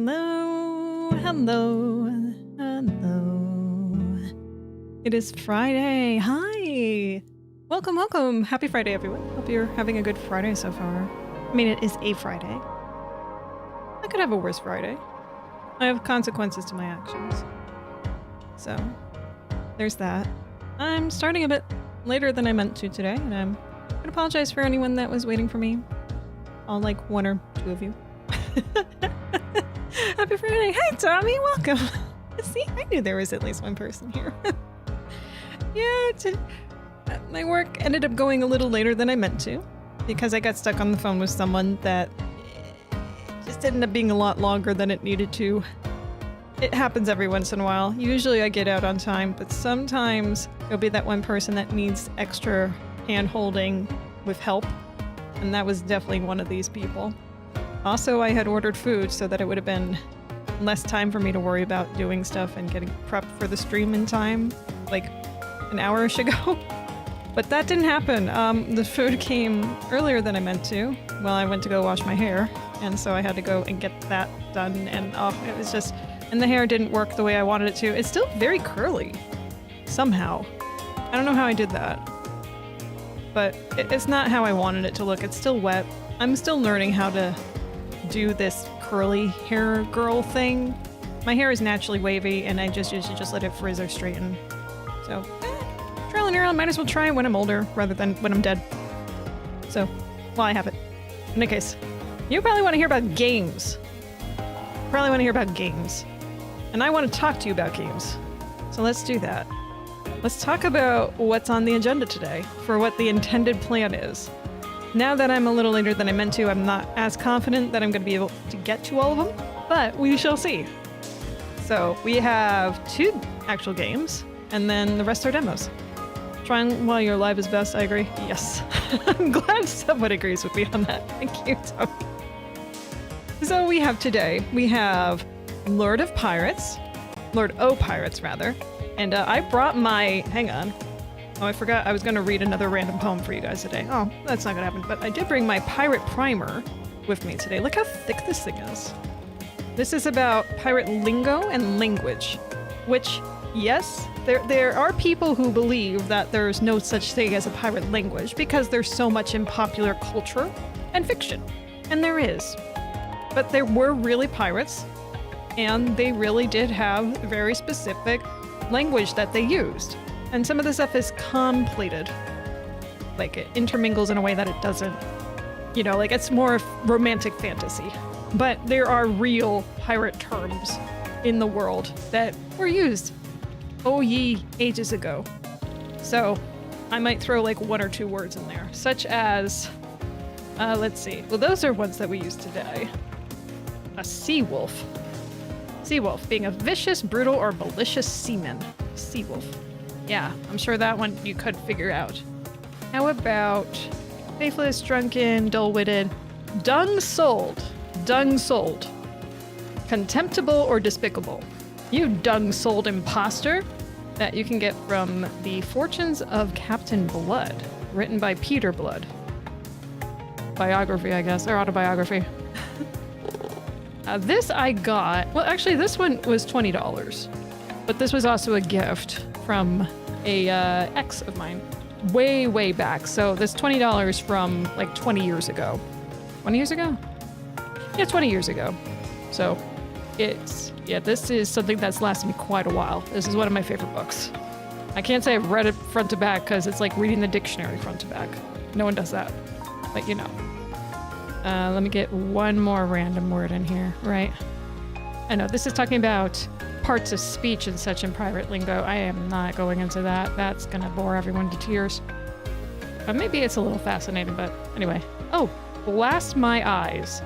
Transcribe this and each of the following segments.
Hello, hello, hello. It is Friday. Hi. Welcome, welcome. Happy Friday, everyone. Hope you're having a good Friday so far. I mean, it is a Friday. I could have a worse Friday. I have consequences to my actions. So, there's that. I'm starting a bit later than I meant to today, and I'm gonna apologize for anyone that was waiting for me. All like one or two of you. Happy Friday. Hi, Tommy. Welcome. See, I knew there was at least one person here. Yeah, my work ended up going a little later than I meant to because I got stuck on the phone with someone that just ended up being a lot longer than it needed to. It happens every once in a while. Usually I get out on time, but sometimes there'll be that one person that needs extra hand-holding with help, and that was definitely one of these people. Also, I had ordered food so that it would have been less time for me to worry about doing stuff and getting prepped for the stream in time, like an hour-ish ago. But that didn't happen. The food came earlier than I meant to. Well, I went to go wash my hair, and so I had to go and get that done, and it was just... And the hair didn't work the way I wanted it to. It's still very curly, somehow. I don't know how I did that. But it's not how I wanted it to look. It's still wet. I'm still learning how to do this curly hair girl thing. My hair is naturally wavy, and I just usually just let it frizz or straighten. So, trial and error, I might as well try it when I'm older, rather than when I'm dead. So, well, I have it. In any case, you probably want to hear about games. Probably want to hear about games. And I want to talk to you about games. So let's do that. Let's talk about what's on the agenda today, for what the intended plan is. Now that I'm a little later than I meant to, I'm not as confident that I'm going to be able to get to all of them, but we shall see. So we have 2 actual games, and then the rest are demos. Trying while you're live is best, I agree. Yes. I'm glad someone agrees with me on that. Thank you, Tommy. So we have today, we have Lord O' Pirates, rather, and I brought my, hang on, oh, I forgot I was going to read another random poem for you guys today. Oh, that's not going to happen, but I did bring my pirate primer with me today. Look how thick this thing is. This is about pirate lingo and language, which, yes, there are people who believe that there's no such thing as a pirate language because there's so much in popular culture and fiction, and there is. But there were really pirates, and they really did have very specific language that they used. And some of the stuff is completed. Like, it intermingles in a way that it doesn't, you know, like it's more romantic fantasy. But there are real pirate terms in the world that were used, oh ye ages ago. So I might throw like 1 or 2 words in there, such as, let's see. Well, those are ones that we use today. A sea wolf. Sea wolf being a vicious, brutal, or malicious seaman. Sea wolf. Yeah, I'm sure that one you could figure out. How about faithless, drunken, dull-witted, dung-souled. Dung-souled. Contemptible or despicable. You dung-souled imposter. That you can get from The Fortunes of Captain Blood, written by Peter Blood. Biography, I guess, or autobiography. This I got, well, actually this one was $20, but this was also a gift from a ex of mine way, way back. So this $20 from like 20 years ago. 20 years ago? Yeah, 20 years ago. So it's, yeah, this is something that's lasted me quite a while. This is one of my favorite books. I can't say I've read it front to back because it's like reading the dictionary front to back. No one does that, but you know. Let me get one more random word in here, right? I know, this is talking about parts of speech and such in pirate lingo. I am not going into that. That's gonna bore everyone to tears. But maybe it's a little fascinating, but anyway. Oh, blast my eyes.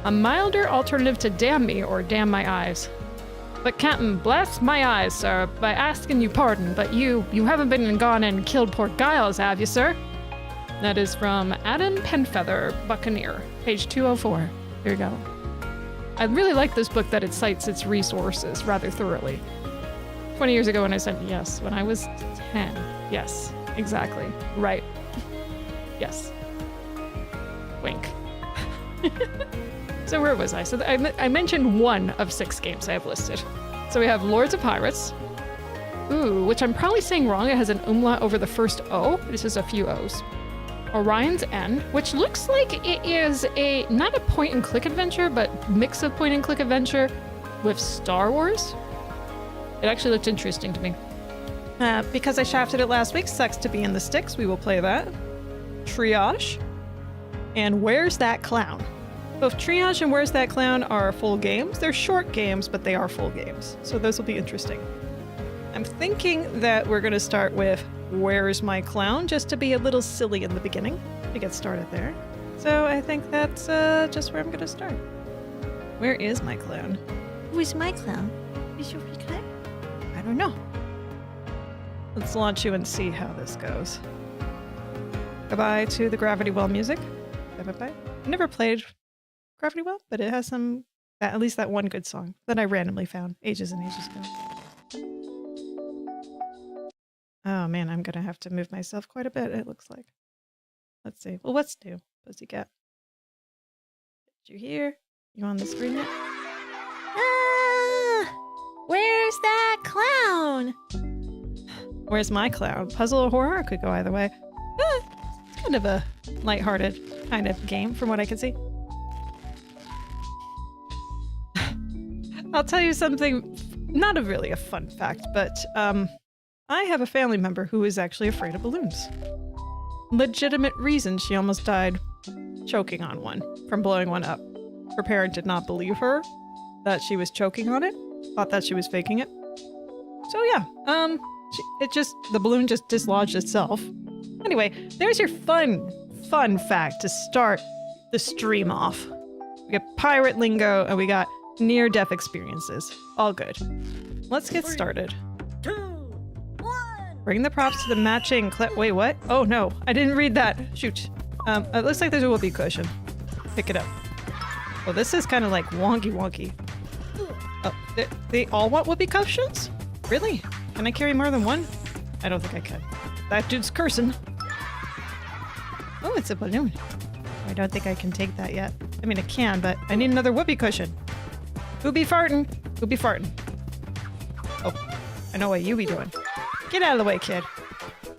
A milder alternative to damn me or damn my eyes. But Captain, blast my eyes, sir, by asking you pardon, but you haven't been and gone and killed poor Giles, have you, sir? That is from Adam Penfeather, Buccaneer, page 204. There you go. I really like this book that it cites its resources rather thoroughly. 20 years ago when I said yes, when I was 10. Yes, exactly. Right. Yes. Wink. So where was I? So I mentioned one of 6 games I have listed. So we have Lords of Pirates. Ooh, which I'm probably saying wrong. It has an umlaut over the first O. This is a few O's. Orion's End, which looks like it is not a point-and-click adventure, but mix of point-and-click adventure with Star Wars. It actually looked interesting to me. Because I shafted it last week, sucks to be in the sticks. We will play that. Triage. And Where's That Clown? Both Triage and Where's That Clown are full games. They're short games, but they are full games. So those will be interesting. I'm thinking that we're going to start with Where's My Clown, just to be a little silly in the beginning, to get started there. So I think that's just where I'm going to start. Where is my clown? Who is my clown? Is your clown? I don't know. Let's launch you and see how this goes. Goodbye to the Gravity Well music. Bye-bye. I never played Gravity Well, but it has some, at least that one good song that I randomly found ages and ages ago. Oh man, I'm gonna have to move myself quite a bit, it looks like. Let's see. Well, what's new, Pussycat? Did you hear? You on the screen yet? Ah! Where's that clown? Where's my clown? Puzzle or horror? Could go either way. It's kind of a lighthearted kind of game from what I can see. I'll tell you something, not really a fun fact, but I have a family member who is actually afraid of balloons. Legitimate reason she almost died choking on one from blowing one up. Her parent did not believe her that she was choking on it, thought that she was faking it. So yeah, the balloon just dislodged itself. Anyway, there's your fun fact to start the stream off. We got pirate lingo and we got near-death experiences. All good. Let's get started. 3, 2, 1. Bring the props to the matching wait, what? Oh no, I didn't read that. Shoot. It looks like there's a whoopee cushion. Pick it up. Oh, this is kind of like wonky. Oh, they all want whoopee cushions? Really? Can I carry more than one? I don't think I can. That dude's cursing. Oh, it's a balloon. I don't think I can take that yet. I mean, I can, but I need another whoopee cushion. Who be farting? Who be farting? Oh, I know what you be doing. Get out of the way, kid.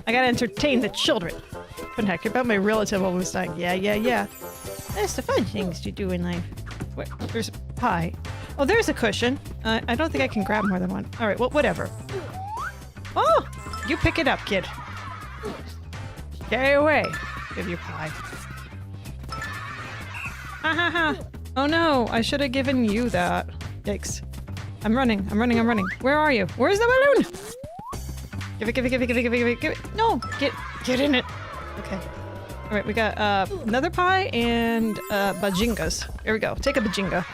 I gotta entertain the children. What the heck about my relative almost dying? Yeah. That's the fun things to do in life. Wait, there's a pie. Oh, there's a cushion. I don't think I can grab more than one. All right, well, whatever. Oh, you pick it up, kid. Get away. Give you pie. Ha ha ha. Oh no, I should have given you that. Yikes. I'm running. Where are you? Where's the balloon? Give it. No, get in it. Okay. All right, we got another pie and bajingas. There we go. Take a bajinga.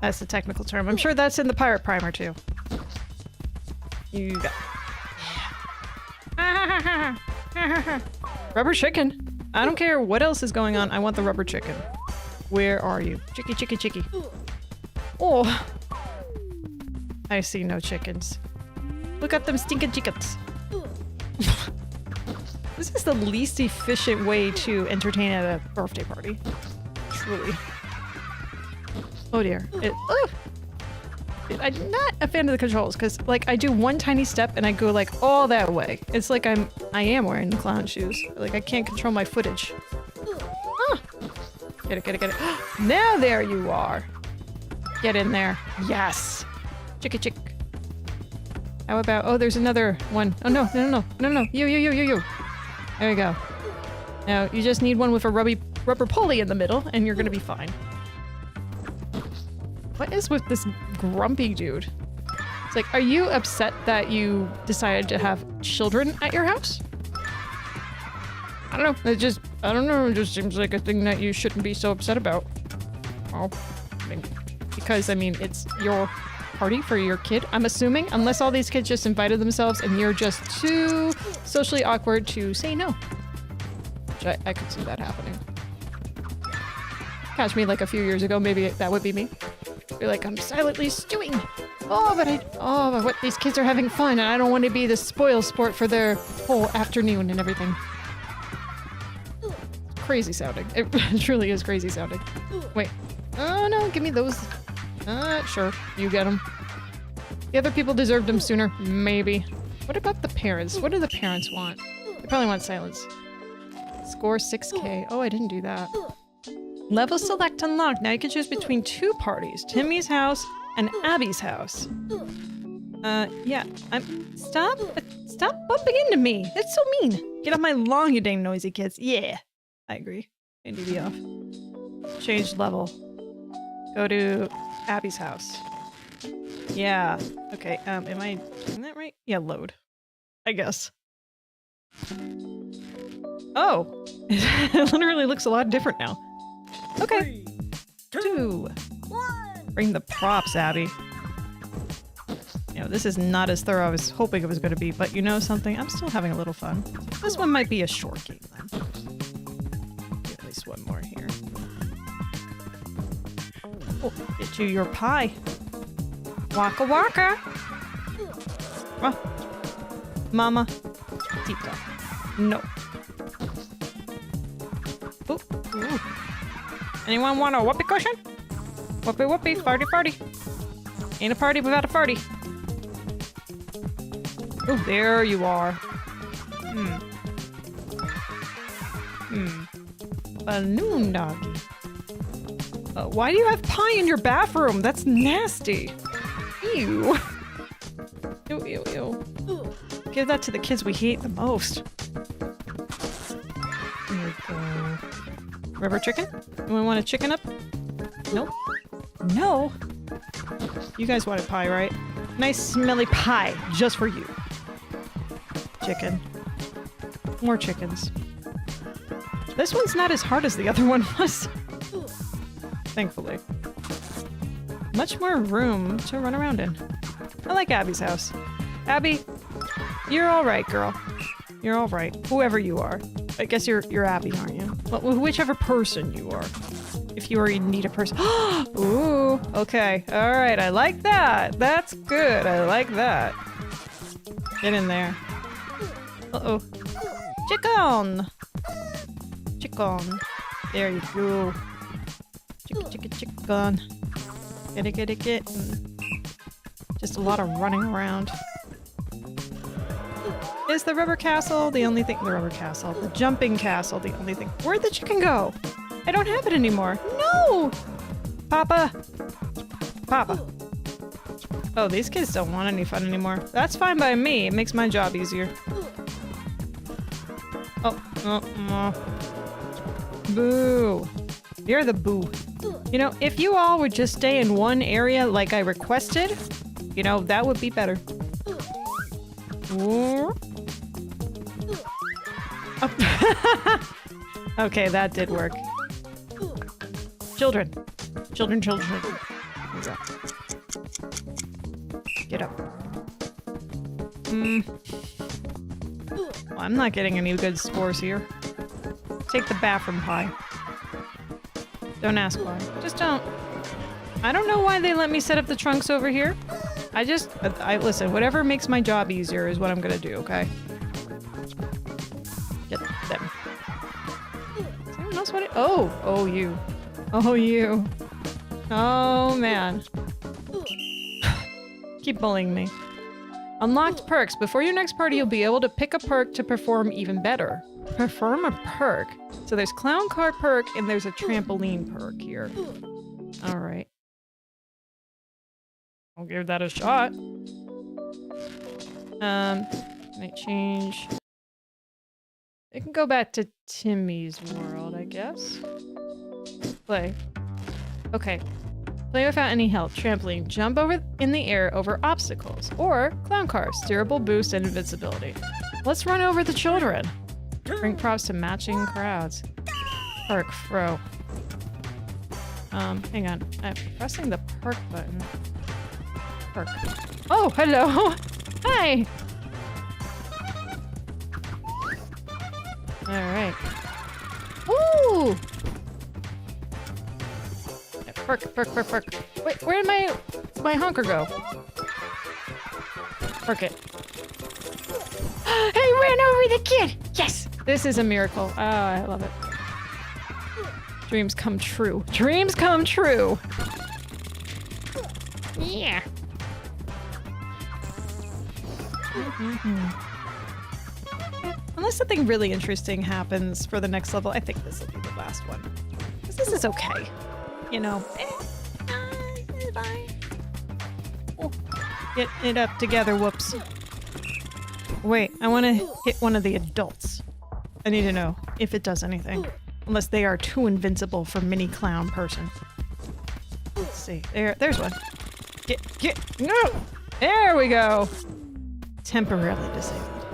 That's the technical term. I'm sure that's in the pirate primer too. You got. Yeah. Rubber chicken. I don't care what else is going on. I want the rubber chicken. Where are you? Chicky. Oh. I see no chickens. Look at them stinking chickens. This is the least efficient way to entertain at a birthday party. Truly. Oh dear. I'm not a fan of the controls because, like, I do one tiny step and I go like all that way. It's like I am wearing the clown shoes. Like I can't control my footage. Ah. Get it. Now there you are. Get in there. Yes. Chick. How about? Oh, there's another one. Oh no. You. There we go. Now you just need one with a rubber pulley in the middle, and you're gonna be fine. What is with this grumpy dude? It's like, are you upset that you decided to have children at your house? I don't know. It just seems like a thing that you shouldn't be so upset about. Oh, because it's your party for your kid, I'm assuming, unless all these kids just invited themselves and you're just too socially awkward to say no. Which I could see that happening. Catch me like a few years ago, maybe that would be me. Be like, I'm silently stewing. But what, these kids are having fun and I don't want to be the spoil sport for their whole afternoon and everything. crazy sounding. It truly is crazy sounding. Wait. Oh no, give me those. Sure. You get them. The other people deserved them sooner. Maybe. What about the parents? What do the parents want? They probably want silence. Score 6K. Oh, I didn't do that. Level select unlocked. Now you can choose between 2 parties. Timmy's house and Abby's house. Yeah. Stop bumping into me. That's so mean. Get off my lawn, you dang noisy kids. Yeah. I agree. I need to be off. Change level. Go to Abby's house. Yeah. Okay, am I doing that right? Yeah, load. I guess. Oh! It literally looks a lot different now. Okay. 3, 2. 1. Bring the props, Abby. You know, this is not as thorough as I was hoping it was going to be, but you know something? I'm still having a little fun. This one might be a short game then. At least one more here. Oh, get you your pie. Waka waka. Oh. Mama. Tita. No. Ooh. Ooh. Anyone want a whoopee cushion? Whoopee whoopee, farty farty. Ain't a party without a farty. Oh, there you are. Balloon doggy. Why do you have pie in your bathroom? That's nasty. Ew. Ew, ew, ew. Give that to the kids we hate the most. Here we go. Rubber chicken? Anyone want a chicken up? Nope. No? You guys wanted pie, right? Nice smelly pie, just for you. Chicken. More chickens. This one's not as hard as the other one was. Thankfully. Much more room to run around in. I like Abby's house. Abby, you're alright, girl. You're alright. Whoever you are. I guess you're Abby, aren't you? Well, whichever person you are. If you are in need of person. Ooh, okay. Alright, I like that. That's good. I like that. Get in there. Uh-oh. Chicken! Chicken. There you go. Chicken. Get. Just a lot of running around. Is the rubber castle the only thing? The rubber castle. The jumping castle the only thing. Where'd the chicken go? I don't have it anymore. No! Papa! Oh, these kids don't want any fun anymore. That's fine by me. It makes my job easier. Oh. Boo. You're the boo. You know, if you all would just stay in one area like I requested, you know, that would be better. Oh. Okay, that did work. Children. Get up. Well, I'm not getting any good scores here. Take the bathroom pie. Don't ask why. Just don't. I don't know why they let me set up the trunks over here. I listen, whatever makes my job easier is what I'm gonna do, okay? Get them. Does anyone else want it? Oh, you. Oh, you. Oh, man. Keep bullying me. Unlocked perks. Before your next party, you'll be able to pick a perk to perform even better. Perform a perk. So there's clown car perk and there's a trampoline perk here. Alright. I'll give that a shot. Might change. I can go back to Timmy's world, I guess. Play. Okay. Play without any help. Trampoline. Jump over in the air over obstacles. Or clown car. Steerable boost and invincibility. Let's run over the children. Bring props to matching crowds. Perk. Throw. Hang on. I'm pressing the perk button. Perk. Oh, hello! Hi! Alright. Woo! Perk. Wait, where did my honker go? Perk it. I ran over the kid! Yes! This is a miracle. Oh, I love it. Dreams come true. Dreams come true! Yeah. Unless something really interesting happens for the next level, I think this will be the last one. 'Cause this is okay. You know. It's fine. Oh, get it up together, whoops. Wait, I want to hit one of the adults. I need to know if it does anything. Unless they are too invincible for mini clown person. Let's see. There's one. No! There we go! Temporarily disabled.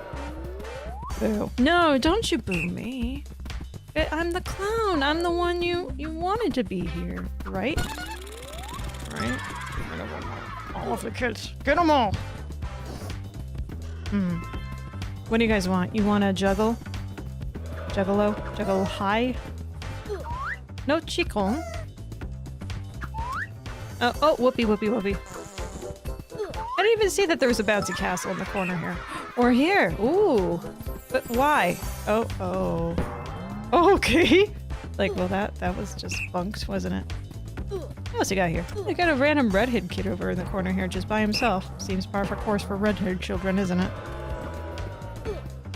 Boo. No, don't you boo me. I'm the clown. I'm the one you wanted to be here, right? Right? All of the kids. Get them all! What do you guys want? You want to juggle? Juggalo? Juggle high? No chikon. Oh, whoopee, whoopee, whoopee. I didn't even see that there was a bouncy castle in the corner here. Or here. Ooh. But why? Oh. Okay. Like, well, that was just bunked, wasn't it? What else you got here? I got a random redhead kid over in the corner here just by himself. Seems par for course for redhead children, isn't it?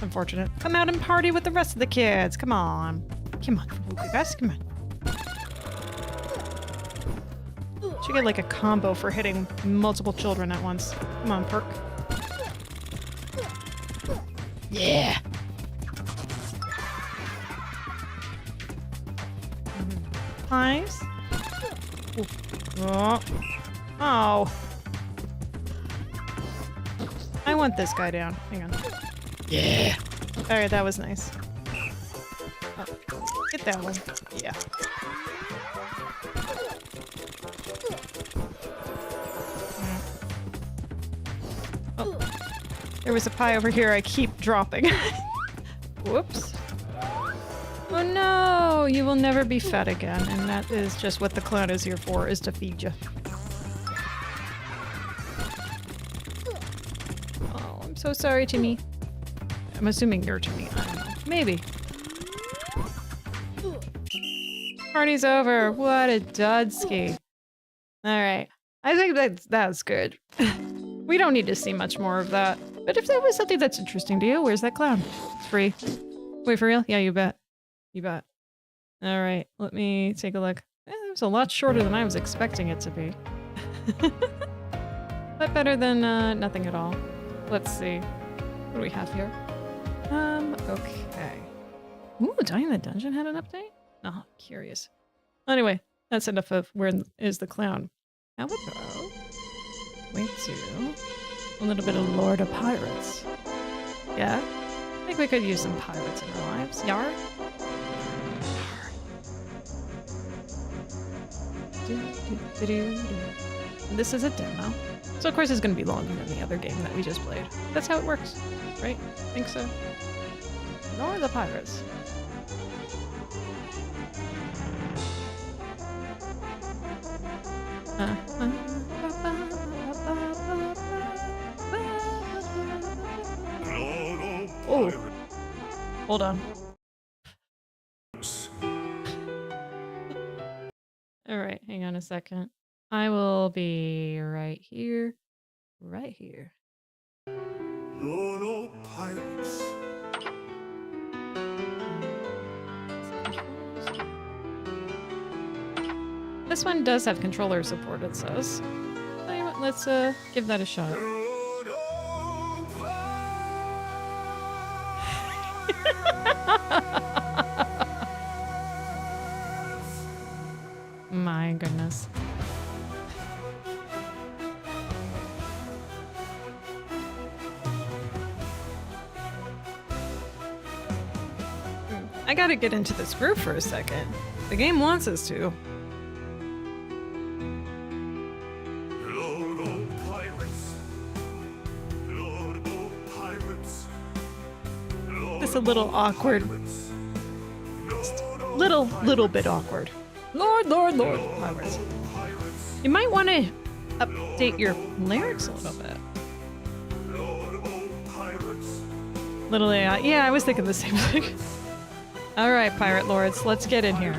Unfortunate. Come out and party with the rest of the kids. Come on. Come on, guys. Come on. Should get like a combo for hitting multiple children at once. Come on, Perk. Yeah. Pies. Oh. I want this guy down. Hang on. Yeah. Alright, that was nice. Oh, get that one. Yeah. Oh. There was a pie over here I keep dropping. Whoops. Oh no! You will never be fed again, and that is just what the clown is here for, is to feed you. Oh, I'm so sorry, Timmy. I'm assuming you're Timmy. I don't know. Maybe. Party's over. What a dudski. Alright. I think that's good. We don't need to see much more of that. But if there was something that's interesting to you, where's that clown? It's free. Wait, for real? Yeah, you bet. You bet. Alright, let me take a look. It was a lot shorter than I was expecting it to be. But better than nothing at all. Let's see. What do we have here? Okay. Ooh, Dying in the Dungeon had an update? Oh, curious. Anyway, that's enough of where is the clown. How about we do a little bit of Lord of Pirates. Yeah? I think we could use some pirates in our lives. Yar? This is a demo. So of course it's going to be longer than the other game that we just played. That's how it works, right? Think so? Nor the pirates. Oh, hold on. All right, hang on a second. I will be right here. Right here. No pirates. This one does have controller support, it says. Tell you what, let's give that a shot. My goodness. I gotta get into this group for a second. The game wants us to. It's a little awkward. Little bit awkward. Lord, pirates. You might want to update your lyrics a little bit. Little AI. Yeah, I was thinking the same thing. All right, pirate lords, let's get in here.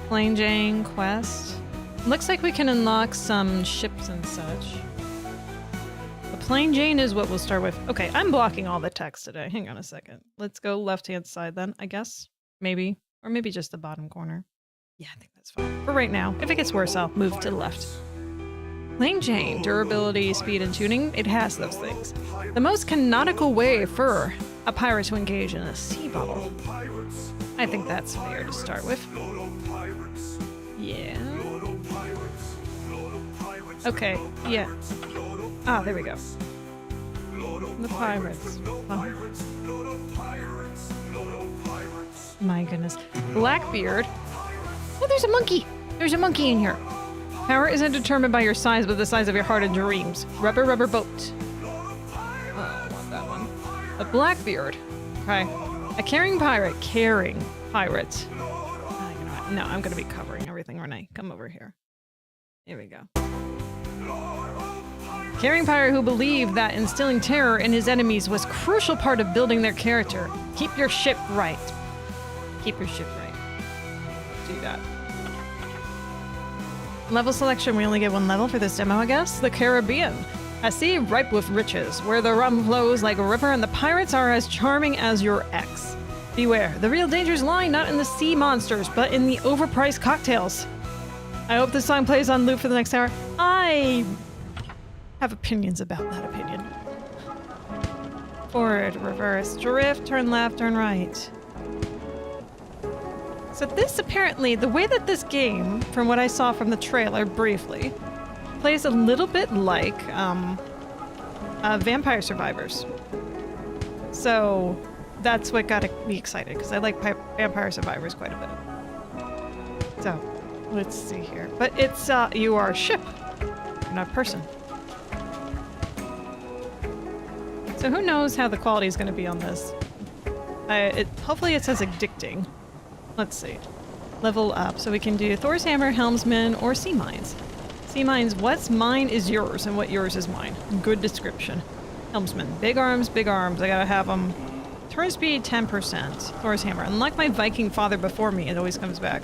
Plain Jane quest. Looks like we can unlock some ships and such. The Plain Jane is what we'll start with. Okay, I'm blocking all the text today. Hang on a second. Let's go left-hand side then, I guess. Maybe. Or maybe just the bottom corner. Yeah, I think that's fine. For right now. If it gets worse, I'll move to the left. Plain Jane, durability, speed, and tuning, it has those things. The most canonical way for a pirate to engage in a sea battle. I think that's fair to start with. Yeah. Okay, yeah. Ah, there we go. The pirates. Oh. My goodness. Blackbeard. Oh, there's a monkey! There's a monkey in here. Power isn't determined by your size, but the size of your heart and dreams. Rubber, rubber boat. Oh, I want that one. A Blackbeard. Okay. A caring pirate. Caring pirate. You know what? No, I'm gonna be covering everything, Renee. Come over here. Here we go. Caring pirate who believed that instilling terror in his enemies was a crucial part of building their character. Keep your ship right. Keep your ship right. Do that. Level selection, we only get one level for this demo, I guess. The Caribbean. A sea ripe with riches, where the rum flows like a river and the pirates are as charming as your ex. Beware, the real dangers lie not in the sea monsters, but in the overpriced cocktails. I hope this song plays on loop for the next hour. I have opinions about that opinion. Forward, reverse, drift, turn left, turn right. So this apparently, the way that this game, from what I saw from the trailer briefly, plays a little bit like Vampire Survivors. So that's what got me excited, because I like Vampire Survivors quite a bit. So, let's see here. But it's, you are a ship, you're not a person. So who knows how the quality is going to be on this. Hopefully it says addicting. Let's see. Level up. So we can do Thor's Hammer, Helmsman, or Sea Mines. Sea Mines, what's mine is yours, and what yours is mine. Good description. Helmsman. Big arms, I gotta have them. Turn speed, 10%. Thor's Hammer. Unlike my Viking father before me, it always comes back.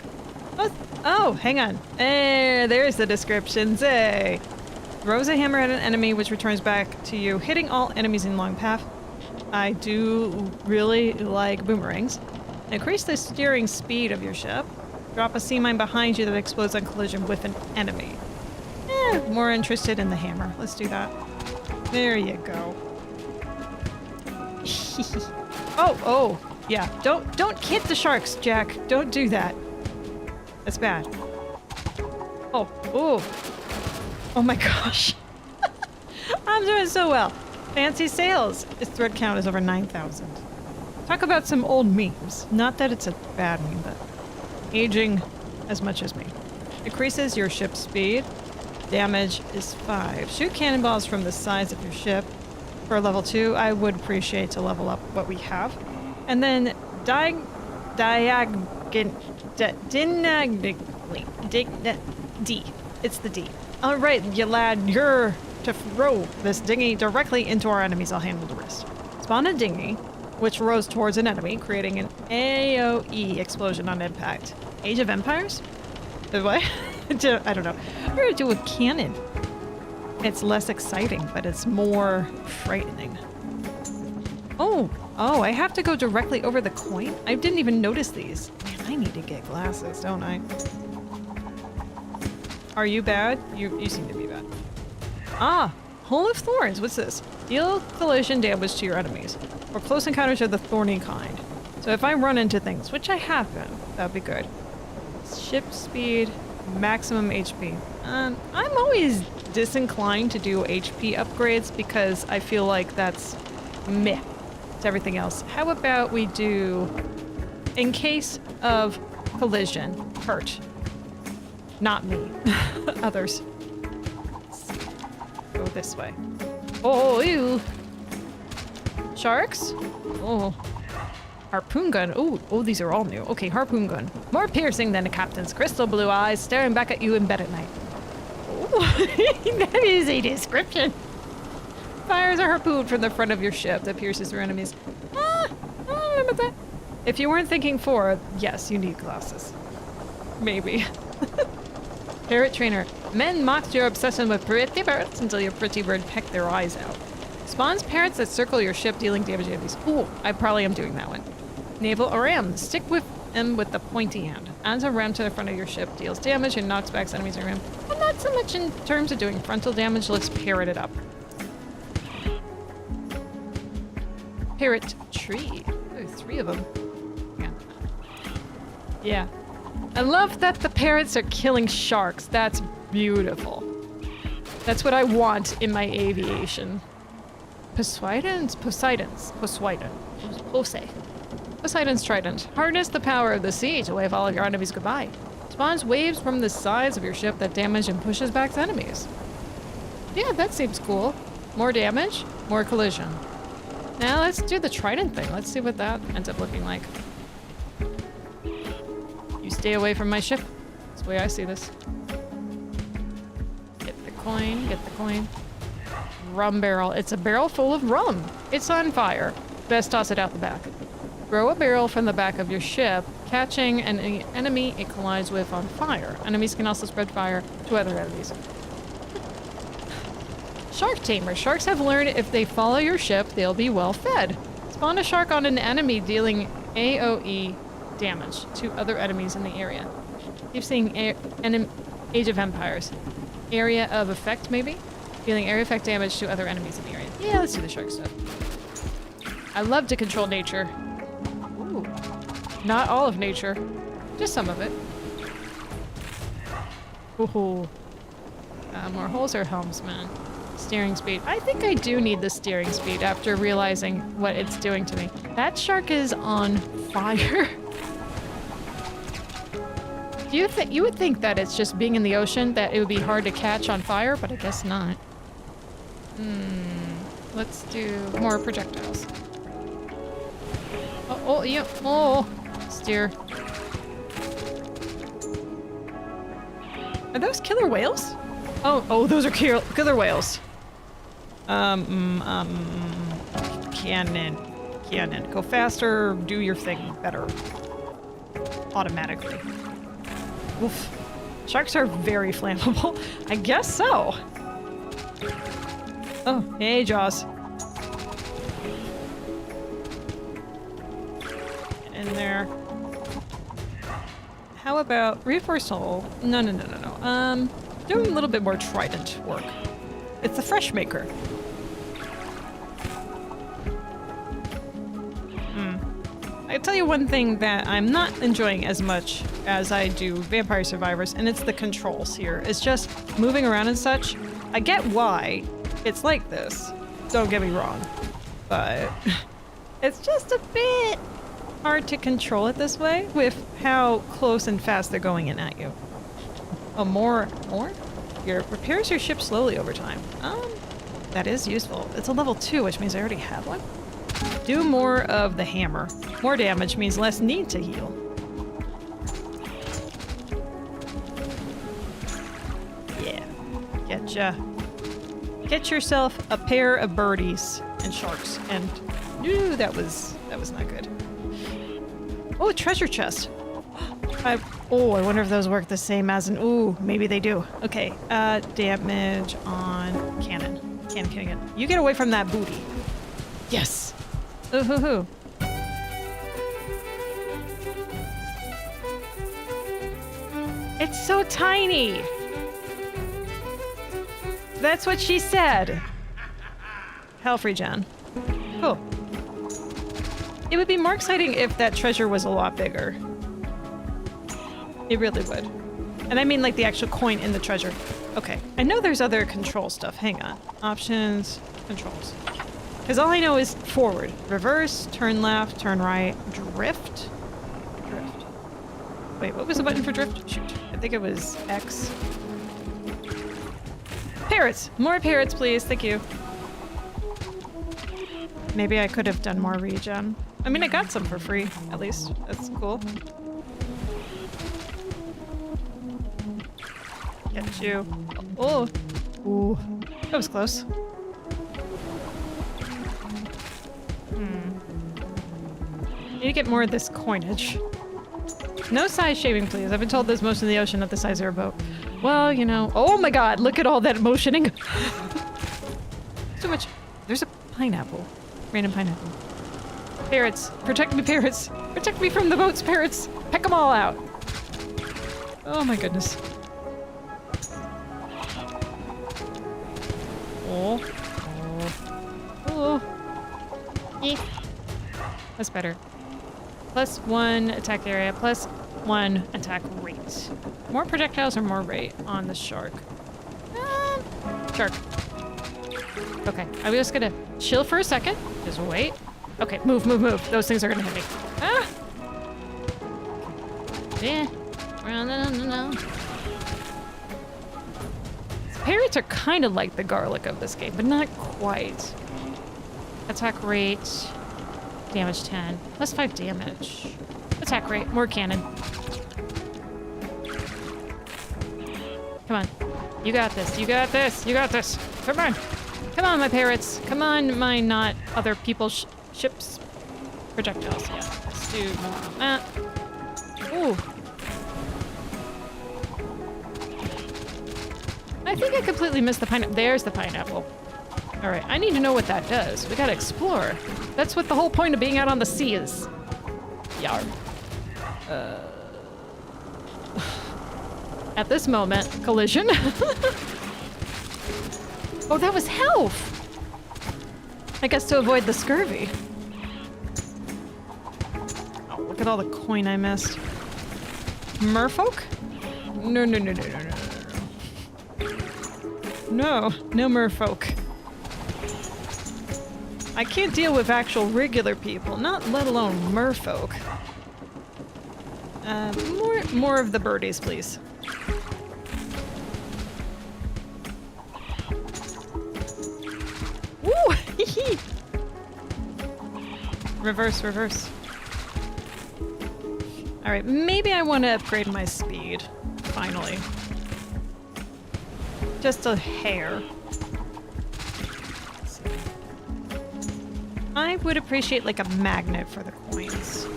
Oh, hang on. There's the descriptions. Hey. Throws a hammer at an enemy, which returns back to you, hitting all enemies in long path. I do really like boomerangs. Increase the steering speed of your ship. Drop a sea mine behind you that explodes on collision with an enemy. More interested in the hammer. Let's do that. There you go. Oh, yeah. Don't hit the sharks, Jack. Don't do that. That's bad. Oh my gosh. I'm doing so well. Fancy sales. Its thread count is over 9,000. Talk about some old memes. Not that it's a bad meme, but aging as much as me. Decreases your ship speed. Damage is 5. Shoot cannonballs from the sides of your ship. For level 2, I would appreciate to level up what we have. And then D. It's the D. Alright, you lad, you're to throw this dinghy directly into our enemies. I'll handle the rest. Spawn a dinghy, which rows towards an enemy, creating an AoE explosion on impact. Age of Empires? What? I don't know. We're gonna do a cannon. It's less exciting, but it's more frightening. Oh, I have to go directly over the coin? I didn't even notice these. Man, I need to get glasses, don't I? Are you bad? You seem to be bad. Ah, Hole of Thorns. What's this? Deal collision damage to your enemies, or close encounters of the thorny kind. So if I run into things, which I have been, that'd be good. Ship speed, maximum HP. I'm always disinclined to do HP upgrades because I feel like that's meh to everything else. How about we do, in case of collision, hurt. Not me. Others. Go this way. Oh, ew. Sharks? Oh. Harpoon gun. Oh, these are all new. Okay, harpoon gun. More piercing than a captain's crystal blue eyes staring back at you in bed at night. Oh, that is a description. Fires a harpoon from the front of your ship that pierces through enemies. I don't know about that. If you weren't thinking 4, yes, you need glasses. Maybe. Parrot trainer. Men mocked your obsession with pretty birds until your pretty bird pecked their eyes out. Spawns parrots that circle your ship, dealing damage to enemies. Ooh, I probably am doing that one. Naval Orion. Stick with him with the pointy hand. Adds a ram to the front of your ship, deals damage, and knocks back enemies in ram. Well, not so much in terms of doing frontal damage. Let's parrot it up. Parrot tree. Oh, 3 of them. Yeah. Yeah. I love that the parrots are killing sharks. That's beautiful. That's what I want in my aviation. Poseidon's trident. Harness the power of the sea to wave all of your enemies goodbye. Spawns waves from the sides of your ship that damage and pushes back enemies. Yeah, that seems cool. More damage, more collision. Now let's do the trident thing. Let's see what that ends up looking like. You stay away from my ship. That's the way I see this. Get the coin, get the coin. Rum barrel. It's a barrel full of rum. It's on fire. Best toss it out the back. Throw a barrel from the back of your ship, catching an enemy it collides with on fire. Enemies can also spread fire to other enemies. Shark tamer. Sharks have learned if they follow your ship, they'll be well fed. Spawn a shark on an enemy, dealing AoE damage to other enemies in the area. Keep seeing Age of Empires. Area of effect, maybe? Dealing area effect damage to other enemies in the area. Yeah, let's do the shark stuff. I love to control nature. Ooh. Not all of nature. Just some of it. Ooh. More holes or helmsman? Steering speed. I think I do need the steering speed after realizing what it's doing to me. That shark is on fire. You would think that it's just being in the ocean that it would be hard to catch on fire, but I guess not. Let's do more projectiles. Oh, yeah. Oh, steer. Are those killer whales? Oh, those are killer whales. Cannon. Go faster, do your thing better. Automatically. Oof. Sharks are very flammable. I guess so. Oh, hey, Jaws. Get in there. How about reinforced hull? No. Doing a little bit more trident work. It's the fresh maker. I tell you one thing that I'm not enjoying as much as I do Vampire Survivors, and it's the controls here. It's just moving around and such. I get why it's like this, don't get me wrong, but it's just a bit hard to control it this way with how close and fast they're going in at you. Oh, more? Repairs your ship slowly over time. That is useful. It's a level 2, which means I already have one. Do more of the hammer. More damage means less need to heal. Yeah. Get yourself a pair of birdies and sharks. And ooh, that was not good. Oh, a treasure chest. I wonder if those work the same as an... Ooh, maybe they do. Okay, damage on cannon. Cannon. You get away from that booty. Yes. Ooh, hoo, hoo. It's so tiny. That's what she said. Hellfree Jen. Cool. It would be more exciting if that treasure was a lot bigger. It really would. And I mean like the actual coin in the treasure. Okay. I know there's other control stuff. Hang on. Options, controls. Because all I know is forward, reverse, turn left, turn right, drift. Wait, what was the button for drift? Shoot. I think it was X. Parrots! More parrots, please. Thank you. Maybe I could have done more regen. I mean, I got some for free, at least. That's cool. Get you. Oh. Ooh. That was close. Need to get more of this coinage. No size shaving, please. I've been told there's motion in the ocean, not the size of your boat. Well, you know. Oh my god, look at all that motioning. Too much. There's a pineapple. Random pineapple. Parrots. Protect me, parrots. Protect me from the boats, parrots. Peck them all out. Oh my goodness. Oh. Oh. Oh. That's better. +1 attack area, +1 attack rate. More projectiles or more rate on the shark? Shark. Okay, I'm just gonna chill for a second. Just wait. Okay, move, move, move. Those things are gonna hit me. Ah! Yeah. No. Parrots are kind of like the garlic of this game, but not quite. Attack rate. Damage 10. +5 damage. Attack rate. More cannon. Come on. You got this. You got this. You got this. Come on. Come on, my parrots. Come on, my not other people's ships. Projectiles. Yeah. Let's do more of that. Ooh. I think I completely missed the pineapple. There's the pineapple. All right. I need to know what that does. We gotta explore. That's what the whole point of being out on the sea is. Yarr. At this moment, collision. Oh, that was health! I guess to avoid the scurvy. Oh, look at all the coin I missed. Merfolk? No. No merfolk. I can't deal with actual regular people, not let alone merfolk. More of the birdies, please. Woo! Reverse. Alright, maybe I want to upgrade my speed. Finally. Just a hair. I would appreciate like a magnet for the coins.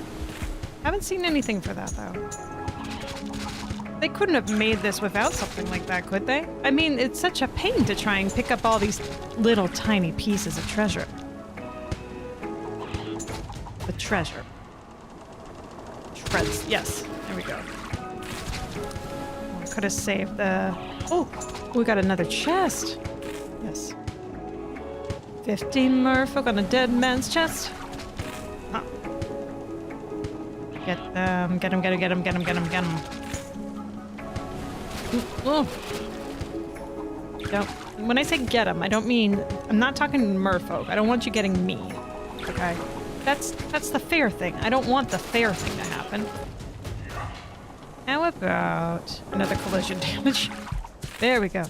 Haven't seen anything for that though. They couldn't have made this without something like that, could they? I mean, it's such a pain to try and pick up all these little tiny pieces of treasure. The treasure. Shreds, yes. There we go. I could have saved the... Oh, we got another chest. Yes. 15 merfolk on a dead man's chest. Huh. Get them. Oh. Don't. When I say get them, I don't mean... I'm not talking merfolk. I don't want you getting me. Okay? That's the fair thing. I don't want the fair thing to happen. How about another collision damage? There we go.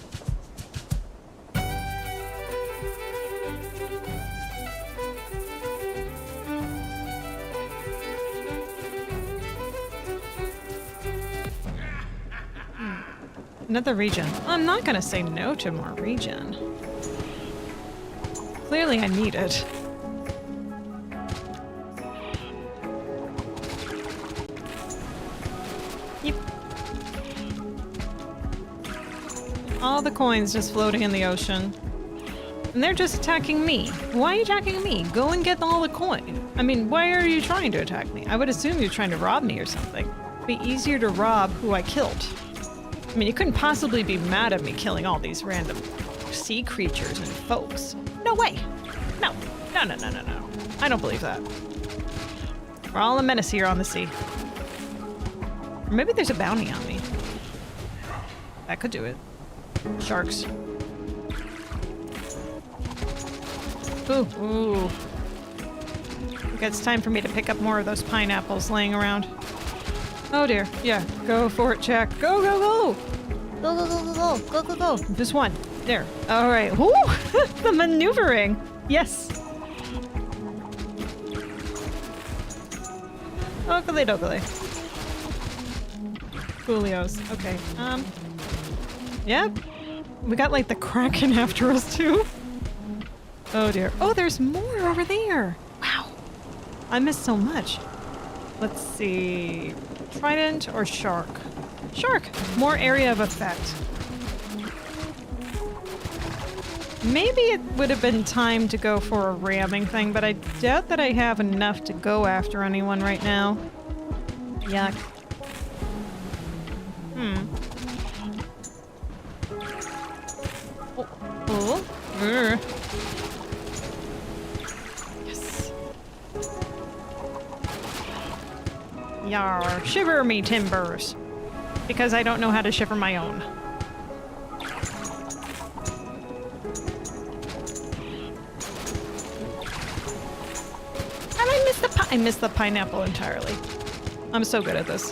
Another region. I'm not gonna say no to more region. Clearly I need it. Yep. All the coins just floating in the ocean. And they're just attacking me. Why are you attacking me? Go and get all the coin. I mean, why are you trying to attack me? I would assume you're trying to rob me or something. It'd be easier to rob who I killed. I mean, you couldn't possibly be mad at me killing all these random sea creatures and folks. No way. No. I don't believe that. We're all a menace here on the sea. Or maybe there's a bounty on me. That could do it. Sharks. Ooh. Okay, it's time for me to pick up more of those pineapples laying around. Oh dear. Yeah. Go for it, Jack. Go. Go. Just one. There. All right. Woo! The maneuvering. Yes. Oakley. Coolios. Okay. Yep. We got like the Kraken after us too. Oh dear. Oh, there's more over there. Wow. I missed so much. Let's see. Trident or shark? Shark! More area of effect. Maybe it would have been time to go for a ramming thing, but I doubt that I have enough to go after anyone right now. Yuck. Oh. Yes. Yar, shiver me timbers. Because I don't know how to shiver my own. And I missed the pineapple entirely. I'm so good at this.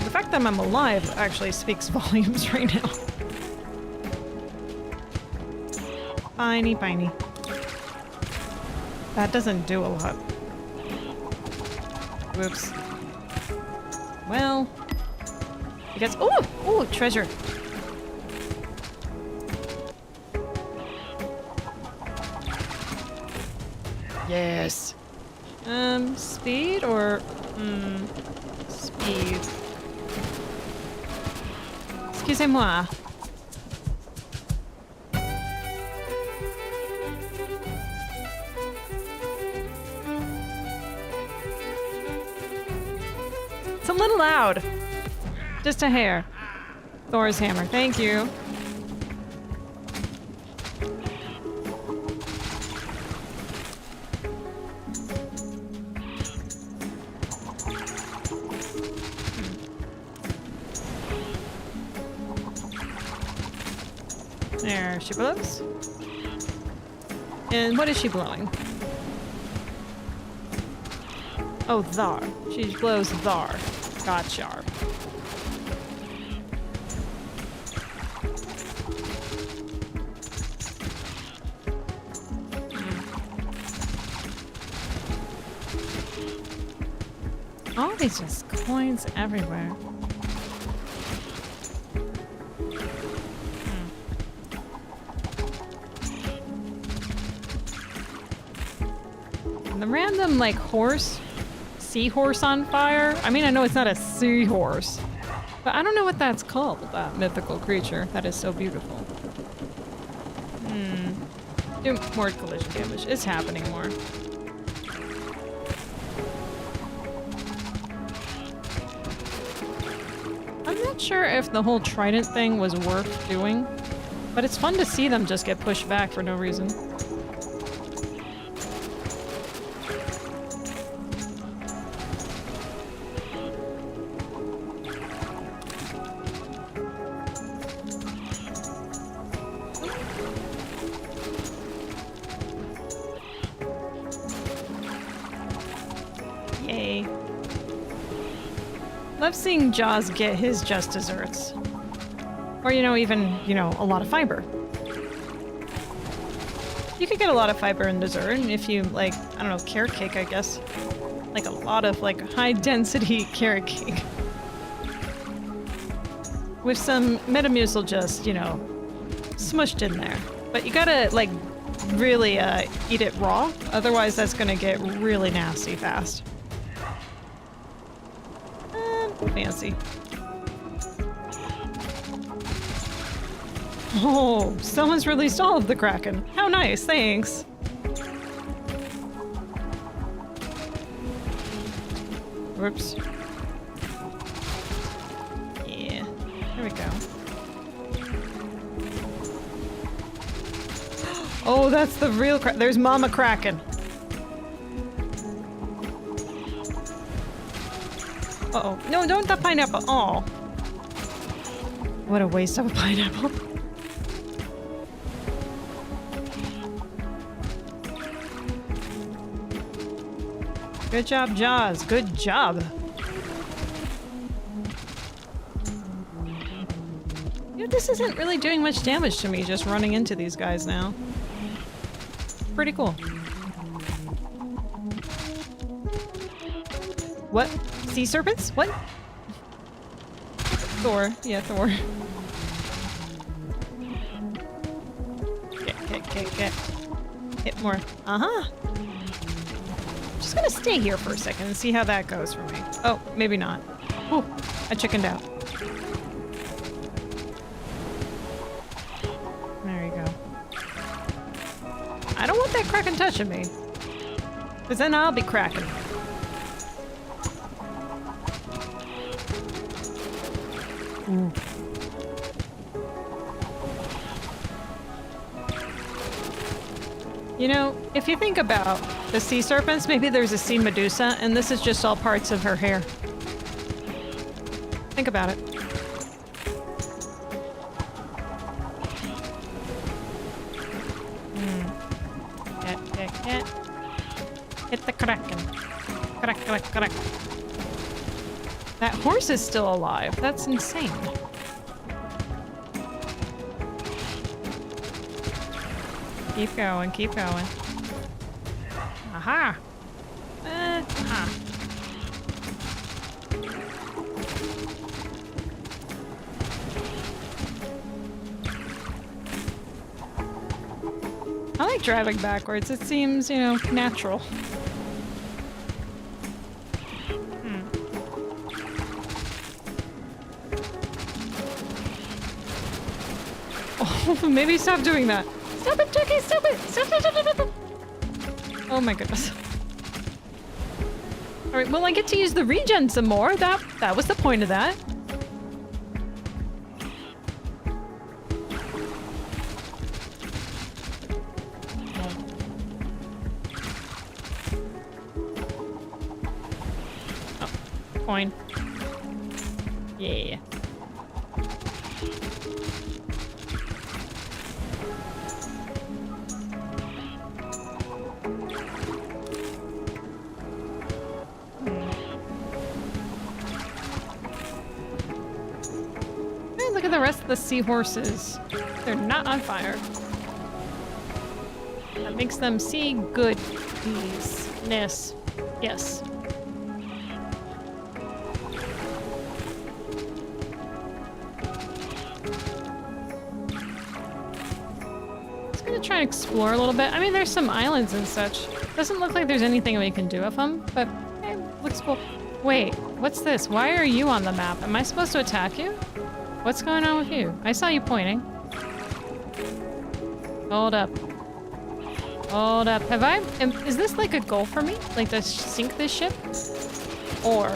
The fact that I'm alive actually speaks volumes right now. Piney. That doesn't do a lot. Whoops. Well, I guess. Ooh, treasure. Yes. Speed or speed. Excusez-moi. It's a little loud. Just a hair. Thor's hammer. Thank you. There she blows. And what is she blowing? Oh, thar. She blows thar. Gotcha. All these just coins everywhere. And the random, like, seahorse on fire. I mean, I know it's not a seahorse, but I don't know what that's called, that mythical creature that is so beautiful. Do more collision damage. It's happening more. I'm not sure if the whole trident thing was worth doing, but it's fun to see them just get pushed back for no reason. Yay. Love seeing Jaws get his just desserts. Or, even, a lot of fiber. You could get a lot of fiber in dessert if you, like, I don't know, carrot cake, I guess. Like a lot of, like, high-density carrot cake. With some Metamucil just, smushed in there. But you gotta, like, really eat it raw. Otherwise, that's gonna get really nasty fast. Fancy. Oh, someone's released all of the Kraken. How nice, thanks. Whoops. Yeah, there we go. Oh, that's the real Kraken. There's Mama Kraken. Uh-oh. No, don't the pineapple. Oh. What a waste of a pineapple. Good job, Jaws. Good job. This isn't really doing much damage to me just running into these guys now. Pretty cool. What? Sea serpents? What? Thor. Yeah, Thor. Get. Hit more. Uh-huh. Just gonna stay here for a second and see how that goes for me. Oh, maybe not. Ooh, I chickened out. There you go. I don't want that Kraken touching me. Because then I'll be cracking. Ooh. You know, if you think about the sea serpents, maybe there's a sea Medusa, and this is just all parts of her hair. Think about it. Get. Hit the Kraken. Crack. That horse is still alive. That's insane. Keep going. Aha! Aha. I like driving backwards. It seems, you know, natural. Oh, maybe stop doing that. Stop it, Jacki! Stop it! Stop. Oh my goodness. Alright, well I get to use the regen some more. That was the point of that. Oh, coin. Yeah. Look at the rest of the seahorses. They're not on fire. That makes them sea goodness. Yes. Just gonna try and explore a little bit. I mean, there's some islands and such. Doesn't look like there's anything we can do with them, but hey, looks cool. Wait, what's this? Why are you on the map? Am I supposed to attack you? What's going on with you? I saw you pointing. Hold up. Is this like a goal for me? Like to sink this ship? Or...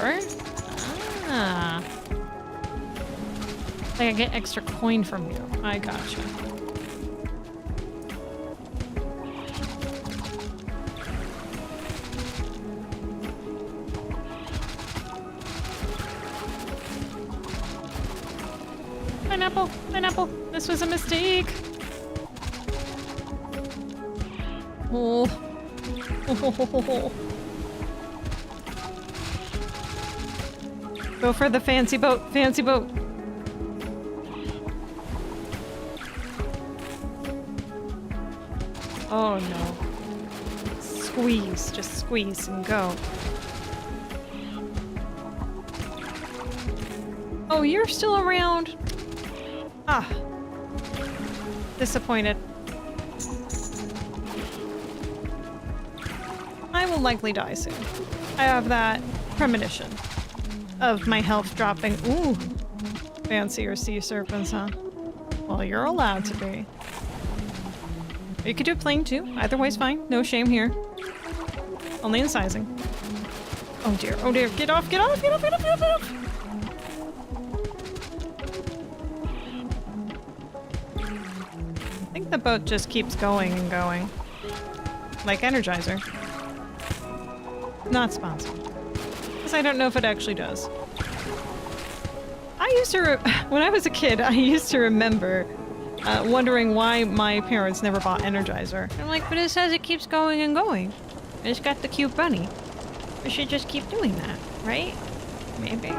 like I get extra coin from you. I gotcha. Pineapple! This was a mistake! Oh. Go for the fancy boat! Oh no. Squeeze, just squeeze and go. Oh, you're still around? Ah. Disappointed. I will likely die soon. I have that premonition of my health dropping. Ooh. Fancier sea serpents, huh? Well, you're allowed to be. You could do plain too. Either way's fine. No shame here. Only in sizing. Oh dear. Get off! I think the boat just keeps going and going. Like Energizer. Not sponsored. Because I don't know if it actually does. When I was a kid, I used to remember wondering why my parents never bought Energizer. I'm like, but it says it keeps going and going. It's got the cute bunny. We should just keep doing that, right? Maybe.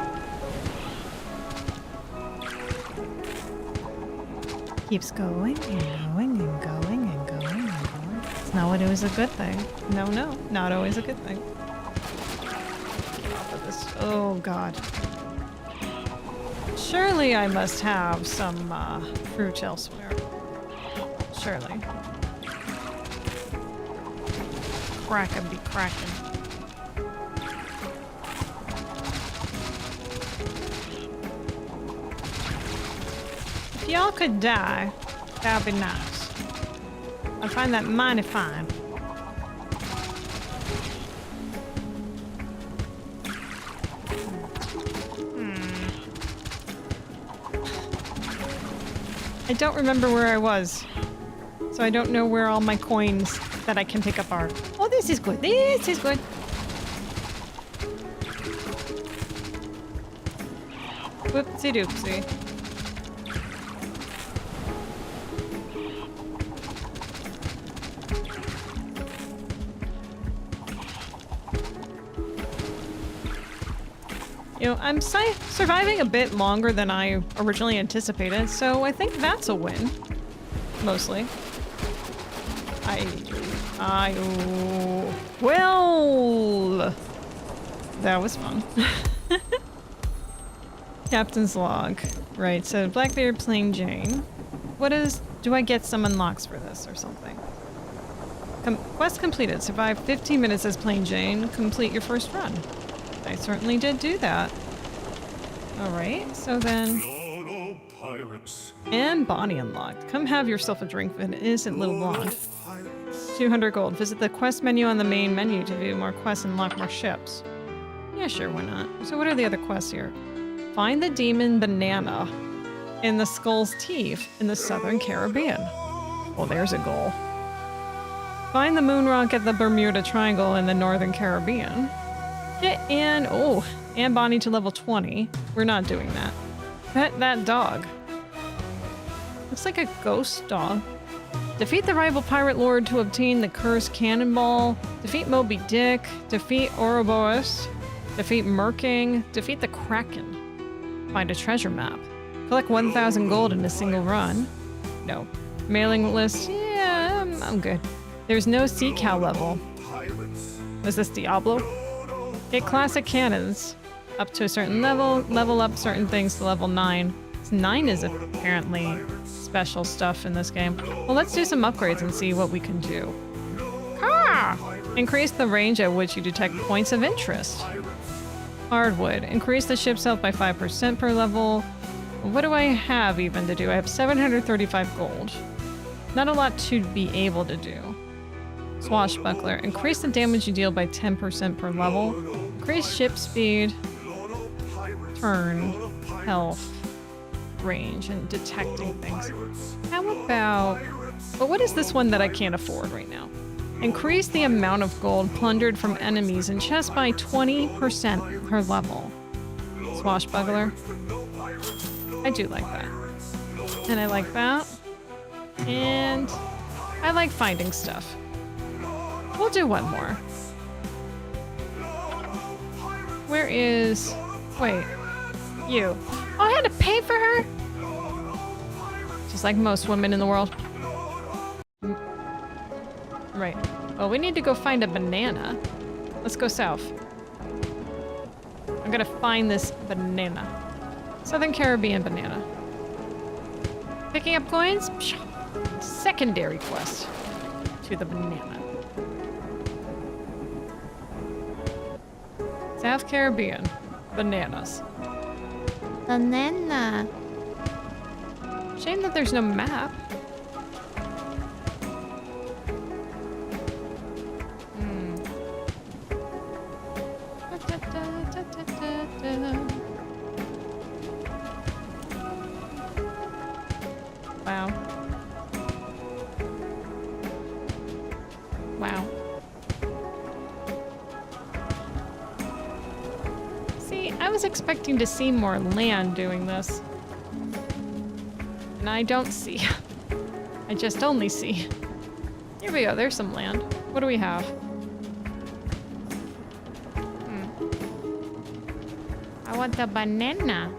Keeps going and going and going and going and going. It's not always a good thing. No, not always a good thing. Get off of this. Oh god. Surely I must have some fruit elsewhere. Surely. Crackin' be crackin'. y'all could die, that'd be nice. I find that mighty fine. I don't remember where I was, so I don't know where all my coins that I can pick up are. Oh, this is good. This is good. Whoopsie doopsie. You know, I'm surviving a bit longer than I originally anticipated, so I think that's a win. Mostly. Well, that was fun. Captain's log. Right, so Blackbeard playing Jane. Do I get some unlocks for this or something? Quest completed. Survive 15 minutes as plain Jane. Complete your first run. I certainly did do that. Alright, so then... And Bonnie unlocked. Come have yourself a drink with an innocent little blonde. 200 gold. Visit the quest menu on the main menu to view more quests and unlock more ships. Yeah, sure, why not? So what are the other quests here? Find the demon banana in the Skull's Teeth in the Southern Caribbean. Well, there's a goal. Find the moon rock at the Bermuda Triangle in the Northern Caribbean. And Bonnie to level 20. We're not doing that. Pet that dog. Looks like a ghost dog. Defeat the rival pirate lord to obtain the cursed cannonball. Defeat Moby Dick. Defeat Ouroboros. Defeat Merking. Defeat the Kraken. Find a treasure map. Collect 1,000 gold in a single run. No. Mailing list. Yeah, I'm good. There's no sea cow level. Was this Diablo? Get classic cannons up to a certain level. Level up certain things to level 9. 9 is apparently special stuff in this game. Well, let's do some upgrades and see what we can do. Ah! Increase the range at which you detect points of interest. Hardwood. Increase the ship's health by 5% per level. What do I have even to do? I have 735 gold. Not a lot to be able to do. Swashbuckler. Increase the damage you deal by 10% per level. Increase ship speed, turn, health, range, and detecting things. How about... But what is this one that I can't afford right now? Increase the amount of gold plundered from enemies in chests by 20% per level. Swashbuckler. I do like that. And I like that. And I like finding stuff. We'll do one more. Where is... Wait. You. Oh, I had to pay for her? Just like most women in the world. Right. Well, we need to go find a banana. Let's go south. I'm gonna find this banana. Southern Caribbean banana. Picking up coins? Secondary quest to the banana. South Caribbean. Bananas. Banana. Shame that there's no map. Wow. Wow. See, I was expecting to see more land doing this. And I don't see. I just only see. Here we go, there's some land. What do we have? I want the banana.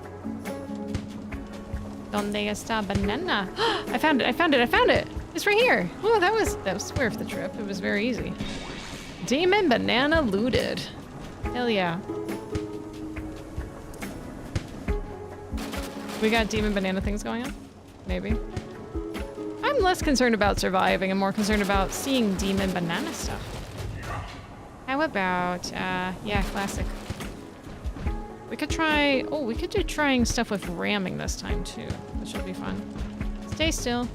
Donde está banana? I found it, I found it, I found it! It's right here! Oh, that was worth the trip. It was very easy. Demon banana looted. Hell yeah. We got demon banana things going on? Maybe. I'm less concerned about surviving and more concerned about seeing demon banana stuff. How about, yeah, classic. We could try... Oh, we could do trying stuff with ramming this time, too. That should be fun. Stay still.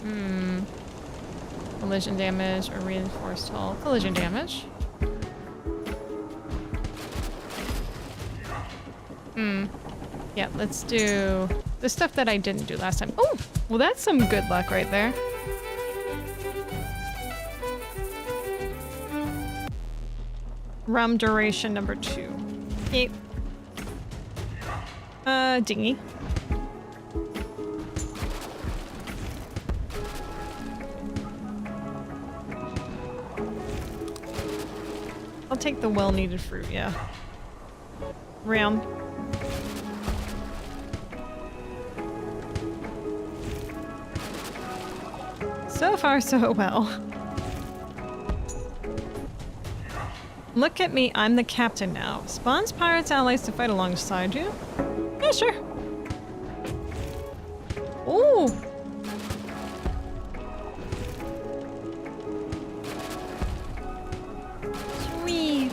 Yeah. Collision damage or reinforced hull. Collision damage. Yeah, let's do the stuff that I didn't do last time. Oh, well that's some good luck right there. Rum duration number 2. Yep. Dingy. I'll take the well-needed fruit, yeah. Ram. So far, so well. Look at me, I'm the captain now. Spawns pirates allies to fight alongside you? Yeah, sure. Ooh! Sweet.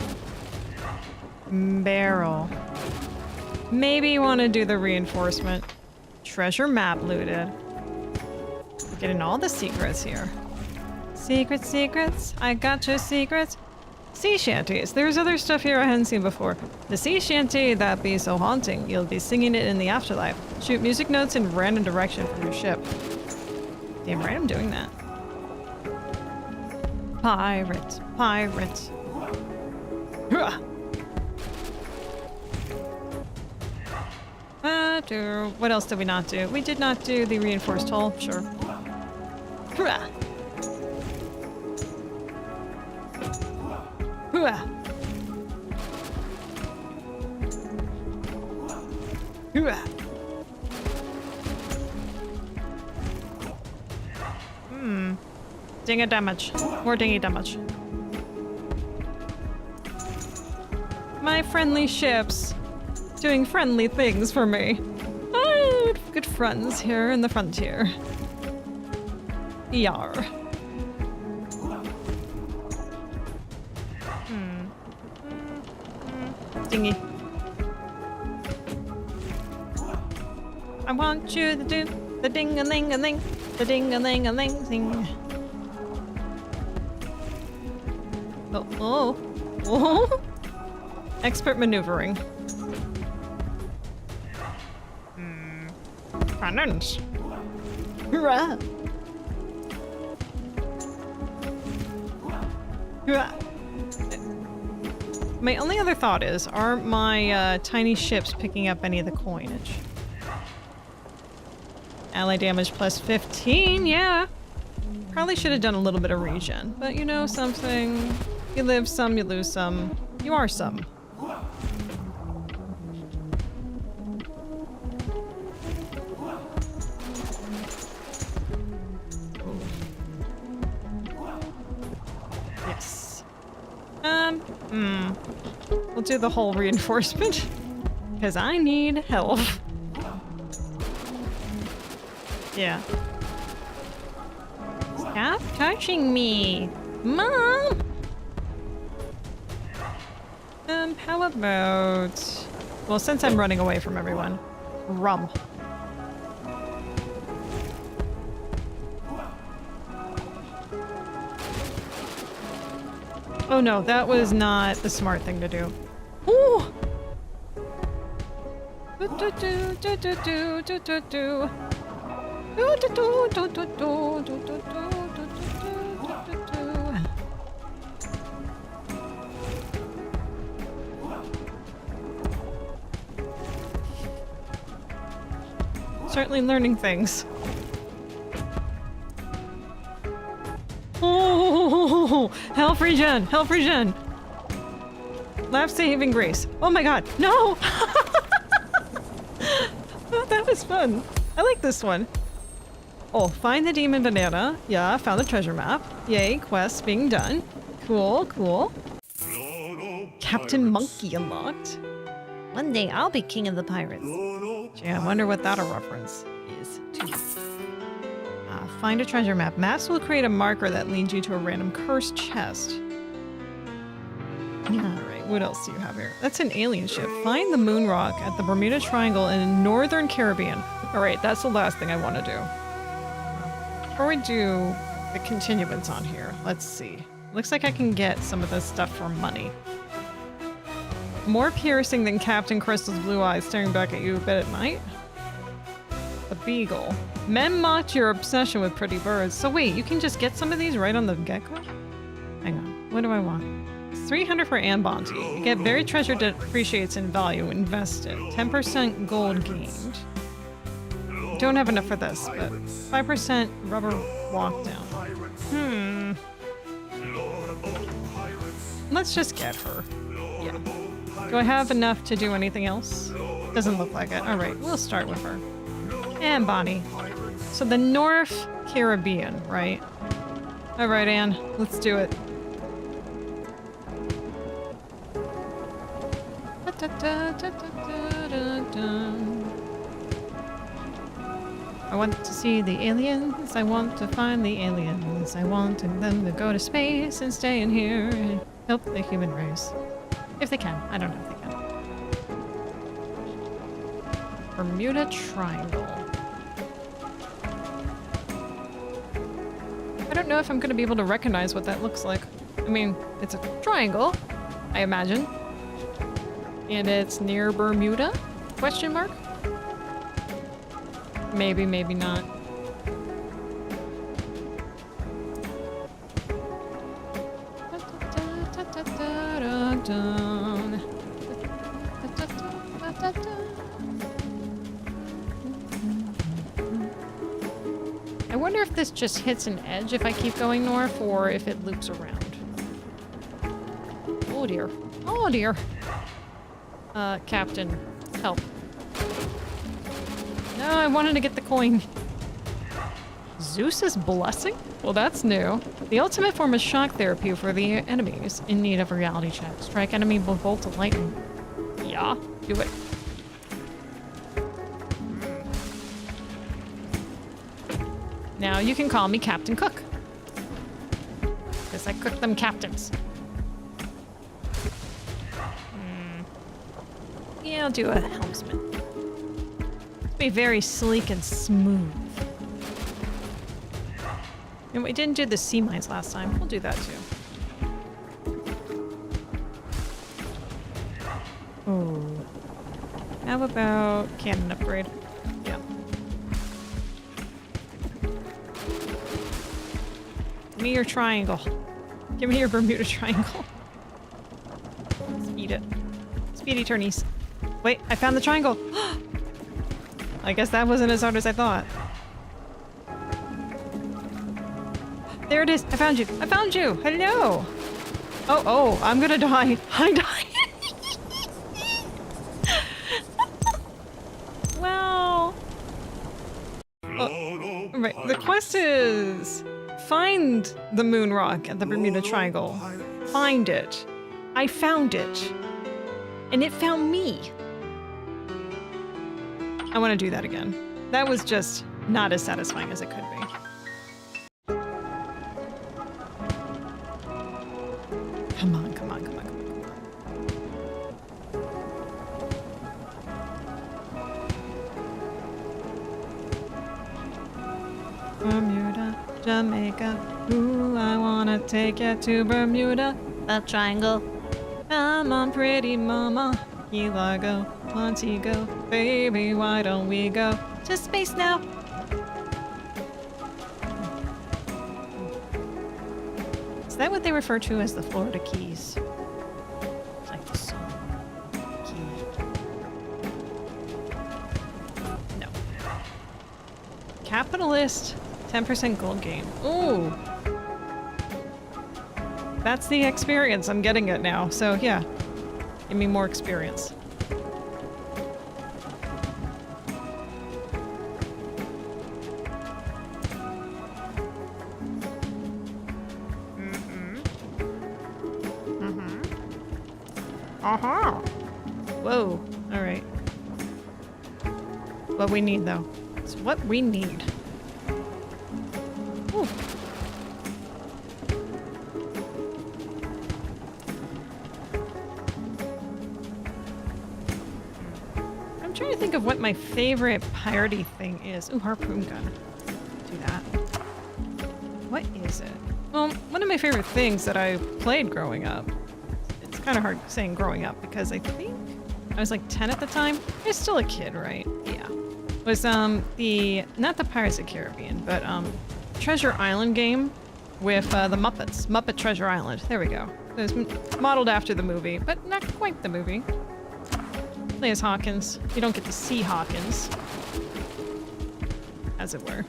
Barrel. Maybe you want to do the reinforcement. Treasure map looted. Getting all the secrets here. Secrets, secrets. I got your secrets. Sea shanties. There's other stuff here I hadn't seen before. The sea shanty that be so haunting. You'll be singing it in the afterlife. Shoot music notes in random direction from your ship. Damn right I'm doing that. Pirate. Pirate. What else did we not do? We did not do the reinforced hull. Sure. Hurrah! Hurrah! Hurrah! Dingy damage. More dingy damage. My friendly ships doing friendly things for me. Oh, good friends here in the frontier. Yar. Dingy. I want you to do the ding-a-ling-a-ling, the ding-a-ling-a-ling-zing. Oh, oh, oh. Expert maneuvering. Cannons. Hurrah! Hurrah! My only other thought is, are my tiny ships picking up any of the coinage? Ally damage plus 15, yeah. Probably should have done a little bit of regen, but you know something. You live some, you lose some. You are some. Yes. We'll do the whole reinforcement. Because I need help. Yeah. Stop touching me! Mom! How about... Well, since I'm running away from everyone, rum. Oh no, that was not the smart thing to do. Ooh! Certainly learning things. Oh, health regen, health regen. Laugh saving grace. Oh my god, no! Oh, that was fun. I like this one. Oh, find the demon banana. Yeah, found the treasure map. Yay, quest being done. Cool, cool. Captain Monkey unlocked. One day I'll be king of the pirates. Gee, I wonder what that a reference is to. Find a treasure map. Maps will create a marker that leads you to a random cursed chest. Alright, What else do you have here? That's an alien ship. Find the moon rock at the Bermuda Triangle in Northern Caribbean. All right, that's the last thing I want to do. Before we do the continuance on here, let's see. Looks like I can get some of this stuff for money. More piercing than Captain Crystal's blue eyes staring back at you a bit at night. The beagle. Men mocked your obsession with pretty birds. So wait, you can just get some of these right on the get-go? Hang on, what do I want? 300 for Ann Bounty. You get very treasure that appreciates in value. Invest it. 10% gold gained. Don't have enough for this, but 5% rubber walk down. Let's just get her. Yeah. Do I have enough to do anything else? Doesn't look like it. Alright, we'll start with her. And Bonnie. So the North Caribbean, right? Alright, Anne. Let's do it. I want to see the aliens. I want to find the aliens. I want them to go to space and stay in here and help the human race. If they can. I don't know if they can. Bermuda Triangle. I don't know if I'm going to be able to recognize what that looks like. I mean, it's a triangle, I imagine. And it's near Bermuda? Question mark? Maybe, maybe not. I wonder if this just hits an edge if I keep going north, or if it loops around. Oh dear. Oh dear. Captain, help. No, I wanted to get the coin. Zeus's blessing? Well, that's new. The ultimate form of shock therapy for the enemies in need of a reality check. Strike enemy with bolt of lightning. Yeah, do it. Now you can call me Captain Cook. Because I cook them captains. Yeah, I'll do a helmsman. Be very sleek and smooth. And we didn't do the sea mines last time. We'll do that too. Oh. How about cannon upgrade? Yeah. Give me your triangle. Give me your Bermuda Triangle. Speed it. Speedy turnies. Wait, I found the triangle. I guess that wasn't as hard as I thought. There it is. I found you. I found you. Hello. Oh, I'm gonna die. I died. Well. Right. The quest is find the moon rock at the Bermuda Triangle. Find it. I found it. And it found me. I want to do that again. That was just not as satisfying as it could be. Come on, come on, come on, come on, come on. Bermuda, Jamaica. Ooh, I wanna take you to Bermuda. The triangle. Come on, pretty mama. Here I go, Montego. Baby, why don't we go to space now? Is that what they refer to as the Florida Keys? It's like the song. Key. No. Capitalist, 10% gold gain. Ooh. That's the experience. I'm getting it now. So yeah, give me more experience. Uh-huh. Whoa. All right. What we need, though. It's what we need. Ooh. trying to think of what my favorite piratey thing is. Ooh, harpoon gun. Do that. What is it? Well, one of my favorite things that I played growing up, it's kind of hard saying growing up because I think I was like 10 at the time. I was still a kid, right? Yeah. Was not the Pirates of the Caribbean, but Treasure Island game with the Muppets. Muppet Treasure Island. There we go. It was modeled after the movie, but not quite the movie. Play as Hawkins. You don't get to see Hawkins, as it were.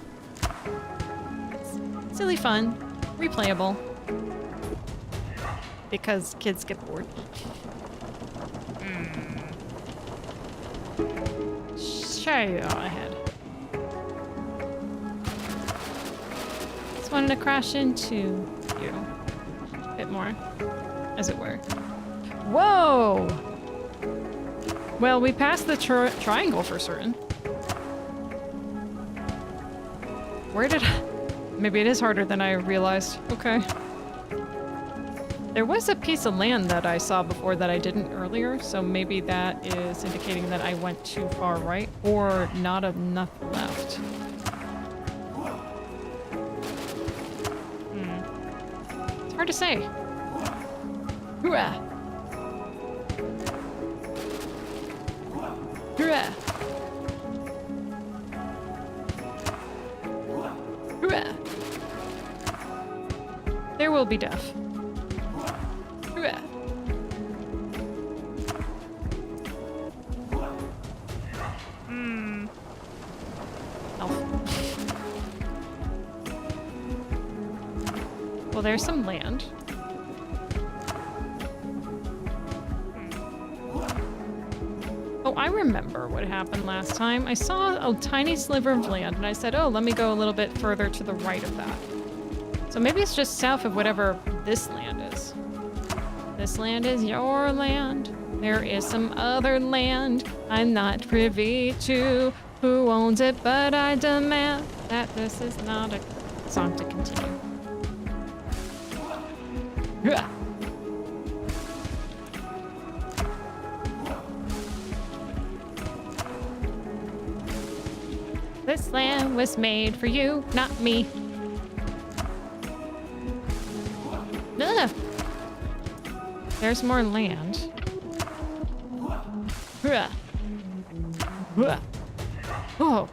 Silly fun, replayable, because kids get bored. Sure, ahead. Just wanted to crash into you a bit more, as it were. Whoa! Well, we passed the triangle for certain. Where did I... Maybe it is harder than I realized. Okay. There was a piece of land that I saw before that I didn't earlier, so maybe that is indicating that I went too far right, or not enough left. It's hard to say. Hoorah! Hoorah! Hoorah! There will be death. Hoorah! Elf. Well, there's some land. Oh, I remember what happened last time. I saw a tiny sliver of land, and I said, oh, let me go a little bit further to the right of that. So maybe it's just south of whatever this land is. This land is your land. There is some other land I'm not privy to. Who owns it? But I demand that this is not a song to continue. Hurrah! This land was made for you, not me. Ugh. There's more land. Hurrah. Hurrah. Oh,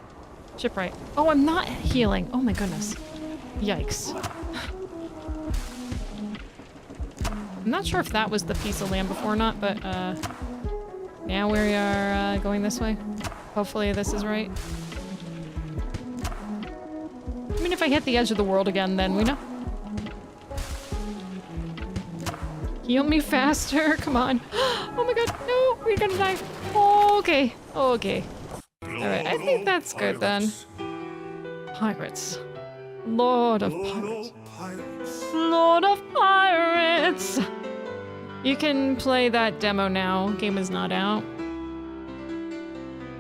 shipwright. Oh, I'm not healing. Oh my goodness. Yikes. I'm not sure if that was the piece of land before or not, but now we are going this way. Hopefully this is right. I mean, if I hit the edge of the world again, then we know. Heal me faster, come on. Oh my god, no, we're gonna die. Okay, okay. Alright, I think that's good then. Pirates. Lord of Pirates. Lord of Pirates! You can play that demo now. Game is not out.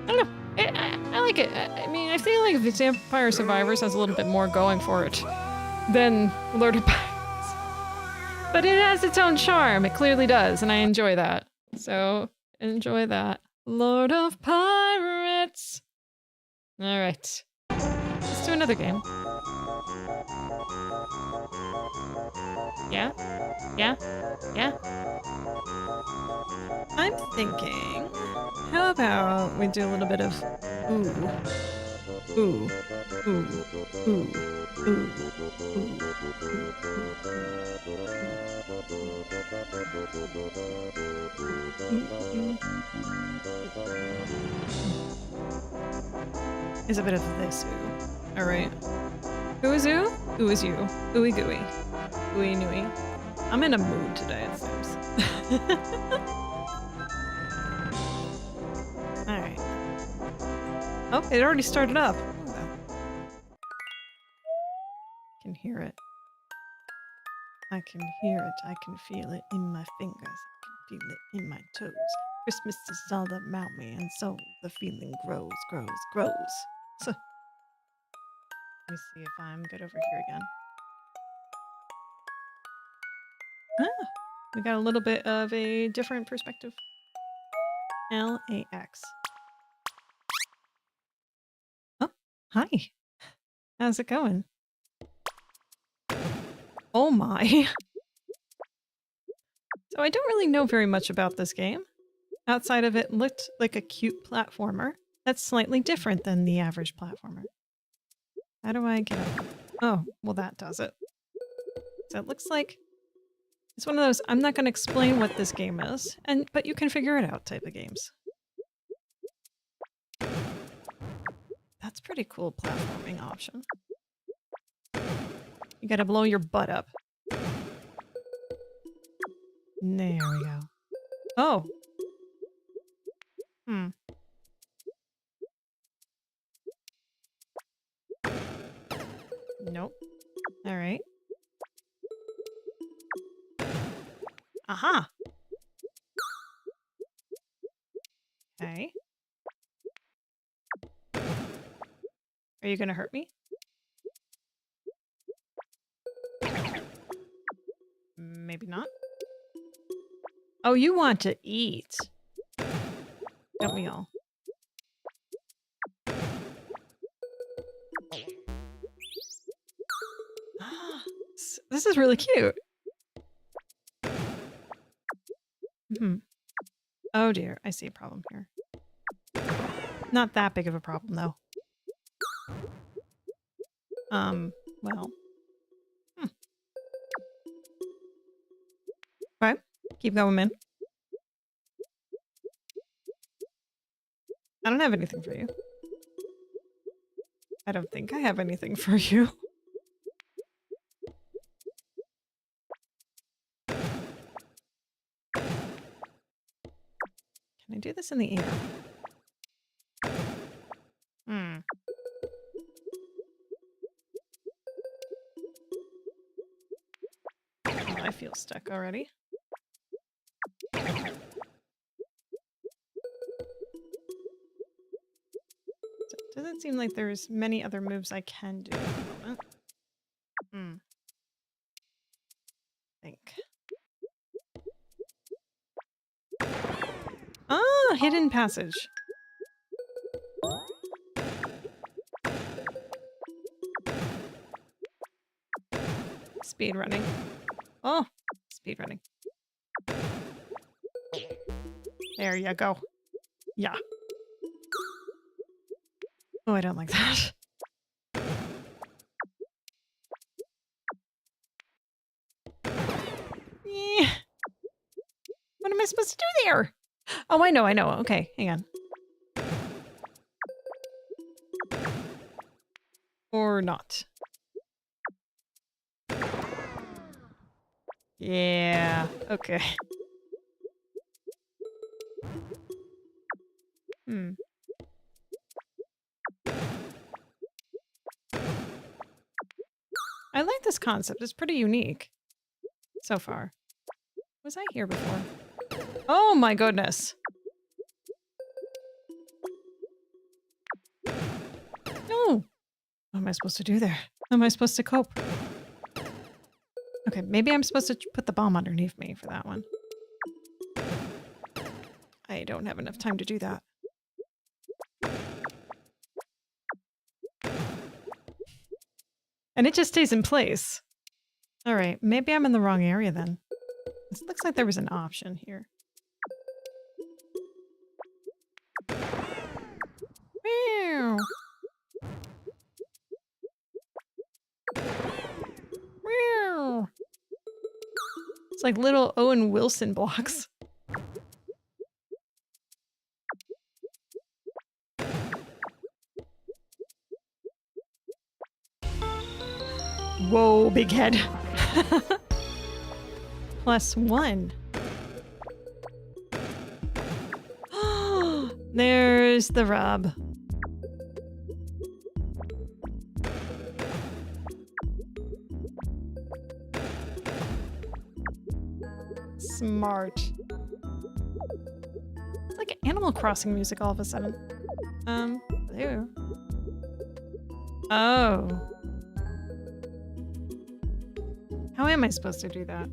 I don't know. I like it. I mean, I feel like Vampire Survivors has a little bit more going for it than Lord of Pirates. But it has its own charm. It clearly does, and I enjoy that. So, enjoy that. Lord of Pirates! Alright. Let's do another game. Yeah? Yeah? Yeah? I'm thinking, how about we do a little bit of ooh, ooh, ooh, ooh, ooh, is a bit of this ooh. Alright. Who is ooh? Ooh is you. Ooey gooey. Ooey nooey. I'm in a mood today, it seems. Alright. Oh, it already started up. Can hear it. I can hear it. I can feel it in my fingers. I can feel it in my toes. Christmas is all about me, and so the feeling grows, grows, grows. So, let me see if I'm good over here again. Ah, we got a little bit of a different perspective. LAX. Hi. How's it going? Oh my. So I don't really know very much about this game. Outside of it looked like a cute platformer that's slightly different than the average platformer. How do I get up? Oh, well that does it. So it looks like it's one of those I'm not going to explain what this game is, but you can figure it out type of games. That's pretty cool platforming option. You gotta blow your butt up. There we go. Oh. Hmm. Nope. All right. Aha. Okay. Are you gonna hurt me? Maybe not. Oh, you want to eat. Don't we all? This is really cute. Oh dear, I see a problem here. Not that big of a problem though. Well. Okay, keep going, man. I don't have anything for you. I don't think I have anything for you. Can I do this in the air? Oh, I feel stuck already. So it doesn't seem like there's many other moves I can do at the moment. Think. Ah, hidden passage. Speed running. Oh, speed running. There you go. Yeah. Oh, I don't like that. Yeah. What am I supposed to do there? Oh, I know. Okay, hang on. Or not. Yeah, okay. I like this concept. It's pretty unique so far. Was I here before? Oh my goodness. No. What am I supposed to do there? How am I supposed to cope? Okay, maybe I'm supposed to put the bomb underneath me for that one. I don't have enough time to do that. And it just stays in place. All right, maybe I'm in the wrong area then. It looks like there was an option here. Meow. Meow. It's like little Owen Wilson blocks. Whoa, big head. +1. There's the rub. Smart. It's like Animal Crossing music all of a sudden. There. Oh. How am I supposed to do that?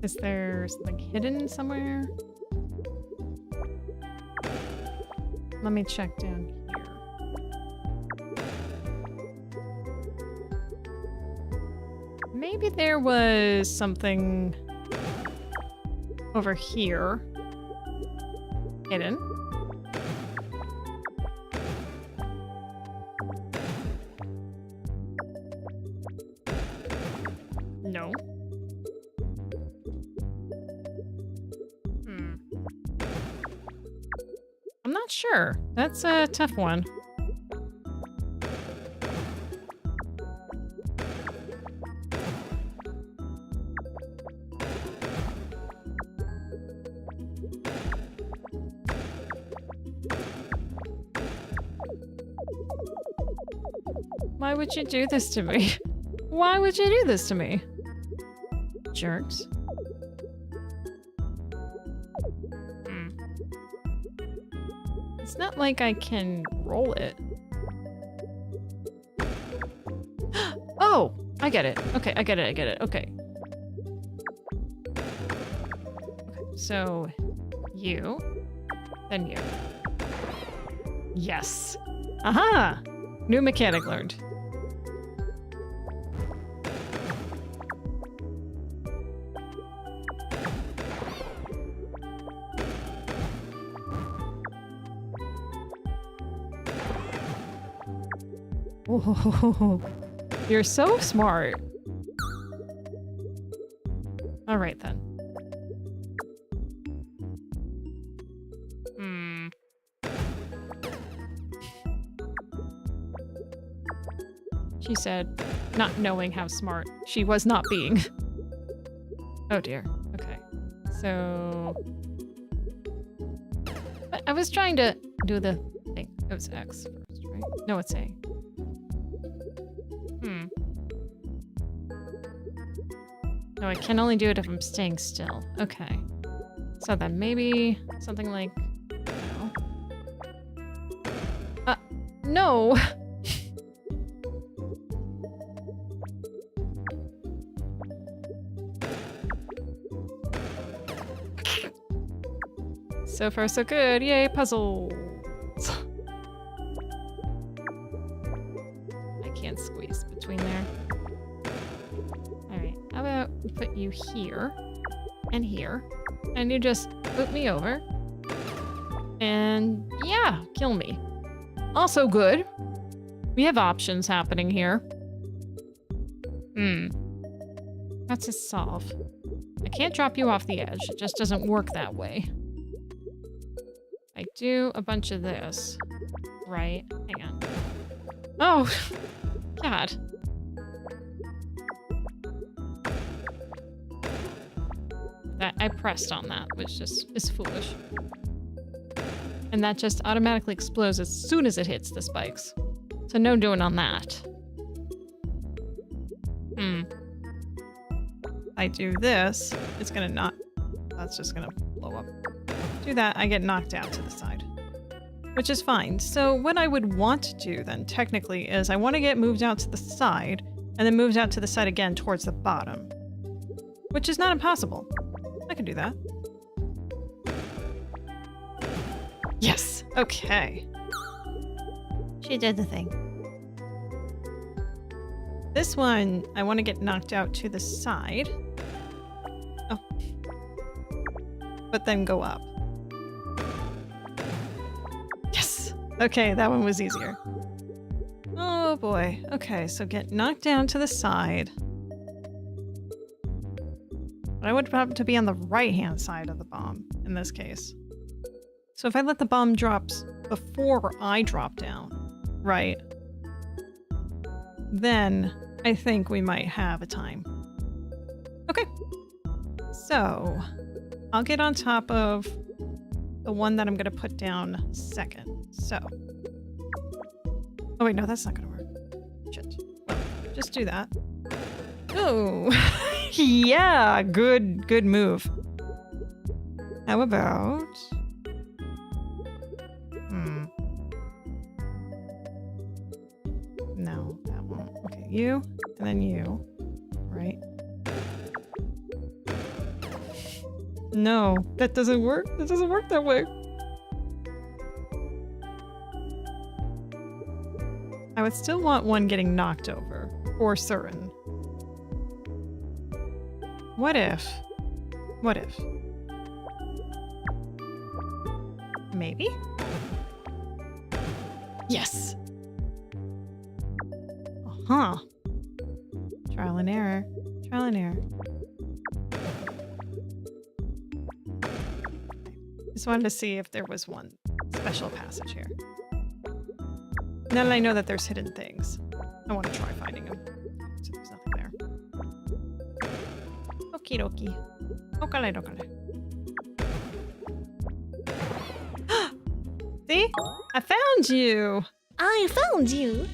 Is there something hidden somewhere? Let me check down here. Maybe there was something over here hidden. No. I'm not sure. That's a tough one. Why would you do this to me? Why would you do this to me? Jerks. It's not like I can roll it. Oh! I get it. Okay, I get it, I get it. Okay. So, you, then you. Yes! Aha! New mechanic learned. Oh, you're so smart. All right then. She said, not knowing how smart she was not being. Oh dear. Okay. So... But I was trying to do the thing. It was X first, right? No, it's A. No, I can only do it if I'm staying still. Okay. So then maybe something like... No! So far, so good. Yay, puzzles! I can't squeeze between there. Alright, how about we put you here and here, and you just boot me over. And yeah, kill me. Also good. We have options happening here. That's a solve. I can't drop you off the edge. It just doesn't work that way. I do a bunch of this. Right? Hang on. Oh! God. That I pressed on that, which just is foolish. And that just automatically explodes as soon as it hits the spikes. So no doing on that. I do this, it's gonna not... That's just gonna blow up. Do that, I get knocked out to the side. Which is fine. So what I would want to do then, technically, is I want to get moved out to the side, and then moved out to the side again towards the bottom. Which is not impossible. I can do that. Yes! Okay. She did the thing. This one, I want to get knocked out to the side. Oh. But then go up. Yes! Okay, that one was easier. Oh boy. Okay, so get knocked down to the side. But I would have to be on the right-hand side of the bomb, in this case. So if I let the bomb drop before I drop down, right? Then I think we might have a time. Okay. So I'll get on top of the one that I'm going to put down second. So. Oh wait, no, that's not going to work. Shit. Well, just do that. Oh, yeah, good move. How about... No, that won't. Okay, you, and then you, right? No, that doesn't work. That doesn't work that way. I would still want one getting knocked over, for certain. What if? What if? Maybe? Yes! Uh-huh. Trial and error. Trial and error. Just wanted to see if there was one special passage here. Now that I know that there's hidden things, I want to try finding them. So there's nothing there. Okie dokie. Okale dokale. See? I found you! I found you!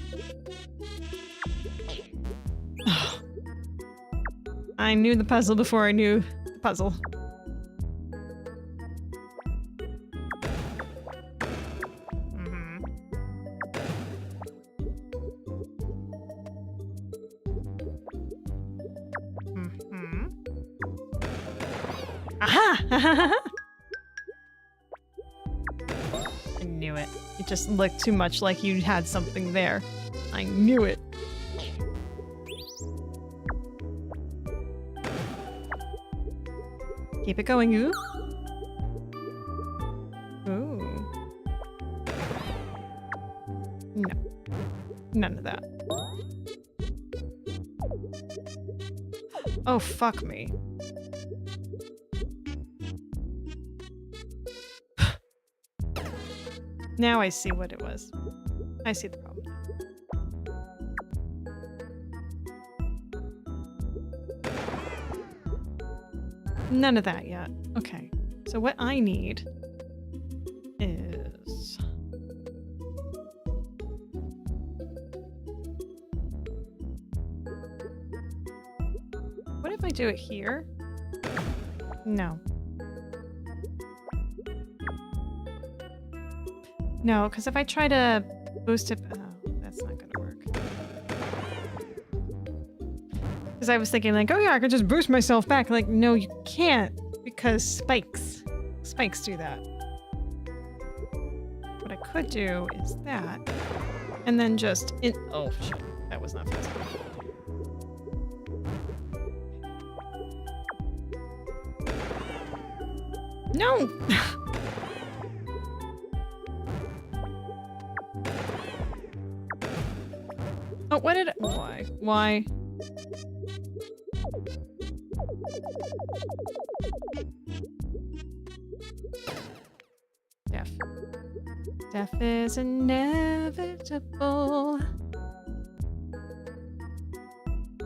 I knew the puzzle before I knew the puzzle. Aha! I knew it. It just looked too much like you had something there. I knew it. Keep it going, ooh. Ooh. No. None of that. Oh, fuck me. Now I see what it was. I see the problem. None of that yet. Okay. So what I need is... What if I do it here? No. No, because if I try to boost it... Oh, that's not going to work. Because I was thinking like, oh yeah, I could just boost myself back. Like, no, you can't. Because spikes. Spikes do that. What I could do is that. And then just... Oh, shit. That was not fast enough. No! Oh, what did I... Why? Why? Death. Death is inevitable.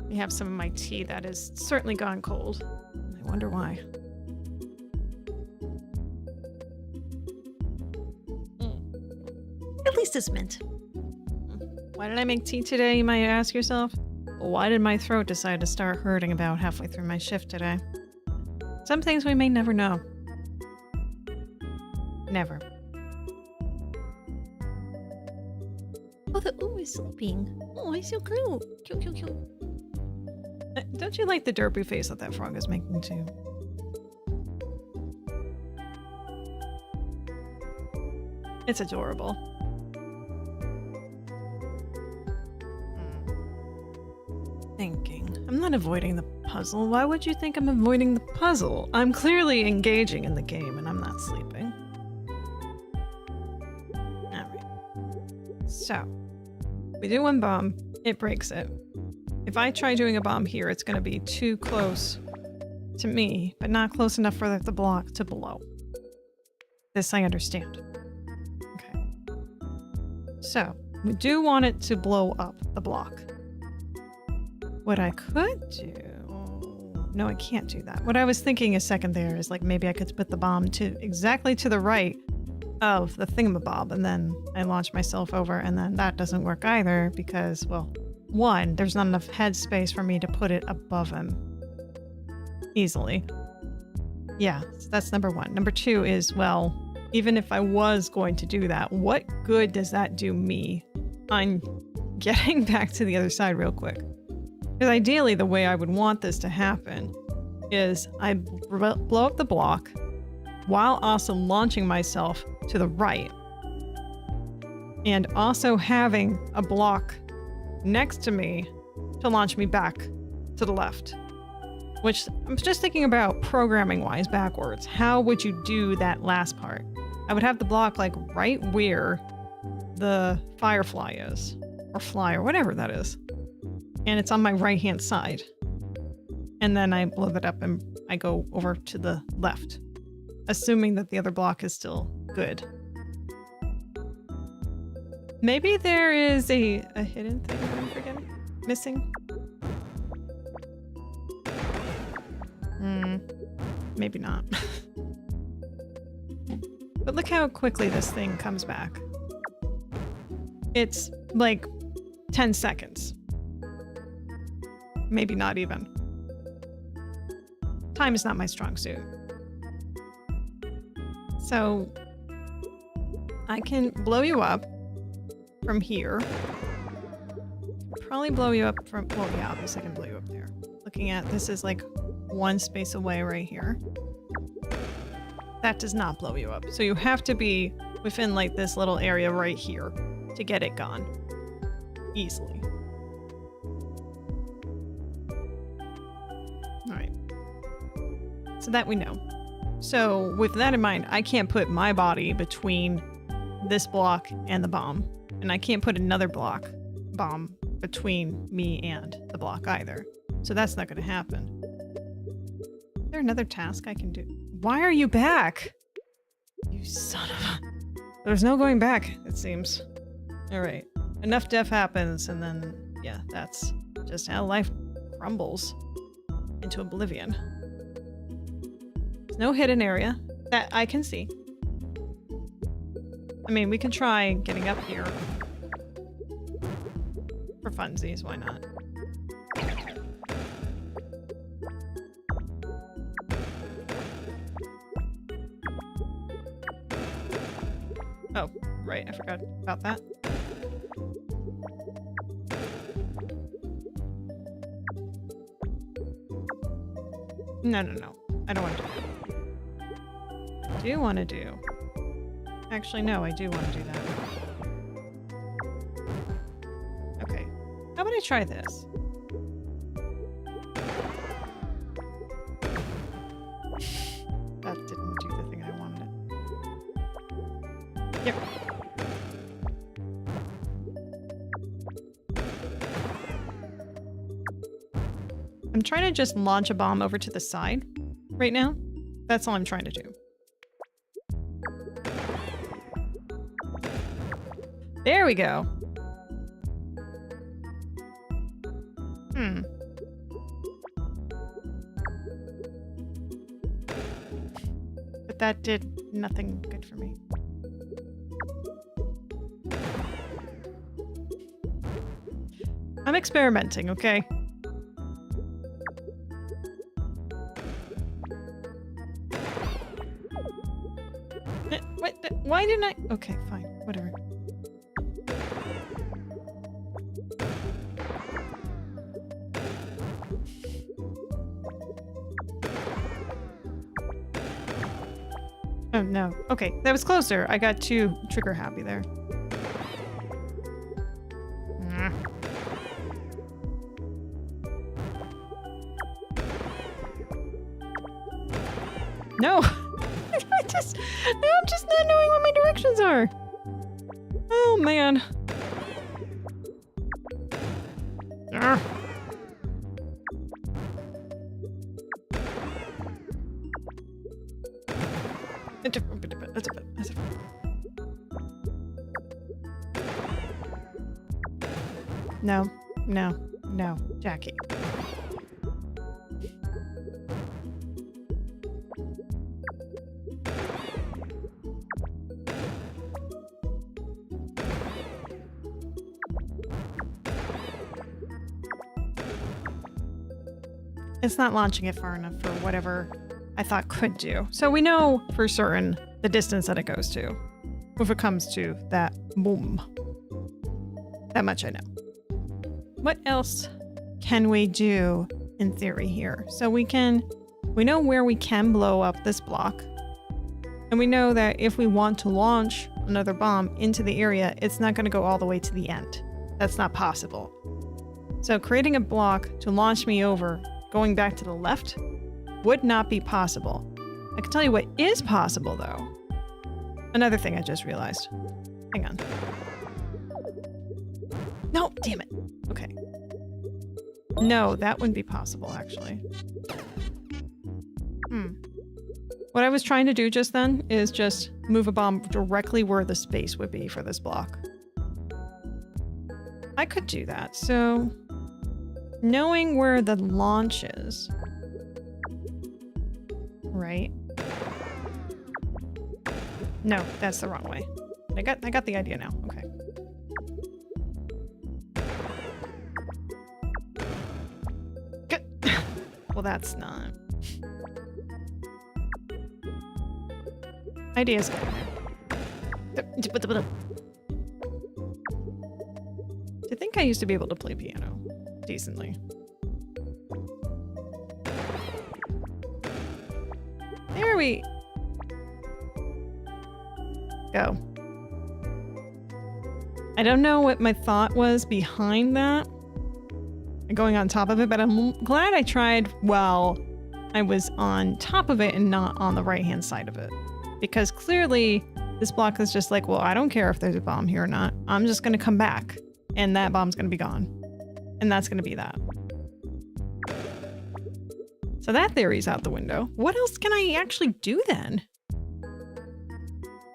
We have some of my tea that is certainly gone cold. I wonder why. At least it's mint. Why did I make tea today, you might ask yourself? Why did my throat decide to start hurting about halfway through my shift today? Some things we may never know. Never. Oh, the ooh is sleeping. Oh, he's so cute. Cute, cute, cute. Don't you like the derpy face that that frog is making too? It's adorable. Thinking. I'm not avoiding the puzzle. Why would you think I'm avoiding the puzzle? I'm clearly engaging in the game and I'm not sleeping. Alright. So, we do one bomb, it breaks it. If I try doing a bomb here, it's going to be too close to me, but not close enough for the block to blow. This I understand. Okay. So, we do want it to blow up the block. What I could do... No, I can't do that. What I was thinking a second there is like maybe I could put the bomb to exactly to the right of the thingamabob and then I launch myself over and then that doesn't work either because, well, one, there's not enough headspace for me to put it above him easily. Yeah, so that's number one. Number two is, well, even if I was going to do that, what good does that do me? I'm getting back to the other side real quick. Because ideally, the way I would want this to happen is I blow up the block while also launching myself to the right. And also having a block next to me to launch me back to the left. Which I'm just thinking about programming-wise backwards. How would you do that last part? I would have the block like right where the firefly is. Or fly, or whatever that is. And it's on my right-hand side. And then I blow that up and I go over to the left. Assuming that the other block is still good. Maybe there is a hidden thing that I'm forgetting? Missing? Maybe not. But look how quickly this thing comes back. It's like 10 seconds. Maybe not even. Time is not my strong suit. So I can blow you up from here. Probably blow you up from, well, yeah, obviously I can blow you up there. Looking at this is like one space away right here. That does not blow you up. So you have to be within like this little area right here to get it gone easily. All right. So that we know. So with that in mind, I can't put my body between this block and the bomb. And I can't put another bomb between me and the block either. So that's not going to happen. Is there another task I can do? Why are you back? You son of a... There's no going back, it seems. Alright. Enough death happens, and then, yeah, that's just how life crumbles into oblivion. There's no hidden area that I can see. I mean, we can try getting up here. For funsies, why not? Oh, right, I forgot about that. No. I don't want to do that. I do want to do... Actually, no, I do want to do that. Okay. How about I try this? That didn't do the thing I wanted. Yep. I'm trying to just launch a bomb over to the side right now. That's all I'm trying to do. There we go. But that did nothing good for me. I'm experimenting, okay? What? Why didn't I? Okay, fine. Whatever. Oh, no. Okay, that was closer. I got too trigger happy there. No! I'm just not knowing what my directions are. Oh, man. No, Jacki. It's not launching it far enough for whatever I thought could do. So we know for certain the distance that it goes to. If it comes to that boom. That much I know. What else can we do in theory here? So we can We know where we can blow up this block. And we know that if we want to launch another bomb into the area, it's not going to go all the way to the end. That's not possible. So creating a block to launch me over, going back to the left, would not be possible. I can tell you what is possible, though. Another thing I just realized. Hang on. No, damn it. Okay. No, that wouldn't be possible, actually. What I was trying to do just then is just move a bomb directly where the space would be for this block. I could do that, so... knowing where the launch is... right? No, that's the wrong way. I got the idea now. Okay. Good. Well, that's not... Ideas. I think I used to be able to play piano decently. There we go. I don't know what my thought was behind that, going on top of it, but I'm glad I tried while I was on top of it and not on the right-hand side of it. Because clearly, this block is just like, well, I don't care if there's a bomb here or not. I'm just going to come back, and that bomb's going to be gone. And that's going to be that. So that theory's out the window. What else can I actually do then?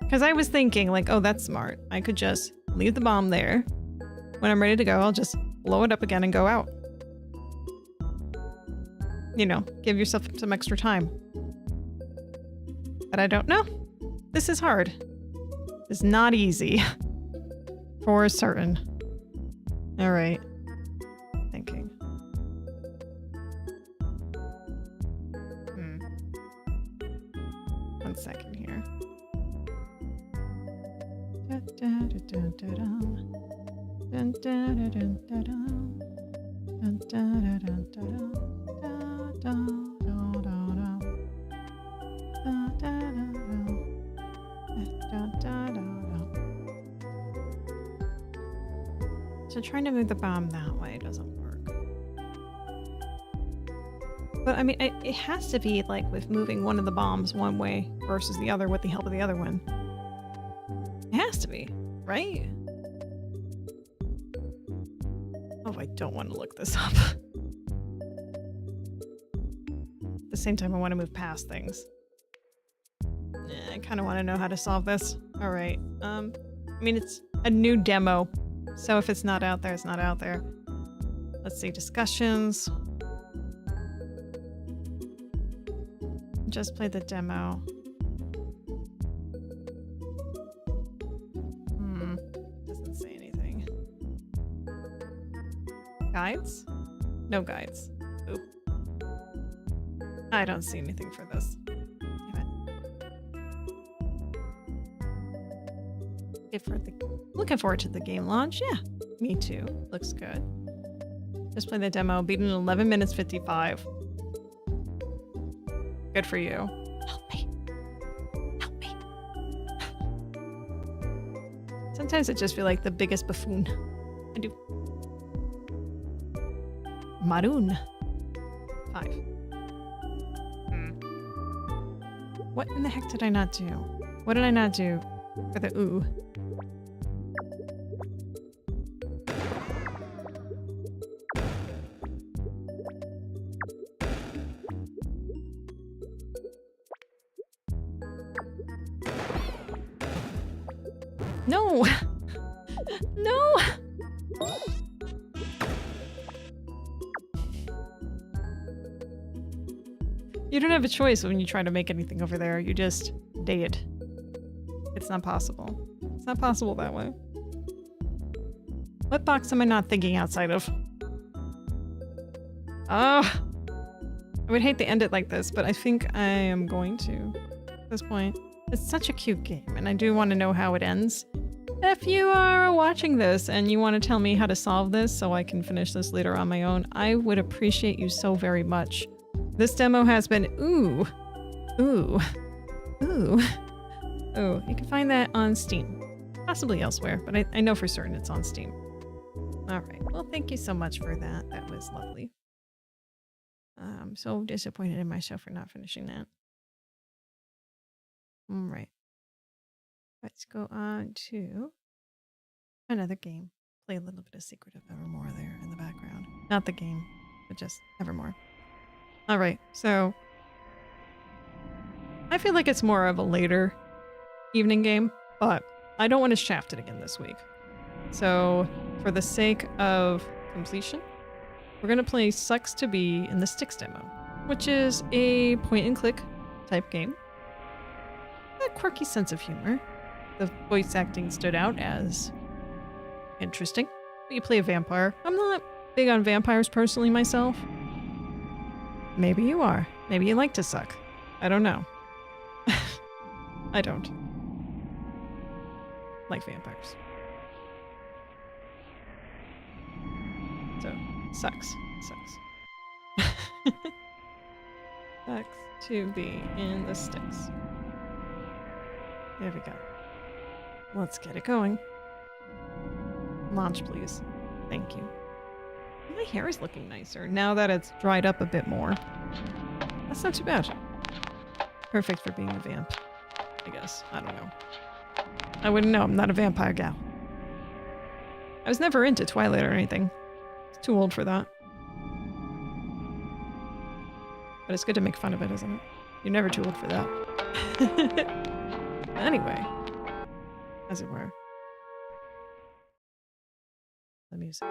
Because I was thinking, like, oh, that's smart. I could just leave the bomb there. When I'm ready to go, I'll just blow it up again and go out. You know, give yourself some extra time. But I don't know. This is hard. It's not easy. For certain. Alright. Thinking. One second here. So trying to move the bomb that way doesn't work. But I mean, it has to be like with moving one of the bombs one way versus the other with the help of the other one. It has to be, right? Oh, I don't want to look this up. At the same time, I want to move past things. I kind of want to know how to solve this. All right. I mean, it's a new demo, so if it's not out there, it's not out there. Let's see, discussions. Just play the demo. Doesn't say anything. Guides? No guides. Oop. I don't see anything for this. Looking forward to the game launch. Yeah, me too. Looks good. Just play the demo. Beat in 11 minutes 55. Good for you. Help me. Help me. Sometimes I just feel like the biggest buffoon. I do. Maroon. 5. What in the heck did I not do? What did I not do for the ooh? No! No! You don't have a choice when you try to make anything over there. You just day it. It's not possible. It's not possible that way. What box am I not thinking outside of? Oh! I would hate to end it like this, but I think I am going to at this point. It's such a cute game, and I do want to know how it ends. If you are watching this and you want to tell me how to solve this so I can finish this later on my own, I would appreciate you so very much. This demo has been ooh. Ooh. Ooh. Oh, you can find that on Steam. Possibly elsewhere, but I know for certain it's on Steam. Alright, well thank you so much for that. That was lovely. I'm so disappointed in myself for not finishing that. Alright. Let's go on to another game. Play a little bit of Secret of Evermore there in the background. Not the game, but just Evermore. Alright, so I feel like it's more of a later evening game, but I don't want to shaft it again this week. So for the sake of completion, we're going to play Sucks to Be in the Sticks demo, which is a point-and-click type game. A quirky sense of humor. The voice acting stood out as interesting. You play a vampire. I'm not big on vampires personally myself. Maybe you are. Maybe you like to suck. I don't know. I don't like vampires. So, sucks. Sucks to be in the sticks. There we go. Let's get it going. Launch, please. Thank you. My hair is looking nicer now that it's dried up a bit more. That's not too bad. Perfect for being a vamp, I guess. I don't know. I wouldn't know. I'm not a vampire gal. I was never into Twilight or anything. It's too old for that. But it's good to make fun of it, isn't it? You're never too old for that. Anyway, as it were. The music.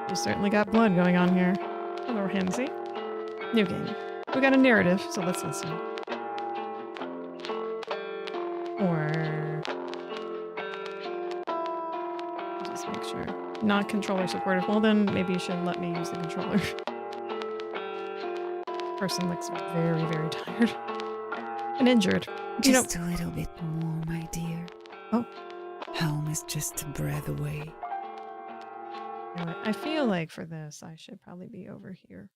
You certainly got blood going on here. Hello, Hansy. New game. We got a narrative, so let's listen. Or just make sure. Not controller supported. Well, then maybe you should let me use the controller. Person looks very, very tired and injured. Just a little bit more, my dear. Oh. Home is just a breath away. I feel like for this, I should probably be over here.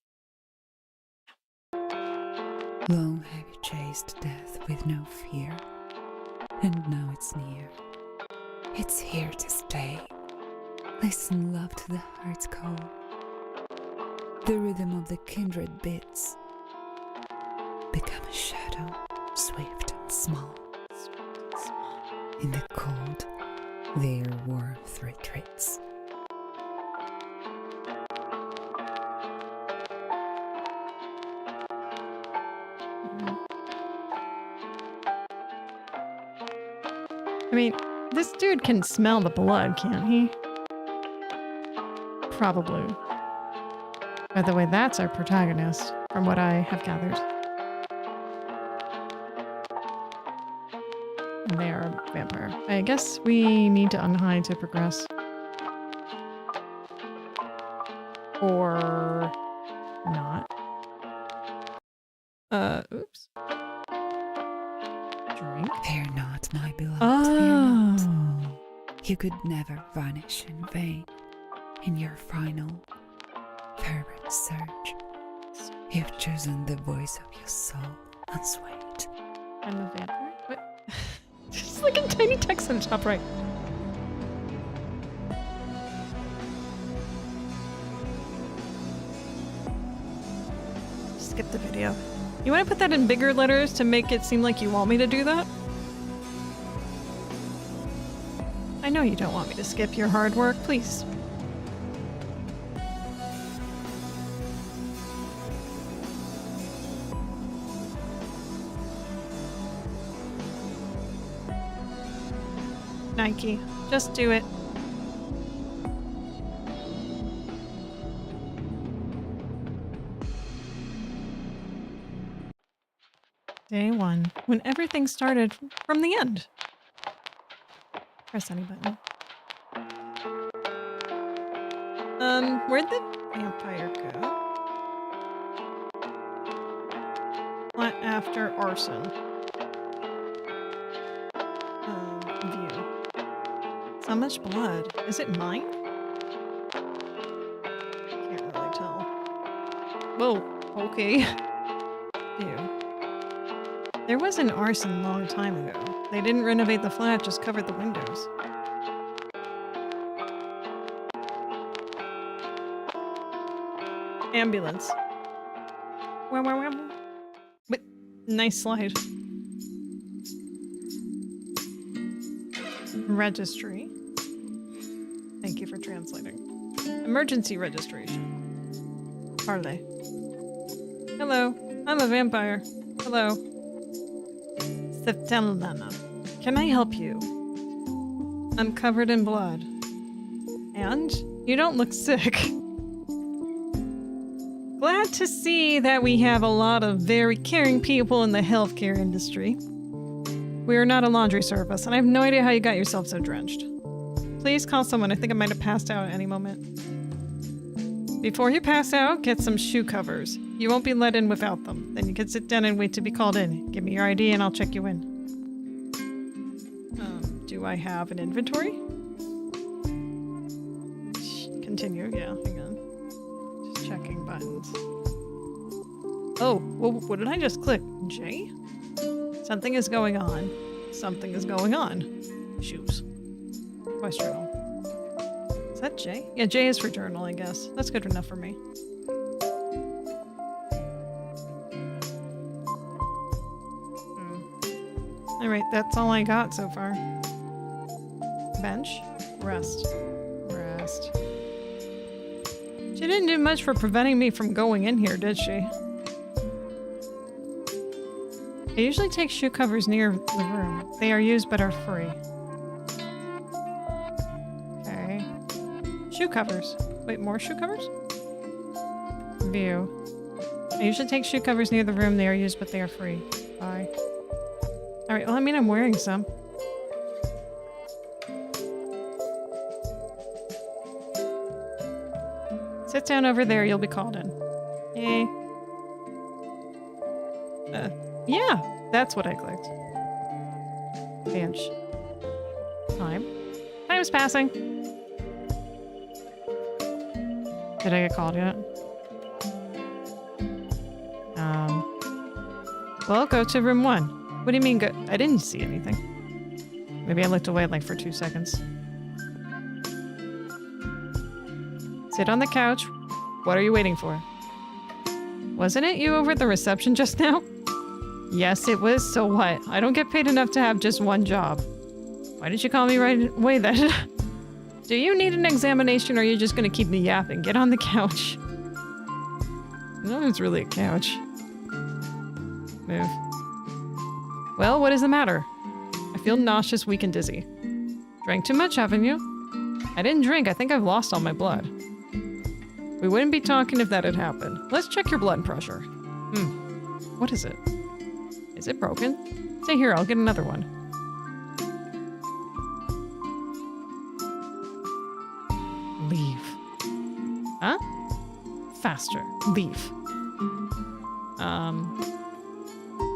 Long have you chased death with no fear, and now it's near. It's here to stay. Listen, love, to the heart's call. The rhythm of the kindred beats. Become a shadow, swift and small. In the cold, their warmth retreats. I mean, this dude can smell the blood, can't he? Probably. By the way, that's our protagonist, from what I have gathered. And they are a vampire. I guess we need to unhide to progress. Or not. Oops. Drink. Fear not, my beloved, Oh. fear not. You could never vanish in vain in your final, fervent search. You've chosen the voice of your soul unswayed. I'm a vampire? What? Just like a tiny text on the top right. Skip the video. You want to put that in bigger letters to make it seem like you want me to do that? I know you don't want me to skip your hard work, please. Nike, just do it. Day one, when everything started from the end. Press any button. Where'd the vampire go? What after arson? View. So much blood. Is it mine? Can't really tell. Whoa, okay. Ew. There was an arson a long time ago. They didn't renovate the flat, just covered the windows. Ambulance. But nice slide. Registry. Thank you for translating. Emergency registration. Parley. Hello, I'm a vampire. Hello. Septelnana. Can I help you? I'm covered in blood. And? You don't look sick. Glad to see that we have a lot of very caring people in the healthcare industry. We are not a laundry service, and I have no idea how you got yourself so drenched. Please call someone. I think I might have passed out at any moment. Before you pass out, get some shoe covers. You won't be let in without them. Then you can sit down and wait to be called in. Give me your ID and I'll check you in. Do I have an inventory? Continue. Yeah, hang on. Just checking buttons. Oh, well, what did I just click? J? Something is going on. Something is going on. Shoes. Quest journal. Is that J? Yeah, J is for journal, I guess. That's good enough for me. Alright, that's all I got so far. Bench. Rest. Rest. She didn't do much for preventing me from going in here, did she? I usually take shoe covers near the room. They are used but are free. Okay. Shoe covers. Wait, more shoe covers? View. I usually take shoe covers near the room. They are used but they are free. Bye. Alright, well, I mean, I'm wearing some. Sit down over there, you'll be called in. Yay. Yeah, that's what I clicked. Bench. Time. Time's passing. Did I get called yet? Well, go to room 1. What do you mean go? I didn't see anything. Maybe I looked away like for 2 seconds. Sit on the couch. What are you waiting for? Wasn't it you over at the reception just now? Yes, it was. So what? I don't get paid enough to have just one job. Why did you call me right away then? Do you need an examination or are you just gonna keep me yapping? Get on the couch. No, it's really a couch. Move. Well, what is the matter? I feel nauseous, weak, and dizzy. Drank too much, haven't you? I didn't drink. I think I've lost all my blood. We wouldn't be talking if that had happened. Let's check your blood pressure. What is it? Is it broken? Stay here, I'll get another one. Leave. Huh? Faster. Leave.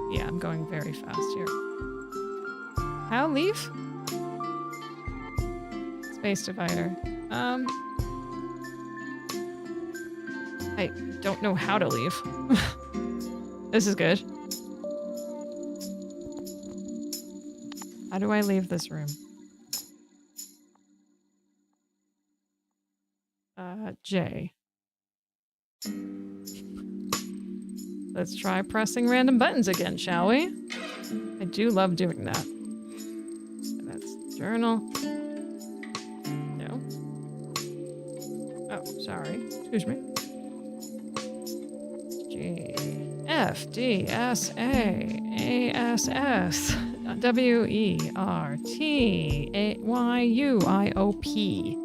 Yeah, I'm going very fast here. How? Leave? Space divider. I don't know how to leave. This is good. How do I leave this room? J. Let's try pressing random buttons again, shall we? I do love doing that. That's journal. No. Oh, sorry. Excuse me. G. F. D. S. A. A. S. S. W. E. R. T. A. Y. U. I. O. P.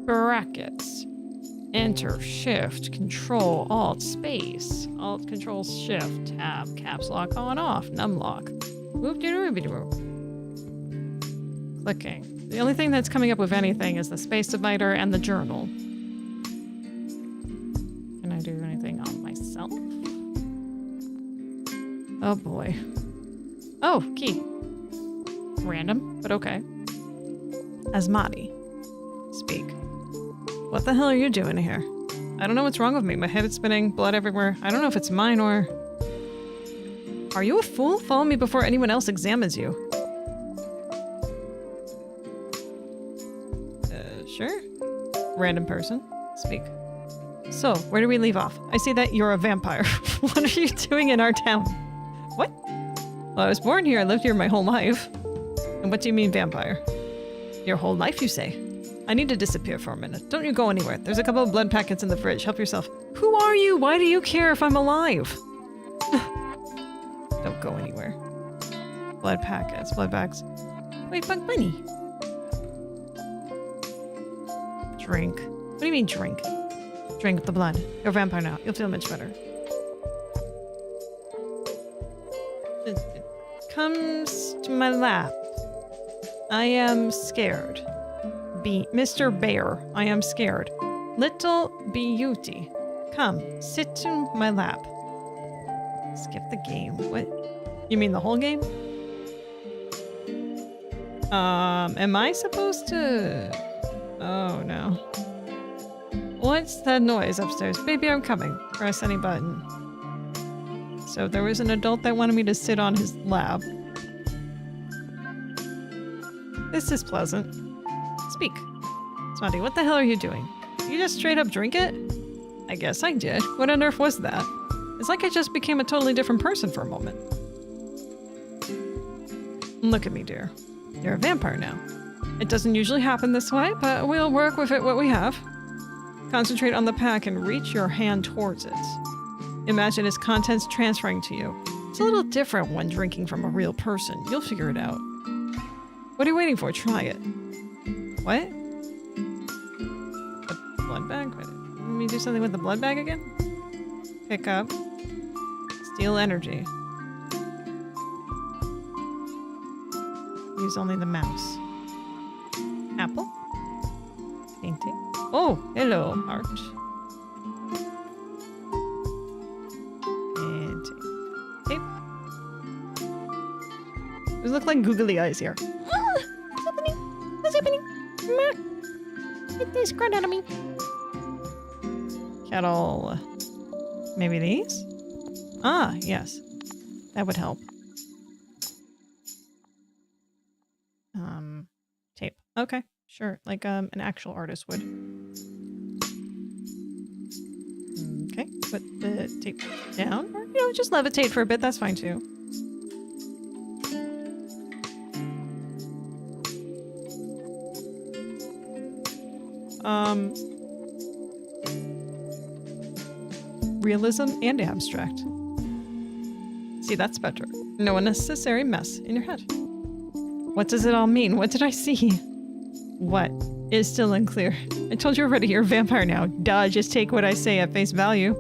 Brackets. Enter, Shift, Control, Alt, Space. Alt, Control, Shift, Tab, Caps Lock on, off, Num Lock. Whoop-de-doo-be-doo. Clicking. The only thing that's coming up with anything is the space divider and the journal. Can I do anything on myself? Oh boy. Oh, key. Random, but okay. Asmati. Speak. What the hell are you doing here? I don't know what's wrong with me. My head is spinning, blood everywhere. I don't know if it's mine or... Are you a fool? Follow me before anyone else examines you. Sure. Random person. Speak. So, where do we leave off? I see that you're a vampire. What are you doing in our town? What? Well, I was born here. I lived here my whole life. And what do you mean vampire? Your whole life, you say? I need to disappear for a minute. Don't you go anywhere. There's a couple of blood packets in the fridge. Help yourself. Who are you? Why do you care if I'm alive? Don't go anywhere. Blood packets. Blood bags. Wait, Bug Bunny. Drink. What do you mean drink? Drink the blood. You're a vampire now. You'll feel much better. It comes to my lap. I am scared. Mr. Bear, I am scared. Little beauty, come, sit to my lap. Skip the game. What? You mean the whole game? Am I supposed to... Oh, no. What's that noise upstairs? Baby, I'm coming. Press any button. So there was an adult that wanted me to sit on his lap. This is pleasant. Speak. Smarty, what the hell are you doing? You just straight up drink it? I guess I did. What on earth was that? It's like I just became a totally different person for a moment. Look at me, dear. You're a vampire now. It doesn't usually happen this way, but we'll work with it what we have. Concentrate on the pack and reach your hand towards it. Imagine its contents transferring to you. It's a little different when drinking from a real person. You'll figure it out. What are you waiting for? Try it. What? The blood bag? Wait, let me do something with the blood bag again? Pick up. Steal energy. Use only the mouse. Apple? Painting. Oh, hello, art. And tape. Those look like googly eyes here. What's happening? What's happening? Get this crud out of me. Kettle. Maybe these? Ah, yes. That would help. Tape. Okay, sure. Like an actual artist would. Okay, put the tape down. Or, just levitate for a bit. That's fine too. Realism and abstract. See, that's better. No unnecessary mess in your head. What does it all mean? What did I see? What is still unclear? I told you already, you're a vampire now. Duh, just take what I say at face value.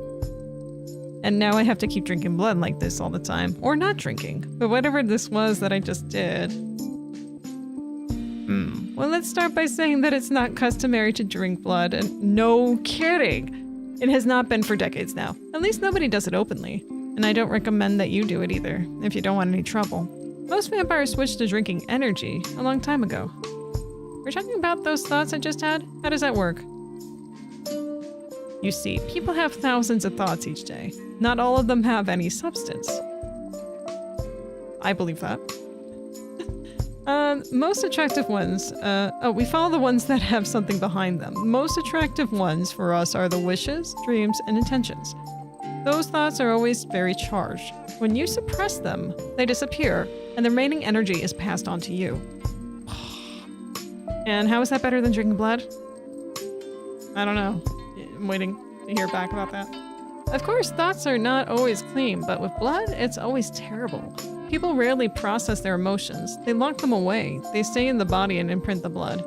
And now I have to keep drinking blood like this all the time. Or not drinking. But whatever this was that I just did. Well, let's start by saying that it's not customary to drink blood, and no kidding! It has not been for decades now. At least nobody does it openly. And I don't recommend that you do it either, if you don't want any trouble. Most vampires switched to drinking energy a long time ago. We're talking about those thoughts I just had? How does that work? You see, people have thousands of thoughts each day. Not all of them have any substance. I believe that. Most attractive ones, we follow the ones that have something behind them. Most attractive ones for us are the wishes, dreams, and intentions. Those thoughts are always very charged. When you suppress them, they disappear, and the remaining energy is passed on to you. And how is that better than drinking blood? I don't know. I'm waiting to hear back about that. Of course, thoughts are not always clean, but with blood, it's always terrible. People rarely process their emotions. They lock them away. They stay in the body and imprint the blood.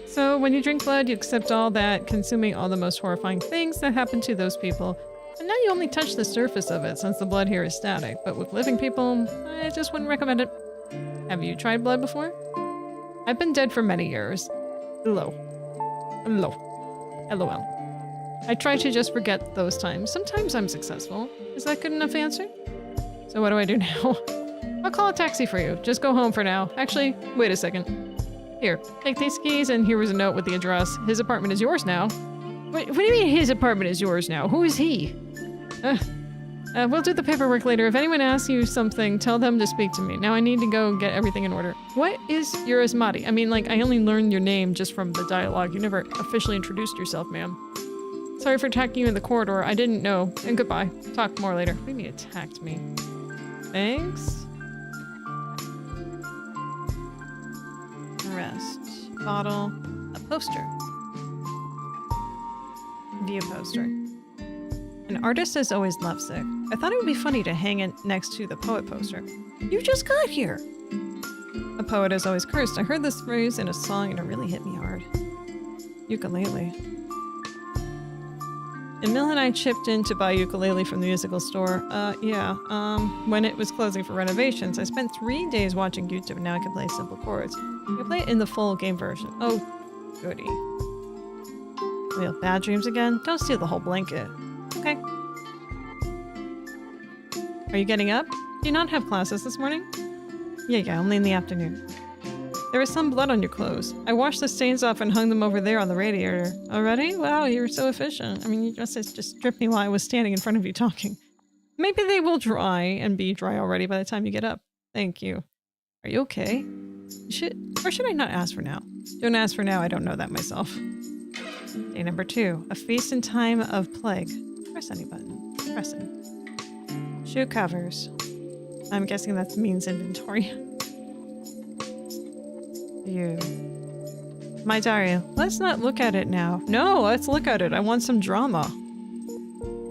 So when you drink blood, you accept all that, consuming all the most horrifying things that happen to those people. And now you only touch the surface of it, since the blood here is static. But with living people, I just wouldn't recommend it. Have you tried blood before? I've been dead for many years. LOL. I try to just forget those times. Sometimes I'm successful. Is that good enough answer? So what do I do now? I'll call a taxi for you. Just go home for now. Actually, wait a second. Here, take these keys, and here was a note with the address. His apartment is yours now. What do you mean his apartment is yours now? Who is he? We'll do the paperwork later. If anyone asks you something, tell them to speak to me. Now I need to go get everything in order. What is your Asmati? I mean, like, I only learned your name just from the dialogue. You never officially introduced yourself, ma'am. Sorry for attacking you in the corridor. I didn't know. And goodbye. Talk more later. What do you mean attacked me? Thanks. Arrest. Bottle. A poster. View poster. An artist is always lovesick. I thought it would be funny to hang it next to the poet poster. You just got here! A poet is always cursed. I heard this phrase in a song and it really hit me hard. Ukulele. Emil and I chipped in to buy ukulele from the musical store. When it was closing for renovations. I spent 3 days watching YouTube and now I can play simple chords. I can play it in the full game version. Oh, goody. We have bad dreams again? Don't steal the whole blanket. Okay. Are you getting up? Do you not have classes this morning? Yeah, only in the afternoon. There was some blood on your clothes. I washed the stains off and hung them over there on the radiator. Already? Wow, you're so efficient. I mean, you just stripped me while I was standing in front of you talking. Maybe they will dry and be dry already by the time you get up. Thank you. Are you okay? Or should I not ask for now? Don't ask for now, I don't know that myself. Day number 2. A feast in time of plague. Press any button. Press it. Shoe covers. I'm guessing that means inventory. You. My diary. Let's not look at it now. No, let's look at it. I want some drama.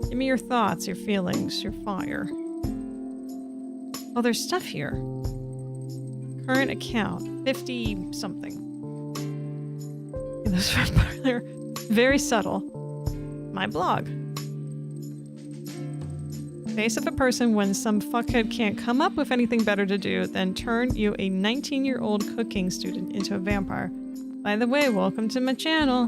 Give me your thoughts, your feelings, your fire. Oh, there's stuff here. Current account. 50-something. Very subtle. My blog. Face of a person when some fuckhead can't come up with anything better to do than turn you, a 19-year-old cooking student, into a vampire. By the way, welcome to my channel.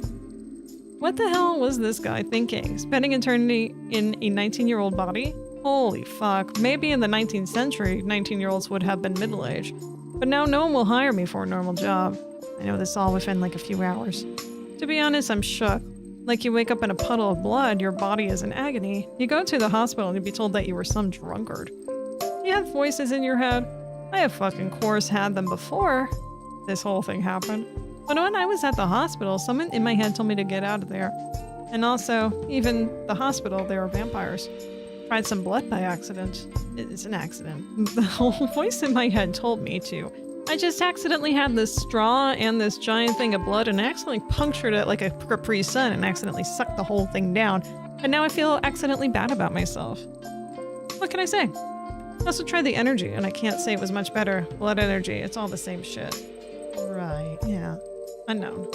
What the hell was this guy thinking? Spending eternity in a 19-year-old body? Holy fuck. Maybe in the 19th century, 19-year-olds would have been middle-aged. But now no one will hire me for a normal job. I know this all within like a few hours. To be honest, I'm shook. Like you wake up in a puddle of blood, your body is in agony. You go to the hospital and you be told that you were some drunkard. You have voices in your head. I have fucking course had them before this whole thing happened. But when I was at the hospital, someone in my head told me to get out of there. And also, even the hospital, there are vampires. Tried some blood by accident. It's an accident. The whole voice in my head told me to. I just accidentally had this straw and this giant thing of blood and accidentally punctured it like a Capri Sun and accidentally sucked the whole thing down. And now I feel accidentally bad about myself. What can I say? I also tried the energy and I can't say it was much better. Blood energy, it's all the same shit. Right, yeah. Unknown.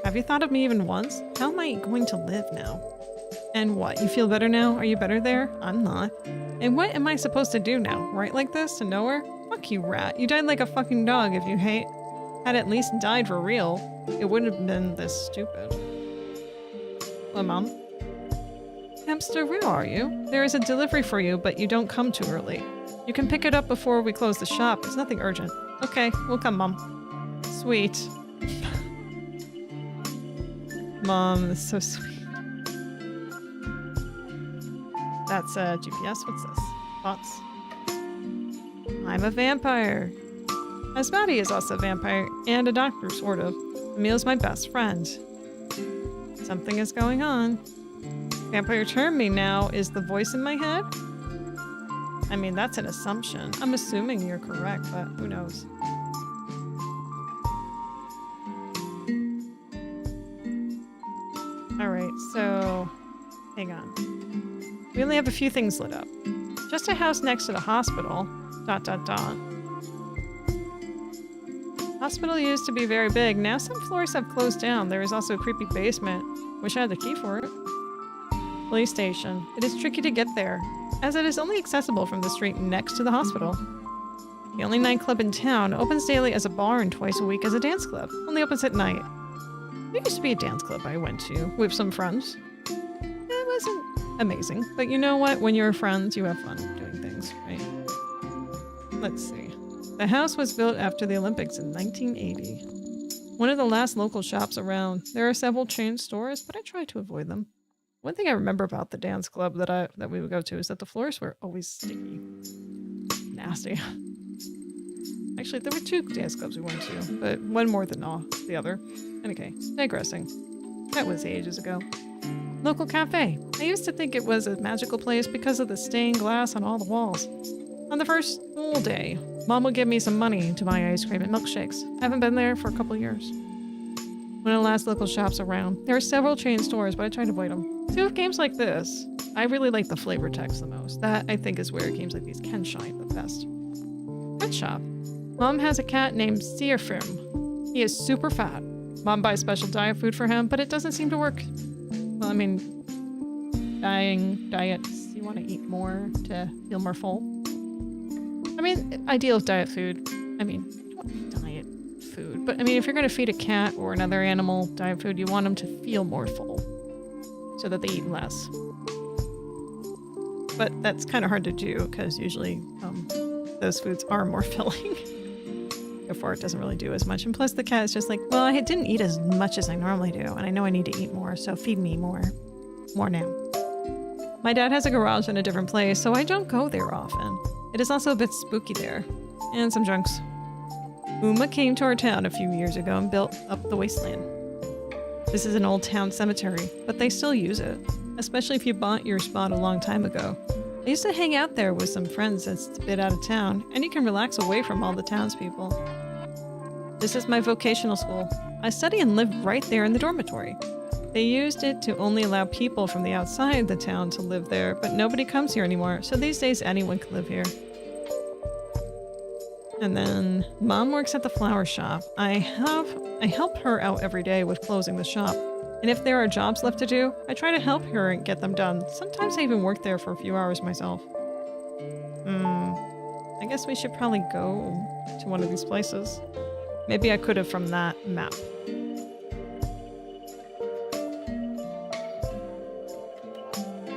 Have you thought of me even once? How am I going to live now? And what, you feel better now? Are you better there? I'm not. And what am I supposed to do now? Write like this to nowhere? Fuck you, rat. You died like a fucking dog. If you had at least died for real, it wouldn't have been this stupid. Hello, Mom. Hamster, where are you? There is a delivery for you, but you don't come too early. You can pick it up before we close the shop. It's nothing urgent. Okay, we'll come, Mom. Sweet. Mom, that's so sweet. That's GPS. What's this? Thoughts? I'm a vampire. Asmati is also a vampire and a doctor, sort of. Emil's my best friend. Something is going on. Vampire turned me now is the voice in my head? I mean, that's an assumption. I'm assuming you're correct, but who knows? Alright, so... hang on. We only have a few things lit up. Just a house next to the hospital. ... Hospital used to be very big. Now some floors have closed down. There is also a creepy basement. Wish I had the key for it. Police station. It is tricky to get there, as it is only accessible from the street next to the hospital. The only nightclub in town opens daily as a bar and twice a week as a dance club. Only opens at night. There used to be a dance club I went to with some friends. It wasn't amazing, but you know what? When you're friends, you have fun doing things, right? Let's see. The house was built after the Olympics in 1980. One of the last local shops around. There are several chain stores, but I try to avoid them. One thing I remember about the dance club that we would go to is that the floors were always sticky. Nasty. Actually, there were 2 dance clubs we went to, but one more than the other. Okay, digressing. That was ages ago. Local cafe. I used to think it was a magical place because of the stained glass on all the walls. On the first full day, Mom would give me some money to buy ice cream and milkshakes. I haven't been there for a couple of years. One of the last local shops around. There are several chain stores, but I try to avoid them. So with games like this, I really like the flavor text the most. That, I think, is where games like these can shine the best. Pet shop. Mom has a cat named Searfirm. He is super fat. Mom buys special diet food for him, but it doesn't seem to work. Well, I mean, diets, you want to eat more to feel more full. I mean, ideal diet food. I mean, you want diet food, but I mean, if you're going to feed a cat or another animal diet food, you want them to feel more full so that they eat less. But that's kind of hard to do because usually those foods are more filling. Therefore, it doesn't really do as much. And plus, the cat is just like, well, I didn't eat as much as I normally do, and I know I need to eat more, so feed me more now. My dad has a garage in a different place, so I don't go there often. It is also a bit spooky there, and some drunks. Uma came to our town a few years ago and built up the wasteland. This is an old town cemetery, but they still use it, especially if you bought your spot a long time ago. I used to hang out there with some friends that's a bit out of town, and you can relax away from all the townspeople. This is my vocational school. I study and live right there in the dormitory. They used it to only allow people from the outside the town to live there, but nobody comes here anymore, so these days anyone can live here. And then Mom works at the flower shop. I help her out every day with closing the shop. And if there are jobs left to do, I try to help her and get them done. Sometimes I even work there for a few hours myself. I guess we should probably go to one of these places. Maybe I could have from that map.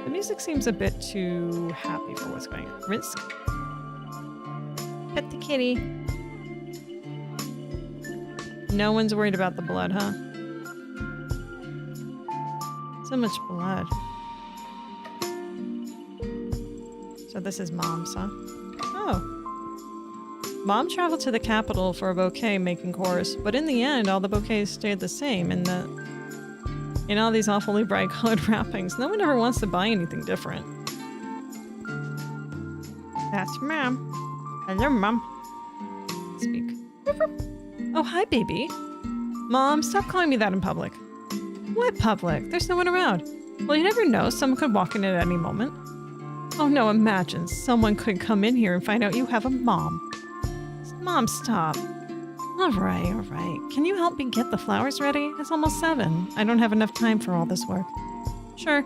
The music seems a bit too happy for what's going on. Risk. Pet the kitty. No one's worried about the blood, huh? So much blood. So this is Mom's, huh? Oh. Mom traveled to the capital for a bouquet making course, but in the end, all the bouquets stayed the same in all these awfully bright colored wrappings. No one ever wants to buy anything different. That's Mom. Hello, Mom. Speak. Oh, hi, baby. Mom, stop calling me that in public. What public? There's no one around. Well, you never know. Someone could walk in at any moment. Oh no, imagine. Someone could come in here and find out you have a mom. Mom, stop. All right. Can you help me get the flowers ready? It's almost 7. I don't have enough time for all this work. Sure.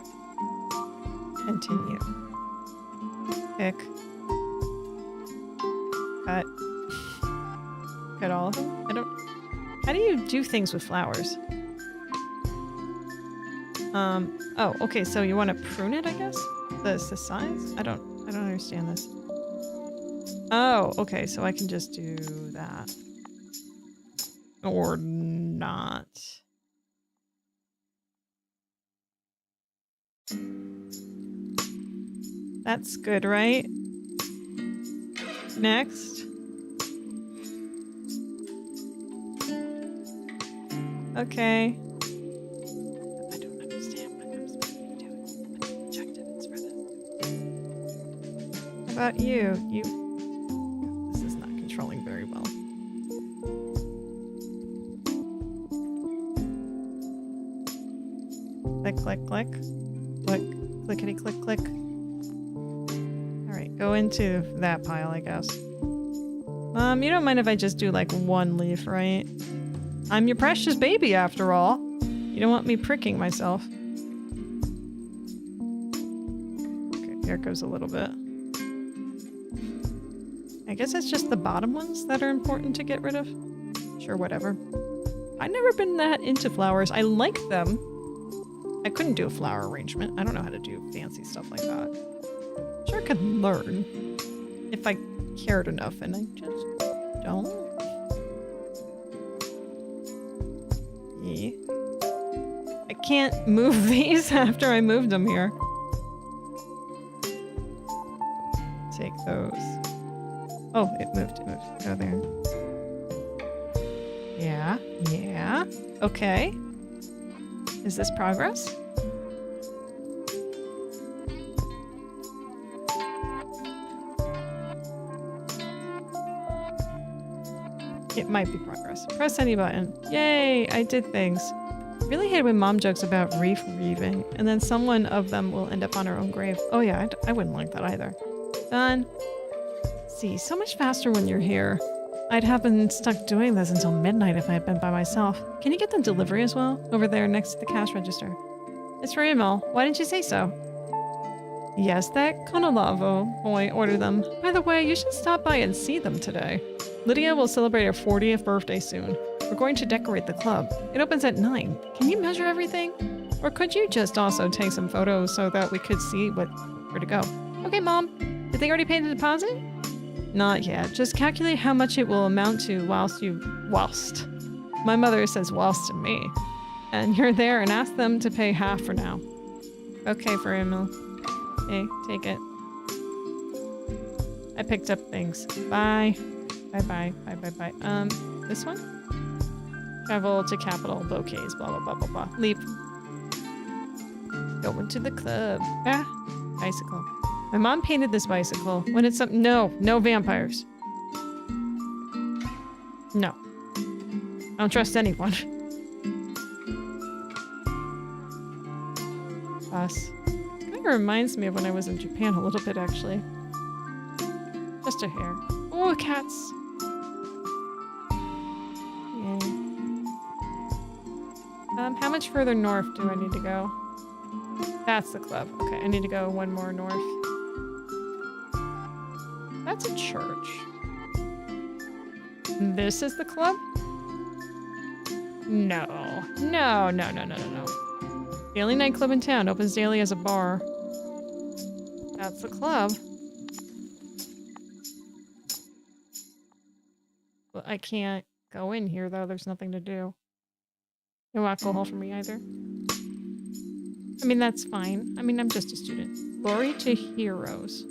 Continue. Pick. Cut. Cut all of them? How do you do things with flowers? Oh, okay, so you want to prune it, I guess? The size? I don't understand this. Oh, okay, so I can just do that. Or not. That's good, right? Next. Okay. I don't understand what I'm supposed to be doing. What the objective is for this? How about you? This is not controlling very well. Click, click, click. Click, clickety, click, click. Alright, go into that pile, I guess. You don't mind if I just do like one leaf, right? I'm your precious baby, after all. You don't want me pricking myself. Okay, here goes a little bit. I guess it's just the bottom ones that are important to get rid of. Sure, whatever. I've never been that into flowers. I like them. I couldn't do a flower arrangement. I don't know how to do fancy stuff like that. Sure, I could learn. If I cared enough, and I just don't. key. I can't move these after I moved them here. Take those. Oh, it moved. Go there. Yeah, yeah. Okay. Is this progress? It might be progress. Press any button. Yay, I did things. I really hate when mom jokes about reef-reaving, and then someone of them will end up on her own grave. Oh yeah, I wouldn't like that either. Done. See, so much faster when you're here. I'd have been stuck doing this until midnight if I had been by myself. Can you get the delivery as well? Over there next to the cash register. It's for Emil. Why didn't you say so? Yes, that Konolavo boy ordered them. By the way, you should stop by and see them today. Lydia will celebrate her 40th birthday soon. We're going to decorate the club. It opens at 9. Can you measure everything? Or could you just also take some photos so that we could see where to go? Okay, Mom. Did they already pay the deposit? Not yet. Just calculate how much it will amount to whilst. My mother says whilst to me. And you're there and ask them to pay half for now. Okay, for Emil. Okay, take it. I picked up things. Bye. Bye. This one? Travel to capital, bouquets, blah, blah, blah, blah, blah. Leap. Going to the club. Ah, bicycle. My mom painted this bicycle. When it's something. No vampires. No. I don't trust anyone. Bus. Kind of reminds me of when I was in Japan a little bit, actually. Just a hair. Oh, cats. How much further north do I need to go? That's the club. Okay, I need to go one more north. That's a church. This is the club? No. The only nightclub in town opens daily as a bar. That's the club. Well, I can't go in here, though. There's nothing to do. No alcohol for me either. I mean, that's fine. I mean, I'm just a student. Glory to heroes.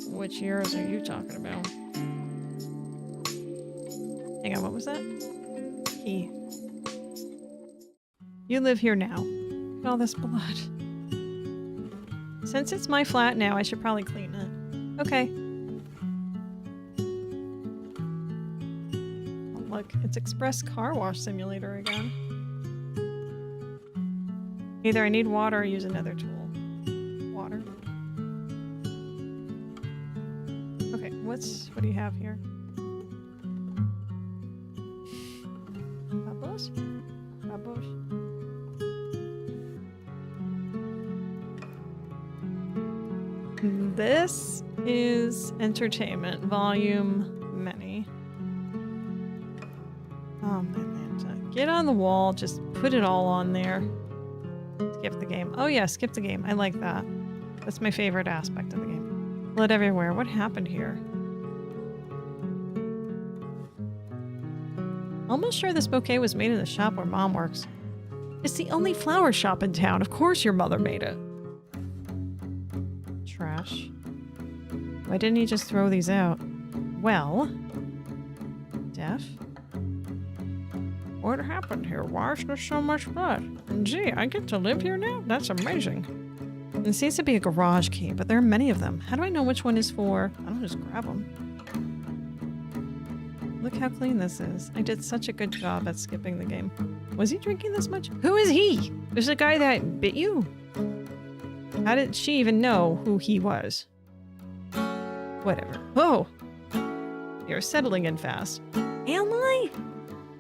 Which heroes are you talking about? Hang on, what was that? Key. You live here now. All this blood. Since it's my flat now, I should probably clean it. Okay. Look, it's Express Car Wash Simulator again. Either I need water or use another tool. Water. Okay, what do you have here? Bubbles? Bubbles? This is entertainment, volume many. Oh my man, get on the wall, just put it all on there. Skip the game. Oh yeah, skip the game. I like that. That's my favorite aspect of the game. Blood everywhere. What happened here? Almost sure this bouquet was made in the shop where Mom works. It's the only flower shop in town. Of course your mother made it. Trash. Why didn't he just throw these out? Well. Deaf? What happened here? Why is there so much blood? And gee, I get to live here now? That's amazing. It seems to be a garage key, but there are many of them. How do I know which one is for? I don't just grab them. Look how clean this is. I did such a good job at skipping the game. Was he drinking this much? Who is he? Is the guy that bit you? How did she even know who he was? Whatever. Oh! You're settling in fast. Am I?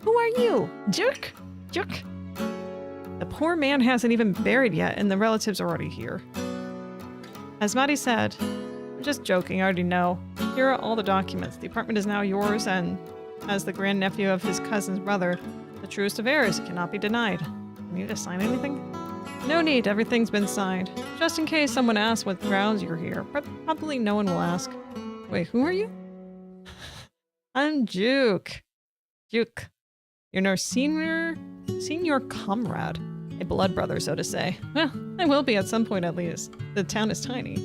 Who are you? Jerk? Jerk? The poor man hasn't even buried yet, and the relatives are already here. As Maddie said, I'm just joking, I already know. Here are all the documents. The apartment is now yours, and as the grandnephew of his cousin's brother, the truest of heirs, it cannot be denied. Need me to sign anything? No need, everything's been signed. Just in case someone asks what grounds you're here, but probably no one will ask. Wait, who are you? I'm Juke. Juke. You're our senior comrade. A blood brother, so to say. Well, I will be at some point at least. The town is tiny.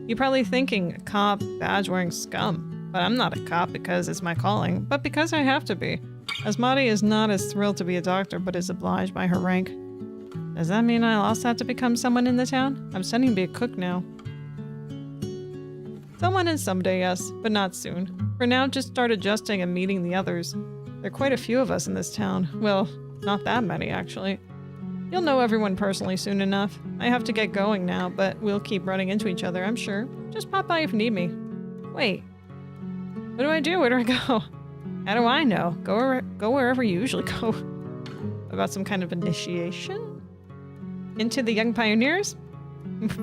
You're probably thinking, cop, badge-wearing scum. But I'm not a cop because it's my calling, but because I have to be. Asmati is not as thrilled to be a doctor, but is obliged by her rank. Does that mean I'll also have to become someone in the town? I'm studying to be a cook now. Someone is someday, yes, but not soon. For now, just start adjusting and meeting the others. There are quite a few of us in this town. Well, not that many, actually. You'll know everyone personally soon enough. I have to get going now, but we'll keep running into each other, I'm sure. Just pop by if you need me. Wait. What do I do? Where do I go? How do I know? Go wherever you usually go. About some kind of initiation? Into the Young Pioneers?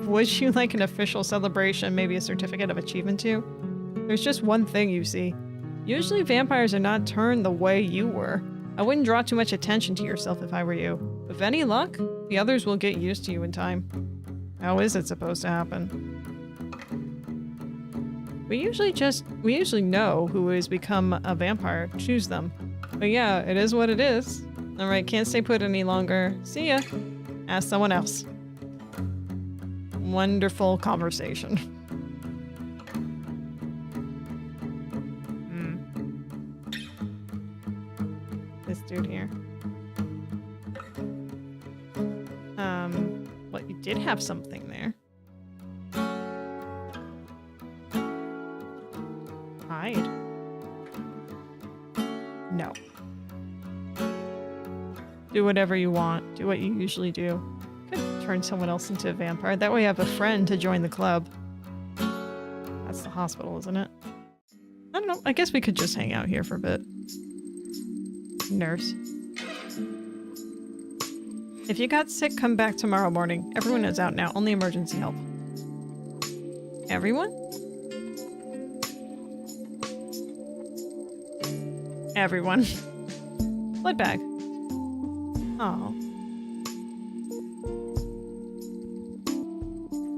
Would you like an official celebration, maybe a certificate of achievement too? There's just one thing, you see. Usually vampires are not turned the way you were. I wouldn't draw too much attention to yourself if I were you. With any luck, the others will get used to you in time. How is it supposed to happen? We usually know who has become a vampire, choose them. But yeah, it is what it is. Alright, can't stay put any longer. See ya. Ask someone else. Wonderful conversation. This dude here. Well, you did have something there. Hide. No. Do whatever you want. Do what you usually do. Could turn someone else into a vampire. That way you have a friend to join the club. That's the hospital, isn't it? I don't know. I guess we could just hang out here for a bit. Nurse. If you got sick, come back tomorrow morning. Everyone is out now. Only emergency help. Everyone? Everyone. Blood bag. Oh.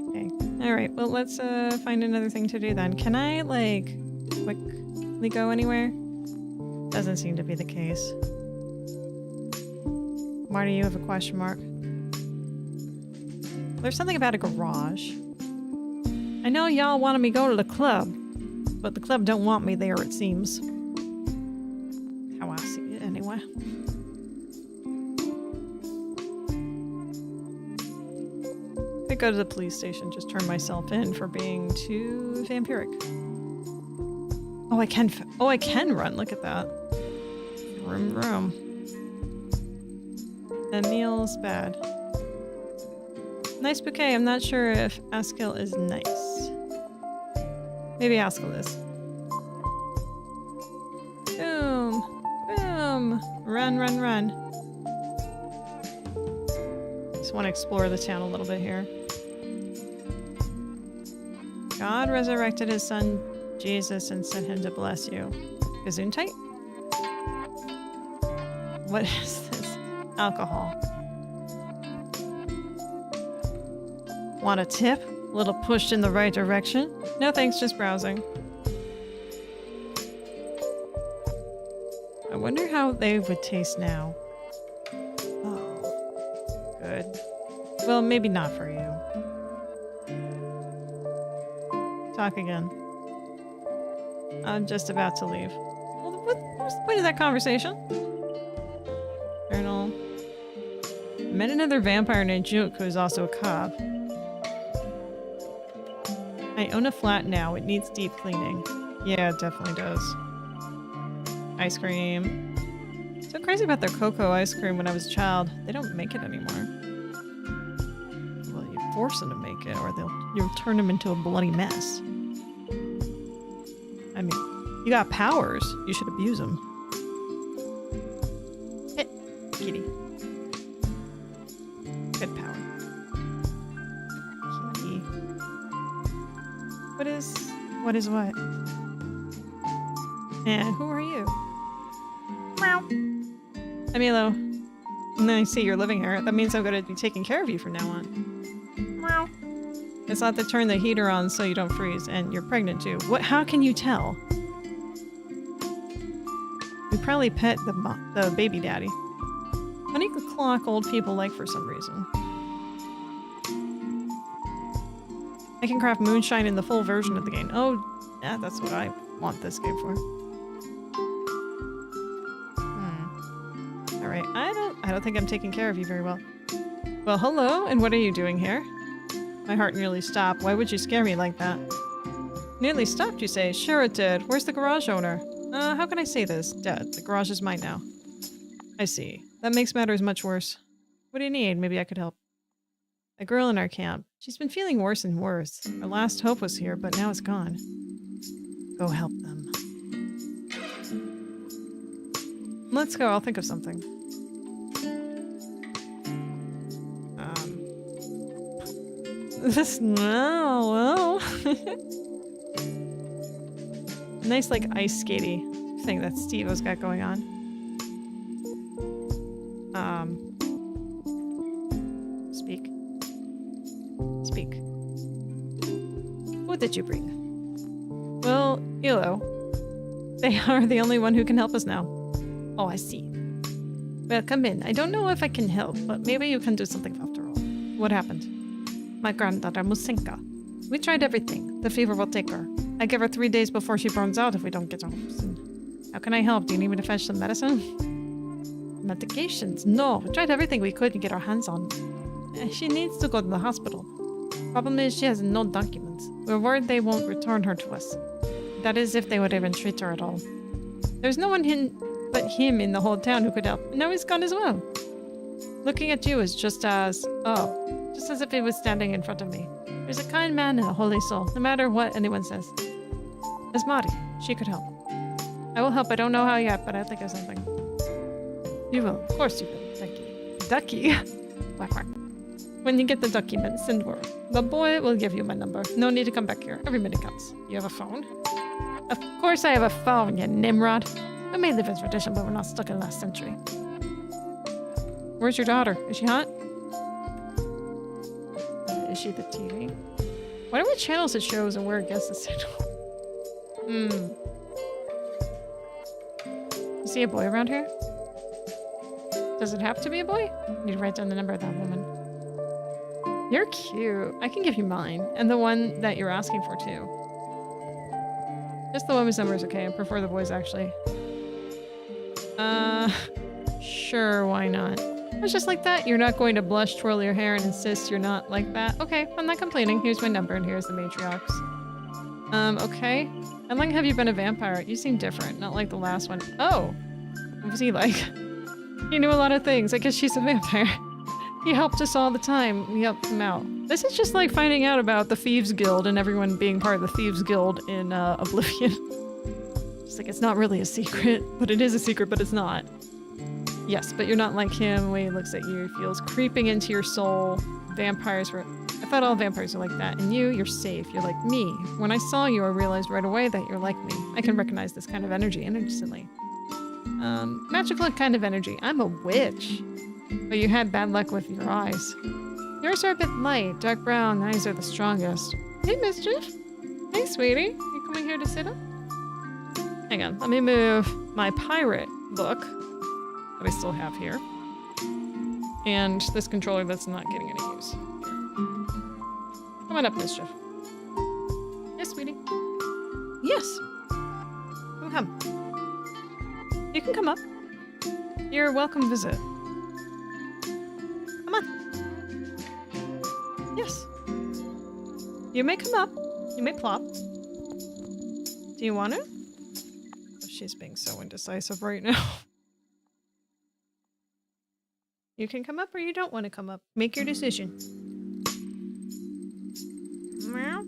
Okay. Alright, well let's find another thing to do then. Can I, like, quickly go anywhere? Doesn't seem to be the case. Marty, you have a question mark? There's something about a garage. I know y'all wanted me to go to the club, but the club don't want me there, it seems. How I see it, anyway. If I go to the police station, just turn myself in for being too vampiric. Oh, I can run. Look at that. Vroom, vroom. Emil's bad. Nice bouquet. I'm not sure if Askill is nice. Maybe Askill is. Boom. Boom. Run, run, run. Just want to explore the town a little bit here. God resurrected his son Jesus and sent him to bless you. Gesundheit? What is this? Alcohol. Want a tip? A little pushed in the right direction? No thanks, just browsing. I wonder how they would taste now. Oh. Good. Well, maybe not for you. Talk again. I'm just about to leave. Well, what's the point of that conversation? Journal. Met another vampire named Juk who is also a cop. I own a flat now. It needs deep cleaning. Yeah, it definitely does. Ice cream. So crazy about their cocoa ice cream when I was a child. They don't make it anymore. Well, you force them to make it or you'll turn them into a bloody mess. I mean, you got powers. You should abuse them. Hit, kitty. Good power. Kitty. What is what? And who are you? Meow. Emilo. I see you're living here. That means I'm going to be taking care of you from now on. Meow. It's not to turn the heater on so you don't freeze, and you're pregnant too. What? How can you tell? We probably pet the baby daddy. Funny clock old people like for some reason. I can craft moonshine in the full version of the game. Oh, yeah, that's what I want this game for. Alright, I don't think I'm taking care of you very well. Well, hello, and what are you doing here? My heart nearly stopped. Why would you scare me like that? Nearly stopped, you say? Sure it did. Where's the garage owner? How can I say this? Dead. The garage is mine now. I see. That makes matters much worse. What do you need? Maybe I could help. A girl in our camp. She's been feeling worse and worse. Our last hope was here, but now it's gone. Go help them. Let's go. I'll think of something. No, well. Nice, like, ice skatey thing that Steve-O's got going on. Speak. Speak. What did you bring? Well, Ilo. They are the only one who can help us now. Oh, I see. Well, come in. I don't know if I can help, but maybe you can do something after all. What happened? My granddaughter, Musinka. We tried everything. The fever will take her. I give her 3 days before she burns out if we don't get her home soon. How can I help? Do you need me to fetch some medicine? Medications? No. We tried everything we could to get our hands on. She needs to go to the hospital. Problem is she has no documents. We're worried they won't return her to us. That is if they would even treat her at all. There's no one but him in the whole town who could help. Now he's gone as well. Looking at you is just as if he was standing in front of me. There's a kind man and a holy soul, no matter what anyone says. As Mari, she could help. I will help. I don't know how yet, but I think of something. You will. Of course you will. Ducky. Quack, quack. When you get the document, send word. The boy will give you my number. No need to come back here. Every minute counts. You have a phone? Of course I have a phone, you Nimrod. We may live in tradition, but we're not stuck in last century. Where's your daughter? Is she hot? Is she the TV? Wonder what channels it shows and where it gets the signal. You see a boy around here? Does it have to be a boy? I need to write down the number of that woman. You're cute. I can give you mine. And the one that you're asking for, too. Just the woman's number is okay. I prefer the boys, actually. Sure, why not? It's just like that. You're not going to blush, twirl your hair, and insist you're not like that. Okay, I'm not complaining. Here's my number, and here's the matriarchs. Okay. How long have you been a vampire? You seem different, not like the last one. Oh! What was he like? He knew a lot of things. I guess she's a vampire. He helped us all the time. We helped him out. This is just like finding out about the Thieves Guild and everyone being part of the Thieves Guild in Oblivion. Just like, it's not really a secret, but it is a secret, but it's not. Yes, but you're not like him. The way he looks at you, he feels creeping into your soul. Vampires were... I thought all vampires were like that. And you're safe. You're like me. When I saw you, I realized right away that you're like me. I can recognize this kind of energy instantly. Magical kind of energy. I'm a witch. But you had bad luck with your eyes. Yours are a bit light. Dark brown eyes are the strongest. Hey, Mischief. Hey, sweetie. You coming here to sit up? Hang on. Let me move my pirate book that I still have here. And this controller that's not getting any use. Here. Come on up, Mischief. Yes, sweetie. Yes. Come. You can come up. You're a welcome visit. Come on. Yes. You may come up. You may plop. Do you want to? Oh, she's being so indecisive right now. You can come up or you don't want to come up. Make your decision. Meow.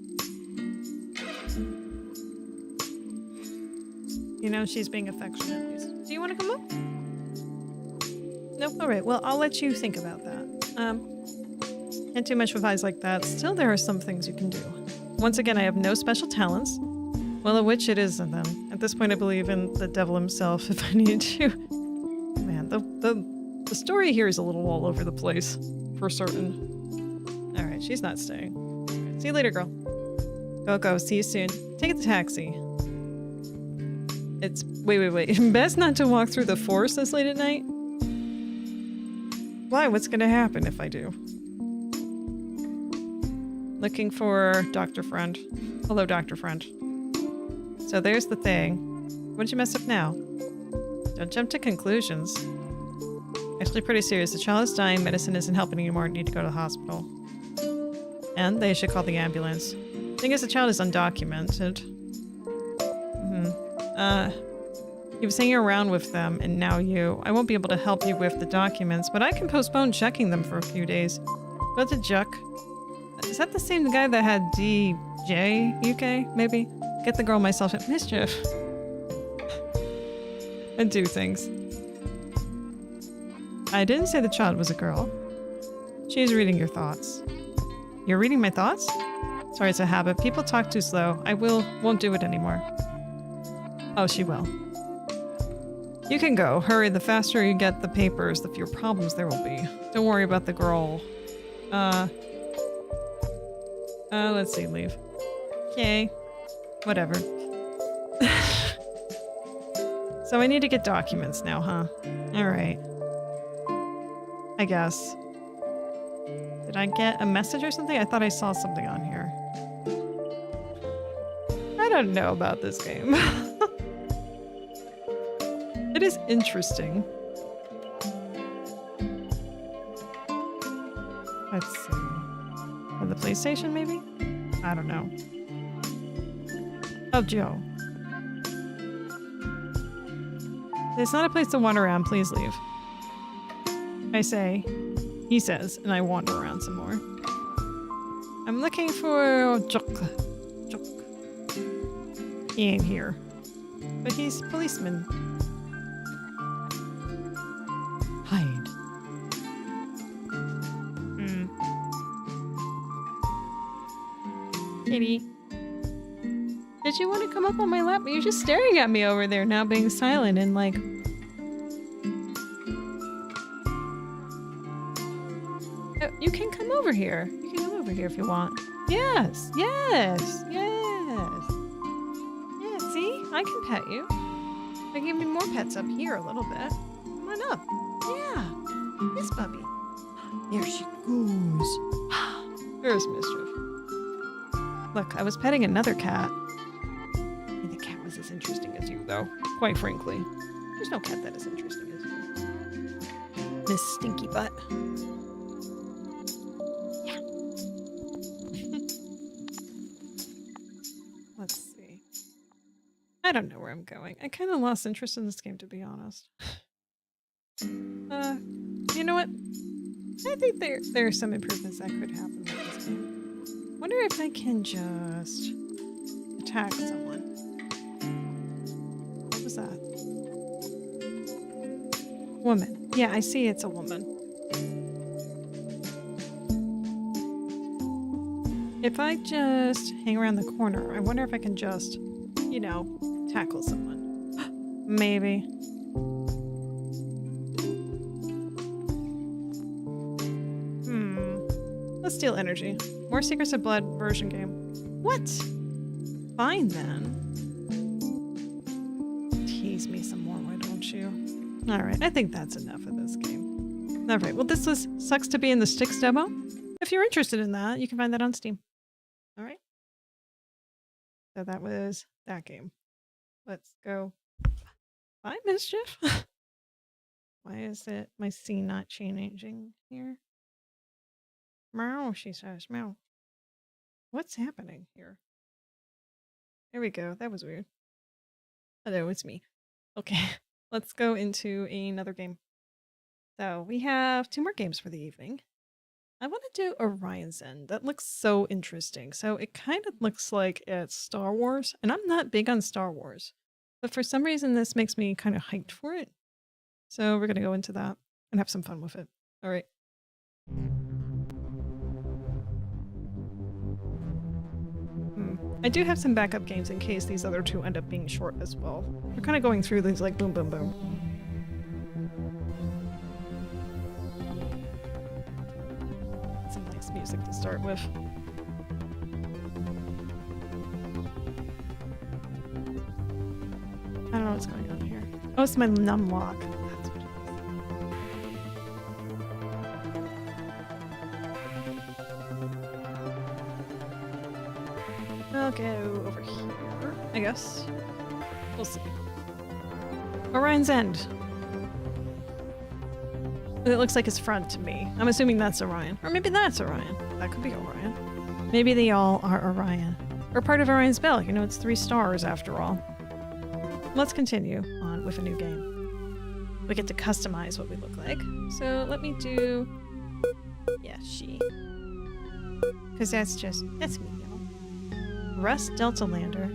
You know she's being affectionate. Do you want to come up? Nope. Alright, well, I'll let you think about that. Can't do much with eyes like that. Still, there are some things you can do. Once again, I have no special talents. Well, a witch it is, and then at this point I believe in the devil himself if I need to. Man, the story here is a little all over the place, for certain. Alright, she's not staying. Right, see you later, girl. Go, see you soon. Take the taxi. It's Wait. Best not to walk through the forest this late at night? Why? What's gonna happen if I do? Looking for Dr. Friend. Hello, Dr. Friend. So there's the thing. What did you mess up now? Don't jump to conclusions. Actually pretty serious. The child is dying. Medicine isn't helping anymore. Need to go to the hospital. And they should call the ambulance. Thing is, the child is undocumented. He was hanging around with them, and now you. I won't be able to help you with the documents, but I can postpone checking them for a few days. Go to Jack. Is that the same guy that had DJ UK? Maybe? Get the girl myself at mischief. And do things. I didn't say the child was a girl. She's reading your thoughts. You're reading my thoughts? Sorry, it's a habit. People talk too slow. I won't do it anymore. Oh, she will. You can go. Hurry, the faster you get the papers, the fewer problems there will be. Don't worry about the girl. Let's see, leave. Okay. Whatever. So I need to get documents now, huh? Alright. I guess. Did I get a message or something? I thought I saw something on here. I don't know about this game. It is interesting. Let's see. On the PlayStation, maybe? I don't know. Oh, Joe. It's not a place to wander around. Please leave. I say. He says, and I wander around some more. I'm looking for Jacki. He ain't here. But he's a policeman. Hide. Kitty. Did you want to come up on my lap? You're just staring at me over there now, being silent and like... You can come over here. You can come over here if you want. Yes. Yeah, see? I can pet you. I can give me more pets up here a little bit. Come on up. Yeah. Yes, Bubby. There she goes. There's mischief. Look, I was petting another cat. And the cat was as interesting as you, though. Quite frankly. There's no cat that is interesting as you. Miss Stinky Butt. Let's see. I don't know where I'm going. I kind of lost interest in this game, to be honest. You know what? I think there are some improvements that could happen with this game. Wonder if I can just attack someone. What was that? Woman. Yeah, I see it's a woman. If I just hang around the corner, I wonder if I can just, you know, tackle someone. Maybe. Let's steal energy. More Secrets of Blood version game. What? Fine then. Tease me some more, why don't you? Alright, I think that's enough of this game. Alright, well this was Sucks to Be in the Sticks demo. If you're interested in that, you can find that on Steam. Alright. So that was that game. Let's go. Bye, Mischief. Why is it my scene not changing here? Meow, she says. Meow. What's happening here? There we go. That was weird. Hello, it's me. Okay, let's go into another game. So we have 2 more games for the evening. I want to do Orion's End. That looks so interesting. So it kind of looks like it's Star Wars, and I'm not big on Star Wars. But for some reason, this makes me kind of hyped for it. So we're going to go into that and have some fun with it. All right. I do have some backup games in case these other 2 end up being short as well. We're kind of going through these like boom, boom, boom. Some nice music to start with. I don't know, what's going on here. Oh, it's my num lock. That's what it is. I'll go over here, I guess. We'll see. Orion's End. It looks like his front to me. I'm assuming that's Orion. Or maybe that's Orion. That could be Orion. Maybe they all are Orion. Or part of Orion's belt. You know, it's 3 stars after all. Let's continue on with a new game. We get to customize what we look like. So let me do... yeah, she. Because that's me, y'all. Rust Delta Lander.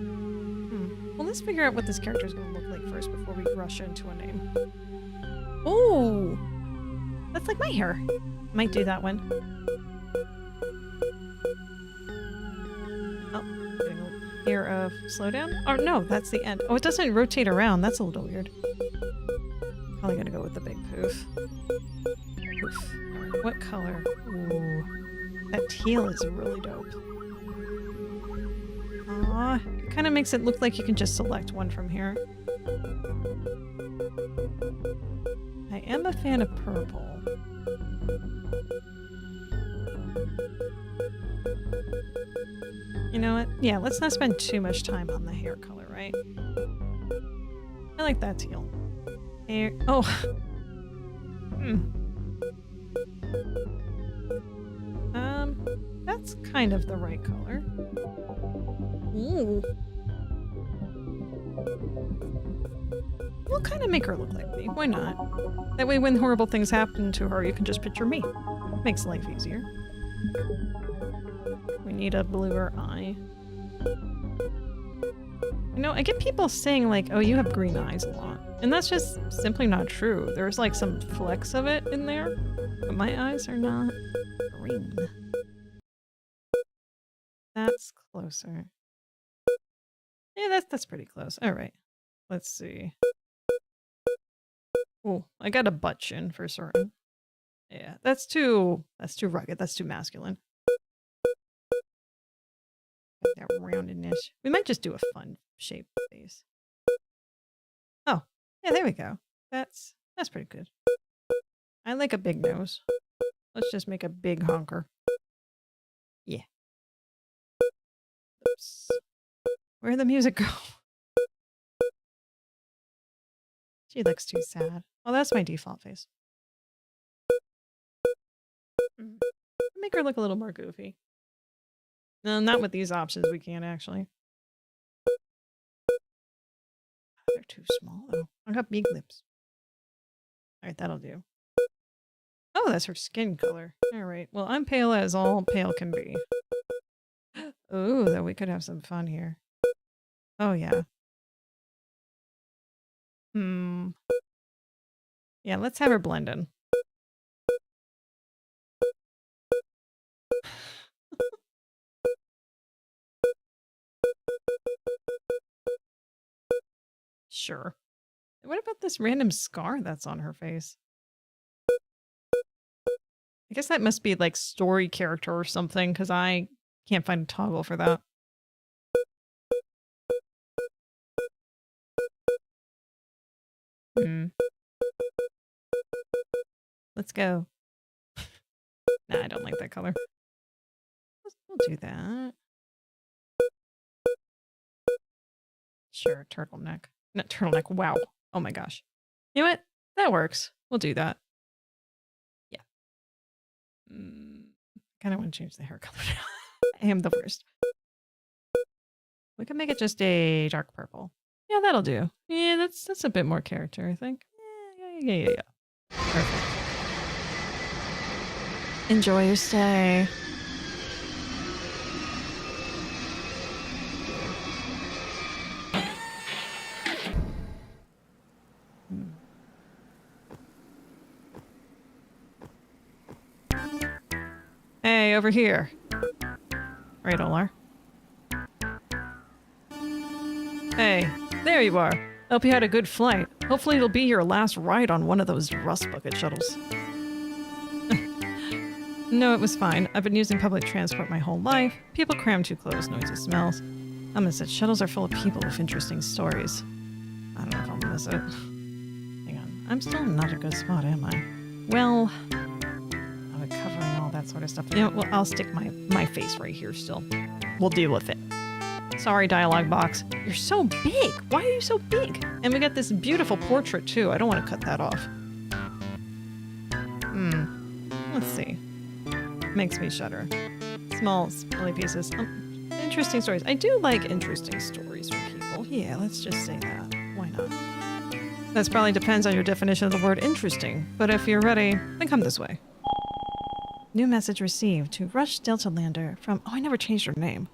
Well, let's figure out what this character is going to look like first before we rush into a name. Ooh! That's like my hair. Might do that one. Oh, getting a little hair of slowdown. Oh no, that's the end. Oh, it doesn't rotate around. That's a little weird. Probably gonna go with the big poof. Poof. Alright, what color? Ooh, that teal is really dope. Aw, it kind of makes it look like you can just select one from here. I am a fan of purple. You know what? Yeah, let's not spend too much time on the hair color, right? I like that teal. Hair. Oh! That's kind of the right color. Ooh. We'll kind of make her look like me. Why not? That way when horrible things happen to her, you can just picture me. Makes life easier. We need a bluer eye. You know, I get people saying like, oh, you have green eyes a lot. And that's just simply not true. There's like some flecks of it in there, but my eyes are not green. That's closer. Yeah, that's pretty close. All right. Let's see. Oh, I got a butt chin for certain. Yeah, that's too rugged. That's too masculine. Got that roundedness. We might just do a fun shape face. Oh, yeah, there we go. That's pretty good. I like a big nose. Let's just make a big honker. Yeah. Oops. Where'd the music go? She looks too sad. Oh, that's my default face. Make her look a little more goofy. No, not with these options. We can't actually. They're too small though. I got big lips. Alright, that'll do. Oh, that's her skin color. Alright, well, I'm pale as all pale can be. Ooh, then we could have some fun here. Oh, yeah. Yeah, let's have her blend in. Sure. What about this random scar that's on her face? I guess that must be like story character or something, because I can't find a toggle for that. Let's go. Nah, I don't like that color. We'll do that. Sure, turtleneck. Not turtleneck, wow. Oh my gosh. You know what? That works. We'll do that. Yeah. Kind of want to change the hair color now. I am the worst. We can make it just a dark purple. Yeah, that'll do. Yeah, that's a bit more character, I think. Yeah. Perfect. Enjoy your stay. Hey, over here. Right, Olar. Hey, there you are. Hope you had a good flight. Hopefully it'll be your last ride on one of those rust bucket shuttles. No, it was fine. I've been using public transport my whole life. People cram too close, noisy smells. Said shuttles are full of people with interesting stories. I don't know if I'll miss it. Hang on. I'm still not a good spot, am I? Well, I'll be covering all that sort of stuff. You know, well, I'll stick my face right here still. We'll deal with it. Sorry, dialogue box. You're so big. Why are you so big? And we got this beautiful portrait, too. I don't want to cut that off. Let's see. Makes me shudder. Small, silly pieces. Interesting stories. I do like interesting stories from people. Yeah, let's just say that. Why not? That probably depends on your definition of the word interesting. But if you're ready, then come this way. New message received to Rush Delta Lander from... Oh, I never changed her name.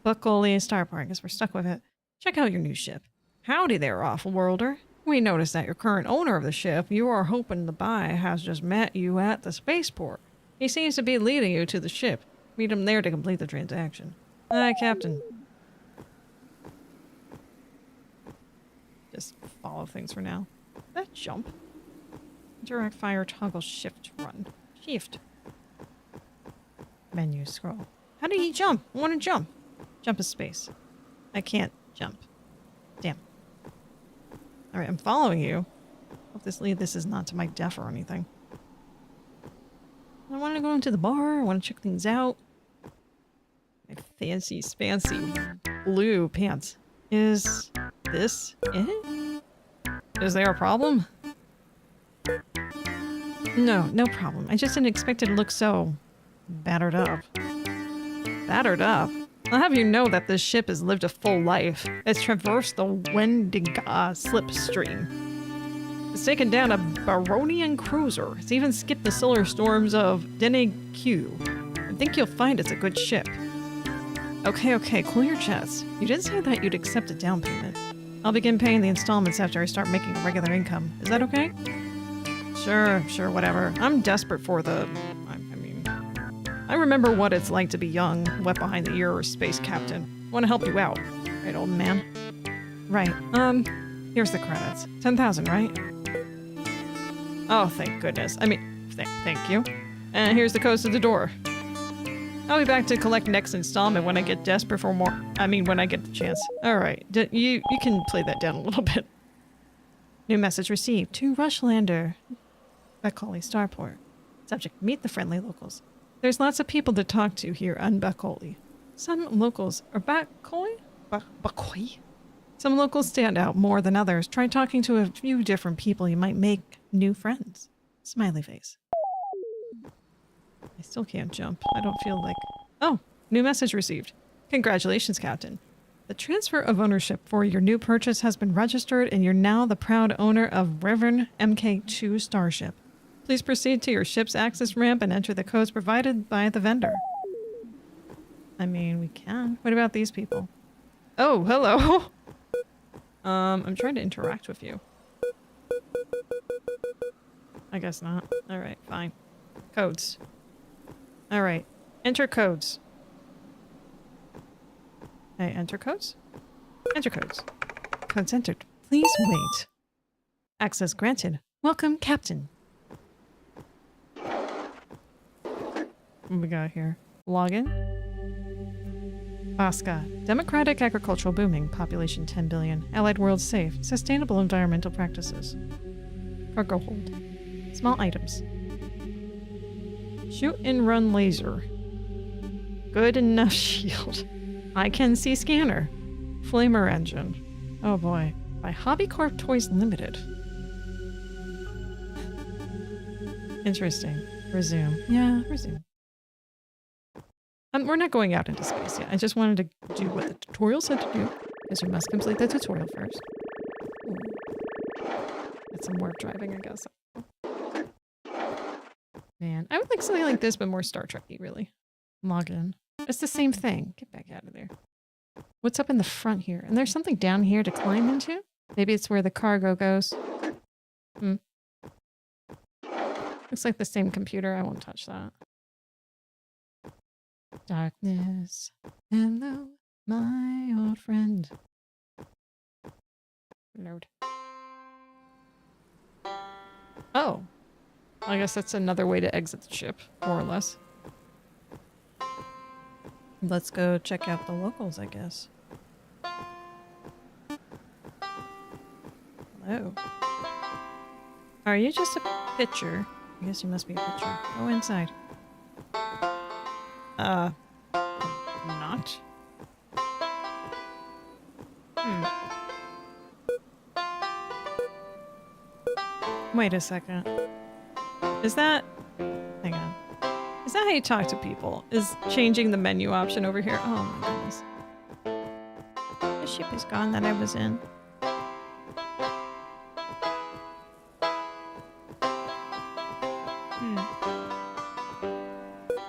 Buckley Starport. I guess we're stuck with it. Check out your new ship. Howdy there, awful worlder. We noticed that your current owner of the ship you are hoping to buy has just met you at the spaceport. He seems to be leading you to the ship. Meet him there to complete the transaction. Hi, Captain. Just follow things for now. That jump. Direct fire toggle shift run. Shift. Menu scroll. How did he jump? I want to jump. Jump is space. I can't jump. Damn. Alright, I'm following you. Hope this is not to my death or anything. I want to go into the bar. I want to check things out. My fancy, spancy blue pants. Is this it? Is there a problem? No, no problem. I just didn't expect it to look so battered up. Battered up? I'll have you know that this ship has lived a full life. It's traversed the Wendiga slipstream. It's taken down a Baronian cruiser. It's even skipped the solar storms of Dene Q. I think you'll find it's a good ship. Okay, cool your jets. You did say that you'd accept a down payment. I'll begin paying the installments after I start making a regular income. Is that okay? Sure, whatever. I'm desperate for the... I remember what it's like to be young, wet behind the ear, or space captain. Want to help you out. Right, old man? Right. Here's the credits. 10,000, right? Oh, thank goodness. I mean, thank you. And here's the codes to the door. I'll be back to collect next installment when I get desperate for more. I mean, when I get the chance. Alright, you can play that down a little bit. New message received to Rushlander. Buckley Starport. Subject, meet the friendly locals. There's lots of people to talk to here on Buckley. Some locals are Buckley? Some locals stand out more than others. Try talking to a few different people. You might make new friends. Smiley face. I still can't jump. I don't feel like... Oh, new message received. Congratulations, Captain. The transfer of ownership for your new purchase has been registered and you're now the proud owner of Reverend MK2 Starship. Please proceed to your ship's access ramp and enter the codes provided by the vendor. I mean, we can. What about these people? Oh, hello. I'm trying to interact with you. I guess not. Alright, fine. Codes. Alright. Enter codes. Hey, enter codes? Enter codes. Codes entered. Please wait. Access granted. Welcome, Captain. What we got here? Login. Bsky. Democratic agricultural booming. Population 10 billion. Allied world safe. Sustainable environmental practices. Cargo hold. Small items. Shoot and run laser. Good enough shield. I can see scanner. Flamer engine. Oh boy. By Hobby Corp Toys Limited. Interesting. Resume. Yeah, resume. We're not going out into space yet. I just wanted to do what the tutorial said to do, because you must complete the tutorial first. Get some warp driving, I guess. Man, I would like something like this, but more Star Trek-y, really. Log in. It's the same thing. Get back out of there. What's up in the front here? And there's something down here to climb into? Maybe it's where the cargo goes. Looks like the same computer. I won't touch that. Darkness. Hello, my old friend. Load. Oh. I guess that's another way to exit the ship, more or less. Let's go check out the locals, I guess. Oh. Are you just a pitcher? I guess you must be a pitcher. Go inside. Not. Wait a second. Is that... Hang on. Is that how you talk to people? Is changing the menu option over here? Oh my goodness. The ship is gone that I was in.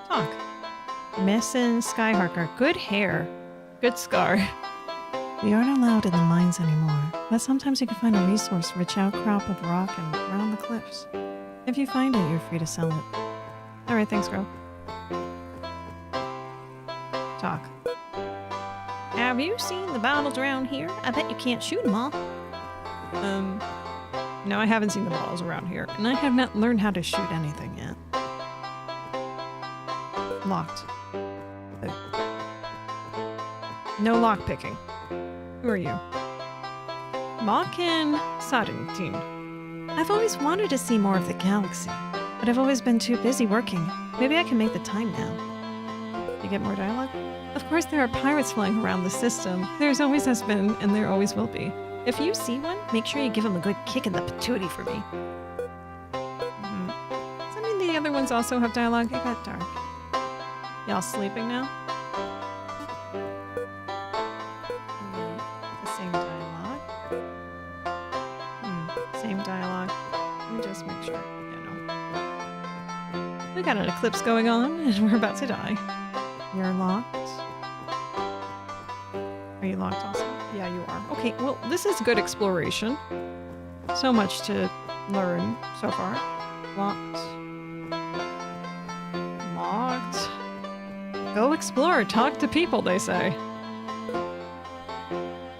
Talk. Messin Skyharker. Good hair. Good scar. We aren't allowed in the mines anymore, but sometimes you can find a resource-rich outcrop of rock and around the cliffs. If you find it, you're free to sell it. Alright, thanks, girl. Talk. Have you seen the bottles around here? I bet you can't shoot them all. No, I haven't seen the bottles around here, and I have not learned how to shoot anything yet. Locked. No lock picking. Who are you? Makin Sarentin. I've always wanted to see more of the galaxy, but I've always been too busy working. Maybe I can make the time now. You get more dialogue? Of course there are pirates flying around the system. There's always has been, and there always will be. If you see one, make sure you give him a good kick in the patootie for me. Does that mean the other ones also have dialogue? It got dark. Y'all sleeping now? The same dialogue. Same dialogue. Let me just make sure. Yeah, no. We got an eclipse going on, and we're about to die. You're locked. Are you locked also? Yeah, you are. Okay, well, this is good exploration. So much to learn so far. Locked. Locked. Go explore, talk to people, they say.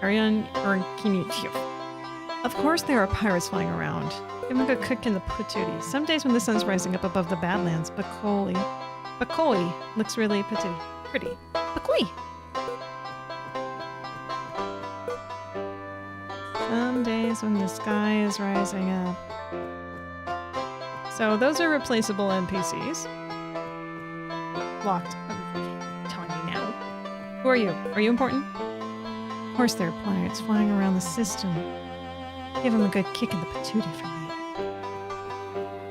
Orion or Kinichi. Of course there are pirates flying around. Give them a good cook in the patootie. Some days when the sun's rising up above the Badlands, Bakoi looks really pretty. Bakoi! Some days when the sky is rising up. So those are replaceable NPCs. Locked. I'm telling you now. Who are you? Are you important? Of course there are pirates flying around the system. Give them a good kick in the patootie for me.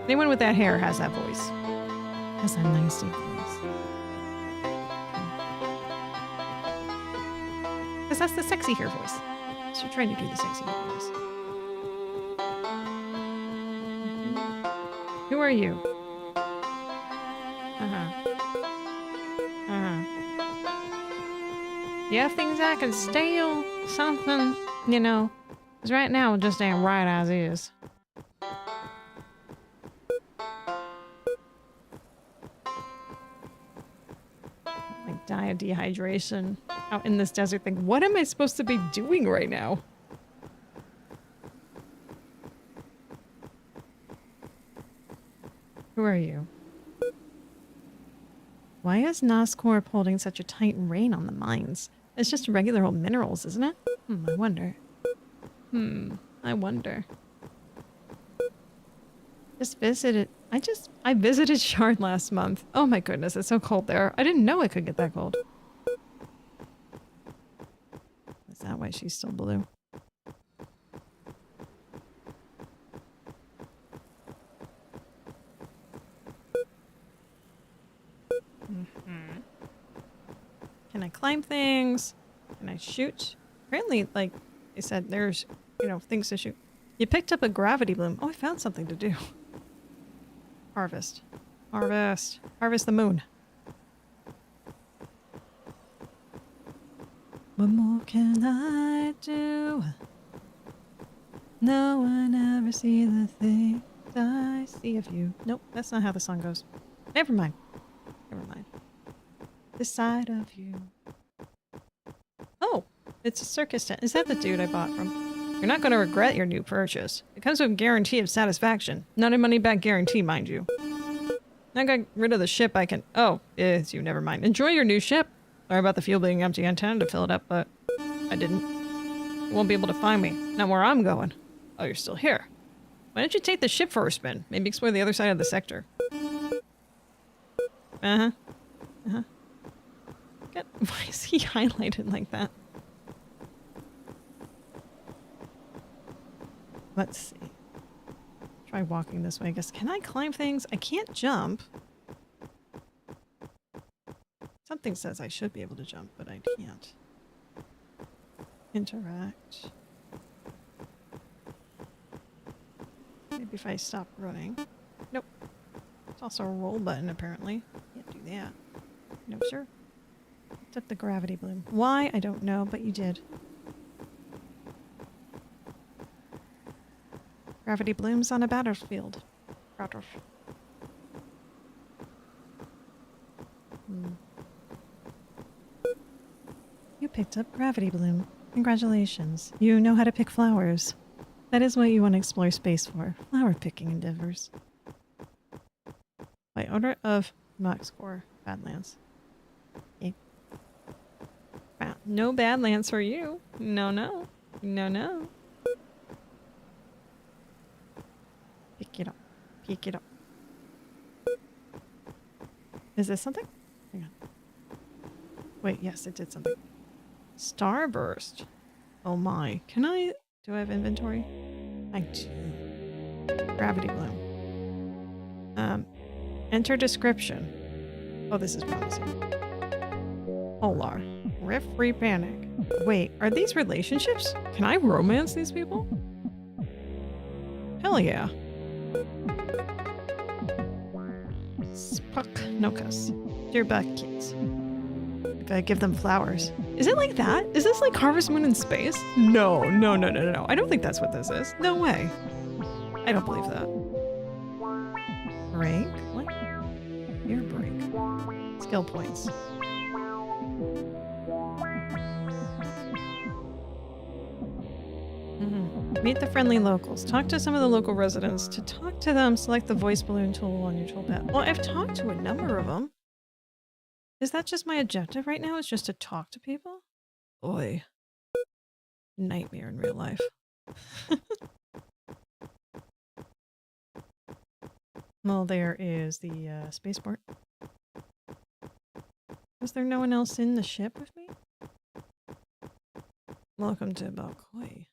Anyone with that hair has that voice. Has that nice deep voice. Because that's the sexy hair voice. So we're trying to do the sexy hair voice. Who are you? You have things I can steal? Something, you know. Because right now it just ain't right as is. Like die of dehydration out in this desert thing. What am I supposed to be doing right now? Who are you? Why is Nascorp holding such a tight rein on the mines? It's just regular old minerals, isn't it? I wonder. I wonder. Just visited. I visited Shard last month. Oh my goodness, it's so cold there. I didn't know it could get that cold. Is that why she's still blue? Can I climb things? Can I shoot? Apparently, like I said, there's, you know, things to shoot. You picked up a gravity bloom. Oh, I found something to do. Harvest. Harvest. Harvest the moon. What more can I do? No one ever see the things I see of you. Nope, that's not how the song goes. Never mind. Never mind. This side of you. Oh, it's a circus tent. Is that the dude I bought from? You're not going to regret your new purchase. It comes with a guarantee of satisfaction. Not a money-back guarantee, mind you. I got rid of the ship I can... Oh, it's you, never mind. Enjoy your new ship. Sorry about the fuel being empty. I intended to fill it up, but I didn't. You won't be able to find me. Not where I'm going. Oh, you're still here. Why don't you take the ship for a spin? Maybe explore the other side of the sector. Uh-huh. Uh-huh. Why is he highlighted like that? Let's see. Try walking this way, I guess. Can I climb things? I can't jump. Something says I should be able to jump, but I can't. Interact. Maybe if I stop running. Nope. It's also a roll button, apparently. Can't do that. No, sir. Picked up the gravity bloom. Why? I don't know, but you did. Gravity blooms on a battlefield. You picked up gravity bloom. Congratulations. You know how to pick flowers. That is what you want to explore space for. Flower picking endeavors. By order of max score. Badlands. Okay. No Badlands for you. No, no. No, no. Pick it up. Pick it up. Is this something? Hang on. Wait, yes, it did something. Starburst. Oh my. Can I... Do I have inventory? I do. Gravity bloom. Enter description. Oh, this is promising. Polar. Riff free panic. Wait, are these relationships? Can I romance these people? Hell yeah. Spuck Nokas. Dear back kids. If I give them flowers. Is it like that? Is this like Harvest Moon in space? No, no, no, no, no. I don't think that's what this is. No way. I don't believe that. Break? What? Ear break. Skill points. Meet the friendly locals. Talk to some of the local residents. To talk to them, select the voice balloon tool on your toolpad. Well, I've talked to a number of them. Is that just my objective right now? Is just to talk to people? Boy. Nightmare in real life. Well, there is the spaceport. Was there no one else in the ship with me? Welcome to Balkoi.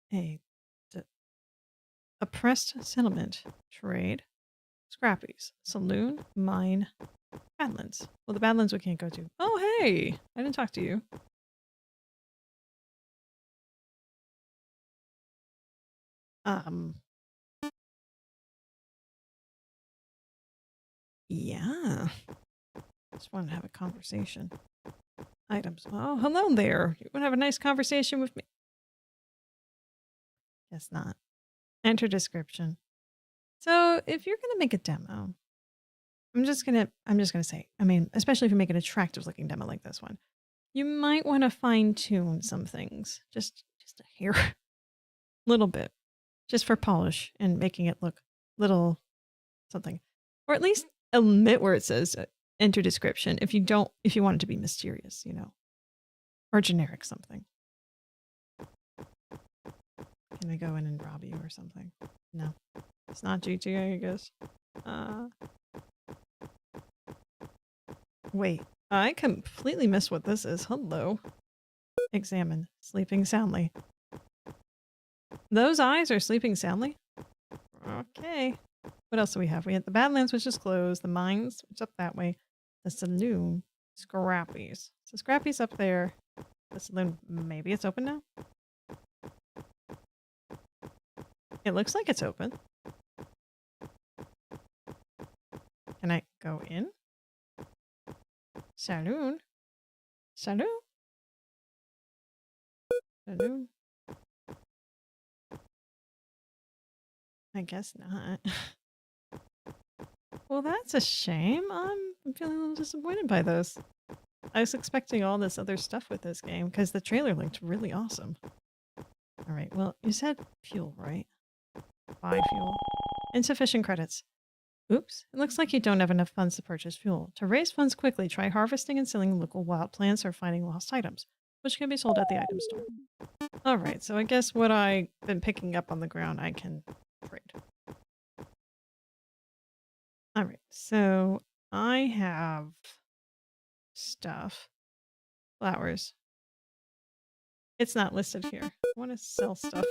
Hey, oppressed settlement, trade, scrappies, saloon, mine, Badlands. Well, the Badlands we can't go to. Oh, hey! I didn't talk to you. Yeah. Just wanted to have a conversation. Items. Oh, hello there. You want to have a nice conversation with me? Guess not. Enter description. So if you're gonna make a demo, I'm just gonna say, I mean, especially if you make an attractive looking demo like this one, you might want to fine tune some things. Just a hair. Little bit. Just for polish and making it look little something. Or at least omit where it says enter description if you want it to be mysterious, you know. Or generic something. Can I go in and rob you or something? No. It's not GTA, I guess. Wait. I completely missed what this is. Hello. Examine. Sleeping soundly. Those eyes are sleeping soundly? Okay. What else do we have? We had the Badlands, which is closed. The mines, which is up that way. The saloon. Scrappies. So Scrappy's up there. The saloon, maybe it's open now? It looks like it's open. Can I go in? Saloon? Saloon? Saloon? I guess not. Well, that's a shame. I'm feeling a little disappointed by this. I was expecting all this other stuff with this game because the trailer looked really awesome. Alright, well, you said fuel, right? Buy fuel. Insufficient credits. Oops, it looks like you don't have enough funds to purchase fuel. To raise funds quickly, try harvesting and selling local wild plants or finding lost items. which can be sold at the item store. Alright, so I guess what I've been picking up on the ground I can trade. Alright, so I have stuff. Flowers. It's not listed here. I want to sell stuff.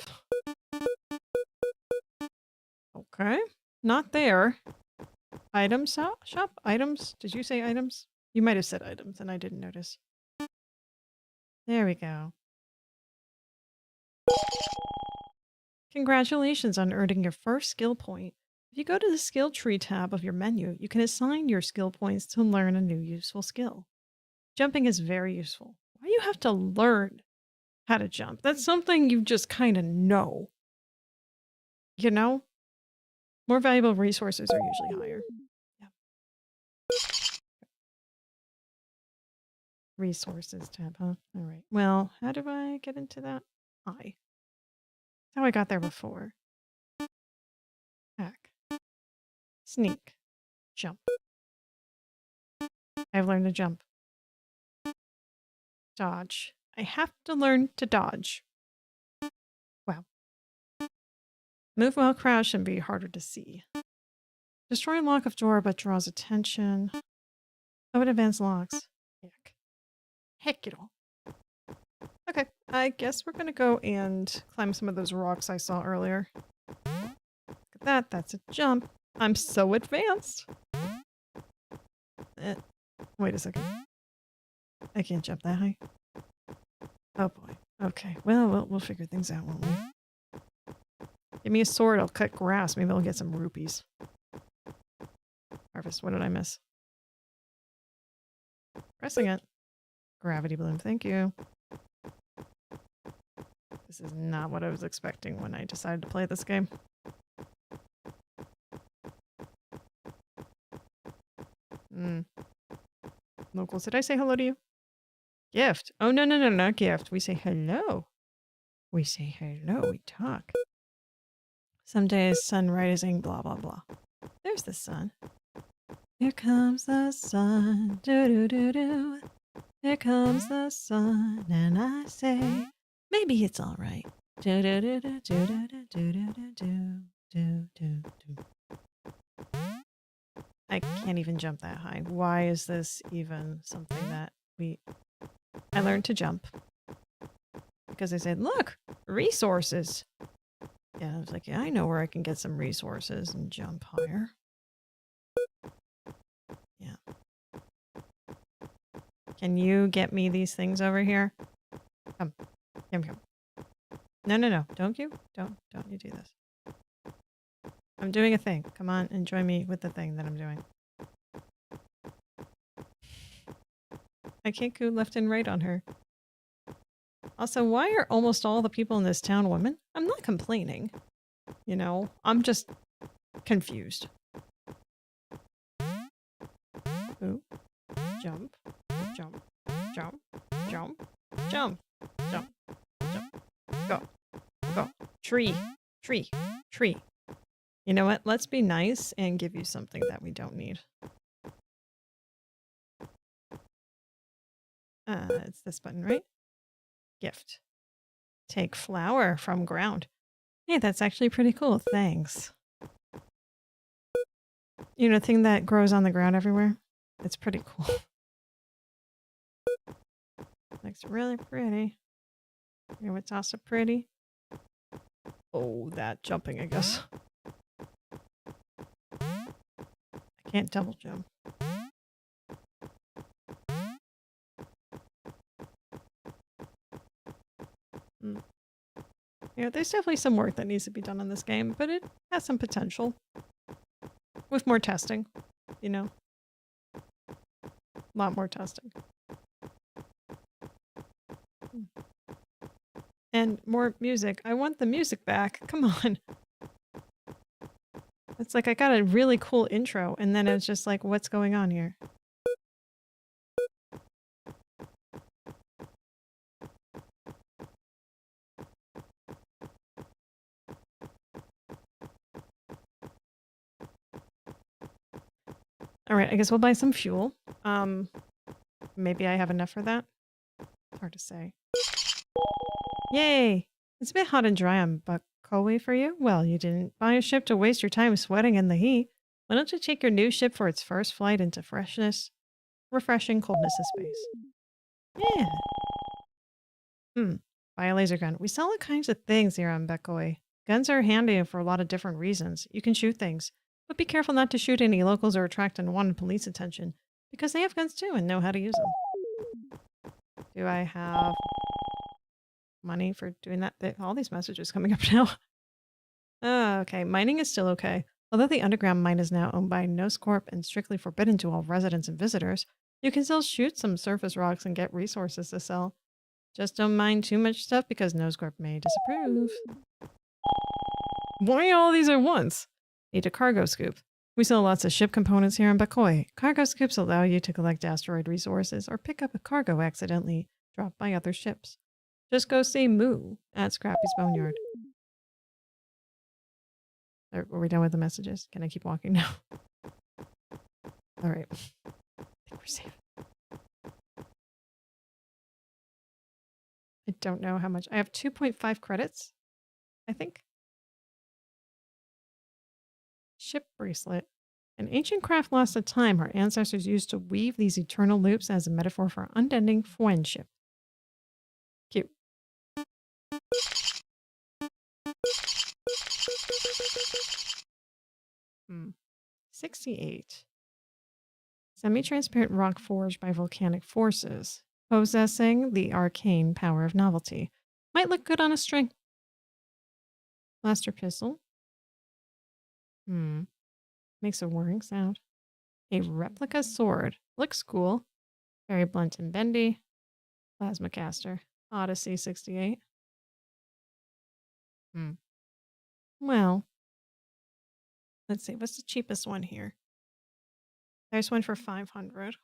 Okay. Not there. Item shop? Items? Did you say items? You might have said items and I didn't notice. There we go. Congratulations on earning your first skill point. If you go to the skill tree tab of your menu, you can assign your skill points to learn a new useful skill. Jumping is very useful. Why do you have to learn how to jump? That's something you just kind of know. You know? More valuable resources are usually higher. Yeah. Resources tab, huh? All right. Well, how do I get into that? That's how I got there before. Hack. Sneak. Jump. I've learned to jump. Dodge. I have to learn to dodge. Wow. Move while crouched and be harder to see. Destroy lock of door but draws attention. Open advanced locks. Heck. Heck it all. Okay, I guess we're gonna go and climb some of those rocks I saw earlier. Look at that, that's a jump. I'm so advanced. Wait a second. I can't jump that high. Oh boy. Okay, well, we'll figure things out, won't we? Give me a sword, I'll cut grass. Maybe I'll get some rupees. Harvest, what did I miss? Pressing it. Gravity bloom, thank you. This is not what I was expecting when I decided to play this game. Locals, did I say hello to you? Gift. Oh, no, not gift. We say hello. We say hello, we talk. Some days, sun rising, blah, blah, blah. There's the sun. Here comes the sun. Do-do-do-do. Here comes the sun, and I say, maybe it's all right. I can't even jump that high. Why is this even something that I learned to jump? Because they said, look, resources. Yeah, I was like, yeah, I know where I can get some resources and jump higher. Yeah. Can you get me these things over here? Come. Come. No. Don't you you do this. I'm doing a thing. Come on and join me with the thing that I'm doing. I can't go left and right on her. Also, why are almost all the people in this town women? I'm not complaining. You know, I'm just confused. Ooh. Jump. Jump. Jump. Jump. Jump. Jump. Jump. Go. Go. Tree. Tree. Tree. You know what? Let's be nice and give you something that we don't need. It's this button, right? Gift. Take flower from ground. Hey, that's actually pretty cool. Thanks. You know, thing that grows on the ground everywhere? It's pretty cool. Looks really pretty. You know what's also pretty? Oh, that jumping, I guess. I can't double jump. You know, there's definitely some work that needs to be done on this game, but it has some potential. With more testing, you know. A lot more testing. And more music. I want the music back. Come on. It's like I got a really cool intro, and then it was just like, what's going on here? All right, I guess we'll buy some fuel. Maybe I have enough for that. Hard to say. Yay! It's a bit hot and dry on Buckoway for you. Well, you didn't buy a ship to waste your time sweating in the heat. Why don't you take your new ship for its first flight into refreshing coldness of space? Yeah. Buy a laser gun. We sell all kinds of things here on Buckoway. Guns are handy for a lot of different reasons. You can shoot things, but be careful not to shoot any locals or attract unwanted police attention, because they have guns too and know how to use them. Do I have money for doing that? All these messages coming up now. Oh, okay. Mining is still okay. Although the underground mine is now owned by Noscorp and strictly forbidden to all residents and visitors, you can still shoot some surface rocks and get resources to sell. Just don't mine too much stuff because Noscorp may disapprove. Why all these at once? Need a cargo scoop. We sell lots of ship components here in Buckoway. Cargo scoops allow you to collect asteroid resources or pick up a cargo accidentally dropped by other ships. Just go see Moo at Scrappy's Boneyard. Are we done with the messages? Can I keep walking now? All right. I think we're safe. I don't know how much. I have 2.5 credits, I think. Ship bracelet. An ancient craft lost to time our ancestors used to weave these eternal loops as a metaphor for unending friendship. Cute. Hmm. 68. Semi-transparent rock forged by volcanic forces, possessing the arcane power of novelty. Might look good on a string. Blaster pistol. Makes a whirring sound. A replica sword. Looks cool. Very blunt and bendy. Plasma caster. Odyssey 68. Well, let's see. What's the cheapest one here? There's one for 500.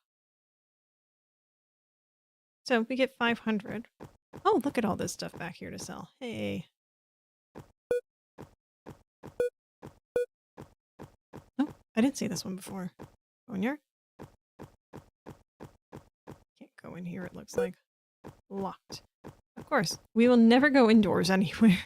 So we get 500. Oh, look at all this stuff back here to sell. Hey. Oh, I didn't see this one before. Boneyard? Can't go in here, it looks like. Locked. Of course, we will never go indoors anywhere.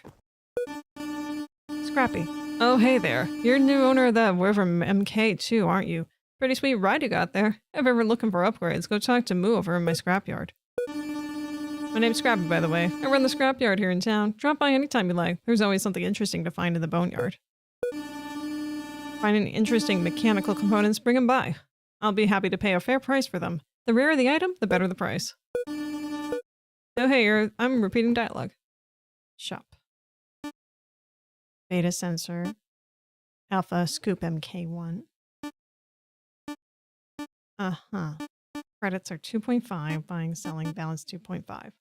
Scrappy. Oh, hey there. You're new owner of that wherever MK too, aren't you? Pretty sweet ride you got there. If ever looking for upgrades, go talk to Moo over in my scrapyard. My name's Scrappy, by the way. I run the scrapyard here in town. Drop by anytime you like. There's always something interesting to find in the boneyard. Find any interesting mechanical components, bring them by. I'll be happy to pay a fair price for them. The rarer the item, the better the price. Oh hey, I'm repeating dialogue. Shop. Beta sensor. Alpha scoop MK1. Uh-huh. Credits are 2.5. Buying, selling, balance 2.5.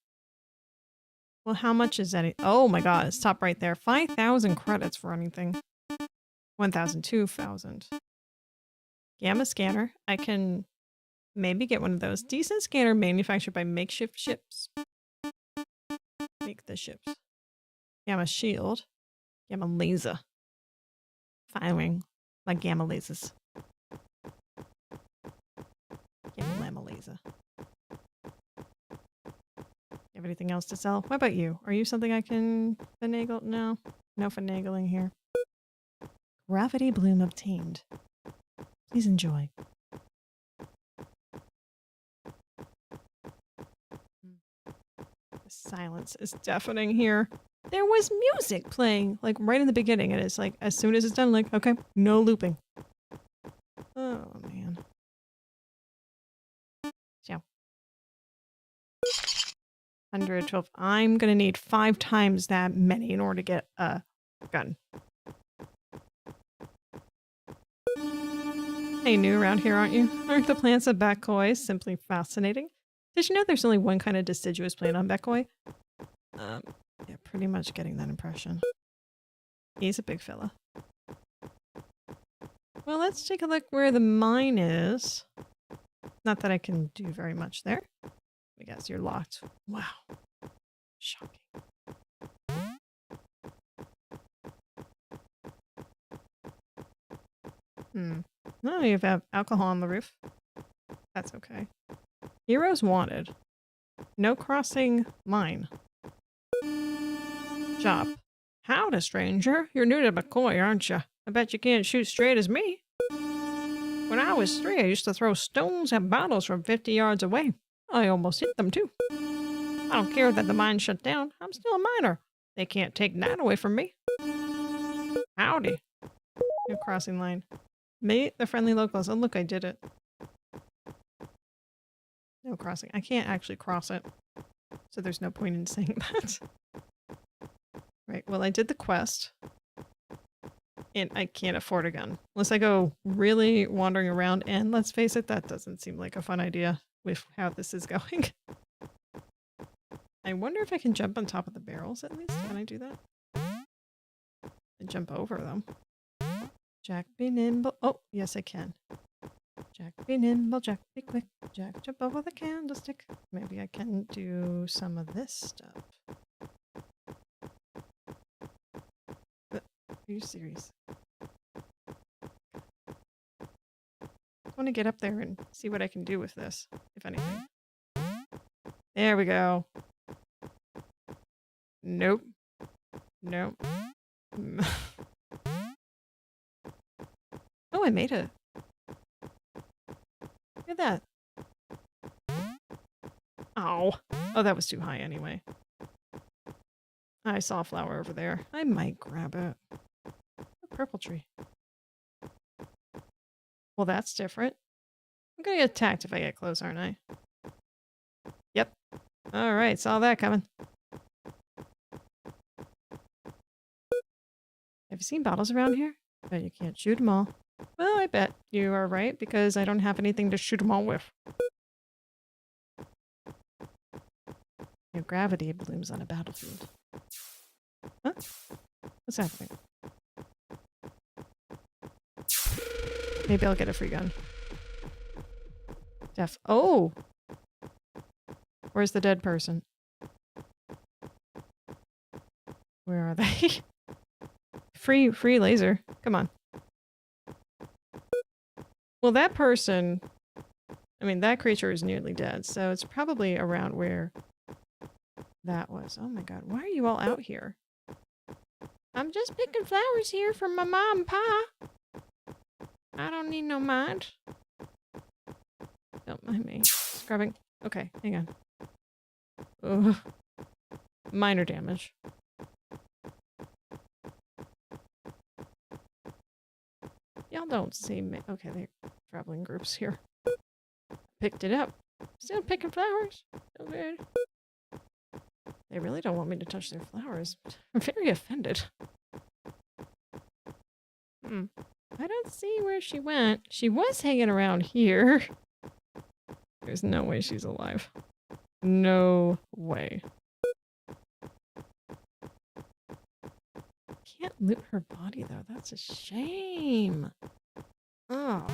Well, how much is that? Oh my god, it's top right there. 5,000 credits for anything. 1,000, 2,000. Gamma scanner. I can maybe get one of those. Decent scanner manufactured by makeshift ships. Make the ships. Gamma shield. Gamma laser. Firing like gamma lasers. Gamma llama laser. You have anything else to sell? What about you? Are you something I can finagle? No. No finagling here. Gravity bloom obtained. Please enjoy. The silence is deafening here. There was music playing, like right in the beginning, and it's like, as soon as it's done, like, okay, no looping. Oh, man. So. 112. I'm gonna need 5 times that many in order to get a gun. Hey, new around here, aren't you? Aren't the plants of Buckoway simply fascinating? Did you know there's only one kind of deciduous plant on Buckoway? Yeah, pretty much getting that impression. He's a big fella. Well, let's take a look where the mine is. Not that I can do very much there. I guess you're locked. Wow. Shocking. No, you have alcohol on the roof. That's okay. Heroes wanted. No crossing line. Job. Howdy, stranger. You're new to McCoy, aren't you? I bet you can't shoot straight as me. When I was 3, I used to throw stones at bottles from 50 yards away. I almost hit them, too. I don't care that the mine shut down. I'm still a miner. They can't take that away from me. Howdy. No crossing line. Meet the friendly locals. Oh, look, I did it. No crossing. I can't actually cross it. So there's no point in saying that. Right, well, I did the quest. And I can't afford a gun. Unless I go really wandering around. And let's face it, that doesn't seem like a fun idea with how this is going. I wonder if I can jump on top of the barrels at least. Can I do that? And jump over them. Jack be nimble. Oh, yes I can. Jack be nimble, Jack be quick. Jack jump over the candlestick. Maybe I can do some of this stuff. But, are you serious? I want to get up there and see what I can do with this, if anything. There we go. Nope. Nope. Oh, I made it. Look at that. Oh. Oh, that was too high anyway. I saw a flower over there. I might grab it. A purple tree. Well, that's different. I'm gonna get attacked if I get close, aren't I? Yep. Alright, saw that coming. Have you seen bottles around here? Bet you can't shoot them all. Well, I bet you are right, because I don't have anything to shoot them all with. Your gravity blooms on a battlefield. Huh? What's happening? Maybe I'll get a free gun. Oh! Where's the dead person? Where are they? Free laser. Come on. Well, that person... I mean, that creature is nearly dead, so it's probably around where that was. Oh my god, why are you all out here? I'm just picking flowers here for my mom and pa. I don't need no mind. Don't mind me. Scrubbing. Okay, hang on. Ugh. Minor damage. Y'all don't see me. Okay, they're traveling groups here. Picked it up. Still picking flowers. So good. They really don't want me to touch their flowers. I'm very offended. I don't see where she went. She was hanging around here. There's no way she's alive. No way. Can't loot her body though. That's a shame. Oh.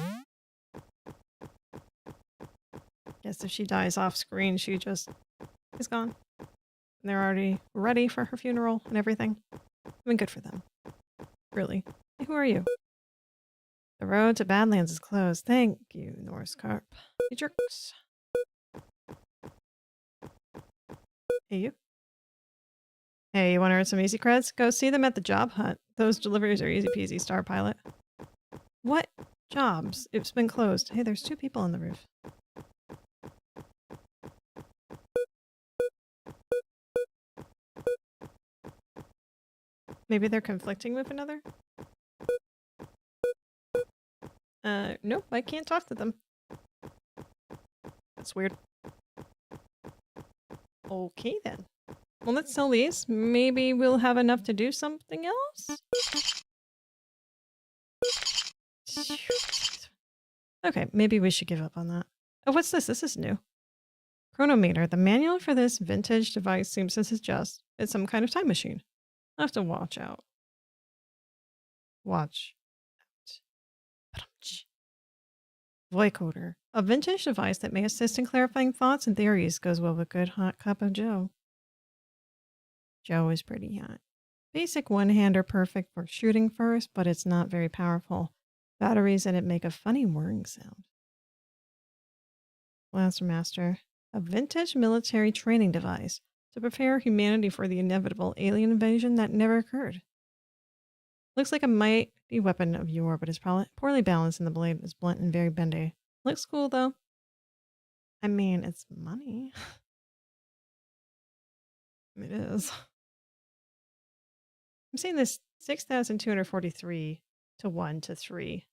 Guess if she dies off screen, she just is gone. And they're already ready for her funeral and everything. I mean, good for them. Really. Hey, who are you? The road to Badlands is closed. Thank you, Norse Carp. You jerks. Hey, you. Hey, you want to earn some easy creds? Go see them at the job hunt. Those deliveries are easy peasy, Star Pilot. What jobs? It's been closed. Hey, there's 2 people on the roof. Maybe they're conflicting with another? Nope, I can't talk to them. That's weird. Okay then. Well, let's sell these. Maybe we'll have enough to do something else? Okay, maybe we should give up on that. Oh, what's this? This is new. Chronometer. The manual for this vintage device seems to suggest it's some kind of time machine. I'll have to watch out. Watch out. Voicoder. A vintage device that may assist in clarifying thoughts and theories. Goes well with a good hot cup of Joe. Joe is pretty hot. Basic one-hander, perfect for shooting first, but it's not very powerful. Batteries in it make a funny whirring sound. Blaster Master. A vintage military training device to prepare humanity for the inevitable alien invasion that never occurred. Looks like a mighty weapon of yore, but is probably poorly balanced and the blade is blunt and very bendy. Looks cool though. I mean, it's money. It is. I'm seeing this 6,243 to 1 to 3.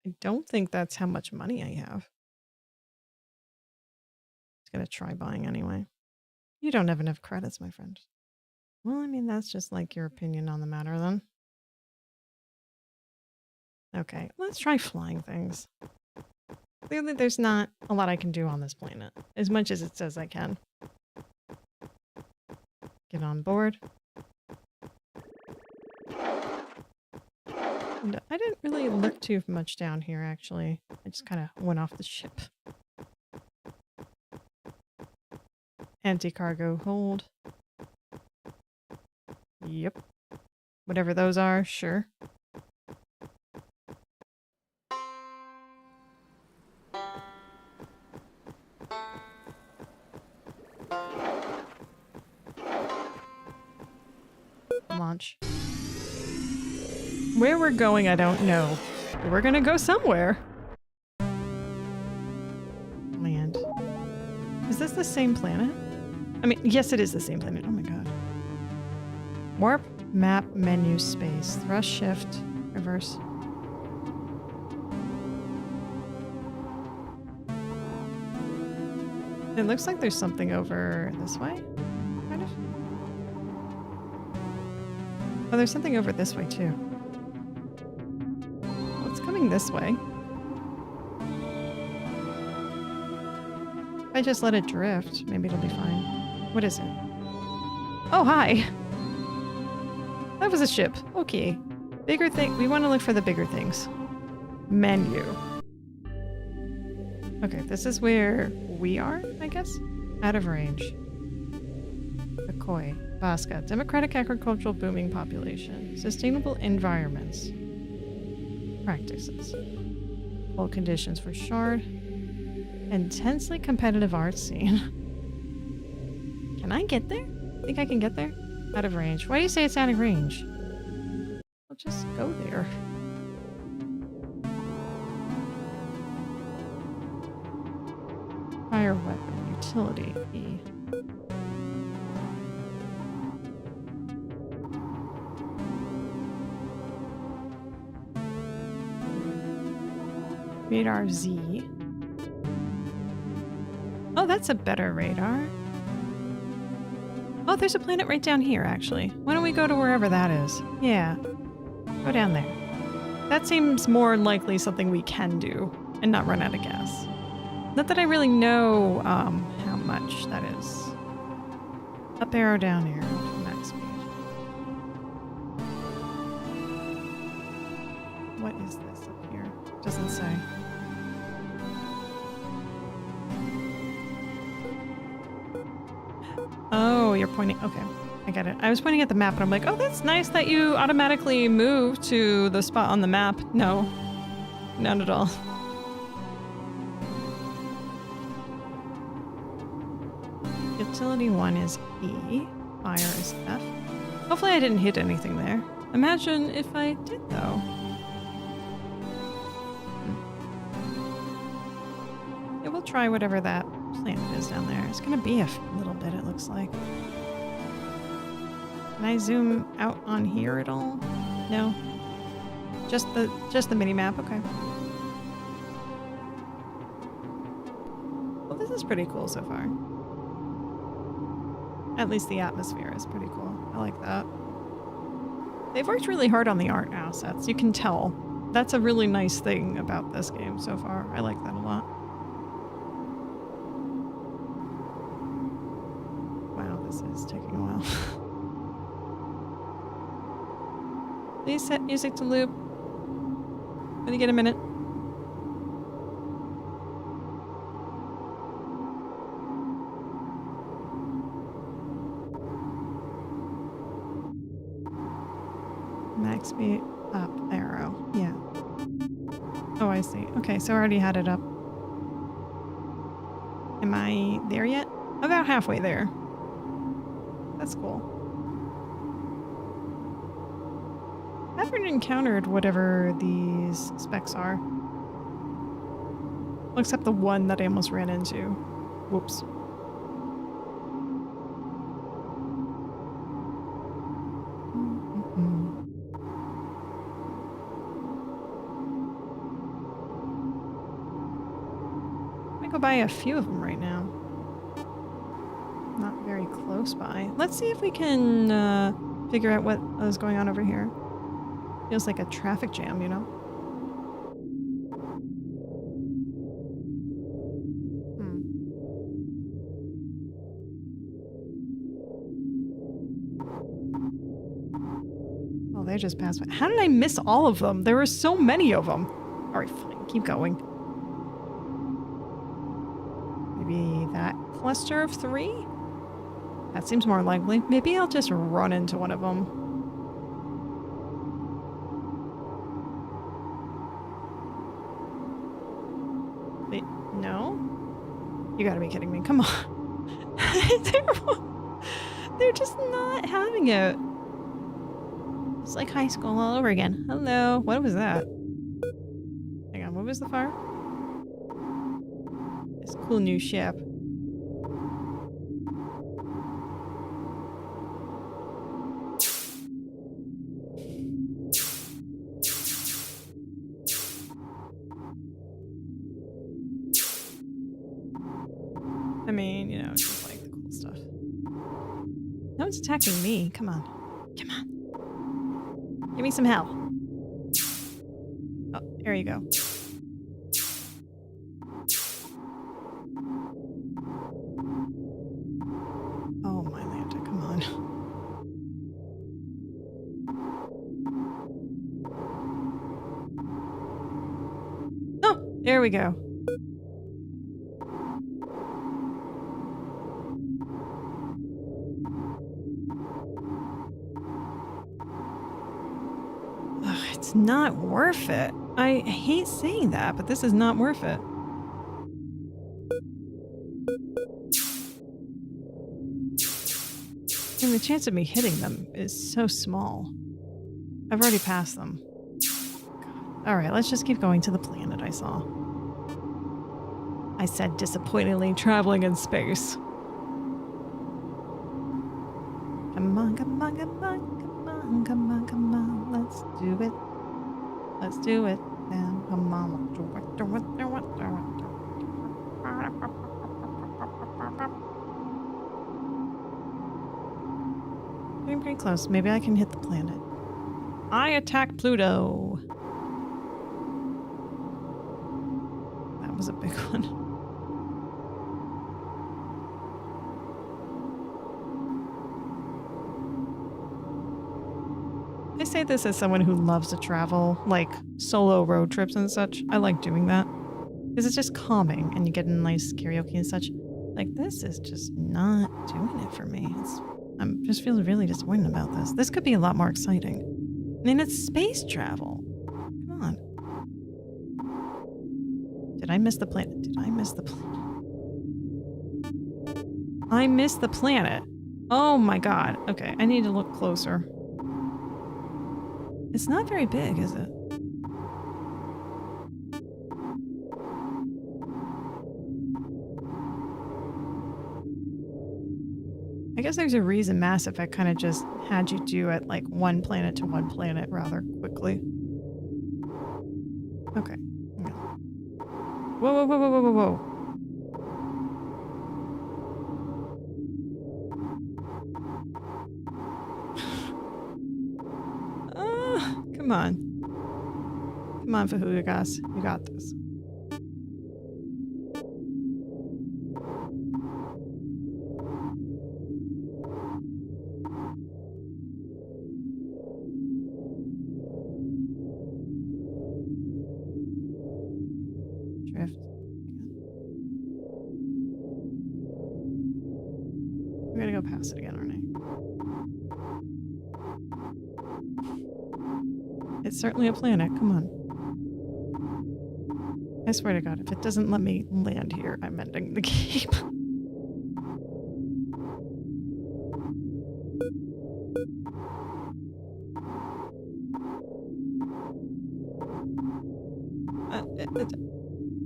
I don't think that's how much money I have. Just gonna try buying anyway. You don't have enough credits, my friend. Well, I mean, that's just like your opinion on the matter then. Okay, let's try flying things. Clearly there's not a lot I can do on this planet, as much as it says I can. Get on board. And I didn't really look too much down here, actually. I just kind of went off the ship. Anti-cargo hold. Yep. Whatever those are, sure. Launch. Where we're going, I don't know. But we're gonna go somewhere. Land. Is this the same planet? I mean, yes, it is the same planet. Oh my god. Warp, map, menu, space. Thrust, shift, reverse. It looks like there's something over this way, kind of. Oh, there's something over this way too. Well, it's coming this way. If I just let it drift, maybe it'll be fine. What is it? Oh, hi! That was a ship. Okay. Bigger thing. We want to look for the bigger things. Menu. Okay, this is where we are, I guess? Out of range. Akoi. Vasca. Democratic agricultural booming population. Sustainable environments. Practices. Cold conditions for shard. Intensely competitive art scene. Can I get there? Think I can get there? Out of range. Why do you say it's out of range? I'll just go there. Fire weapon. Utility. E. Radar Z. Oh, that's a better radar. Oh, there's a planet right down here, actually. Why don't we go to wherever that is? Yeah. Go down there. That seems more likely something we can do and not run out of gas. Not that I really know how much that is. Up arrow, down arrow for max speed. What is this up here? Doesn't say. Oh, you're pointing. Okay, I get it. I was pointing at the map and I'm like, oh, that's nice that you automatically move to the spot on the map. No, not at all. Utility 1 is E. Fire is F. Hopefully I didn't hit anything there. Imagine if I did, though. Yeah, we'll try whatever that planet is down there. It's gonna be a little bit, it looks like. Can I zoom out on here at all? No? Just the mini-map? Okay. Well, this is pretty cool so far. At least the atmosphere is pretty cool. I like that. They've worked really hard on the art assets. You can tell. That's a really nice thing about this game so far. I like that a lot. Wow, this is taking a while. Please set music to loop. When you get a minute. Max speed up arrow. Yeah. Oh, I see. Okay, so I already had it up. Am I there yet? About halfway there. That's cool. I haven't encountered whatever these specs are. Except the one that I almost ran into. Whoops. I go by a few of them right now. Not very close by. Let's see if we can figure out what is going on over here. Feels like a traffic jam, you know? Oh, they just passed by. How did I miss all of them? There were so many of them. All right, fine. Keep going. Maybe that cluster of 3? That seems more likely. Maybe I'll just run into one of them. Wait, no? You gotta be kidding me. Come on. They're just not having it. It's like high school all over again. Hello. What was that? Hang on, what was the fire? This cool new ship. I mean, you know, just like the cool stuff. No one's attacking me. Come on. Come on. Give me some hell. Oh, there you go. Oh, my Lanta, come on. Oh, there we go. It's not worth it. I hate saying that, but this is not worth it. And the chance of me hitting them is so small. I've already passed them. Alright, let's just keep going to the planet I saw. I said disappointingly traveling in space. Come on, come on, come on, come on, come on, come on, let's do it. Let's do it now. Come on, do it, do it, do it, do it. I'm pretty close. Maybe I can hit the planet. I attack Pluto. That was a big one. I say this as someone who loves to travel, like solo road trips and such. I like doing that because it's just calming and you get a nice karaoke and such. Like, this is just not doing it for me. I'm just feeling really disappointed about this. This could be a lot more exciting. I mean, it's space travel. Come on. Did I miss the planet? Did I miss the planet? I missed the planet. Oh my god. Okay, I need to look closer. It's not very big, is it? I guess there's a reason Mass Effect kind of just had you do it like one planet to one planet rather quickly. Okay. Whoa, whoa, whoa, whoa, whoa, whoa, whoa. Come on. Come on, Fahugas. You got this. Drift. I'm gonna go past it again, aren't I? It's certainly a planet. Come on. I swear to God, if it doesn't let me land here, I'm ending the game.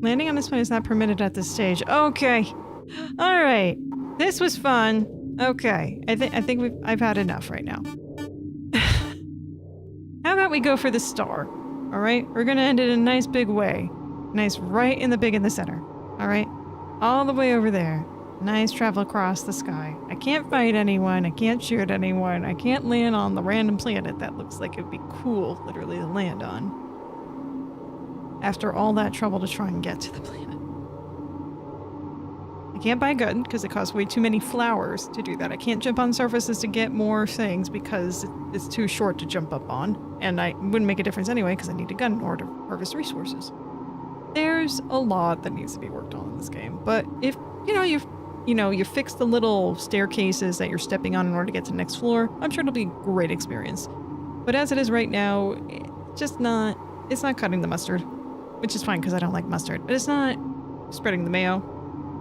Landing on this one is not permitted at this stage. Okay. All right. This was fun. Okay. I think I've had enough right now. How about we go for the star? All right. We're gonna end it in a nice big way. Nice right in the center. All right. All the way over there. Nice travel across the sky. I can't fight anyone. I can't shoot anyone. I can't land on the random planet that looks like it'd be cool, literally, to land on. After all that trouble to try and get to the planet. I can't buy good because it costs way too many flowers to do that. I can't jump on surfaces to get more things because it's too short to jump up on. And I wouldn't make a difference anyway because I need a gun in order to harvest resources. There's a lot that needs to be worked on in this game. But if, you fix the little staircases that you're stepping on in order to get to the next floor, I'm sure it'll be a great experience. But as it is right now, it's not cutting the mustard. Which is fine because I don't like mustard. But it's not spreading the mayo,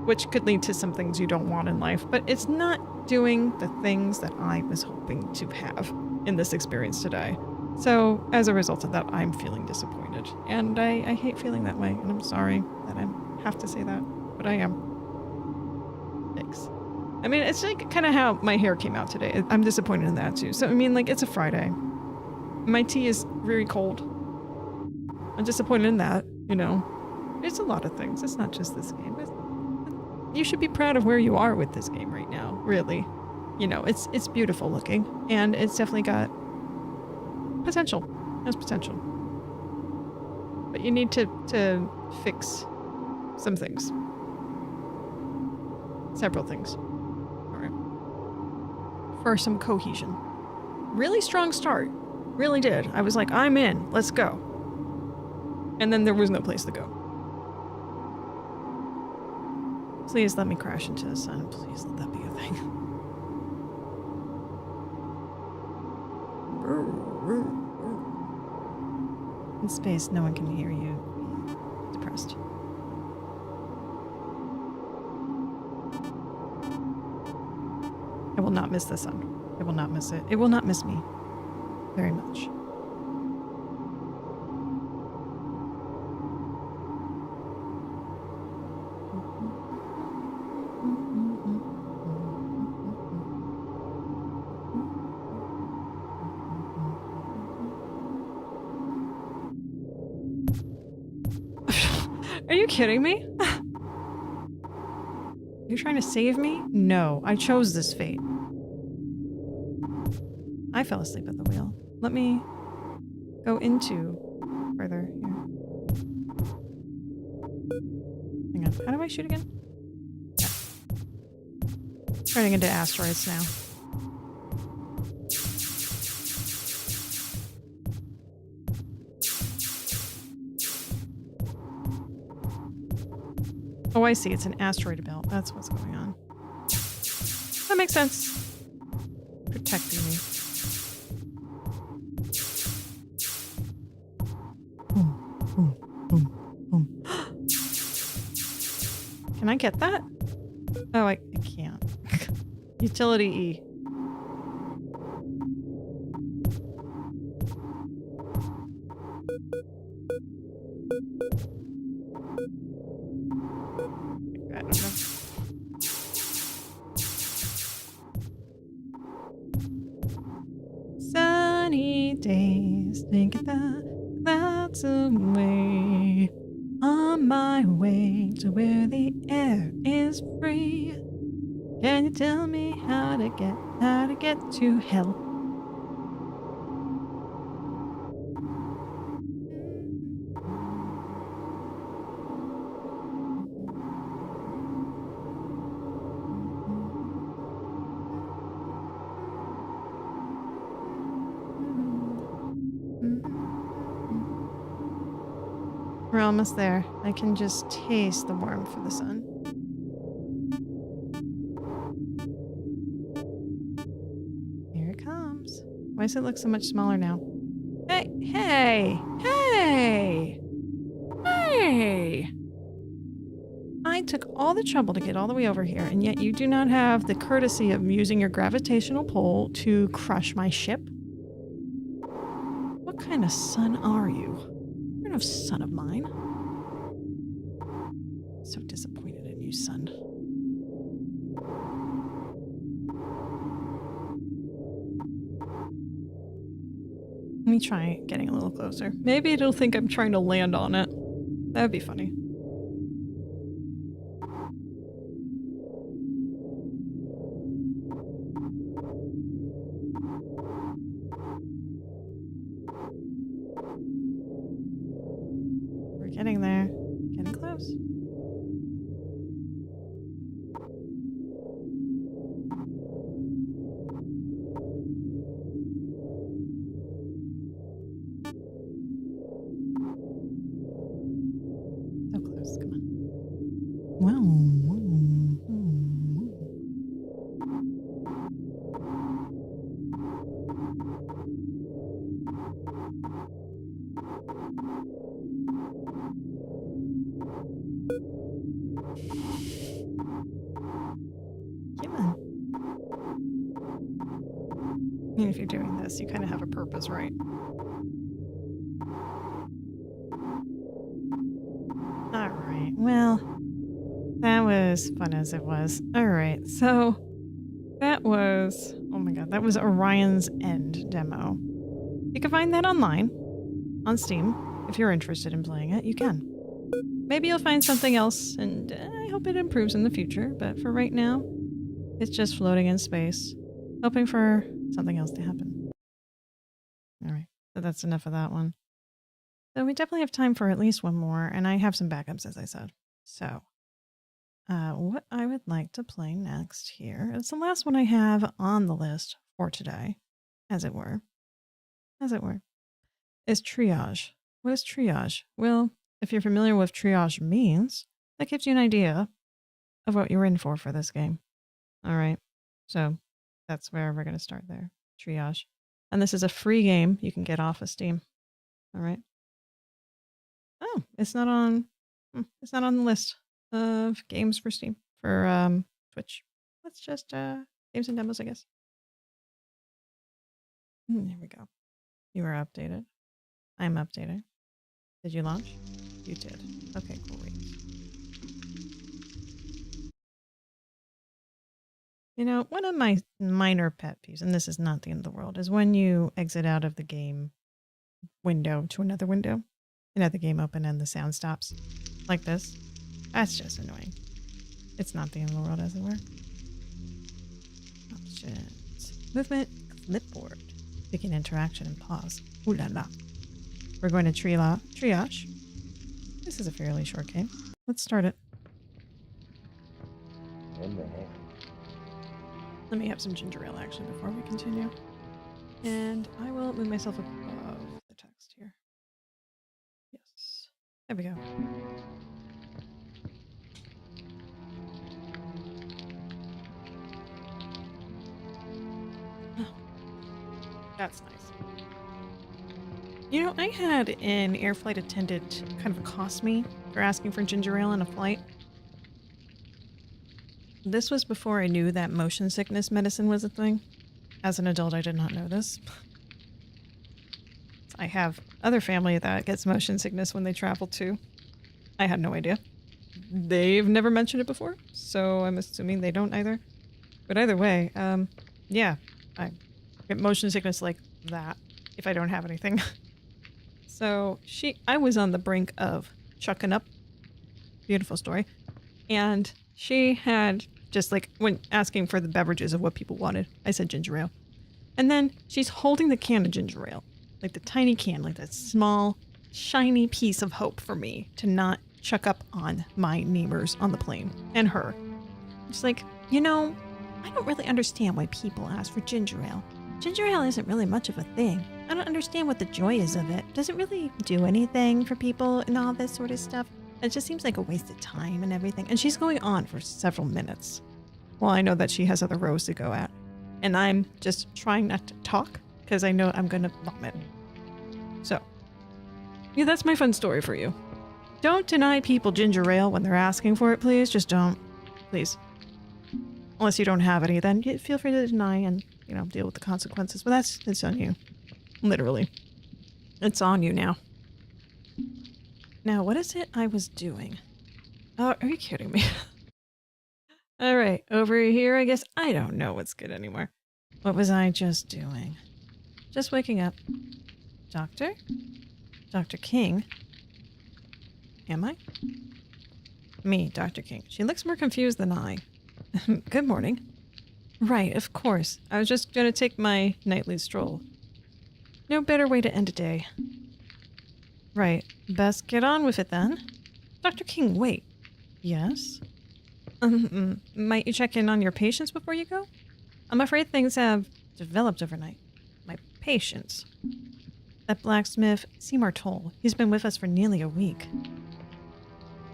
which could lead to some things you don't want in life. But it's not doing the things that I was hoping to have in this experience today. So as a result of that, I'm feeling disappointed. And I hate feeling that way. And I'm sorry that I have to say that. But I am. Thanks. I mean, it's like kind of how my hair came out today. I'm disappointed in that too. So, I mean, like, it's a Friday. My tea is very cold. I'm disappointed in that, It's a lot of things. It's not just this game. You should be proud of where you are with this game right now, really. It's beautiful looking, and it's definitely got potential. It has potential. But you need to fix some things. Several things. All right. For some cohesion. Really strong start. Really did. I was like, I'm in. Let's go. And then there was no place to go. Please let me crash into the sun. Please let that be a thing. In space, no one can hear you. Depressed. I will not miss the sun. I will not miss it. It will not miss me. Very much. Are you kidding me? Are you trying to save me? No, I chose this fate. I fell asleep at the wheel. Let me go into further here. Hang on, how do I shoot again? Yeah. Turning into asteroids now. Oh, I see. It's an asteroid belt. That's what's going on. That makes sense. Protecting me. Boom, boom, boom, boom. Can I get that? Oh, I can't. Utility E. Sunny days, thinking the clouds away. On my way to where the air is free. Can you tell me how to get to hell? We're almost there. I can just taste the warmth of the sun. Here it comes. Why does it look so much smaller now? Hey! Hey! Hey! Hey! Hey! I took all the trouble to get all the way over here, and yet you do not have the courtesy of using your gravitational pull to crush my ship? What kind of son are you? You're no son of mine. So disappointed in you, son. Let me try getting a little closer. Maybe it'll think I'm trying to land on it. That would be funny. We're getting there. Getting close. So close. Come on. Wow. Come on. I mean, if you're doing this, you kind of have a purpose, right? Alright, well, that was fun as it was. Alright, so that was, oh my god, that was Orion's End demo. You can find that online, on Steam. If you're interested in playing it, you can. Maybe you'll find something else, and I hope it improves in the future, but for right now, it's just floating in space, hoping for something else to happen. Alright, so that's enough of that one. So we definitely have time for at least one more, and I have some backups, as I said. So, what I would like to play next here, it's the last one I have on the list for today, as it were, is Triage. What is Triage? Well, if you're familiar with what Triage means, that gives you an idea of what you're in for this game. All right, so that's where we're going to start there, Triage. And this is a free game you can get off of Steam. All right. Oh, it's not on the list of games for Steam, for Twitch. Let's just games and demos, I guess. There we go. You are updated. I'm updated. Did you launch? You did. Okay, great. You know, one of my minor pet peeves, and this is not the end of the world, is when you exit out of the game window to another window. And have the game open and the sound stops like this. That's just annoying. It's not the end of the world, as it were. Options. Movement, clipboard. Begin interaction and pause. Ooh la la. We're going to triage. This is a fairly short game. Let's start it. Let me have some ginger ale actually before we continue. And I will move myself above the text here. Yes. There we go. Oh, that's nice. You know, I had an air flight attendant kind of accost me for asking for ginger ale on a flight. This was before I knew that motion sickness medicine was a thing. As an adult, I did not know this. I have other family that gets motion sickness when they travel too. I had no idea. They've never mentioned it before, so I'm assuming they don't either. But either way, yeah, I get motion sickness like that if I don't have anything. So I was on the brink of chucking up. Beautiful story. And she had just like, when asking for the beverages of what people wanted, I said ginger ale. And then she's holding the can of ginger ale. Like the tiny can, like that small, shiny piece of hope for me to not chuck up on my neighbors on the plane and her. It's like, you know, I don't really understand why people ask for ginger ale. Ginger ale isn't really much of a thing. I don't understand what the joy is of it. Does it really do anything for people and all this sort of stuff? It just seems like a waste of time and everything. And she's going on for several minutes. Well, I know that she has other rows to go at. And I'm just trying not to talk because I know I'm going to vomit. So, yeah, that's my fun story for you. Don't deny people ginger ale when they're asking for it, please. Just don't. Please. Unless you don't have any, then feel free to deny and, you know, deal with the consequences. But it's on you. Literally. It's on you now. Now, what is it I was doing? Oh, are you kidding me? All right, over here, I guess. I don't know what's good anymore. What was I just doing? Just waking up. Doctor? Dr. King? Am I? Me, Dr. King. She looks more confused than I. Good morning. Right, of course. I was just gonna take my nightly stroll. No better way to end a day. Right. Best get on with it then. Dr. King, wait. Yes? Might you check in on your patients before you go? I'm afraid things have developed overnight. My patients. That blacksmith, Seymour Toll. He's been with us for nearly a week.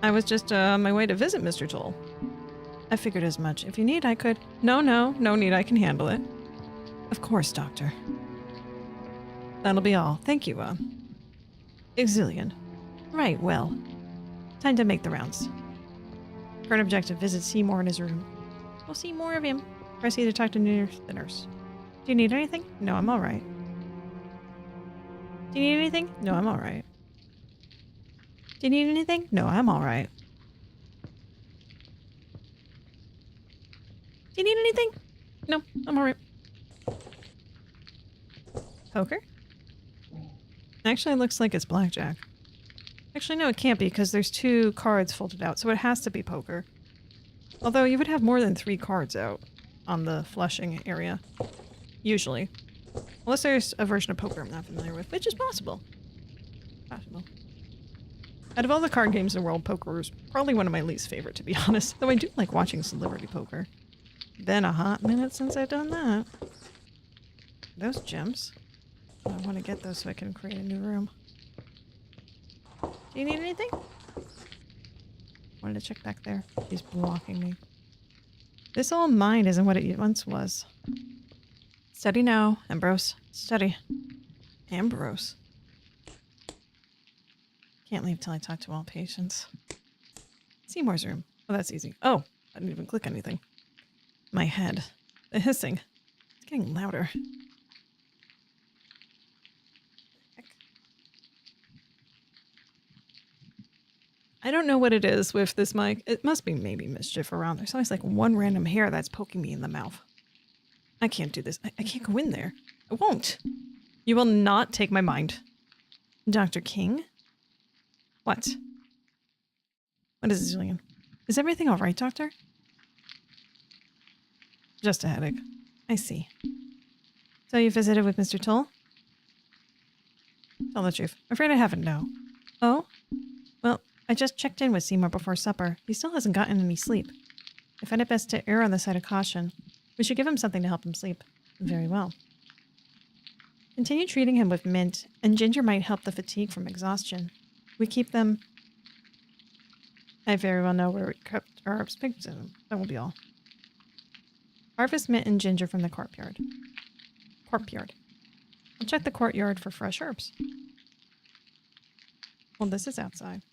I was just on my way to visit Mr. Toll. I figured as much. If you need, I could... No need. I can handle it. Of course, Doctor. That'll be all. Thank you, Exilian. Right, well. Time to make the rounds. Current objective, visit Seymour in his room. We'll see more of him. Press E to talk to the nurse. Do you need anything? No, I'm alright. Do you need anything? No, I'm alright. Do you need anything? No, I'm alright. Do you need anything? No, I'm alright. Poker? Actually, it looks like it's blackjack. Actually, no, it can't be because there's 2 cards folded out, so it has to be poker. Although you would have more than 3 cards out on the flushing area. Usually. Unless there's a version of poker I'm not familiar with, which is possible. Possible. Out of all the card games in the world, poker is probably one of my least favorite, to be honest. Though I do like watching celebrity poker. Been a hot minute since I've done that. Those gems. I want to get those so I can create a new room. Do you need anything? Wanted to check back there. She's blocking me. This old mine isn't what it once was. Study now, Ambrose. Study. Ambrose. Can't leave till I talk to all patients. Seymour's room. Oh, that's easy. Oh, I didn't even click anything. My head. The hissing. It's getting louder. I don't know what it is with this mic. It must be maybe mischief around. There's always like one random hair that's poking me in the mouth. I can't do this. I can't go in there. I won't. You will not take my mind. Dr. King? What? What is this, Julian? Is everything all right, Doctor? Just a headache. I see. So you visited with Mr. Toll? Tell the truth. I'm afraid I haven't, no. Oh? Well, I just checked in with Seymour before supper. He still hasn't gotten any sleep. I find it best to err on the side of caution. We should give him something to help him sleep. Very well. Continue treating him with mint, and ginger might help the fatigue from exhaustion. We keep them... I very well know where we kept our herbs. That will be all. Harvest mint and ginger from the courtyard. I'll check the courtyard for fresh herbs. Well, this is outside.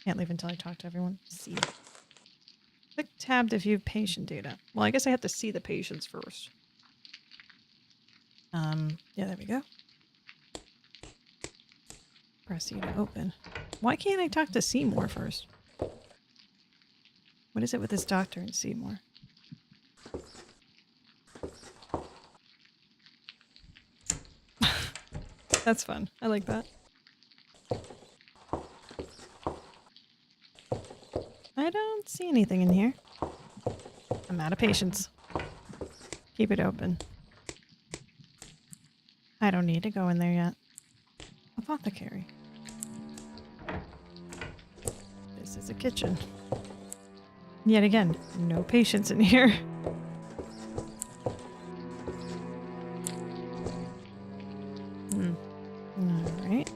Can't leave until I talk to everyone. See. Click tab to view patient data. Well, I guess I have to see the patients first. Yeah, there we go. Press E to open. Why can't I talk to Seymour first? What is it with this doctor and Seymour? That's fun. I like that. I don't see anything in here. I'm out of patience. Keep it open. I don't need to go in there yet. Apothecary. This is a kitchen. Yet again, no patients in here. Alright.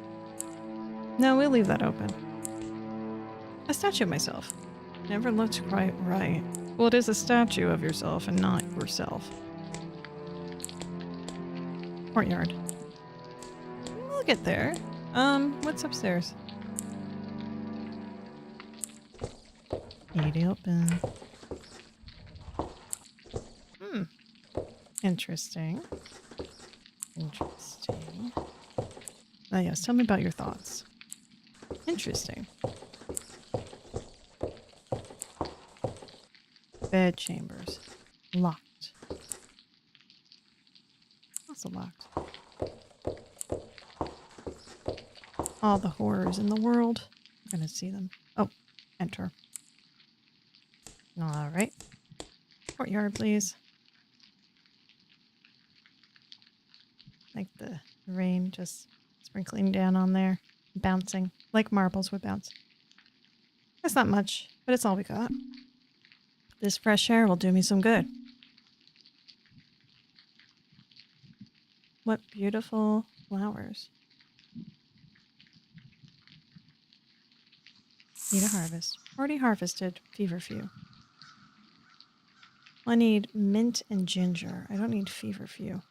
No, we'll leave that open. A statue of myself. Never looked quite right. Well, it is a statue of yourself and not yourself. Courtyard. We'll get there. What's upstairs? Eat open. Interesting. Interesting. Oh yes, tell me about your thoughts. Interesting. Bed chambers. Locked. Also locked. All the horrors in the world. I'm gonna see them. Oh, enter. Alright. Courtyard, please. Like the rain just sprinkling down on there. Bouncing. Like marbles would bounce. That's not much, but it's all we got. This fresh air will do me some good. What beautiful flowers. Need a harvest. Already harvested feverfew. I need mint and ginger. I don't need feverfew.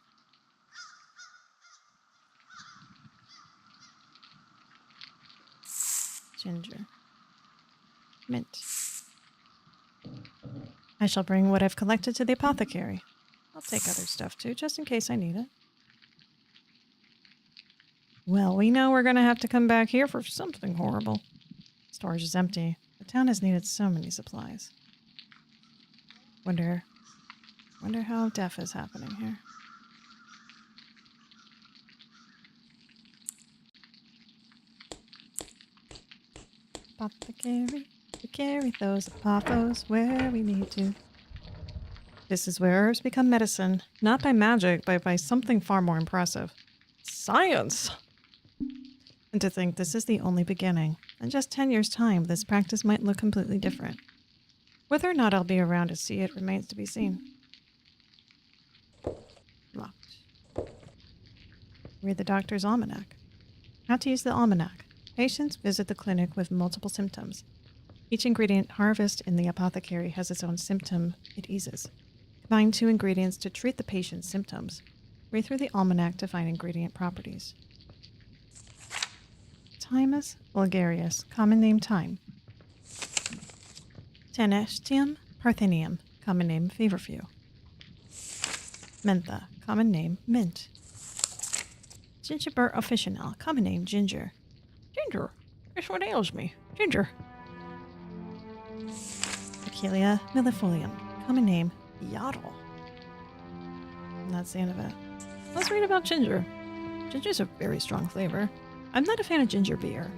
Ginger. Mint. I shall bring what I've collected to the apothecary. I'll take other stuff too, just in case I need it. Well, we know we're gonna have to come back here for something horrible. Storage is empty. The town has needed so many supplies. Wonder how death is happening here. Apothecary, to carry those apothos where we need to. This is where herbs become medicine, not by magic, but by something far more impressive. Science! And to think this is the only beginning. In just 10 years' time, this practice might look completely different. Whether or not I'll be around to see it remains to be seen. Locked. Read the doctor's almanac. How to use the almanac. Patients visit the clinic with multiple symptoms. Each ingredient harvested in the apothecary has its own symptom it eases. Combine 2 ingredients to treat the patient's symptoms. Read through the almanac to find ingredient properties. Thymus vulgarius, common name thyme. Tenestium parthenium, common name feverfew. Mentha, common name mint. Gingerbur officinal, common name ginger. Ginger, that's what ails me. Ginger. Achillea millefolium, common name yodel. And that's the end of it. Let's read about ginger. Ginger's a very strong flavor. I'm not a fan of ginger beer.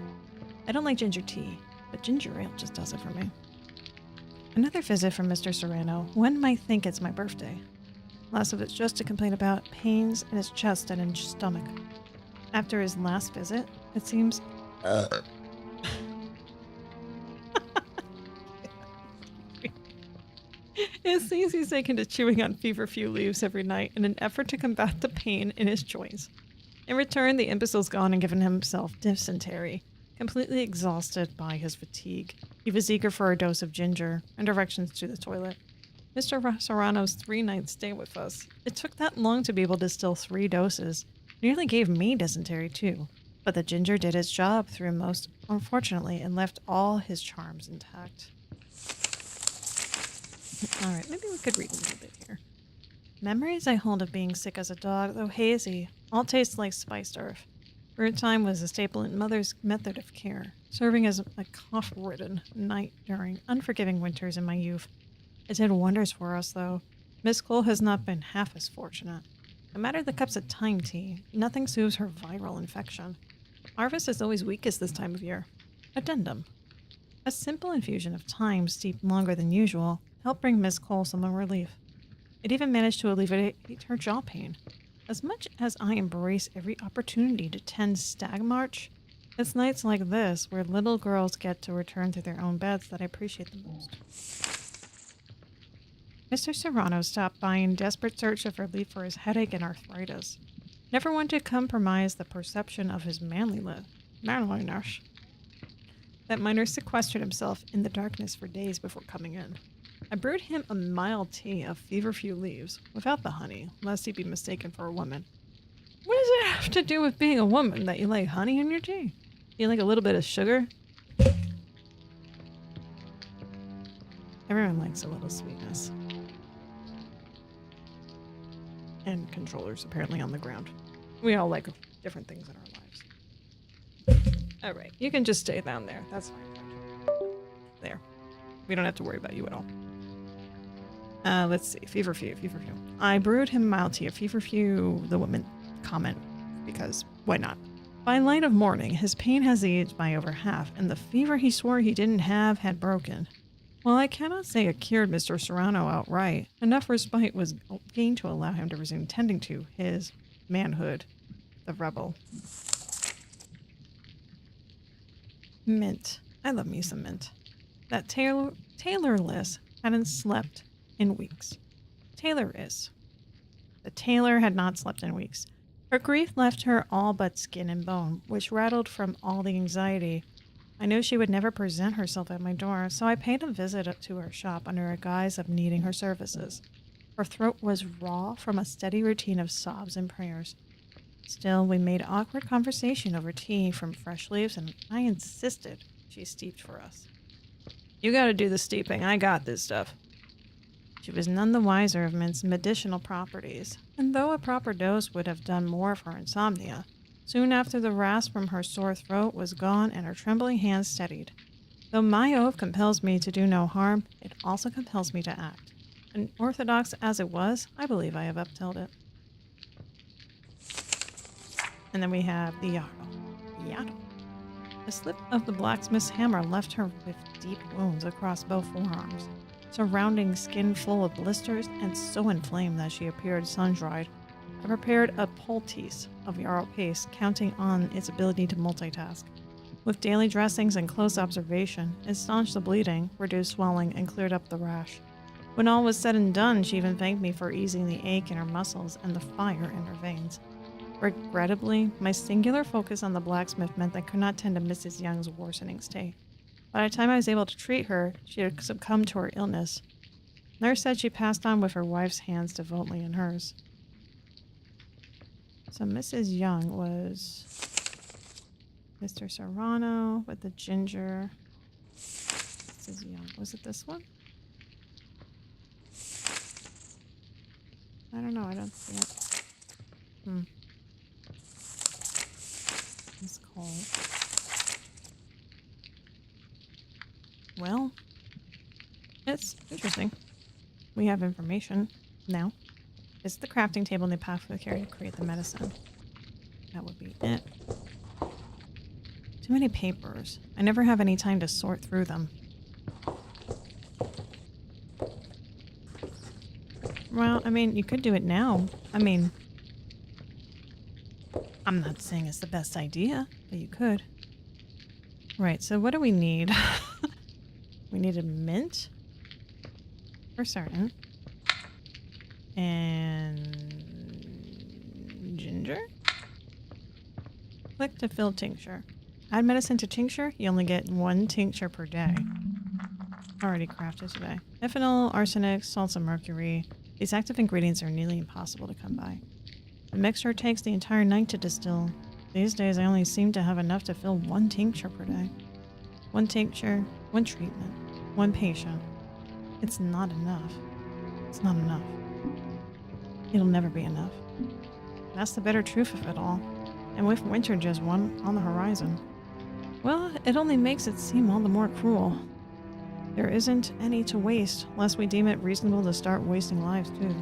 I don't like ginger tea, but ginger ale just does it for me. Another visit from Mr. Serrano. One might think it's my birthday. Last of it's just to complain about pains in his chest and in his stomach. After his last visit, it seems... It seems he's taken to chewing on feverfew leaves every night in an effort to combat the pain in his joints. In return, the imbecile's gone and given himself dysentery, completely exhausted by his fatigue. He was eager for a dose of ginger and directions to the toilet. Mr. Serrano's 3-night stay with us. It took that long to be able to distill 3 doses. Nearly gave me dysentery too, but the ginger did its job through most unfortunately and left all his charms intact. Alright, maybe we could read a little bit here. Memories I hold of being sick as a dog, though hazy, all taste like spiced earth. Root thyme was a staple in Mother's method of care, serving as a cough-ridden night during unforgiving winters in my youth. It did wonders for us, though. Miss Cole has not been half as fortunate. No matter the cups of thyme tea, nothing soothes her viral infection. Harvest is always weakest this time of year. Addendum. A simple infusion of thyme steeped longer than usual helped bring Miss Cole some relief. It even managed to alleviate her jaw pain. As much as I embrace every opportunity to tend Stag March, it's nights like this where little girls get to return to their own beds that I appreciate the most. Mr. Serrano stopped by in desperate search of relief for his headache and arthritis. Never one to compromise the perception of his manliness. That miner sequestered himself in the darkness for days before coming in. I brewed him a mild tea of feverfew leaves, without the honey, lest he be mistaken for a woman. What does it have to do with being a woman that you like honey in your tea? You like a little bit of sugar? Everyone likes a little sweetness. And controllers apparently on the ground. We all like different things in our lives. All right, you can just stay down there. That's fine. There. We don't have to worry about you at all. Let's see. Feverfew. I brewed him mild tea. Feverfew, the woman comment, because why not? By light of morning, his pain has eased by over half, and the fever he swore he didn't have had broken. While I cannot say it cured Mr. Serrano outright, enough respite was gained to allow him to resume tending to his manhood, the rebel. Mint. I love me some mint. That tailorless hadn't slept in weeks. Tailor-is. The tailor had not slept in weeks. Her grief left her all but skin and bone, which rattled from all the anxiety. I knew she would never present herself at my door, so I paid a visit to her shop under a guise of needing her services. Her throat was raw from a steady routine of sobs and prayers. Still, we made awkward conversation over tea from fresh leaves, and I insisted she steeped for us. You gotta do the steeping. I got this stuff. She was none the wiser of Mint's medicinal properties, and though a proper dose would have done more for her insomnia, soon after the rasp from her sore throat was gone and her trembling hands steadied. Though my oath compels me to do no harm, it also compels me to act. Unorthodox as it was, I believe I have upheld it. And then we have the Yato. The slip of the blacksmith's hammer left her with deep wounds across both forearms, surrounding skin full of blisters and so inflamed that she appeared sun-dried. I prepared a poultice of yarrow paste, counting on its ability to multitask. With daily dressings and close observation, it staunched the bleeding, reduced swelling, and cleared up the rash. When all was said and done, she even thanked me for easing the ache in her muscles and the fire in her veins. Regrettably, my singular focus on the blacksmith meant I could not tend to Mrs. Young's worsening state. By the time I was able to treat her, she had succumbed to her illness. Nurse said she passed on with her wife's hands devoutly in hers. So Mrs. Young was Mr. Serrano with the ginger. Mrs. Young. Was it this one? I don't know. I don't see it. It's cold. Well, it's interesting. We have information now. It's the crafting table and the apothecary to create the medicine. That would be it. Too many papers. I never have any time to sort through them. Well, I mean, you could do it now. I mean, I'm not saying it's the best idea, but you could. Right, so what do we need? We need a mint. For certain. And ginger? Click to fill tincture. Add medicine to tincture. You only get 1 tincture per day. Already crafted today. Ethanol, arsenic, salts of mercury. These active ingredients are nearly impossible to come by. The mixture takes the entire night to distill. These days I only seem to have enough to fill 1 tincture per day. 1 tincture, 1 treatment, 1 patient. It's not enough. It's not enough. It'll never be enough. That's the bitter truth of it all. And with winter just on the horizon, well, it only makes it seem all the more cruel. There isn't any to waste, lest we deem it reasonable to start wasting lives too.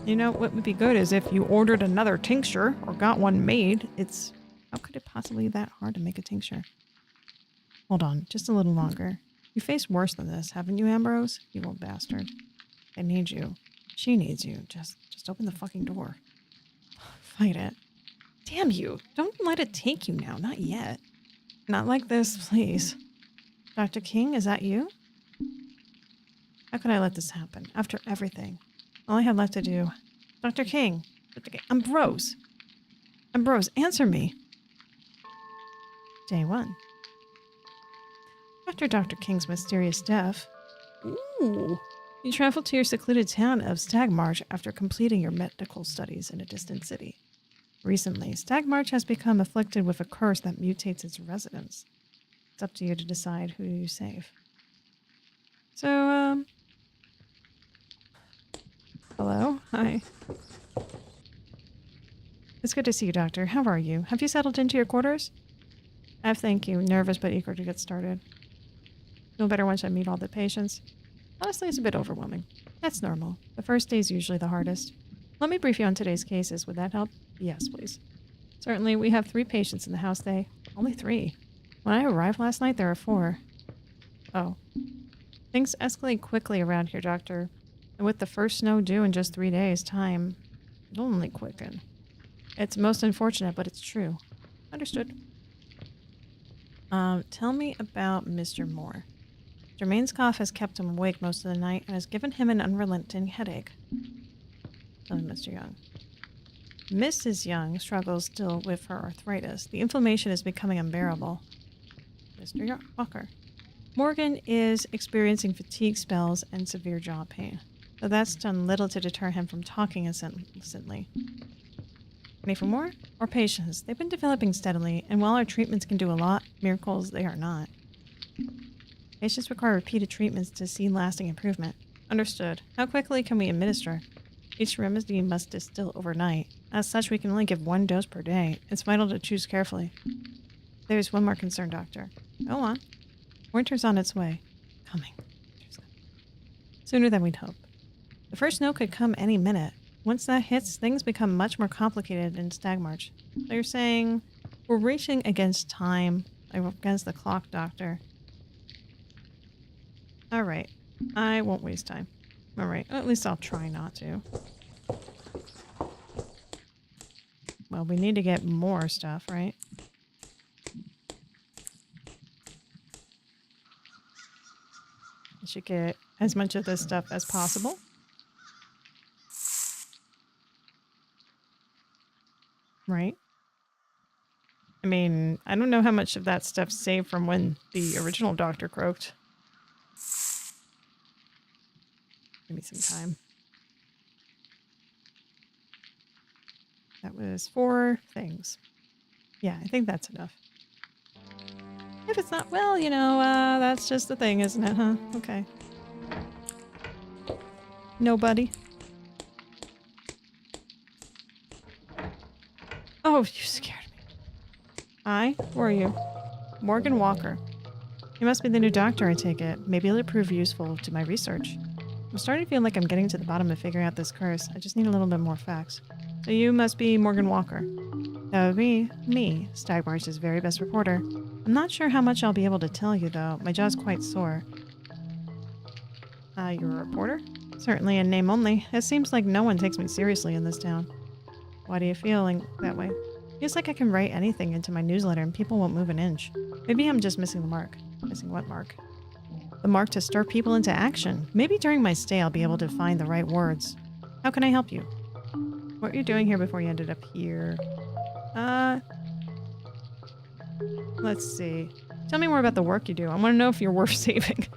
You know, what would be good is if you ordered another tincture or got one made. How could it possibly be that hard to make a tincture? Hold on, just a little longer. You faced worse than this, haven't you, Ambrose? You old bastard. I need you. She needs you. Just open the fucking door. Fight it. Damn you. Don't let it take you now. Not yet. Not like this, please. Dr. King, is that you? How could I let this happen? After everything. All I have left to do. Dr. King. Dr. King. Ambrose. Ambrose, answer me. Day 1. After Dr. King's mysterious death, you traveled to your secluded town of Stagmarch after completing your medical studies in a distant city. Recently, Stagmarch has become afflicted with a curse that mutates its residents. It's up to you to decide who you save. So, hello? Hi. It's good to see you, Doctor. How are you? Have you settled into your quarters? Thank you. Nervous but eager to get started. Feel better once I meet all the patients. Honestly, it's a bit overwhelming. That's normal. The first day's usually the hardest. Let me brief you on today's cases. Would that help? Yes, please. Certainly, we have 3 patients in the house today. Only 3. When I arrived last night, there were 4. Oh. Things escalate quickly around here, Doctor. And with the first snow due in just 3 days' time, it'll only quicken. It's most unfortunate, but it's true. Understood. Tell me about Mr. Moore. Jermaine's cough has kept him awake most of the night and has given him an unrelenting headache. Tell me, Mr. Young. Mrs. Young struggles still with her arthritis. The inflammation is becoming unbearable. Mr. Walker. Morgan is experiencing fatigue spells and severe jaw pain, though that's done little to deter him from talking incessantly. Any for more? Our patients. They've been developing steadily, and while our treatments can do a lot, miracles they are not. Patients require repeated treatments to see lasting improvement. Understood. How quickly can we administer? Each remedy must distill overnight. As such, we can only give 1 dose per day. It's vital to choose carefully. There's one more concern, Doctor. Go on. Winter's on its way. Coming. Sooner than we'd hope. The first snow could come any minute. Once that hits, things become much more complicated in Stag March. So you're saying we're racing against time, against the clock, Doctor. Alright. I won't waste time. Alright. At least I'll try not to. Well, we need to get more stuff, right? I should get as much of this stuff as possible. Right? I mean, I don't know how much of that stuff's saved from when the original Doctor croaked. Give me some time. That was 4 things. Yeah, I think that's enough. If it's not, well, you know, that's just the thing, isn't it, huh? Okay. Nobody. Oh, you scared me. Hi, who are you? Morgan Walker. You must be the new doctor, I take it. Maybe it'll prove useful to my research. I'm starting to feel like I'm getting to the bottom of figuring out this curse. I just need a little bit more facts. So you must be Morgan Walker. That would be me, Stag March's very best reporter. I'm not sure how much I'll be able to tell you, though. My jaw's quite sore. You're a reporter? Certainly in name only. It seems like no one takes me seriously in this town. Why do you feel that way? Feels like I can write anything into my newsletter and people won't move an inch. Maybe I'm just missing the mark. Missing what mark? The mark to stir people into action. Maybe during my stay I'll be able to find the right words. How can I help you? What were you doing here before you ended up here? Let's see. Tell me more about the work you do. I want to know if you're worth saving.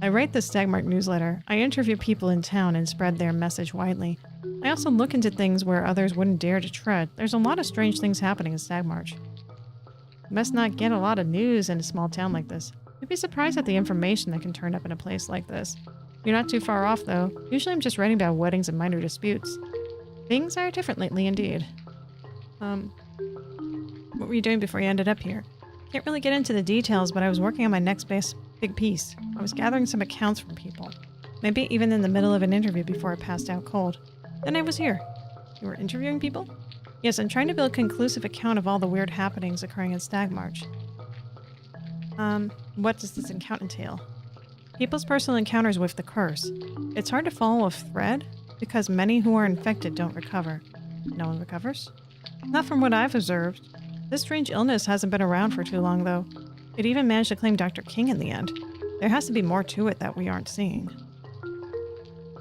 I write the Stagmark newsletter. I interview people in town and spread their message widely. I also look into things where others wouldn't dare to tread. There's a lot of strange things happening in Stagmarch. You must not get a lot of news in a small town like this. You'd be surprised at the information that can turn up in a place like this. You're not too far off, though. Usually I'm just writing about weddings and minor disputes. Things are different lately, indeed. What were you doing before you ended up here? Can't really get into the details, but I was working on my next big piece. I was gathering some accounts from people. Maybe even in the middle of an interview before I passed out cold. Then I was here. You were interviewing people? Yes, I'm trying to build a conclusive account of all the weird happenings occurring in Stagmarch. What does this account entail? People's personal encounters with the curse. It's hard to follow a thread because many who are infected don't recover. No one recovers? Not from what I've observed. This strange illness hasn't been around for too long, though. It even managed to claim Dr. King in the end. There has to be more to it that we aren't seeing.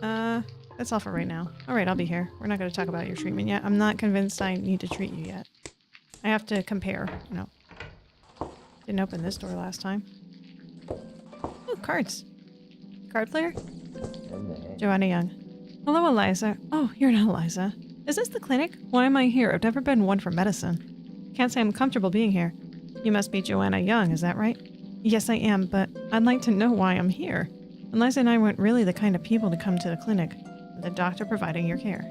That's all for right now. Alright, I'll be here. We're not going to talk about your treatment yet. I'm not convinced I need to treat you yet. I have to compare, you know. Didn't open this door last time. Oh, cards. Card player? Joanna Young. Hello, Eliza. Oh, you're not Eliza. Is this the clinic? Why am I here? I've never been one for medicine. Can't say I'm comfortable being here. You must be Joanna Young, is that right? Yes, I am, but I'd like to know why I'm here. Eliza and I weren't really the kind of people to come to the clinic. The doctor providing your care.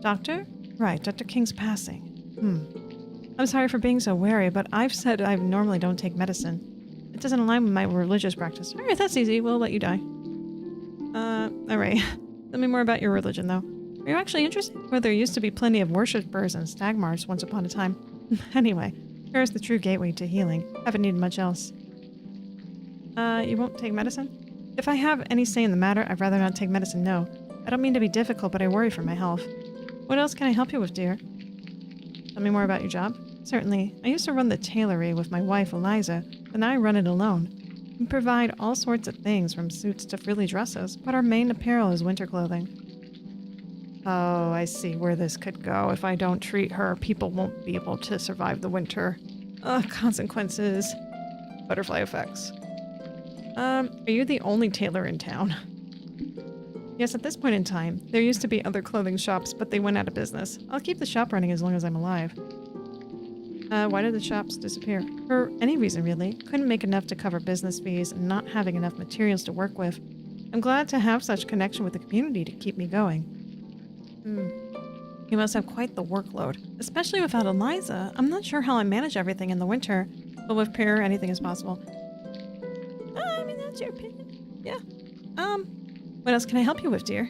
Doctor? Right, Dr. King's passing. I'm sorry for being so wary, but I've said I normally don't take medicine. It doesn't align with my religious practice. Alright, that's easy. We'll let you die. Alright. Tell me more about your religion, though. Are you actually interested? Well, there used to be plenty of worshippers and stag marts once upon a time. Anyway, here's the true gateway to healing. Haven't needed much else. You won't take medicine? If I have any say in the matter, I'd rather not take medicine, no. I don't mean to be difficult, but I worry for my health. What else can I help you with, dear? Tell me more about your job? Certainly. I used to run the tailory with my wife, Eliza, but now I run it alone. We provide all sorts of things, from suits to frilly dresses, but our main apparel is winter clothing. Oh, I see where this could go. If I don't treat her, people won't be able to survive the winter. Consequences. Butterfly effects. Are you the only tailor in town? Yes, at this point in time, there used to be other clothing shops, but they went out of business. I'll keep the shop running as long as I'm alive. Why did the shops disappear? For any reason, really. Couldn't make enough to cover business fees and not having enough materials to work with. I'm glad to have such connection with the community to keep me going. You must have quite the workload. Especially without Eliza. I'm not sure how I manage everything in the winter, but with Per, anything is possible. I mean, that's your opinion. Yeah. What else can I help you with, dear?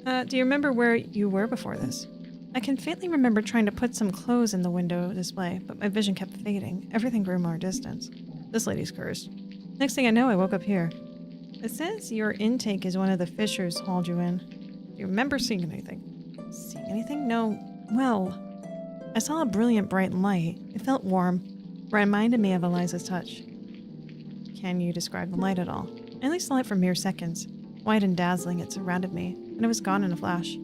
Do you remember where you were before this? I can faintly remember trying to put some clothes in the window display, but my vision kept fading. Everything grew more distant. This lady's cursed. Next thing I know, I woke up here. It says your intake is one of the fishers hauled you in. Do you remember seeing anything? Seeing anything? No. Well, I saw a brilliant bright light. It felt warm. Reminded me of Eliza's touch. Can you describe the light at all? I only saw it for mere seconds. White and dazzling, it surrounded me, and it was gone in a flash.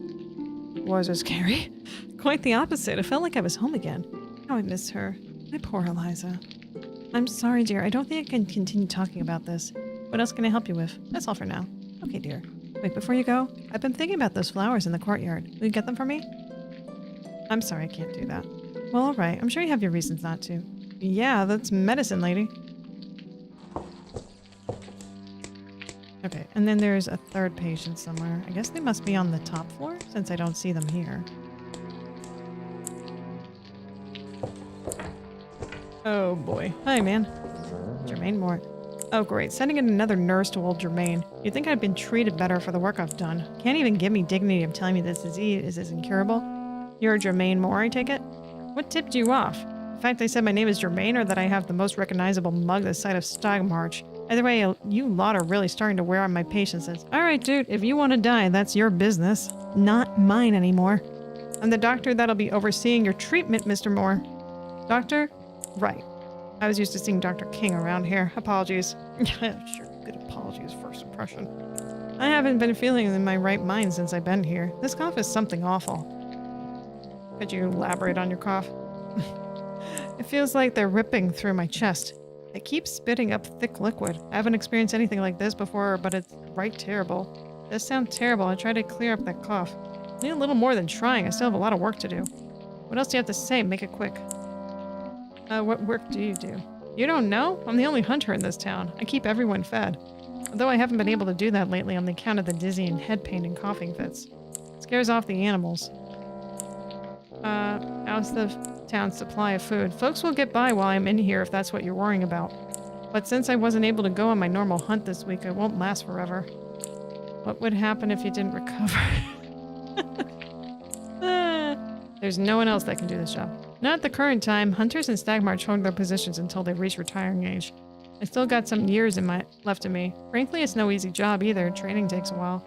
Was it scary? Quite the opposite. It felt like I was home again. How I miss her. My poor Eliza. I'm sorry, dear. I don't think I can continue talking about this. What else can I help you with? That's all for now. Okay, dear. Wait, before you go, I've been thinking about those flowers in the courtyard. Will you get them for me? I'm sorry, I can't do that. Well, alright. I'm sure you have your reasons not to. Yeah, that's medicine, lady. Okay, and then there's a third patient somewhere. I guess they must be on the top floor, since I don't see them here. Oh boy. Hi, man. Jermaine Moore. Oh great, sending in another nurse to old Jermaine. You'd think I'd been treated better for the work I've done. Can't even give me dignity of telling me this disease is incurable. You're Jermaine Moore, I take it? What tipped you off? The fact they said my name is Jermaine, or that I have the most recognizable mug this side of Stag March? Either way, you lot are really starting to wear on my patience. Alright, dude, if you want to die, that's your business. Not mine anymore. I'm the doctor that'll be overseeing your treatment, Mr. Moore. Doctor? Right. I was used to seeing Dr. King around here. Apologies. Sure, good apologies, first impression. I haven't been feeling in my right mind since I've been here. This cough is something awful. Could you elaborate on your cough? It feels like they're ripping through my chest. I keep spitting up thick liquid. I haven't experienced anything like this before, but it's right terrible. This sounds terrible. I try to clear up that cough. I need a little more than trying. I still have a lot of work to do. What else do you have to say? Make it quick. What work do you do? You don't know? I'm the only hunter in this town. I keep everyone fed. Although I haven't been able to do that lately on the account of the dizzying head pain and coughing fits. It scares off the animals. How's the town's supply of food? Folks will get by while I'm in here if that's what you're worrying about. But since I wasn't able to go on my normal hunt this week, it won't last forever. What would happen if you didn't recover? There's no one else that can do this job. Not at the current time. Hunters and stag march hold their positions until they reach retiring age. I still got some years left in me. Frankly, it's no easy job either. Training takes a while.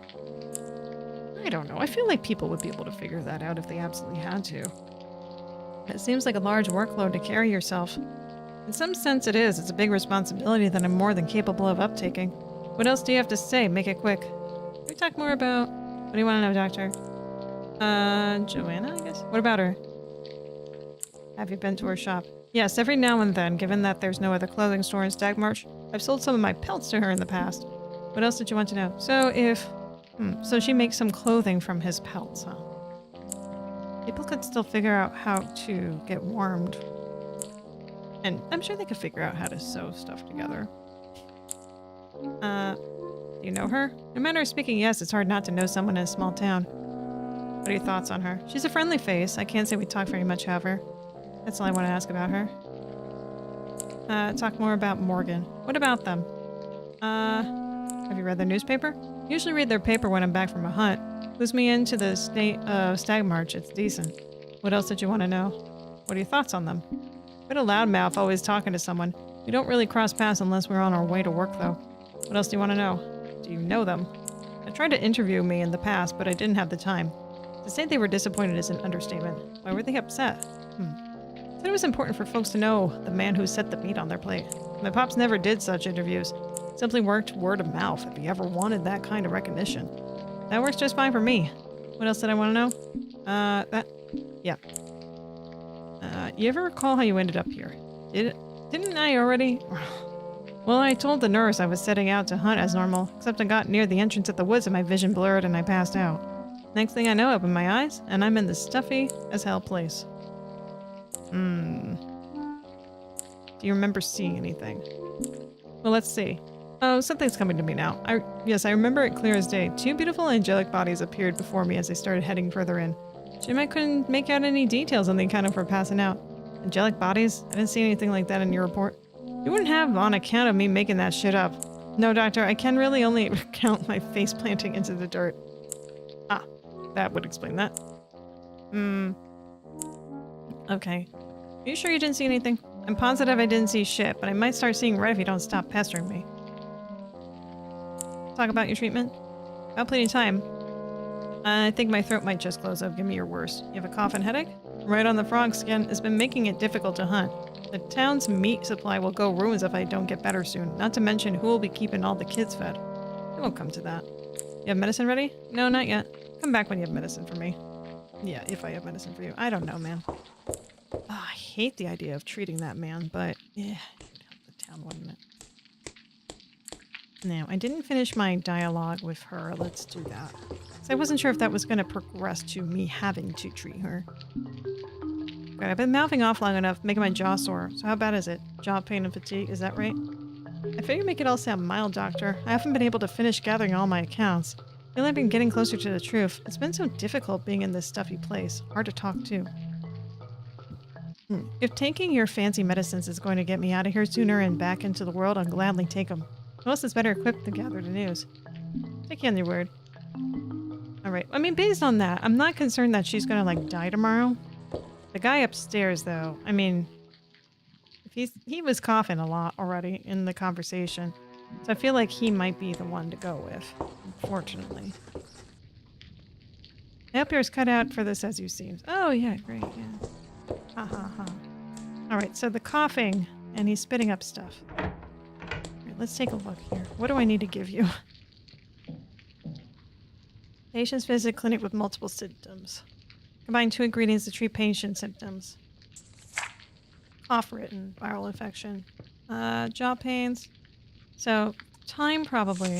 I don't know. I feel like people would be able to figure that out if they absolutely had to. It seems like a large workload to carry yourself. In some sense it is. It's a big responsibility that I'm more than capable of uptaking. What else do you have to say? Make it quick. Can we talk more about... What do you want to know, Doctor? Joanna, I guess? What about her? Have you been to her shop? Yes, every now and then, given that there's no other clothing store in Stagmarch. I've sold some of my pelts to her in the past. What else did you want to know? So if... so she makes some clothing from his pelts, huh? People could still figure out how to get warmed. And I'm sure they could figure out how to sew stuff together. Do you know her? No matter of speaking, yes, it's hard not to know someone in a small town. What are your thoughts on her? She's a friendly face. I can't say we talk very much, however. That's all I want to ask about her. Talk more about Morgan. What about them? Have you read their newspaper? Usually read their paper when I'm back from a hunt. Clues me into the stag march. It's decent. What else did you want to know? What are your thoughts on them? Bit of loudmouth, always talking to someone. We don't really cross paths unless we're on our way to work, though. What else do you want to know? Do you know them? I tried to interview me in the past, but I didn't have the time. To say they were disappointed is an understatement. Why were they upset? Said it was important for folks to know the man who set the meat on their plate. My pops never did such interviews. Simply worked word of mouth if he ever wanted that kind of recognition. That works just fine for me. What else did I want to know? Yeah. You ever recall how you ended up here? Didn't I already? Well, I told the nurse I was setting out to hunt as normal, except I got near the entrance of the woods and my vision blurred and I passed out. Next thing I know, I opened my eyes and I'm in this stuffy as hell place. Do you remember seeing anything? Well, let's see. Oh, something's coming to me now. Yes, I remember it clear as day. Two beautiful angelic bodies appeared before me as I started heading further in. Jim, I couldn't make out any details on the account of her passing out. Angelic bodies? I didn't see anything like that in your report. You wouldn't have on account of me making that shit up. No, Doctor, I can really only recount my face planting into the dirt. Ah, that would explain that. Okay. Are you sure you didn't see anything? I'm positive I didn't see shit, but I might start seeing red if you don't stop pestering me. Talk about your treatment? Got plenty of time. I think my throat might just close up. Give me your worst. You have a cough and headache? Right on the frog skin has been making it difficult to hunt. The town's meat supply will go ruins if I don't get better soon. Not to mention who will be keeping all the kids fed. It won't come to that. You have medicine ready? No, not yet. Come back when you have medicine for me. Yeah, if I have medicine for you. I don't know, man. Oh, I hate the idea of treating that man, but yeah, it would help the town, wouldn't it? Now, I didn't finish my dialogue with her. Let's do that. So I wasn't sure if that was going to progress to me having to treat her. Okay, I've been mouthing off long enough, making my jaw sore. So how bad is it? Jaw pain and fatigue, is that right? I figure make it all sound mild, Doctor. I haven't been able to finish gathering all my accounts. I feel I've been getting closer to the truth. It's been so difficult being in this stuffy place. Hard to talk to. If taking your fancy medicines is going to get me out of here sooner and back into the world, I'll gladly take them. Who else is better equipped to gather the news? Take you on your word. Alright, I mean, based on that, I'm not concerned that she's gonna, like, die tomorrow. The guy upstairs, though, I mean, if he was coughing a lot already in the conversation, so I feel like he might be the one to go with, unfortunately. I hope yours cut out for this as you seem. Oh, yeah, great, yeah. Ha ha ha. Alright, so the coughing, and he's spitting up stuff. Alright, let's take a look here. What do I need to give you? Patients visit clinic with multiple symptoms. Combine 2 ingredients to treat patient symptoms. Cough written, viral infection. Jaw pains. So, time probably.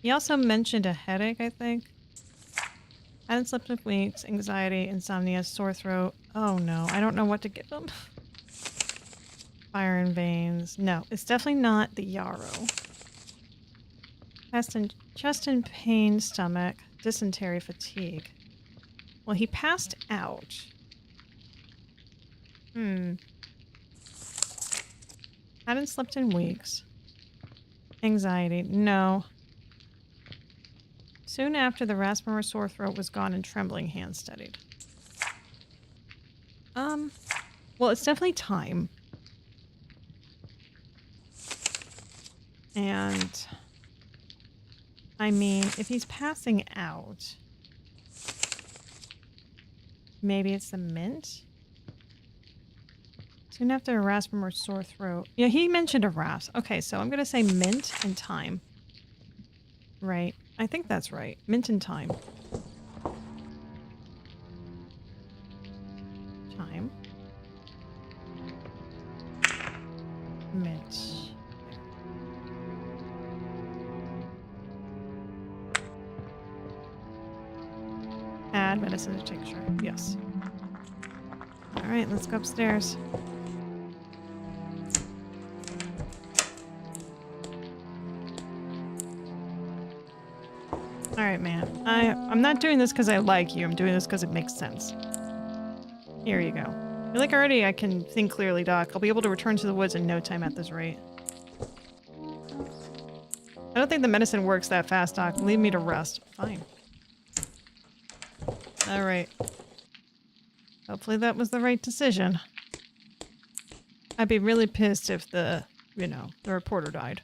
He also mentioned a headache, I think. Hadn't slept in weeks, anxiety, insomnia, sore throat. Oh no, I don't know what to give him. Fire in veins. No, it's definitely not the yarrow. Chest and pain, stomach, dysentery, fatigue. Well, he passed out. Hadn't slept in weeks. Anxiety. No. Soon after, the rasping or sore throat was gone and trembling hands steadied. Well, it's definitely time. And I mean, if he's passing out, maybe it's the mint? Soon after a rasping or sore throat. Yeah, he mentioned a rasp. Okay, so I'm going to say mint and time. Right. I think that's right. Mint and time. Time. Mint. Add medicine to tincture. Yes. Alright, let's go upstairs. Alright, man. I'm not doing this because I like you. I'm doing this because it makes sense. Here you go. I feel like already I can think clearly, Doc. I'll be able to return to the woods in no time at this rate. I don't think the medicine works that fast, Doc. Leave me to rest. Fine. Alright. Hopefully that was the right decision. I'd be really pissed if the reporter died.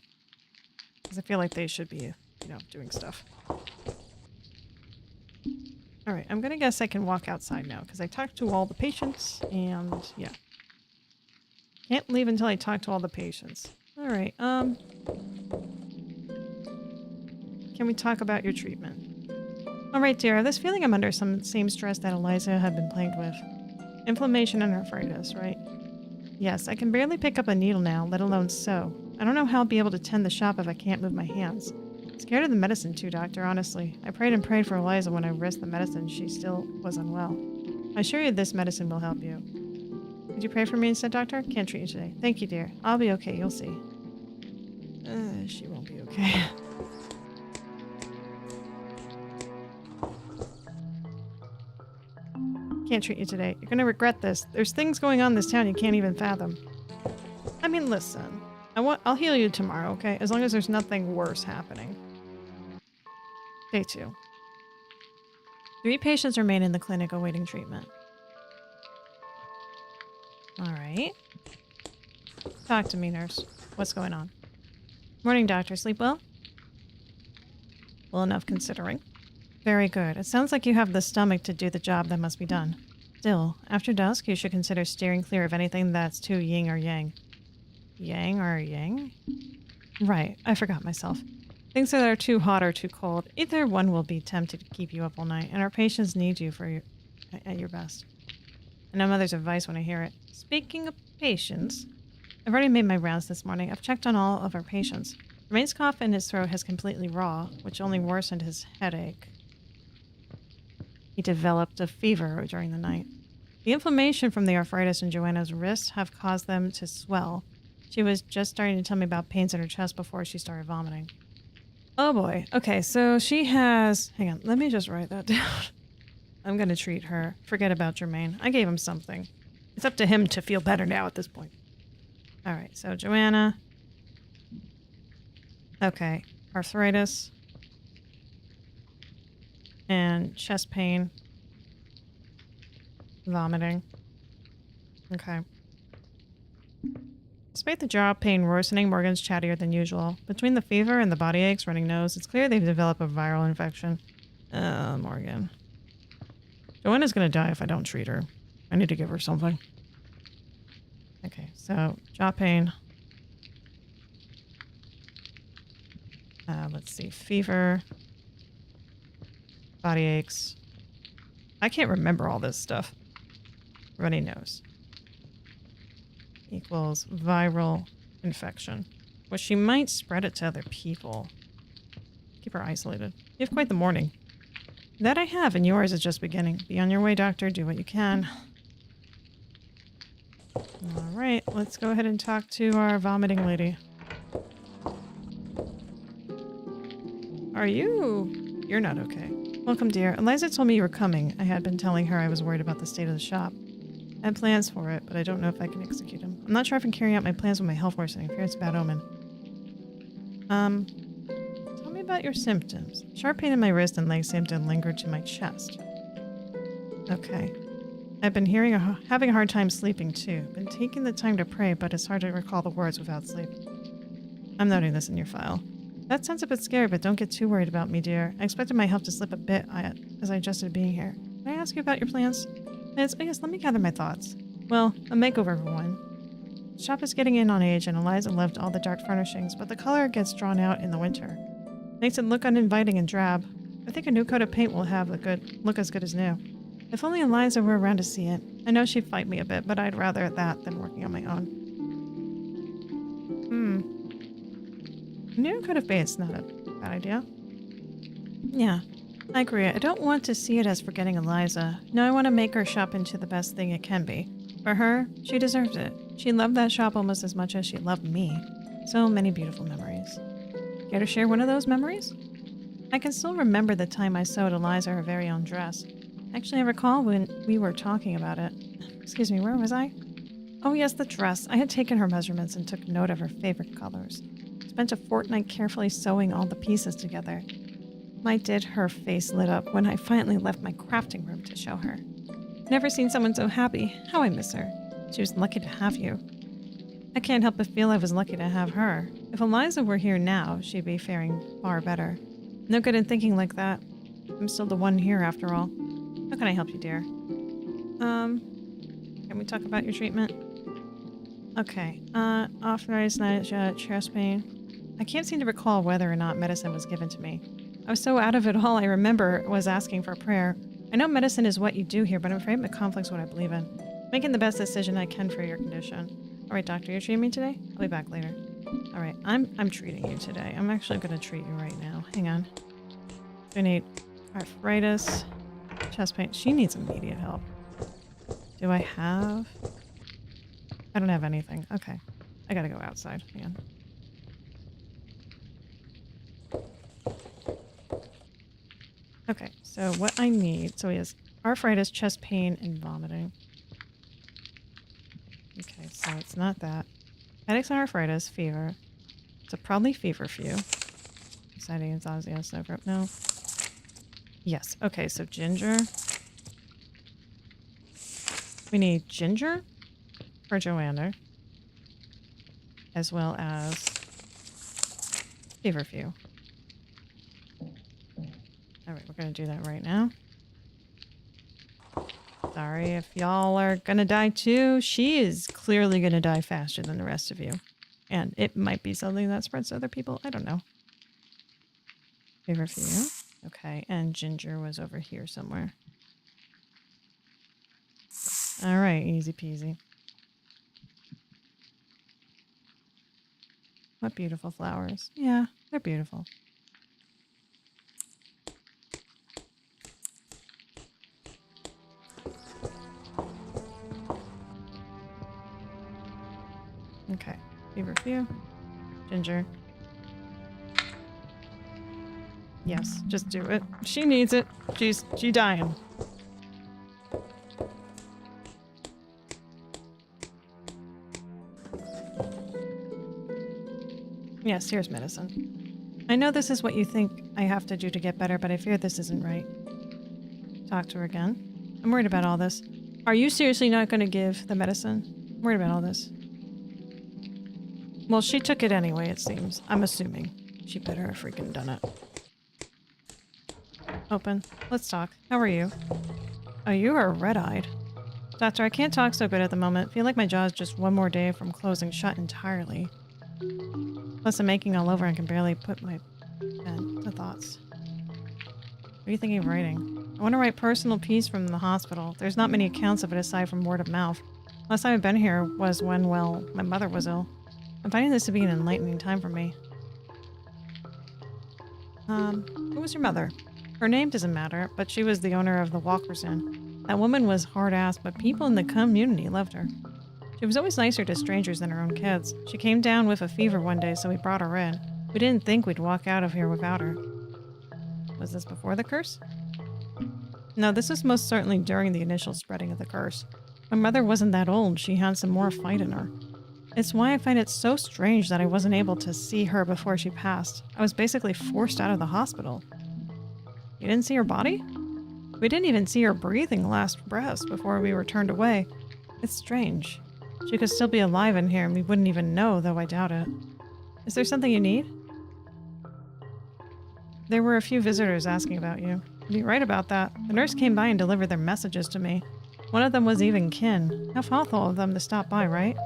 Because I feel like they should be, doing stuff. Alright, I'm gonna guess I can walk outside now, because I talked to all the patients, and yeah. Can't leave until I talk to all the patients. Alright, can we talk about your treatment? Alright, dear, this feeling I'm under some same stress that Eliza had been plagued with. Inflammation and arthritis, right? Yes, I can barely pick up a needle now, let alone sew. I don't know how I'll be able to tend the shop if I can't move my hands. Scared of the medicine too, Doctor, honestly. I prayed and prayed for Eliza when I risked the medicine. She still was unwell. I assure you this medicine will help you. Could you pray for me instead, Doctor? Can't treat you today. Thank you, dear. I'll be okay, you'll see. She won't be okay. Can't treat you today. You're gonna regret this. There's things going on in this town you can't even fathom. I mean, listen. I'll heal you tomorrow, okay? As long as there's nothing worse happening. Day 2. 3 patients remain in the clinic awaiting treatment. Alright. Talk to me, nurse. What's going on? Morning, doctor. Sleep well? Well enough considering. Very good. It sounds like you have the stomach to do the job that must be done. Still, after dusk, you should consider steering clear of anything that's too yin or yang. Yang or yang? Right, I forgot myself. Things that are too hot or too cold. Either one will be tempted to keep you up all night, and our patients need you at your best. I know Mother's advice when I hear it. Speaking of patients, I've already made my rounds this morning. I've checked on all of our patients. Remain's cough in his throat has completely raw, which only worsened his headache. He developed a fever during the night. The inflammation from the arthritis in Joanna's wrists have caused them to swell. She was just starting to tell me about pains in her chest before she started vomiting. Oh boy. Okay, so she has... Hang on, let me just write that down. I'm gonna treat her. Forget about Jermaine. I gave him something. It's up to him to feel better now at this point. Alright, so Joanna. Okay, arthritis. And chest pain. Vomiting. Okay. Despite the jaw pain worsening, Morgan's chattier than usual. Between the fever and the body aches, running nose, it's clear they've developed a viral infection. Morgan. Joanna's gonna die if I don't treat her. I need to give her something. Okay, so jaw pain. Let's see, fever. Body aches. I can't remember all this stuff. Runny nose. Equals viral infection. Well, she might spread it to other people. Keep her isolated. You have quite the morning. That I have, and yours is just beginning. Be on your way, doctor. Do what you can. Alright, let's go ahead and talk to our vomiting lady. Are you? You're not okay. Welcome, dear. Eliza told me you were coming. I had been telling her I was worried about the state of the shop. I had plans for it, but I don't know if I can execute them. I'm not sure if I can carry out my plans with my health worsening. I fear it's a bad omen. Tell me about your symptoms. Sharp pain in my wrist and leg seem to linger to my chest. Okay. I've been having a hard time sleeping too. Been taking the time to pray, but it's hard to recall the words without sleep. I'm noting this in your file. That sounds a bit scary, but don't get too worried about me, dear. I expected my health to slip a bit as I adjusted to being here. Can I ask you about your plans? Yes, let me gather my thoughts. Well, a makeover for one. The shop is getting in on age, and Eliza loved all the dark furnishings, but the color gets drawn out in the winter. Makes it look uninviting and drab. I think a new coat of paint will have look as good as new. If only Eliza were around to see it. I know she'd fight me a bit, but I'd rather that than working on my own. A new coat of paint's not a bad idea. Yeah. I agree. I don't want to see it as forgetting Eliza. No, I want to make her shop into the best thing it can be. For her, she deserves it. She loved that shop almost as much as she loved me. So many beautiful memories. Care to share one of those memories? I can still remember the time I sewed Eliza her very own dress. Actually, I recall when we were talking about it. Excuse me, where was I? Oh yes, the dress. I had taken her measurements and took note of her favorite colors. Spent a fortnight carefully sewing all the pieces together. My did her face lit up when I finally left my crafting room to show her. Never seen someone so happy. How I miss her. She was lucky to have you. I can't help but feel I was lucky to have her. If Eliza were here now, she'd be faring far better. No good in thinking like that. I'm still the one here after all. How can I help you, dear? Can we talk about your treatment? Okay, authorized chest pain. I can't seem to recall whether or not medicine was given to me. I was so out of it all I remember was asking for a prayer. I know medicine is what you do here, but I'm afraid it conflicts what I believe in. Making the best decision I can for your condition. Alright, doctor, you're treating me today? I'll be back later. Alright, I'm treating you today. I'm actually gonna treat you right now. Hang on. I need arthritis, chest pain. She needs immediate help. Do I have... I don't have anything. Okay. I gotta go outside. Hang on. Okay, so what I need... So he has arthritis, chest pain, and vomiting. Okay, so it's not that. Headaches and arthritis, fever. So probably fever for you. Anxiety, insomnia, no. Yes. Okay, so ginger. We need ginger for Joanna, as well as feverfew. Alright, we're gonna do that right now. Sorry if y'all are gonna die too. She is clearly gonna die faster than the rest of you. And it might be something that spreads to other people. I don't know. Feverfew. Okay, and ginger was over here somewhere. Alright, easy peasy. What beautiful flowers. Yeah, they're beautiful. Okay, feverfew, ginger. Yes, just do it. She needs it. She's dying. Yes, here's medicine. I know this is what you think I have to do to get better, but I fear this isn't right. Talk to her again. I'm worried about all this. Are you seriously not going to give the medicine? I'm worried about all this. Well, she took it anyway, it seems. I'm assuming. She better have freaking done it. Open. Let's talk. How are you? Oh, you are red-eyed. Doctor, I can't talk so good at the moment. Feel like my jaw is just one more day from closing shut entirely. Plus, I'm aching all over and can barely put my pen to thoughts. What are you thinking of writing? I want to write personal piece from the hospital. There's not many accounts of it aside from word of mouth. Last time I've been here was when, well, my mother was ill. I'm finding this to be an enlightening time for me. Who was your mother? Her name doesn't matter, but she was the owner of the Walker's Inn. That woman was hard-ass, but people in the community loved her. She was always nicer to strangers than her own kids. She came down with a fever one day, so we brought her in. We didn't think we'd walk out of here without her. Was this before the curse? No, this was most certainly during the initial spreading of the curse. My mother wasn't that old. She had some more fight in her. It's why I find it so strange that I wasn't able to see her before she passed. I was basically forced out of the hospital. You didn't see her body? We didn't even see her breathing last breaths before we were turned away. It's strange. She could still be alive in here and we wouldn't even know, though I doubt it. Is there something you need? There were a few visitors asking about you. You're right about that. The nurse came by and delivered their messages to me. One of them was even kin. How thoughtful of them to stop by, right?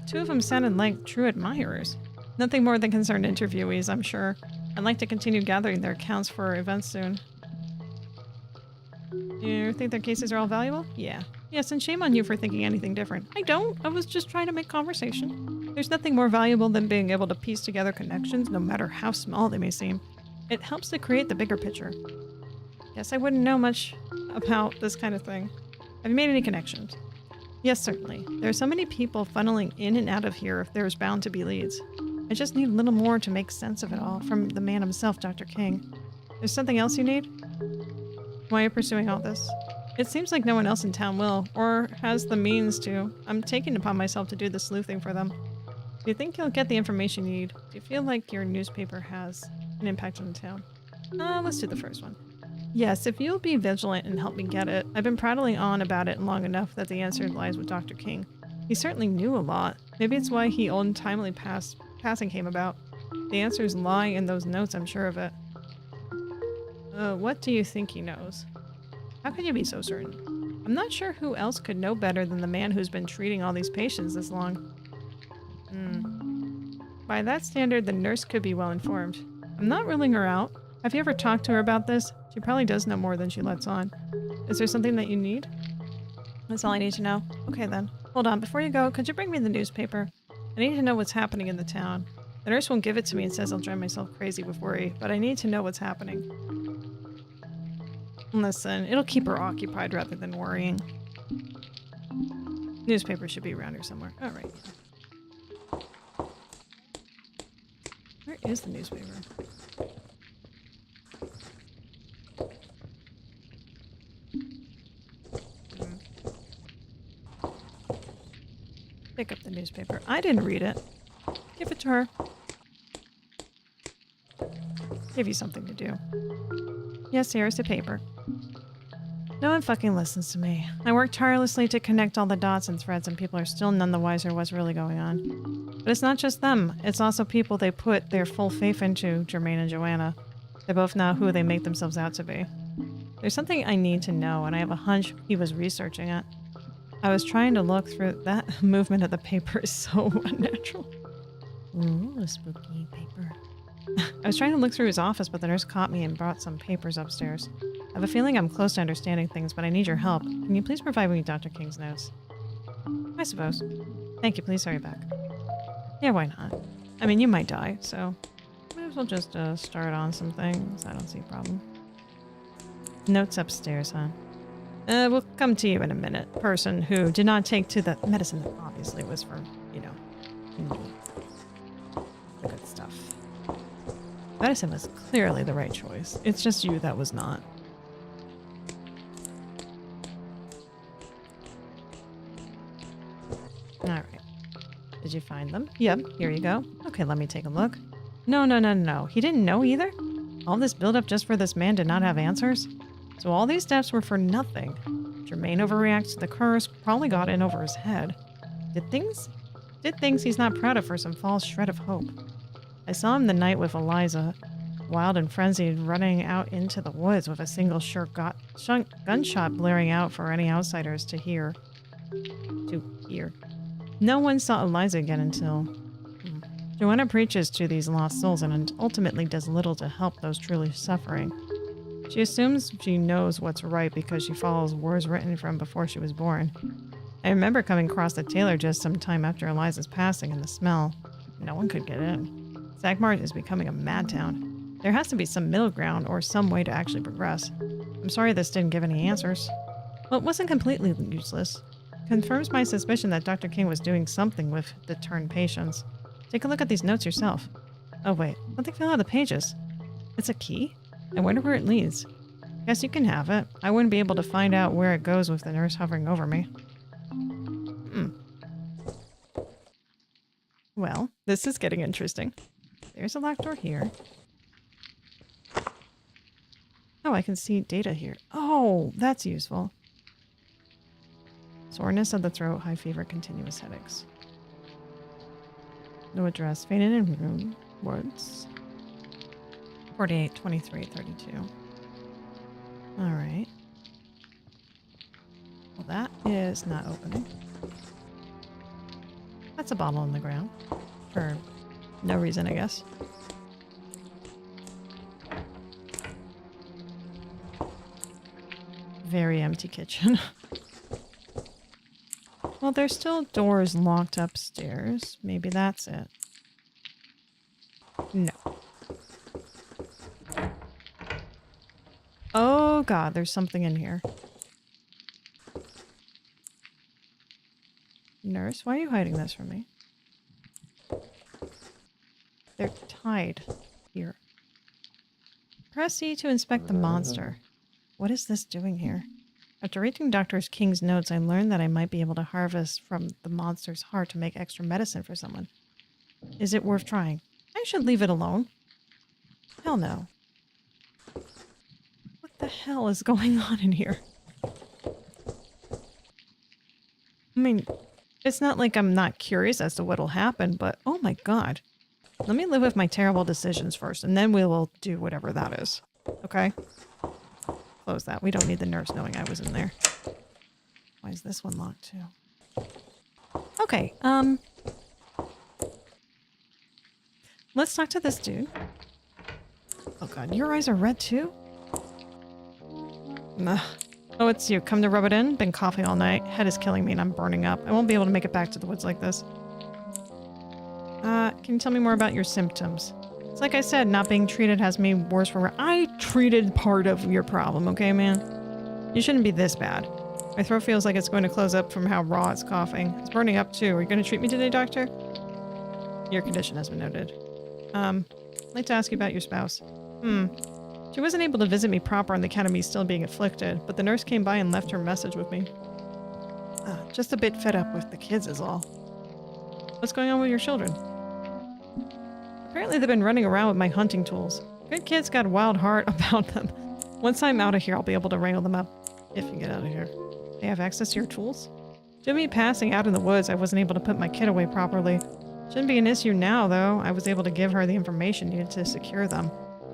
Two of them sounded like true admirers. Nothing more than concerned interviewees, I'm sure. I'd like to continue gathering their accounts for events soon. You think their cases are all valuable? Yeah. Yes, and shame on you for thinking anything different. I don't. I was just trying to make conversation. There's nothing more valuable than being able to piece together connections, no matter how small they may seem. It helps to create the bigger picture. Guess I wouldn't know much about this kind of thing. Have you made any connections? Yes, certainly. There are so many people funneling in and out of here if there's bound to be leads. I just need a little more to make sense of it all from the man himself, Dr. King. There's something else you need? Why are you pursuing all this? It seems like no one else in town will, or has the means to. I'm taking upon myself to do the sleuthing for them. Do you think you'll get the information you need? Do you feel like your newspaper has an impact on the town? Let's do the first one. Yes, if you'll be vigilant and help me get it. I've been prattling on about it long enough that the answer lies with Dr. King. He certainly knew a lot. Maybe it's why he untimely passing came about. The answers lie in those notes, I'm sure of it. What do you think he knows? How can you be so certain? I'm not sure who else could know better than the man who's been treating all these patients this long. By that standard, the nurse could be well informed. I'm not ruling her out. Have you ever talked to her about this? She probably does know more than she lets on. Is there something that you need? That's all I need to know. Okay then. Hold on, before you go, could you bring me the newspaper? I need to know what's happening in the town. The nurse won't give it to me and says I'll drive myself crazy with worry, but I need to know what's happening. Listen, it'll keep her occupied rather than worrying. Newspaper should be around here somewhere. Alright. Where is the newspaper? Pick up the newspaper. I didn't read it. Give it to her. Give you something to do. Yes, here's the paper. No one fucking listens to me. I work tirelessly to connect all the dots and threads and people are still none the wiser what's really going on. But it's not just them. It's also people they put their full faith into, Jermaine and Joanna. They're both now who they make themselves out to be. There's something I need to know and I have a hunch he was researching it. I was trying to look through that movement of the paper is so unnatural. Ooh, a spooky paper. I was trying to look through his office, but the nurse caught me and brought some papers upstairs. I have a feeling I'm close to understanding things, but I need your help. Can you please provide me Dr. King's notes? I suppose. Thank you, please hurry back. Yeah, why not? I mean, you might die, so might as well just start on some things. I don't see a problem. Notes upstairs, huh? We'll come to you in a minute. Person who did not take to the medicine that obviously was for, you know, me. The good stuff. Medicine was clearly the right choice. It's just you that was not. Alright. Did you find them? Yep, here you go. Okay, let me take a look. No. He didn't know either? All this buildup just for this man did not have answers? So all these steps were for nothing. Jermaine overreacts to the curse, probably got in over his head. Did things he's not proud of for some false shred of hope. I saw him the night with Eliza, wild and frenzied, running out into the woods with a single sure gunshot blaring out for any outsiders to hear. No one saw Eliza again until... Joanna preaches to these lost souls and ultimately does little to help those truly suffering. She assumes she knows what's right because she follows words written from before she was born. I remember coming across the tailor just some time after Eliza's passing and the smell. No one could get in. Sagmar is becoming a mad town. There has to be some middle ground or some way to actually progress. I'm sorry this didn't give any answers. Well, it wasn't completely useless. Confirms my suspicion that Dr. King was doing something with the turned patients. Take a look at these notes yourself. Oh wait, something fell out of the pages. It's a key? I wonder where it leads. Guess you can have it. I wouldn't be able to find out where it goes with the nurse hovering over me. Well, this is getting interesting. There's a locked door here. Oh, I can see data here. Oh, that's useful. Soreness of the throat, high fever, continuous headaches. No address. Fainted in room. Wards. 48, 23, 32. Alright. Well, that is not opening. That's a bottle on the ground. For no reason, I guess. Very empty kitchen. Well, there's still doors locked upstairs. Maybe that's it. No. Oh god, there's something in here. Nurse, why are you hiding this from me? They're tied here. Press E to inspect the monster. What is this doing here? After reading Dr. King's notes, I learned that I might be able to harvest from the monster's heart to make extra medicine for someone. Is it worth trying? I should leave it alone. Hell no. What the hell is going on in here? I mean, it's not like I'm not curious as to what'll happen, but oh my god. Let me live with my terrible decisions first, and then we will do whatever that is. Okay? Close that. We don't need the nurse knowing I was in there. Why is this one locked too? Okay, let's talk to this dude. Oh god, your eyes are red too? Ugh. Oh, it's you. Come to rub it in? Been coughing all night. Head is killing me and I'm burning up. I won't be able to make it back to the woods like this. Can you tell me more about your symptoms? It's like I said, not being treated has me worse for... I treated part of your problem, okay, man? You shouldn't be this bad. My throat feels like it's going to close up from how raw it's coughing. It's burning up too. Are you going to treat me today, doctor? Your condition has been noted. I'd like to ask you about your spouse. She wasn't able to visit me proper on the account of me still being afflicted, but the nurse came by and left her message with me. Just a bit fed up with the kids is all. What's going on with your children? Apparently they've been running around with my hunting tools. Good kids got a wild heart about them. Once I'm out of here, I'll be able to wrangle them up. If you get out of here. They have access to your tools? Due to me passing out in the woods, I wasn't able to put my kid away properly. Shouldn't be an issue now, though. I was able to give her the information needed to secure them.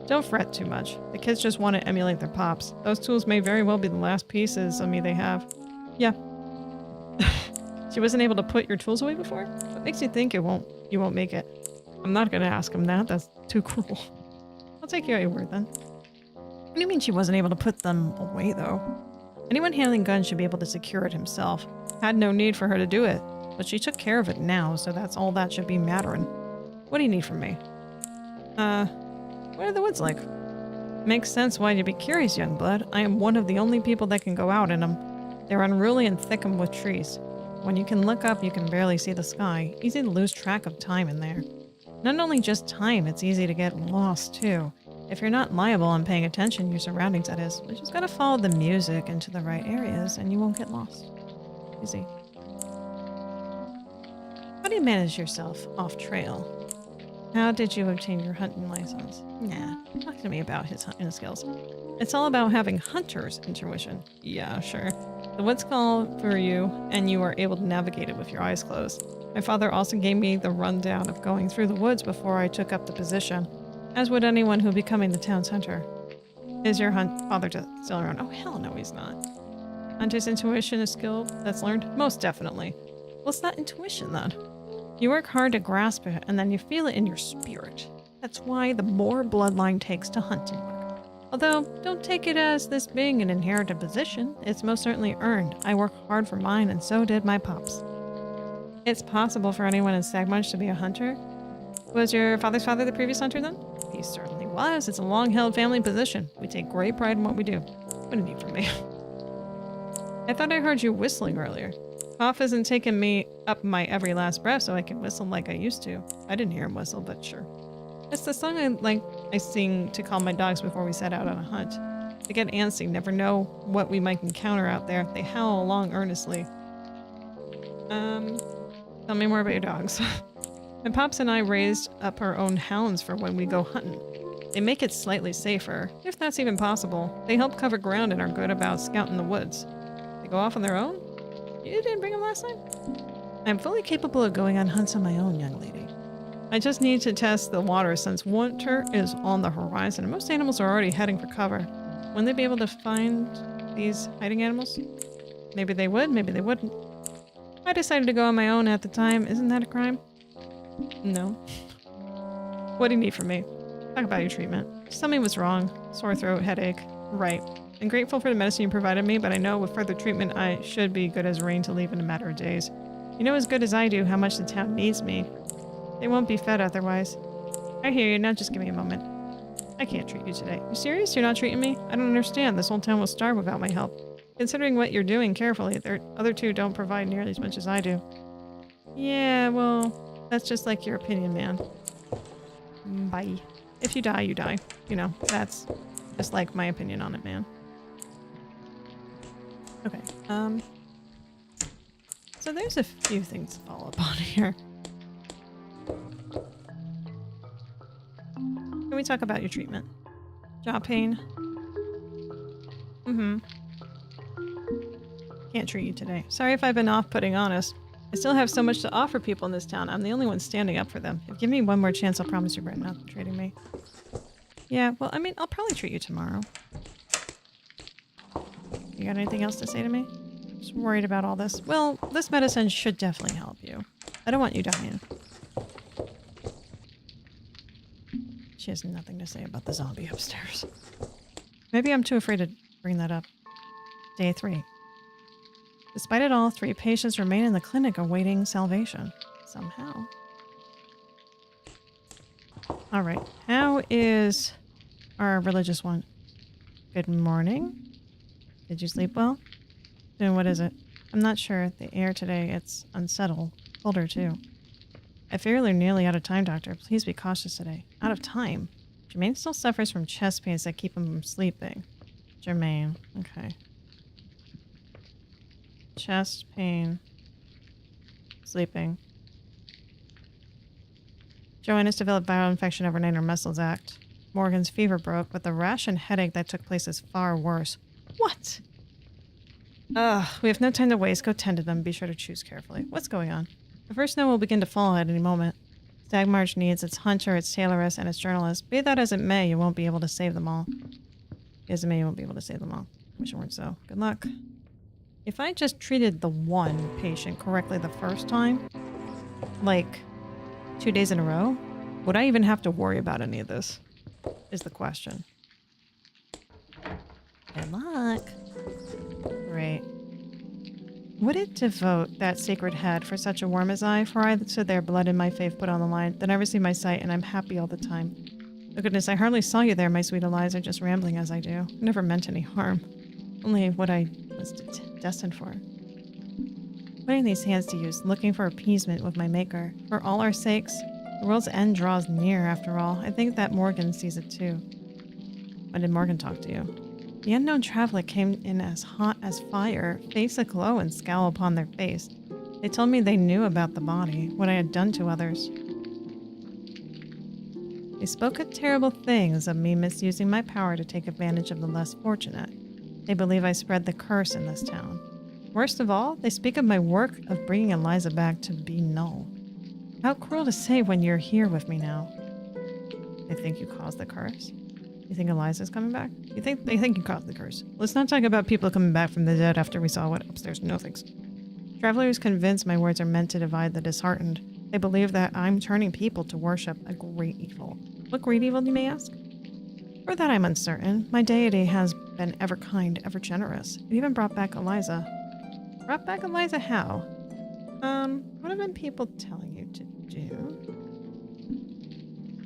Don't fret too much. The kids just want to emulate their pops. Those tools may very well be the last pieces of me they have. Yeah. She wasn't able to put your tools away before? What makes you think you won't make it? I'm not gonna ask him that. That's too cruel. I'll take you at your word then. What do you mean she wasn't able to put them away, though? Anyone handling guns should be able to secure it himself. Had no need for her to do it. But she took care of it now, so that's all that should be mattering. What do you need from me? What are the woods like? Makes sense why you'd be curious, young blood. I am one of the only people that can go out in them. They're unruly and thickened with trees. When you can look up, you can barely see the sky. Easy to lose track of time in there. Not only just time, it's easy to get lost too. If you're not liable and paying attention to your surroundings, that is. You just gotta follow the music into the right areas and you won't get lost. Easy. How do you manage yourself off trail? How did you obtain your hunting license? Nah, talk to me about his hunting skills. It's all about having hunter's intuition. Yeah, sure. The woods call for you, and you are able to navigate it with your eyes closed. My father also gave me the rundown of going through the woods before I took up the position, as would anyone who becoming the town's hunter. Is your father still around? Oh, hell no, he's not. Hunter's intuition is a skill that's learned? Most definitely. Well, it's not intuition, then. You work hard to grasp it, and then you feel it in your spirit. That's why the more bloodline takes to hunting work. Although, don't take it as this being an inherited position. It's most certainly earned. I work hard for mine, and so did my pops. It's possible for anyone in Sagmunch to be a hunter. Was your father's father the previous hunter, then? He certainly was. It's a long-held family position. We take great pride in what we do. What do you need from me? I thought I heard you whistling earlier. Cough isn't taking me up my every last breath so I can whistle like I used to. I didn't hear him whistle, but sure. It's the song I sing to calm my dogs before we set out on a hunt. They get antsy, never know what we might encounter out there. They howl along earnestly. Tell me more about your dogs. My pops and I raised up our own hounds for when we go hunting. They make it slightly safer, if that's even possible. They help cover ground and are good about scouting the woods. They go off on their own? You didn't bring them last time? I'm fully capable of going on hunts on my own, young lady. I just need to test the water since winter is on the horizon and most animals are already heading for cover. Wouldn't they be able to find these hiding animals? Maybe they would, maybe they wouldn't. I decided to go on my own at the time. Isn't that a crime? No. What do you need from me? Talk about your treatment. Just tell me what's wrong. Sore throat, headache. Right. I'm grateful for the medicine you provided me, but I know with further treatment I should be good as rain to leave in a matter of days. You know as good as I do how much the town needs me. They won't be fed otherwise. I hear you, now just give me a moment. I can't treat you today. You serious? You're not treating me? I don't understand. This whole town will starve without my help. Considering what you're doing carefully, the other two don't provide nearly as much as I do. Yeah, well, that's just like your opinion, man. Bye. If you die, you die. You know, that's just like my opinion on it, man. Okay. So there's a few things to follow up on here. Can we talk about your treatment? Jaw pain? Mm-hmm. Can't treat you today. Sorry if I've been off-putting, honest. I still have so much to offer people in this town. I'm the only one standing up for them. If you give me one more chance, I'll promise you regret not treating me. Yeah, well, I mean, I'll probably treat you tomorrow. You got anything else to say to me? Just worried about all this. Well, this medicine should definitely help you. I don't want you dying. She has nothing to say about the zombie upstairs. Maybe I'm too afraid to bring that up. Day 3. Despite it all, 3 patients remain in the clinic awaiting salvation. Somehow. Alright, how is our religious one? Good morning. Did you sleep well? Then what is it? I'm not sure. The air today, it's unsettled. Colder too. I fear they're nearly out of time, Doctor. Please be cautious today. Out of time? Jermaine still suffers from chest pains that keep him from sleeping. Jermaine. Okay. Chest pain. Sleeping. Joanna's developed viral infection overnight in her muscles act. Morgan's fever broke, but the rash and headache that took place is far worse. What? Ugh, we have no time to waste. Go tend to them. Be sure to choose carefully. What's going on? The first snow will begin to fall at any moment. Stag March needs its hunter, its tailoress, and its journalist. Be that as it may, you won't be able to save them all. As it may, you won't be able to save them all. Wish it weren't so. Good luck. If I just treated the one patient correctly the first time, like 2 days in a row, would I even have to worry about any of this? Is the question. Good luck. Great. Would it devote that sacred head for such a worm as I, for I stood there, blood in my faith put on the line, then I received my sight, and I'm happy all the time. Oh goodness, I hardly saw you there, my sweet Eliza, just rambling as I do. I never meant any harm. Only what I was destined for. Putting these hands to use, looking for appeasement with my maker. For all our sakes, the world's end draws near, after all. I think that Morgan sees it too. When did Morgan talk to you? The unknown traveler came in as hot as fire, face aglow and scowl upon their face. They told me they knew about the body, what I had done to others. They spoke of terrible things, of me misusing my power to take advantage of the less fortunate. They believe I spread the curse in this town. Worst of all, they speak of my work of bringing Eliza back to be null. How cruel to say when you're here with me now. They think you caused the curse? You think Eliza's coming back? They think you caused the curse. Let's not talk about people coming back from the dead after we saw what upstairs. No thanks. Travelers convinced my words are meant to divide the disheartened. They believe that I'm turning people to worship a great evil. What great evil, you may ask? For that I'm uncertain. My deity has been ever kind, ever generous. It even brought back Eliza. Brought back Eliza how? What have been people telling you to do?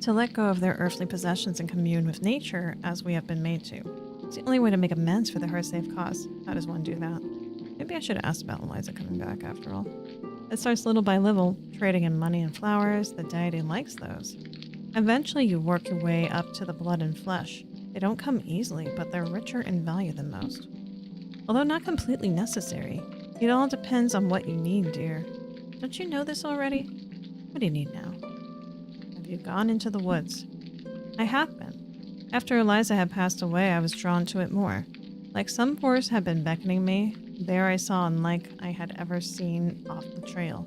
To let go of their earthly possessions and commune with nature as we have been made to. It's the only way to make amends for the hurt they've caused. How does one do that? Maybe I should have asked about Eliza coming back after all. It starts little by little, trading in money and flowers. The deity likes those. Eventually you work your way up to the blood and flesh. They don't come easily, but they're richer in value than most. Although not completely necessary. It all depends on what you need, dear. Don't you know this already? What do you need now? Have you gone into the woods? I have been. After Eliza had passed away, I was drawn to it more. Like some force had been beckoning me, there I saw unlike I had ever seen off the trail.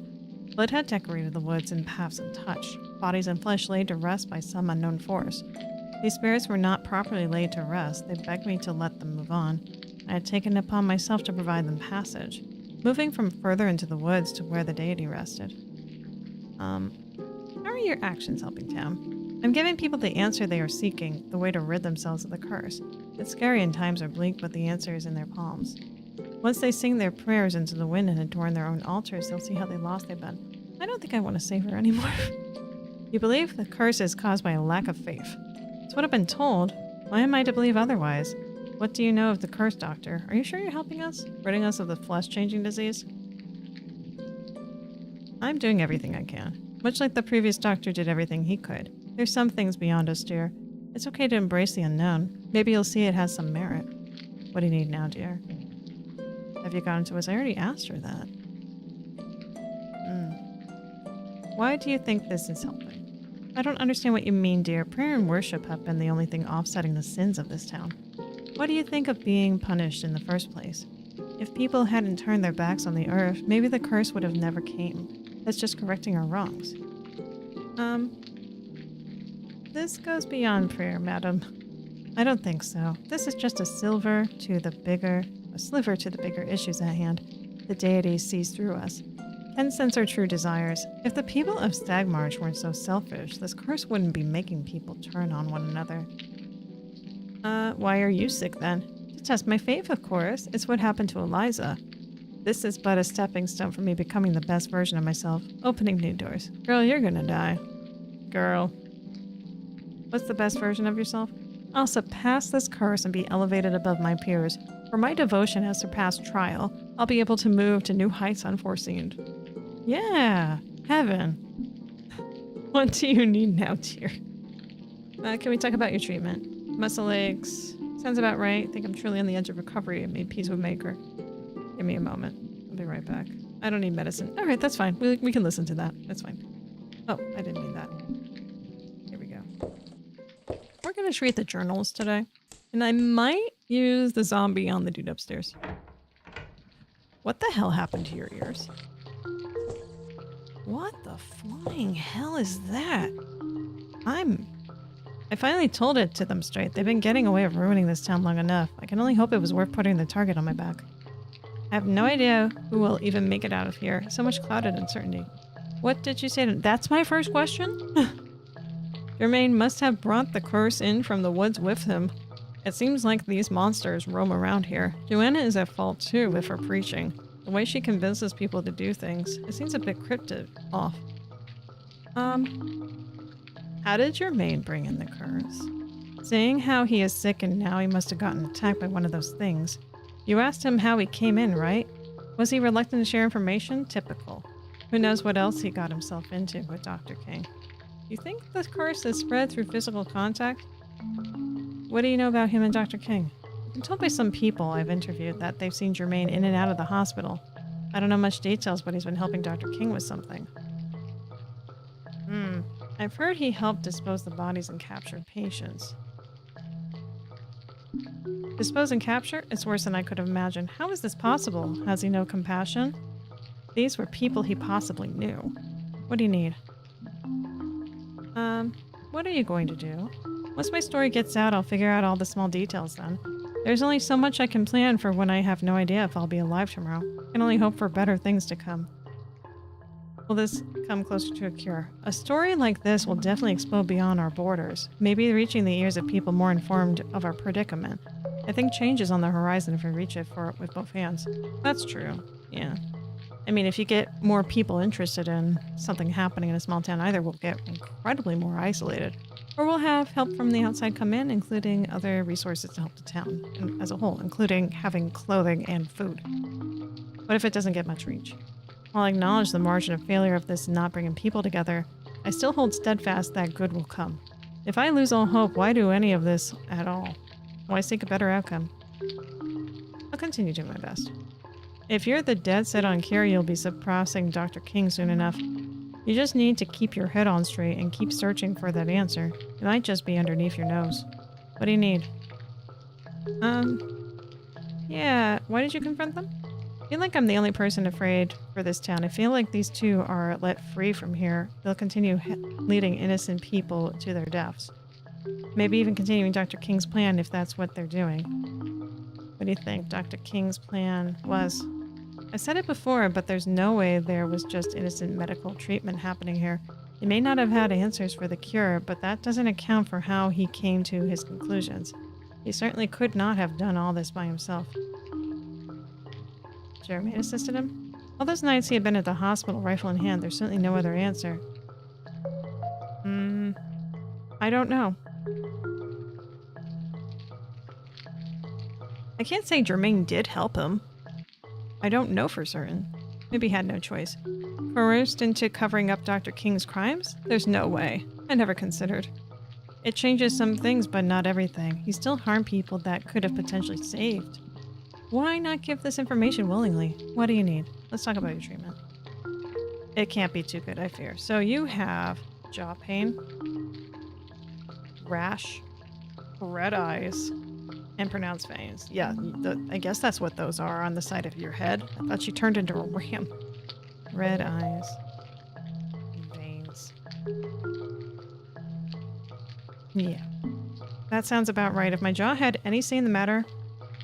Blood had decorated the woods in paths untouched, bodies and flesh laid to rest by some unknown force. These spirits were not properly laid to rest. They begged me to let them move on. I had taken it upon myself to provide them passage, moving from further into the woods to where the deity rested. How are your actions helping, Tam? I'm giving people the answer they are seeking, the way to rid themselves of the curse. It's scary and times are bleak, but the answer is in their palms. Once they sing their prayers into the wind and adorn their own altars, they'll see how they lost they've been. I don't think I want to save her anymore. You believe the curse is caused by a lack of faith. It's what I've been told. Why am I to believe otherwise? What do you know of the curse, Doctor? Are you sure you're helping us? Ridding us of the flesh-changing disease? I'm doing everything I can. Much like the previous doctor did everything he could. There's some things beyond us, dear. It's okay to embrace the unknown. Maybe you'll see it has some merit. What do you need now, dear? Have you gotten to us? I already asked her that. Why do you think this is helping? I don't understand what you mean, dear. Prayer and worship have been the only thing offsetting the sins of this town. What do you think of being punished in the first place? If people hadn't turned their backs on the earth, maybe the curse would have never came. That's just correcting our wrongs. This goes beyond prayer, madam. I don't think so. This is just a sliver to the bigger issues at hand. The deity sees through us. Can sense our true desires. If the people of Stagmarsh weren't so selfish, this curse wouldn't be making people turn on one another. Why are you sick then? To test my faith, of course. It's what happened to Eliza. This is but a stepping stone for me becoming the best version of myself, opening new doors. Girl, you're gonna die. Girl. What's the best version of yourself? I'll surpass this curse and be elevated above my peers. For my devotion has surpassed trial, I'll be able to move to new heights unforeseen. Yeah, heaven. What do you need now, dear? Can we talk about your treatment? Muscle aches. Sounds about right. Think I'm truly on the edge of recovery and made peace with Maker. Give me a moment. I'll be right back. I don't need medicine. All right, that's fine. We can listen to that. That's fine. Oh, I didn't mean that. Here we go. We're going to treat the journals today. And I might use the zombie on the dude upstairs. What the hell happened to your ears? What the flying hell is that? I finally told it to them straight. They've been getting away with ruining this town long enough. I can only hope it was worth putting the target on my back. I have no idea who will even make it out of here. So much clouded uncertainty. What did you say to them? That's my first question? Germain must have brought the curse in from the woods with him. It seems like these monsters roam around here. Joanna is at fault too with her preaching. The way she convinces people to do things, it seems a bit cryptic off. How did Germain bring in the curse? Saying how he is sick and now he must have gotten attacked by one of those things. You asked him how he came in, right? Was he reluctant to share information? Typical. Who knows what else he got himself into with Dr. King. You think the curse is spread through physical contact? What do you know about him and Dr. King? I've been told by some people I've interviewed that they've seen Germain in and out of the hospital. I don't know much details, but he's been helping Dr. King with something. I've heard he helped dispose the bodies and captured patients. Dispose and capture? It's worse than I could have imagined. How is this possible? Has he no compassion? These were people he possibly knew. What do you need? What are you going to do? Once my story gets out, I'll figure out all the small details then. There's only so much I can plan for when I have no idea if I'll be alive tomorrow. I can only hope for better things to come. Will this come closer to a cure? A story like this will definitely explode beyond our borders, maybe reaching the ears of people more informed of our predicament. I think change is on the horizon if we reach it with both hands. That's true, yeah. I mean, if you get more people interested in something happening in a small town, either we'll get incredibly more isolated, or we'll have help from the outside come in, including other resources to help the town as a whole, including having clothing and food. What if it doesn't get much reach? While I acknowledge the margin of failure of this not bringing people together, I still hold steadfast that good will come. If I lose all hope, why do any of this at all? Why seek a better outcome? I'll continue doing my best. If you're the dead set on cure, you'll be surpassing Dr. King soon enough. You just need to keep your head on straight and keep searching for that answer. It might just be underneath your nose. What do you need? Yeah, why did you confront them? I feel like I'm the only person afraid for this town. I feel like these two are let free from here. They'll continue leading innocent people to their deaths. Maybe even continuing Dr. King's plan if that's what they're doing. What do you think Dr. King's plan was? I said it before, but there's no way there was just innocent medical treatment happening here. He may not have had answers for the cure, but that doesn't account for how he came to his conclusions. He certainly could not have done all this by himself. Jeremy assisted him? All those nights he had been at the hospital, rifle in hand, there's certainly no other answer. I don't know. I can't say Germain did help him. I don't know for certain. Maybe he had no choice. Coerced into covering up Dr. King's crimes? There's no way. I never considered. It changes some things, but not everything. You still harm people that could have potentially saved. Why not give this information willingly? What do you need? Let's talk about your treatment. It can't be too good, I fear. So you have jaw pain, rash, red eyes, and pronounced veins. Yeah, I guess that's what those are on the side of your head. I thought she turned into a ram. Red eyes, veins. Yeah, that sounds about right. If my jaw had any say in the matter,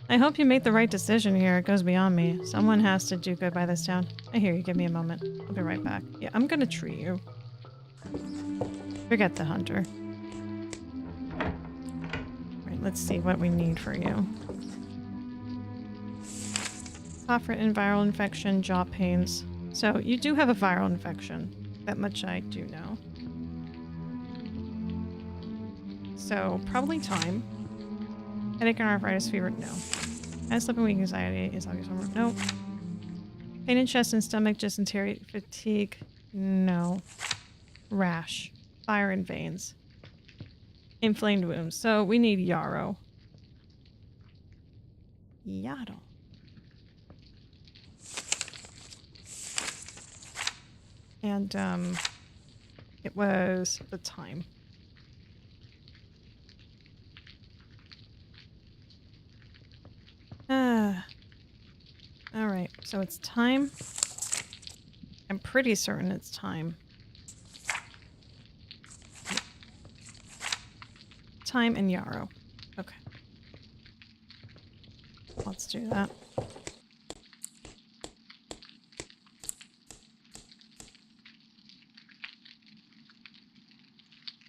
I hope you make the right decision here. It goes beyond me. Someone has to do good by this town. I hear you. Give me a moment. I'll be right back. Yeah, I'm gonna treat you. Forget the hunter. Right, let's see what we need for you. Cough and viral infection, jaw pains. So you do have a viral infection. That much I do know. So probably time. Headache and arthritis, fever, no. And sleeping weak, anxiety is obvious. No. Pain in chest and stomach, dysentery, fatigue, no. Rash, fire in veins, inflamed wounds. So we need yarrow. Yarrow. And it was the time. Alright, so it's time. I'm pretty certain it's time. Time and yarrow. Okay. Let's do that.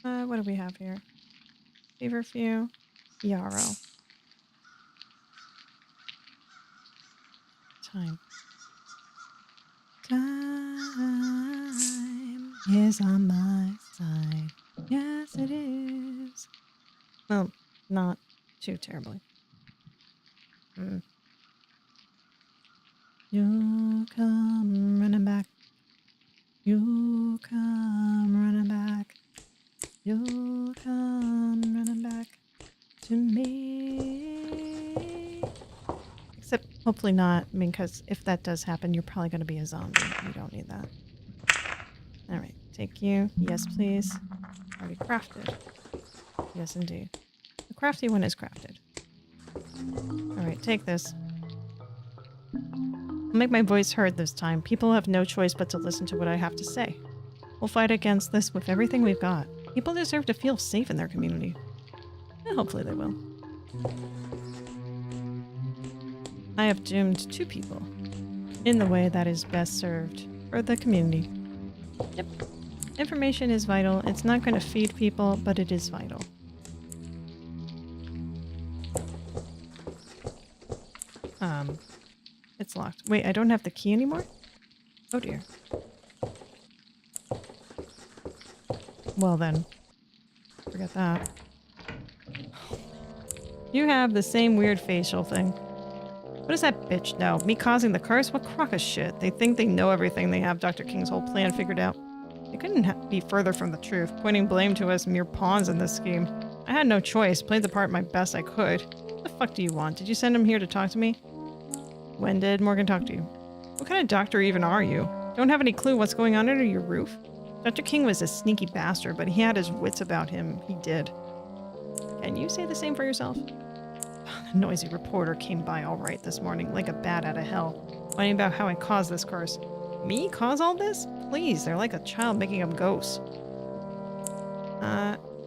What do we have here? Feverfew, yarrow. Time. Time is on my side. Yes, it is. Well, not too terribly. You'll come running back. You'll come running back. You'll come running back to me. Except hopefully not. I mean, because if that does happen, you're probably going to be a zombie. You don't need that. Alright, take you. Yes, please. Already crafted. Yes, indeed. The crafty one is crafted. Alright, take this. I'll make my voice heard this time. People have no choice but to listen to what I have to say. We'll fight against this with everything we've got. People deserve to feel safe in their community. And hopefully they will. I have doomed 2 people in the way that is best served for the community. Yep. Information is vital. It's not going to feed people, but it is vital. It's locked. Wait, I don't have the key anymore? Oh dear. Well then. Forget that. You have the same weird facial thing. What does that bitch know? Me causing the curse? What crock of shit? They think they know everything. They have Dr. King's whole plan figured out. It couldn't be further from the truth, pointing blame to us mere pawns in this scheme. I had no choice, played the part my best I could. What the fuck do you want? Did you send him here to talk to me? When did Morgan talk to you? What kind of doctor even are you? Don't have any clue what's going on under your roof? Dr. King was a sneaky bastard, but he had his wits about him. He did. Can you say the same for yourself? The noisy reporter came by all right this morning, like a bat out of hell, whining about how I caused this curse. Me cause all this? Please, they're like a child making up ghosts.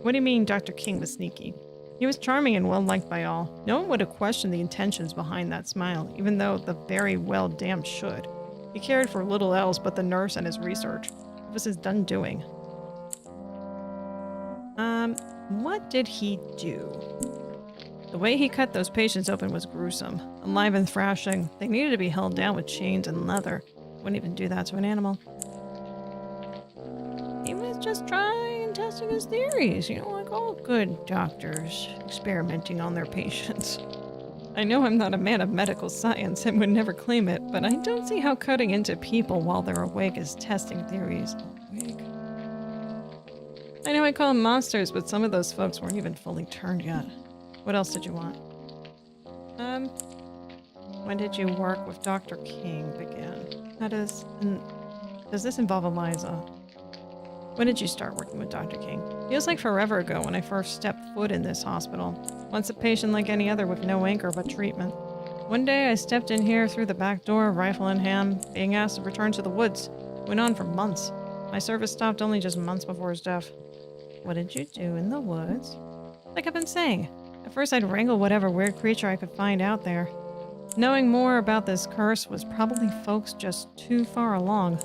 What do you mean Dr. King was sneaky? He was charming and well-liked by all. No one would have questioned the intentions behind that smile, even though the very well damned should. He cared for little else but the nurse and his research. It was his done doing. What did he do? The way he cut those patients open was gruesome. Alive and thrashing. They needed to be held down with chains and leather. Wouldn't even do that to an animal. He was just trying, testing his theories, you know, like all good doctors, experimenting on their patients. I know I'm not a man of medical science and would never claim it, but I don't see how cutting into people while they're awake is testing theories. Awake. I know I might call them monsters, but some of those folks weren't even fully turned yet. What else did you want? When did you work with Dr. King begin? Does this involve Eliza? When did you start working with Dr. King? Feels like forever ago when I first stepped foot in this hospital. Once a patient like any other with no anchor but treatment. One day I stepped in here through the back door, rifle in hand, being asked to return to the woods. Went on for months. My service stopped only just months before his death. What did you do in the woods? Like I've been saying, at first I'd wrangle whatever weird creature I could find out there. Knowing more about this curse was probably folks just too far along.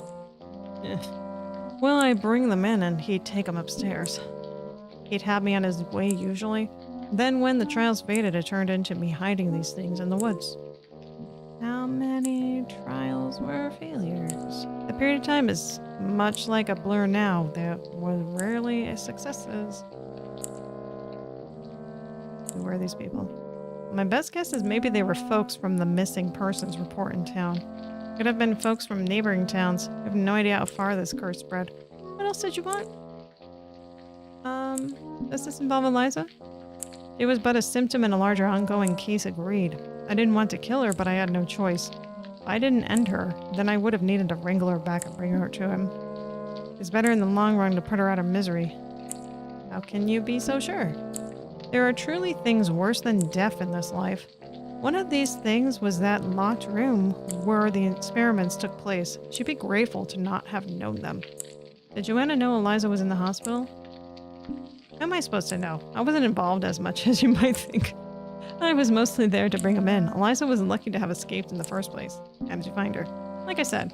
Well, I'd bring them in and he'd take them upstairs. He'd have me on his way usually. Then when the trials faded, it turned into me hiding these things in the woods. How many trials were failures? The period of time is much like a blur now. There were rarely successes. Who were these people? My best guess is maybe they were folks from the missing persons report in town. Could have been folks from neighboring towns. I have no idea how far this curse spread. What else did you want? Does this involve Eliza? It was but a symptom in a larger ongoing case, agreed. I didn't want to kill her, but I had no choice. If I didn't end her, then I would have needed to wrangle her back and bring her to him. It's better in the long run to put her out of misery. How can you be so sure? There are truly things worse than death in this life. One of these things was that locked room where the experiments took place. She'd be grateful to not have known them. Did Joanna know Eliza was in the hospital? How am I supposed to know? I wasn't involved as much as you might think. I was mostly there to bring him in. Eliza was lucky to have escaped in the first place. How did you find her? Like I said,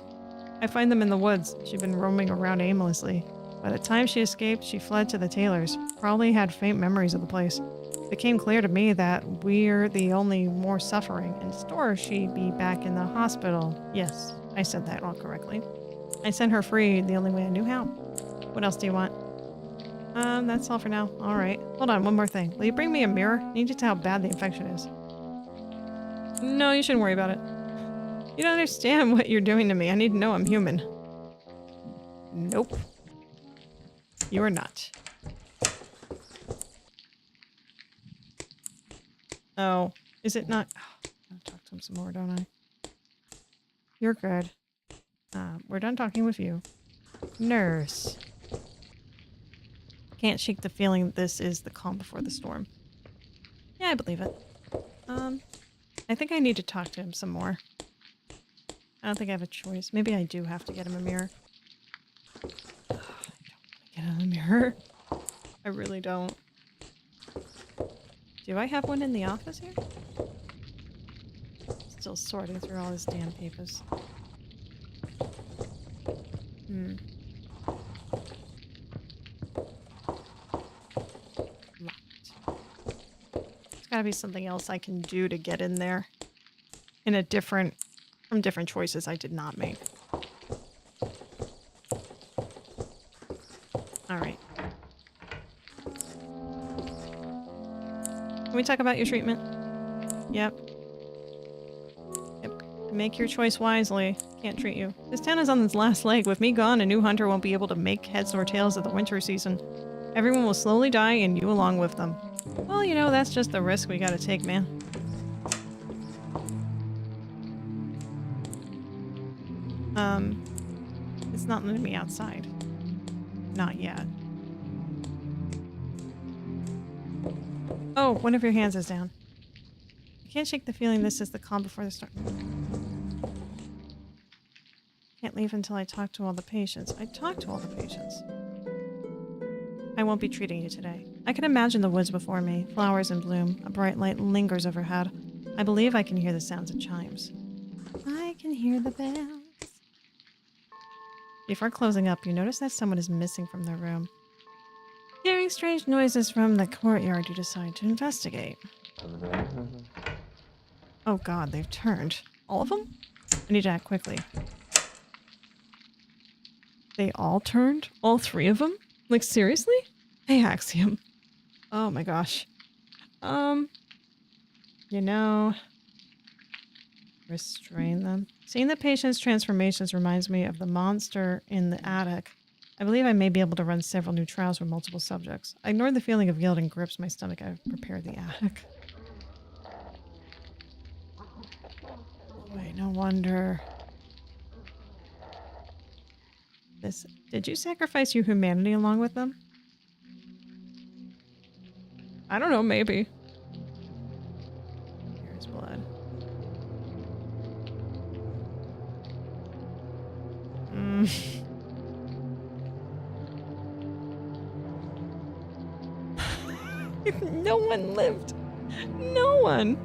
I find them in the woods. She'd been roaming around aimlessly. By the time she escaped, she fled to the tailor's. Probably had faint memories of the place. It became clear to me that we're the only more suffering. In store, she'd be back in the hospital. Yes, I said that all correctly. I sent her free the only way I knew how. What else do you want? That's all for now. Alright. Hold on, one more thing. Will you bring me a mirror? I need to tell how bad the infection is. No, you shouldn't worry about it. You don't understand what you're doing to me. I need to know I'm human. Nope. You are not. Oh, is it not? Oh, I'll talk to him some more, don't I? You're good. We're done talking with you. Nurse. Can't shake the feeling that this is the calm before the storm. Yeah, I believe it. I think I need to talk to him some more. I don't think I have a choice. Maybe I do have to get him a mirror. I don't want to get him a mirror. I really don't. Do I have one in the office here? Still sorting through all his damn papers. Locked. There's gotta be something else I can do to get in there. From different choices I did not make. Alright. Can we talk about your treatment? Yep. Make your choice wisely. Can't treat you. This town is on its last leg. With me gone, a new hunter won't be able to make heads nor tails of the winter season. Everyone will slowly die, and you along with them. Well, you know, that's just the risk we gotta take, man. It's not letting me outside. Not yet. Oh, one of your hands is down. I can't shake the feeling this is the calm before the storm. Can't leave until I talk to all the patients. I talked to all the patients. I won't be treating you today. I can imagine the woods before me, flowers in bloom. A bright light lingers overhead. I believe I can hear the sounds of chimes. I can hear the bells. Before closing up, you notice that someone is missing from their room. Hearing strange noises from the courtyard, you decide to investigate. Oh god, they've turned. All of them? I need to act quickly. They all turned? All three of them? Like, seriously? Hey, Axiom. Oh my gosh. You know... Restrain them. Seeing the patient's transformations reminds me of the monster in the attic. I believe I may be able to run several new trials with multiple subjects. I ignored the feeling of guilt and grips my stomach. I've prepared the attic. Wait, no wonder. This. Did you sacrifice your humanity along with them? I don't know, maybe. Here's blood. No one lived. No one.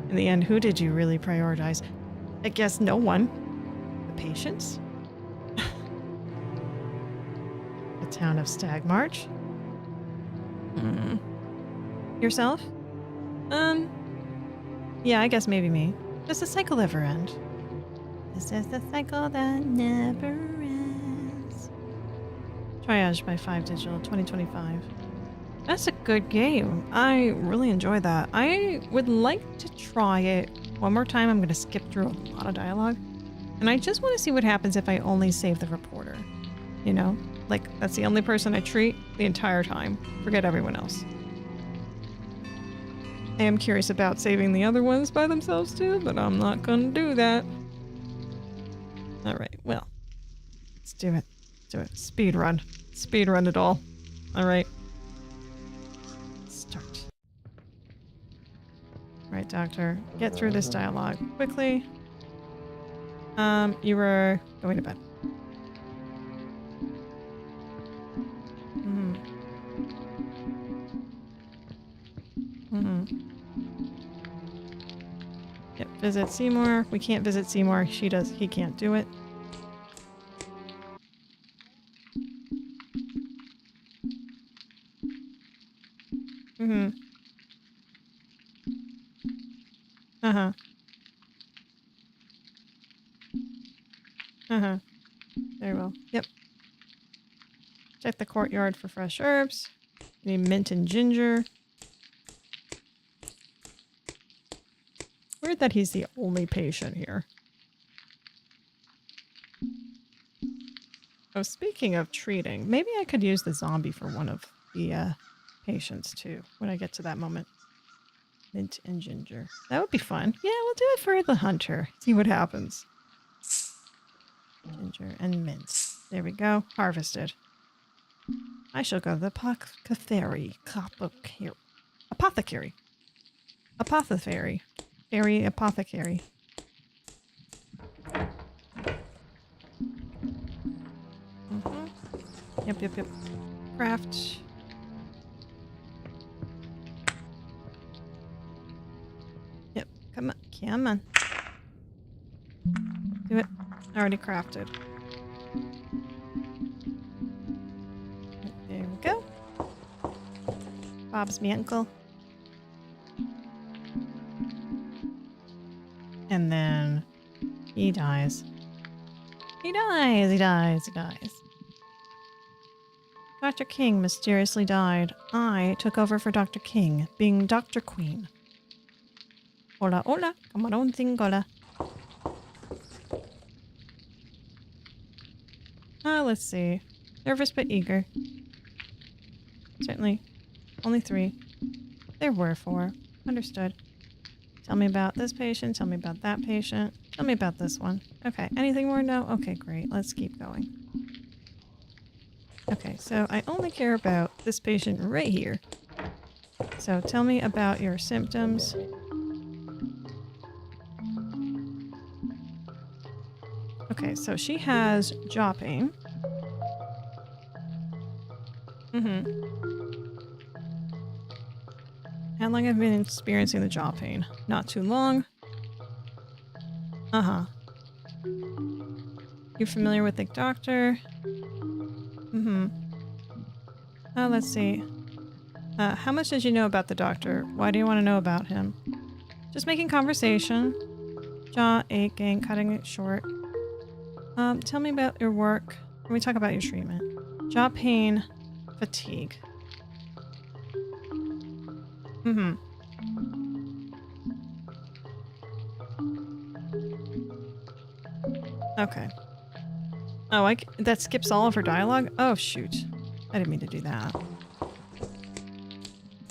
In the end, who did you really prioritize? I guess no one. The patients? The town of Stag March? Yourself? Yeah, I guess maybe me. Does the cycle ever end? This is the cycle that never ends. Triage by 5 Digital 2025. That's a good game. I really enjoyed that. I would like to try it one more time. I'm going to skip through a lot of dialogue. And I just want to see what happens if I only save the reporter. You know? Like, that's the only person I treat the entire time. Forget everyone else. I am curious about saving the other ones by themselves too, but I'm not going to do that. Alright, well. Let's do it. Let's do it. Speed run. Speed run it all. Alright. Start. Right, Doctor. Get through this dialogue quickly. You were going to bed. Yep, visit Seymour. We can't visit Seymour. He can't do it. Very well. Yep. Check the courtyard for fresh herbs. Need mint and ginger. Weird that he's the only patient here. Oh, speaking of treating, maybe I could use the zombie for one of the patients too, when I get to that moment. Mint and ginger. That would be fun. Yeah, we'll do it for the hunter. See what happens. Ginger and mint. There we go. Harvested. I shall go to the apothecary. Apothecary. Apothecary. Fairy apothecary. Yep. Craft. Yep. Come on. Do it. Already crafted. There we go. Bob's my uncle. And then he dies. He dies. Dr. King mysteriously died. I took over for Dr. King, being Dr. Queen. Hola, camarón singola. Let's see. Nervous but eager. Certainly. Only 3. There were 4. Understood. Tell me about this patient. Tell me about that patient. Tell me about this one. Okay. Anything more? No? Okay, great. Let's keep going. Okay, so I only care about this patient right here. So tell me about your symptoms. Okay, so she has jaw pain. How long have you been experiencing the jaw pain? Not too long. You familiar with the doctor? Let's see. How much did you know about the doctor? Why do you want to know about him? Just making conversation. Jaw aching, cutting it short. Tell me about your work. Let me talk about your treatment. Jaw pain, fatigue. Okay. Oh, that skips all of her dialogue? Oh, shoot. I didn't mean to do that.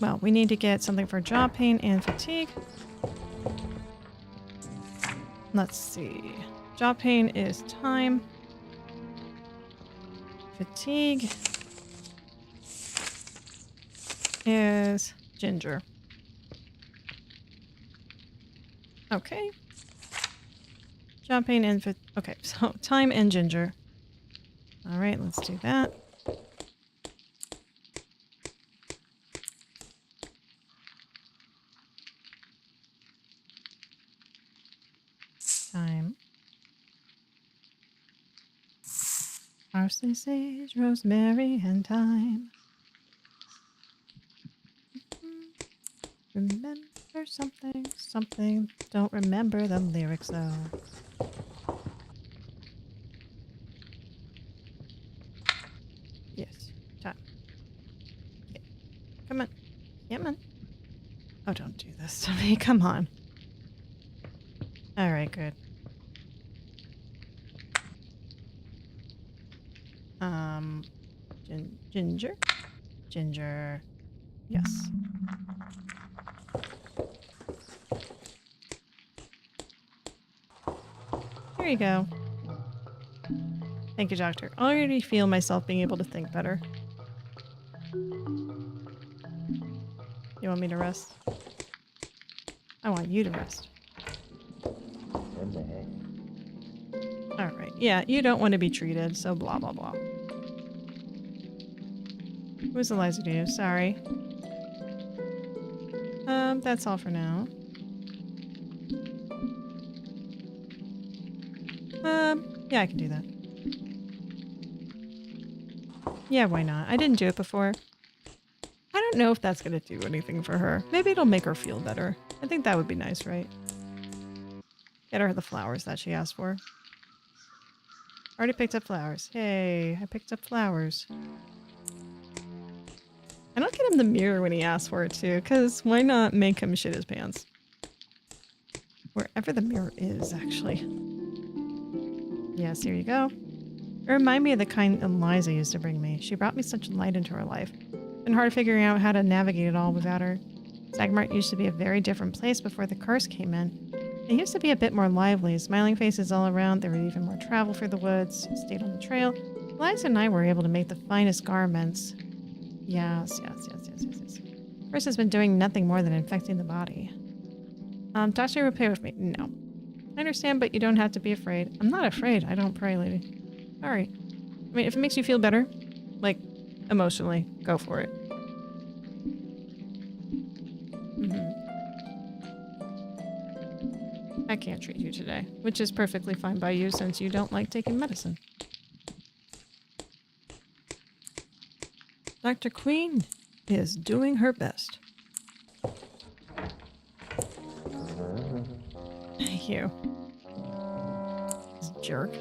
Well, we need to get something for jaw pain and fatigue. Let's see. Jaw pain is time. Fatigue is ginger. Okay. Jaw pain and okay, so time and ginger. All right, let's do that. Time. Parsley, sage, rosemary, and thyme. Remember something, something. Don't remember the lyrics though. Yes, time. Yeah. Come on. Come on. Oh, don't do this to me. Come on. All right, good. Ginger? Ginger. Yes. There you go. Thank you, doctor. I already feel myself being able to think better. You want me to rest? I want you to rest. Alright. Yeah, you don't want to be treated, so blah blah blah. Who's Eliza do? Sorry. That's all for now. Yeah, I can do that. Yeah, why not? I didn't do it before. I don't know if that's gonna do anything for her. Maybe it'll make her feel better. I think that would be nice, right? Get her the flowers that she asked for. Already picked up flowers. Hey, I picked up flowers. I don't get him the mirror when he asks for it too, because why not make him shit his pants? Wherever the mirror is, actually. Yes, here you go. It reminded me of the kind Eliza used to bring me. She brought me such light into her life. Been hard figuring out how to navigate it all without her. Sagmart used to be a very different place before the curse came in. It used to be a bit more lively, smiling faces all around. There was even more travel through the woods. Stayed on the trail. Eliza and I were able to make the finest garments. Yes. Curse has been doing nothing more than infecting the body. Doctor will pay with me. No. I understand, but you don't have to be afraid. I'm not afraid. I don't pray, lady. Sorry. I mean, if it makes you feel better, like, emotionally, go for it. I can't treat you today, which is perfectly fine by you since you don't like taking medicine. Dr. Queen is doing her best. Thank you. This jerk.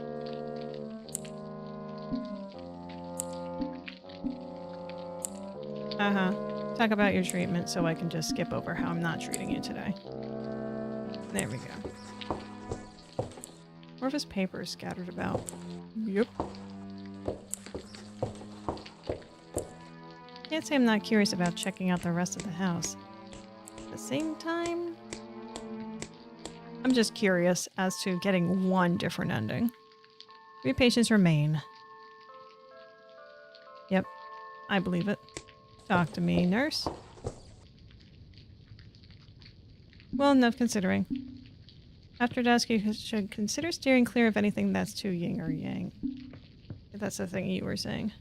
Talk about your treatment so I can just skip over how I'm not treating you today. There we go. More of his papers scattered about. Yep. Can't say I'm not curious about checking out the rest of the house. At the same time, I'm just curious as to getting one different ending. 3 patients remain. Yep, I believe it. Talk to me, nurse. Well, enough considering. After dusk, you should consider steering clear of anything that's too yin or yang. If that's the thing you were saying.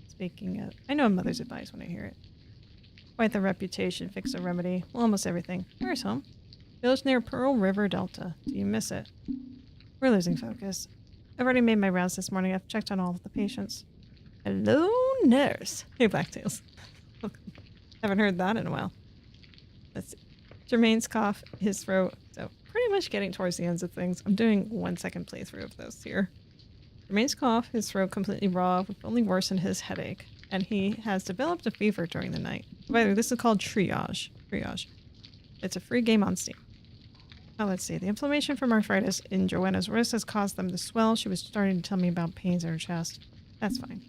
Speaking of, I know a mother's advice when I hear it. Quite the reputation, fix a remedy. Well, almost everything. Where's home? Village near Pearl River Delta. Do you miss it? We're losing focus. I've already made my rounds this morning. I've checked on all of the patients. Hello, nurse. Hey, Blacktails. Haven't heard that in a while. Let's see. Jermaine's cough, his throat. So pretty much getting towards the ends of things. I'm doing 1 second playthrough of this here. Jermaine's cough, his throat completely raw, with only worsened his headache. And he has developed a fever during the night. By the way, this is called Triage. Triage. It's a free game on Steam. Oh, let's see. The inflammation from arthritis in Joanna's wrist has caused them to swell. She was starting to tell me about pains in her chest. That's fine.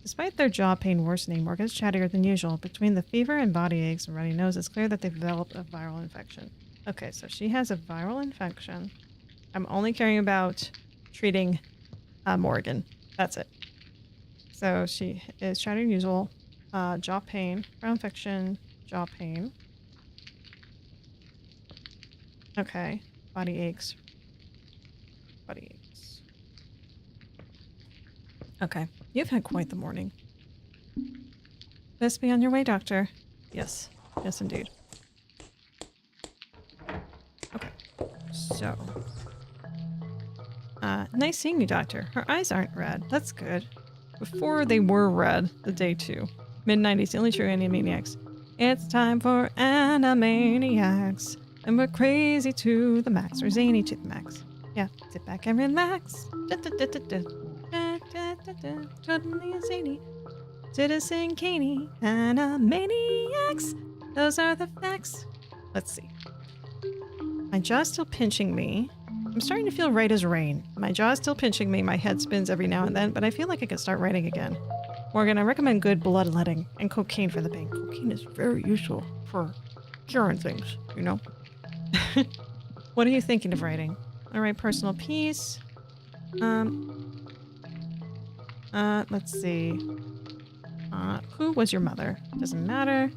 Despite their jaw pain worsening, Morgan's chattier than usual. Between the fever and body aches and runny nose, it's clear that they've developed a viral infection. Okay, so she has a viral infection. I'm only caring about treating Morgan. That's it. So she is chattier than usual. Jaw pain, viral infection, jaw pain. Okay. Body aches. Body aches. Okay. You've had quite the morning. Best be on your way, doctor. Yes. Yes, indeed. Okay. So. Nice seeing you, doctor. Her eyes aren't red. That's good. Before they were red, the day 2. Mid-90s, the only true Animaniacs. It's time for Animaniacs. And we're crazy to the max, or zany to the max. Yeah, sit back and relax. Totally zany. Citizen Caney, Animaniacs. Those are the facts. Let's see. My jaw's still pinching me. I'm starting to feel right as rain. My jaw's still pinching me. My head spins every now and then, but I feel like I can start writing again. Morgan, I recommend good bloodletting and cocaine for the pain. Cocaine is very useful for curing things, you know? What are you thinking of writing? All right, personal piece. Let's see. Who was your mother? Doesn't matter.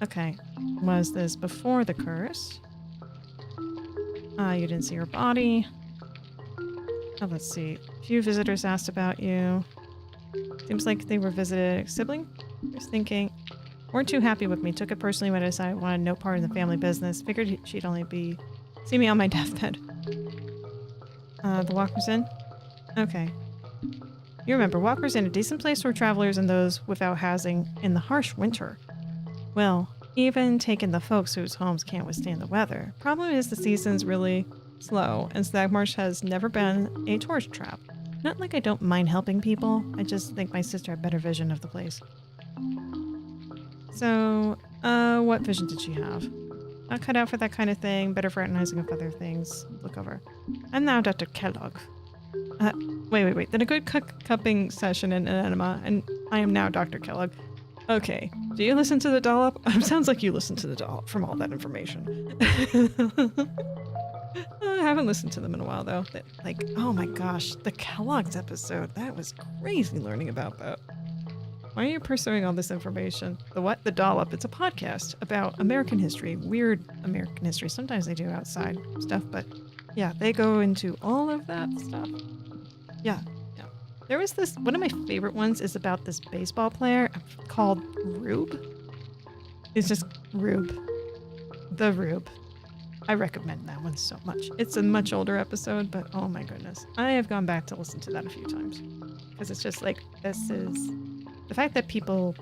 Okay. Was this before the curse? You didn't see her body. Oh, let's see. Few visitors asked about you. Seems like they were visited. Sibling? Just thinking. Weren't too happy with me. Took it personally when I decided I wanted no part of the family business. Figured she'd only see me on my deathbed. The Walker's Inn? Okay. You remember, Walker's Inn, a decent place for travelers and those without housing in the harsh winter. Well, even taking the folks whose homes can't withstand the weather. Problem is the season's really slow, and Stagmarsh has never been a tourist trap. Not like I don't mind helping people, I just think my sister had better vision of the place. So, what vision did she have? Not cut out for that kind of thing, better fraternizing with other things. Look over. I'm now Dr. Kellogg. Wait. Then a good cupping session in Enema, and I am now Dr. Kellogg. Okay. Do you listen to the dollop? Sounds like you listen to the dollop from all that information. I haven't listened to them in a while, though. Like, oh my gosh, the Kellogg's episode. That was crazy learning about that. Why are you pursuing all this information? The what? The Dollop. It's a podcast about American history, weird American history. Sometimes they do outside stuff, but yeah, they go into all of that stuff. Yeah. There was this, one of my favorite ones is about this baseball player called Rube. It's just Rube. The Rube. I recommend that one so much. It's a much older episode, but oh my goodness. I have gone back to listen to that a few times. Because it's just like, this is... The fact that people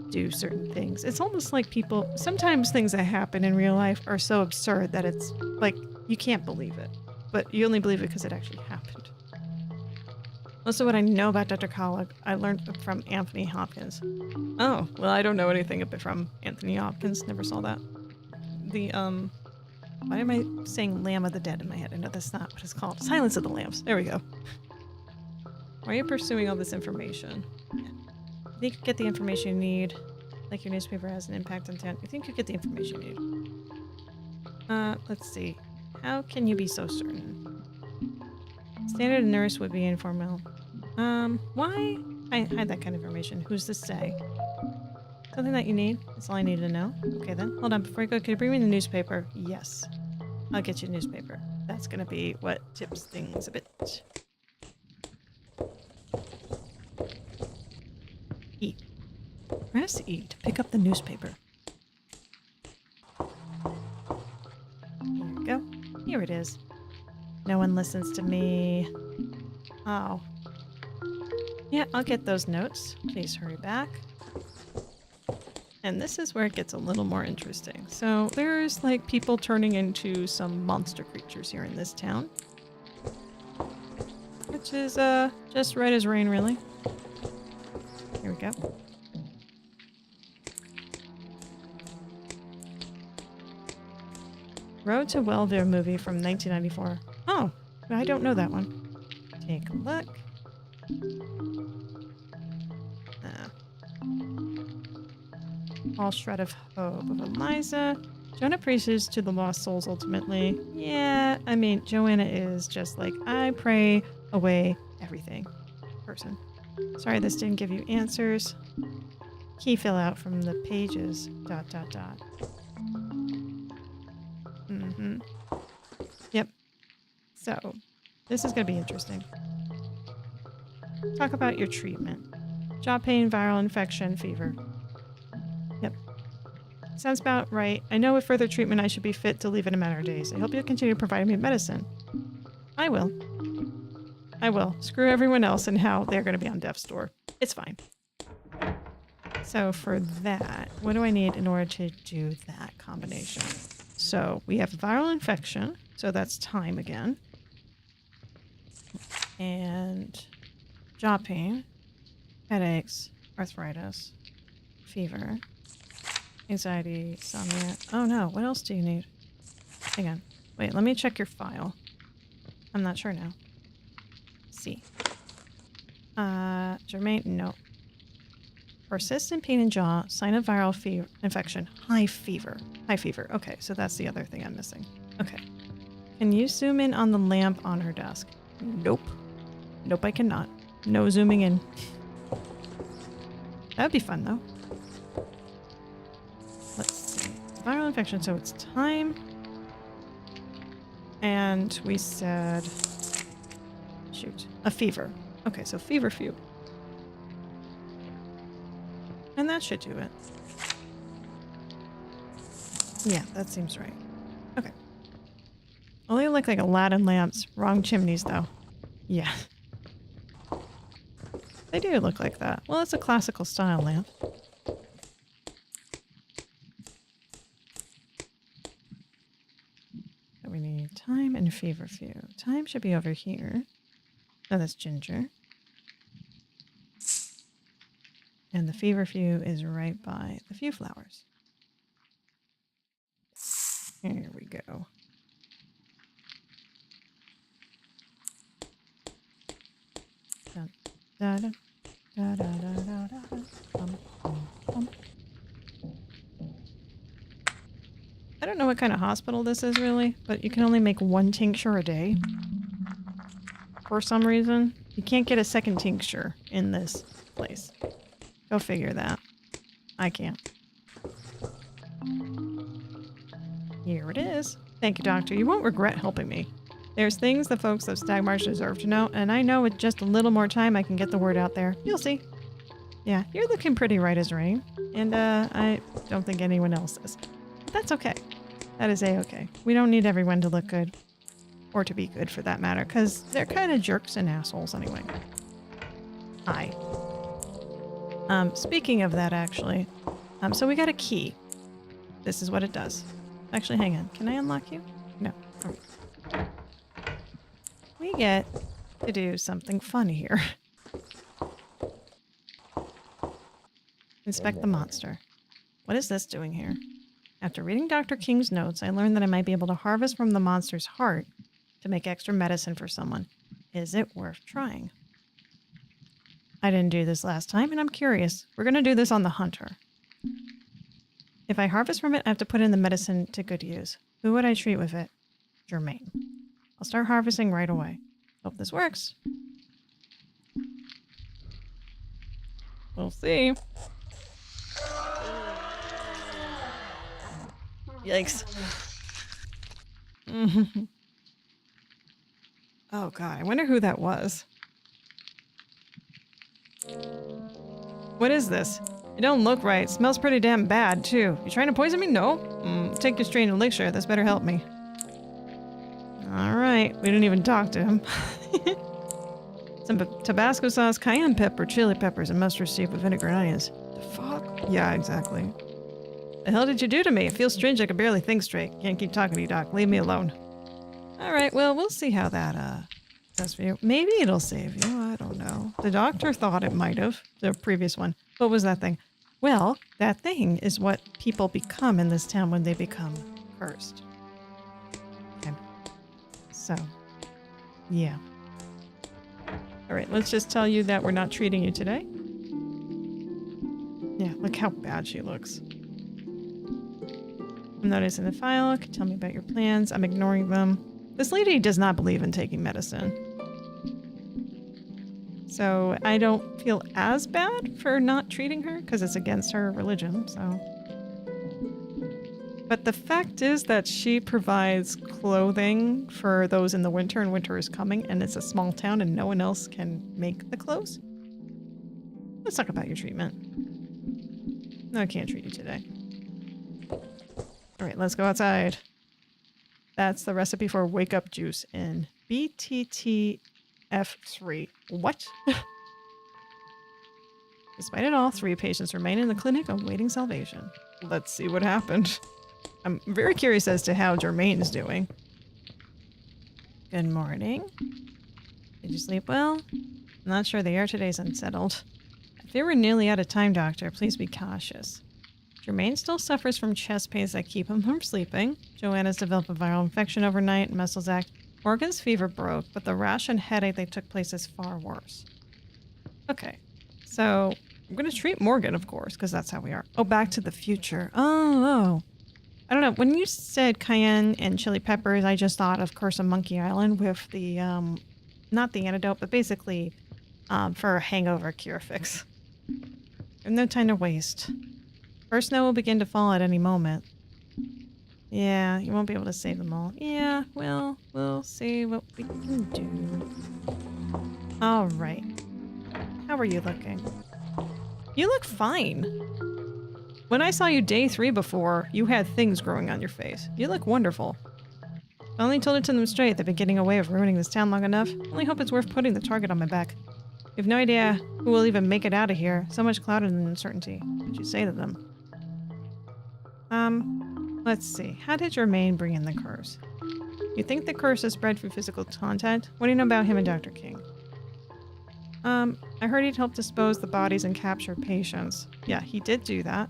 do certain things. It's almost like people... Sometimes things that happen in real life are so absurd that it's like, you can't believe it. But you only believe it because it actually happened. Most of what I know about Dr. Kellogg, I learned from Anthony Hopkins. Oh, well, I don't know anything from Anthony Hopkins. Never saw that. The, why am I saying Lamb of the Dead in my head? I know that's not what it's called. Silence of the Lambs. There we go. Why are you pursuing all this information? You think you get the information you need? Like your newspaper has an impact on town. You think you get the information you need? Let's see. How can you be so certain? Standard nurse would be informal. Why? I hide that kind of information. Who's to say? Something that you need? That's all I need to know. Okay then. Hold on. Before you go, can you bring me the newspaper? Yes. I'll get you a newspaper. That's gonna be what tips things a bit. Eat. Press E to pick up the newspaper. There we go. Here it is. No one listens to me. Oh. Yeah, I'll get those notes. Please hurry back. And this is where it gets a little more interesting. So there's like people turning into some monster creatures here in this town. Which is just right as rain, really. Here we go. Road to Wellville movie from 1994. Oh, I don't know that one. Take a look. All Shred of Hope of Eliza. Joanna preaches to the lost souls ultimately. Yeah, I mean, Joanna is just like, I pray away everything person. Sorry this didn't give you answers. Key fill out from the pages. ... Yep. So, this is going to be interesting. Talk about your treatment. Jaw pain, viral infection, fever. Yep. Sounds about right. I know with further treatment I should be fit to leave in a matter of days. I hope you'll continue providing me medicine. I will. I will. Screw everyone else and how they're going to be on death's door. It's fine. So for that, what do I need in order to do that combination? So we have viral infection. So that's time again. And jaw pain, headaches, arthritis, fever, anxiety, insomnia. Oh no, what else do you need? Hang on. Wait, let me check your file. I'm not sure now. See. Germain, no. Persistent pain in jaw, sign of viral fever, infection, high fever. High fever. Okay, so that's the other thing I'm missing. Okay. Can you zoom in on the lamp on her desk? Nope. Nope, I cannot. No zooming in. That would be fun, though. Let's see. Viral infection, so it's time. And we said... Shoot. A fever. Okay, so fever few. And that should do it. Yeah, that seems right. Okay. Only look like Aladdin lamps. Wrong chimneys, though. Yeah. They do look like that. Well, it's a classical style lamp. So we need time and fever few. Time should be over here. Oh, that's ginger. And the fever few is right by the few flowers. Here we go. Dun, da, da, da, da, da, da, da, bum, bum, bum. I don't know what kind of hospital this is really, but you can only make one tincture a day. For some reason. You can't get a second tincture in this place. Go figure that. I can't. Here it is. Thank you, Doctor. You won't regret helping me. There's things the folks of Stagmarsh deserve to know, and I know with just a little more time I can get the word out there. You'll see. Yeah, you're looking pretty right as rain. And, I don't think anyone else is. But that's okay. That is A-okay. We don't need everyone to look good. Or to be good, for that matter, because they're kind of jerks and assholes anyway. Hi. Speaking of that, actually, so we got a key. This is what it does. Actually, hang on. Can I unlock you? No. Oh. We get to do something fun here. Inspect the monster. What is this doing here? After reading Dr. King's notes, I learned that I might be able to harvest from the monster's heart to make extra medicine for someone. Is it worth trying? I didn't do this last time, and I'm curious. We're going to do this on the hunter. If I harvest from it, I have to put in the medicine to good use. Who would I treat with it? Germain. I'll start harvesting right away. Hope this works. We'll see. Yikes. Oh god, I wonder who that was. What is this? It don't look right. It smells pretty damn bad, too. You trying to poison me? No. Take your strained elixir. This better help me. Alright, we didn't even talk to him. Some Tabasco sauce, cayenne pepper, chili peppers, and mustard seed with vinegar and onions. The fuck? Yeah, exactly. The hell did you do to me? It feels strange. I can barely think straight. Can't keep talking to you, Doc. Leave me alone. Alright, well, we'll see how that, does for you. Maybe it'll save you. I don't know. The doctor thought it might have. The previous one. What was that thing? Well, that thing is what people become in this town when they become cursed. So, yeah. All right, let's just tell you that we're not treating you today. Yeah, look how bad she looks. I'm noticing the file. Can tell me about your plans. I'm ignoring them. This lady does not believe in taking medicine. So I don't feel as bad for not treating her because it's against her religion, so. But the fact is that she provides clothing for those in the winter, and winter is coming, and it's a small town and no one else can make the clothes. Let's talk about your treatment. No, I can't treat you today. All right, let's go outside. That's the recipe for wake up juice in BTTF3. What? Despite it all, 3 patients remain in the clinic awaiting salvation. Let's see what happened. I'm very curious as to how Jermaine's doing. Good morning. Did you sleep well? I'm not sure the air today's unsettled. I fear we're nearly out of time, Doctor. Please be cautious. Jermaine still suffers from chest pains that keep him from sleeping. Joanna's developed a viral infection overnight, muscles act. Morgan's fever broke, but the rash and headache that took place is far worse. Okay, so I'm going to treat Morgan, of course, because that's how we are. Oh, Back to the Future. Oh. I don't know. When you said cayenne and chili peppers, I just thought of Curse of Monkey Island with the, not the antidote, but basically for a hangover cure fix. There's no time to waste. First snow will begin to fall at any moment. Yeah, you won't be able to save them all. Yeah, well, we'll see what we can do. All right. How are you looking? You look fine. When I saw you day 3 before, you had things growing on your face. You look wonderful. I only told it to them straight. They've been getting away with ruining this town long enough. Only hope it's worth putting the target on my back. You have no idea who will even make it out of here. So much clouded and uncertainty. What did you say to them? Let's see. How did Jermaine bring in the curse? You think the curse is spread through physical contact? What do you know about him and Dr. King? I heard he'd help dispose the bodies and capture patients. Yeah, he did do that.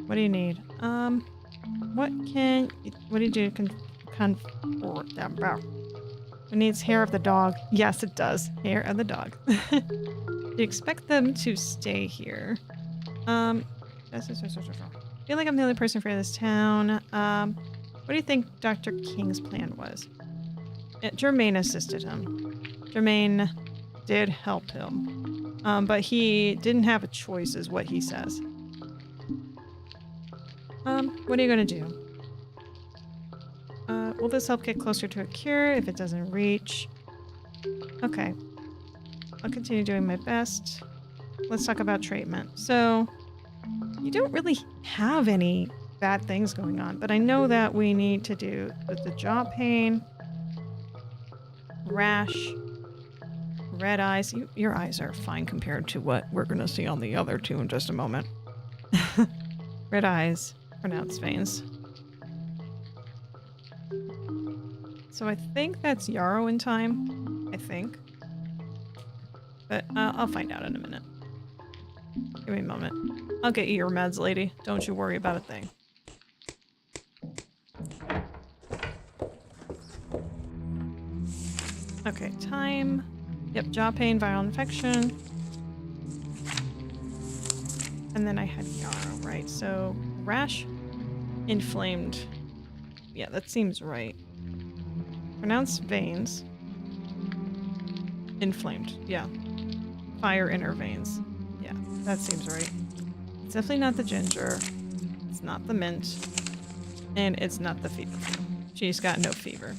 What do you need? What do you do? It needs hair of the dog. Yes, it does. Hair of the dog. Do you expect them to stay here? I feel like I'm the only person for this town. What do you think Dr. King's plan was? Jermaine assisted him. Jermaine did help him. But he didn't have a choice is what he says. What are you going to do? Will this help get closer to a cure if it doesn't reach? Okay. I'll continue doing my best. Let's talk about treatment. So, you don't really have any bad things going on, but I know that we need to do the jaw pain, rash, red eyes. Your eyes are fine compared to what we're going to see on the other 2 in just a moment. Red eyes, pronounced veins. So I think that's Yarrow in time. I think. But I'll find out in a minute. Give me a moment. I'll get you your meds, lady. Don't you worry about a thing. Okay, time. Yep, jaw pain, viral infection. And then I had Yarrow, right? So, rash, inflamed. Yeah, that seems right. Pronounced veins. Inflamed, yeah. Fire in her veins. Yeah, that seems right. It's definitely not the ginger. It's not the mint. And it's not the fever. She's got no fever.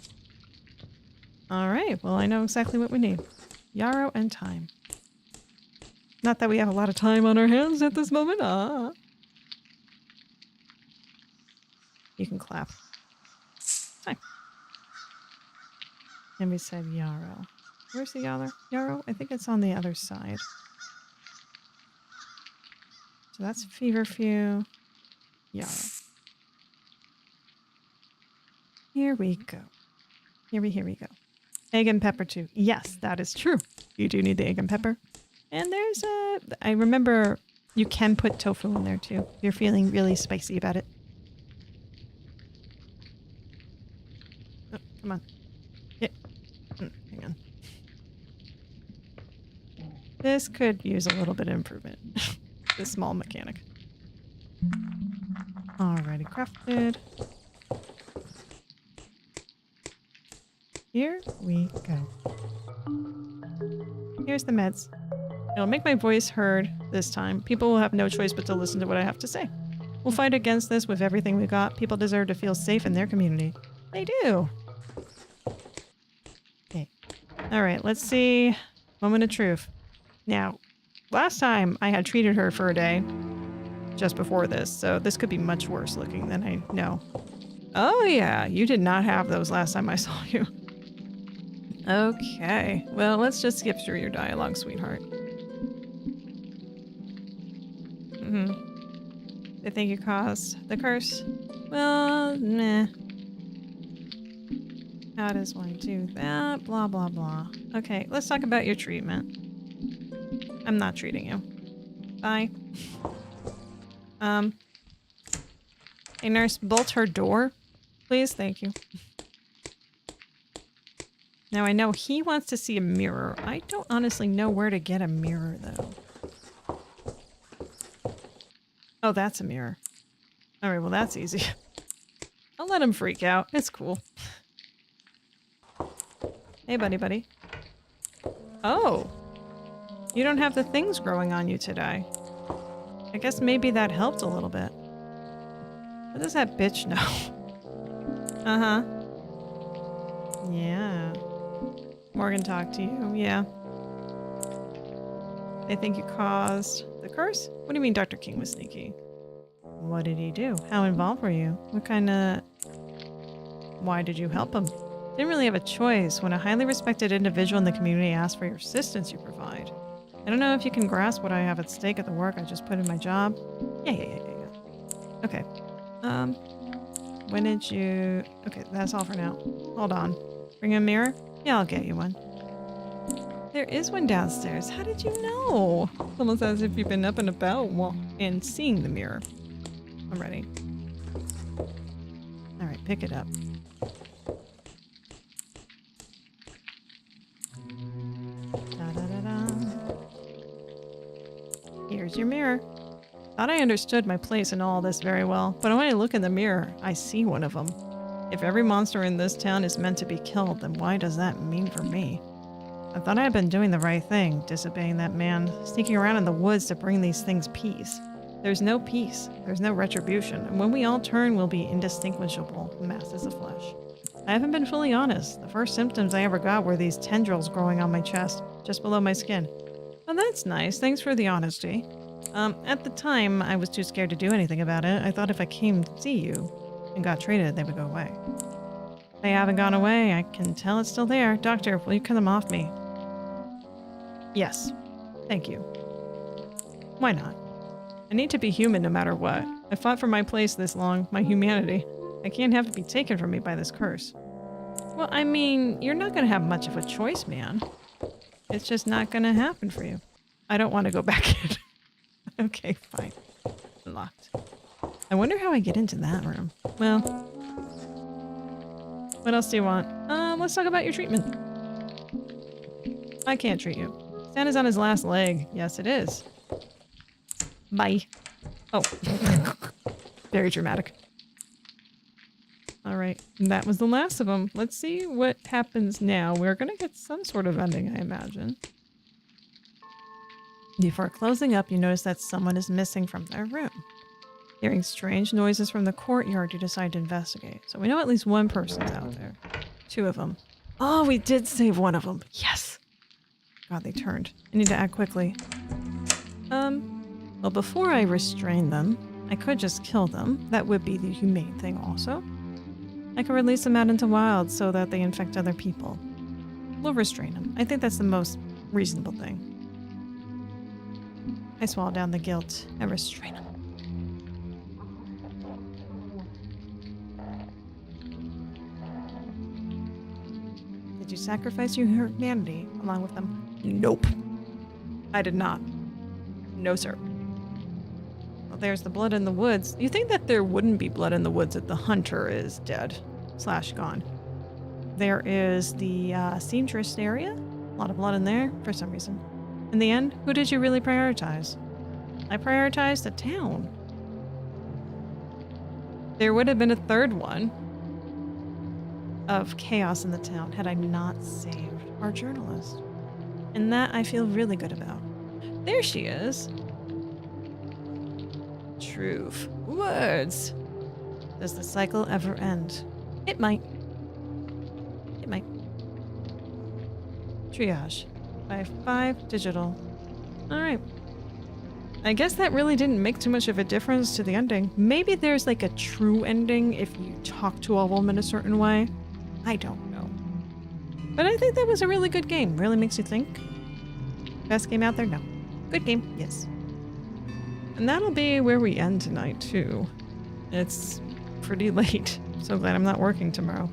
Alright, well I know exactly what we need. Yarrow and time. Not that we have a lot of time on our hands at this moment. You can clap. Time. And we said Yarrow. Where's the other Yarrow? I think it's on the other side. So that's feverfew. Yarrow. Here we go. Here we go. Egg and pepper too. Yes, that is true. You do need the egg and pepper. And there's I remember you can put tofu in there too. If you're feeling really spicy about it. Oh, come on. This could use a little bit of improvement. This small mechanic. Already crafted. Here we go. Here's the meds. It'll make my voice heard this time. People will have no choice but to listen to what I have to say. We'll fight against this with everything we got. People deserve to feel safe in their community. They do. Okay. Alright, let's see. Moment of truth. Now, last time I had treated her for a day. Just before this, so this could be much worse looking than I know. Oh yeah, you did not have those last time I saw you. Okay, well, let's just skip through your dialogue, sweetheart. They think you caused the curse? Well, meh. How does one do that? Blah, blah, blah. Okay, let's talk about your treatment. I'm not treating you. Bye. Hey, nurse, bolt her door, please. Thank you. Now I know he wants to see a mirror. I don't honestly know where to get a mirror, though. Oh, that's a mirror. Alright, well that's easy. I'll let him freak out. It's cool. Hey, buddy. Oh! You don't have the things growing on you today. I guess maybe that helped a little bit. What does that bitch know? Uh-huh. Yeah. Morgan talked to you, yeah. They think you caused the curse? What do you mean Dr. King was sneaky? What did he do? How involved were you? What kind of... Why did you help him? Didn't really have a choice when a highly respected individual in the community asked for your assistance you provide. I don't know if you can grasp what I have at stake at the work I just put in my job. Yeah. Okay. When did you... Okay, that's all for now. Hold on. Bring a mirror? Yeah, I'll get you one. There is one downstairs. How did you know? It's almost as if you've been up and about and seeing the mirror. I'm ready. Alright, pick it up. Here's your mirror. Thought I understood my place in all this very well, but when I look in the mirror, I see one of them. If every monster in this town is meant to be killed, then why does that mean for me? I thought I had been doing the right thing, disobeying that man, sneaking around in the woods to bring these things peace. There's no peace, there's no retribution, and when we all turn, we'll be indistinguishable masses of flesh. I haven't been fully honest. The first symptoms I ever got were these tendrils growing on my chest, just below my skin. Well, that's nice. Thanks for the honesty. At the time, I was too scared to do anything about it. I thought if I came to see you and got treated, they would go away. They haven't gone away. I can tell it's still there. Doctor, will you cut them off me? Yes. Thank you. Why not? I need to be human no matter what. I fought for my place this long, my humanity. I can't have it be taken from me by this curse. Well, I mean, you're not gonna have much of a choice, man. It's just not gonna happen for you. I don't want to go back in. Okay, fine. Locked. I wonder how I get into that room. Well, what else do you want? Let's talk about your treatment. I can't treat you. Santa's on his last leg. Yes, it is. Bye. Oh. Very dramatic. Alright, that was the last of them. Let's see what happens now. We're gonna get some sort of ending, I imagine. Before closing up, you notice that someone is missing from their room. Hearing strange noises from the courtyard, you decide to investigate. So we know at least one person's out there. Two of them. Oh, we did save one of them. Yes! God, they turned. I need to act quickly. Well, before I restrain them, I could just kill them. That would be the humane thing also. I could release them out into wild so that they infect other people. We'll restrain them. I think that's the most reasonable thing. I swallow down the guilt and restrain them. Did you sacrifice your humanity along with them? Nope. I did not. No, sir. Well, there's the blood in the woods. You think that there wouldn't be blood in the woods if the hunter is dead / gone. There is the seamstress area. A lot of blood in there for some reason. In the end, who did you really prioritize? I prioritized the town. There would have been a third one of chaos in the town had I not saved our journalist. And that I feel really good about. There she is. Truth. Words. Does the cycle ever end? It might. It might. Triage. By 5 digital. Alright. I guess that really didn't make too much of a difference to the ending. Maybe there's like a true ending if you talk to a woman a certain way. I don't know. But I think that was a really good game. Really makes you think. Best game out there? No. Good game? Yes. And that'll be where we end tonight, too. It's pretty late. So glad I'm not working tomorrow.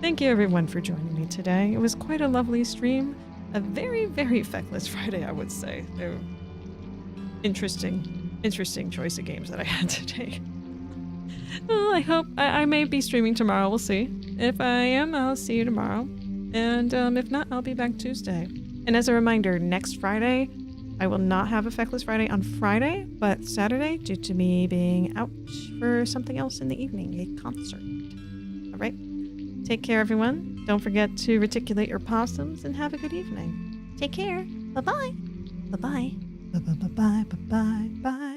Thank you, everyone, for joining me today. It was quite a lovely stream. A very, very Feckless Friday, I would say. They're interesting choice of games that I had today. Well, I hope I may be streaming tomorrow. We'll see. If I am, I'll see you tomorrow. And if not, I'll be back Tuesday. And as a reminder, next Friday, I will not have a Feckless Friday on Friday, but Saturday, due to me being out for something else in the evening, a concert. All right. Take care, everyone. Don't forget to reticulate your possums and have a good evening. Take care. Bye-bye. Bye-bye. Bye-bye. Bye-bye. Bye.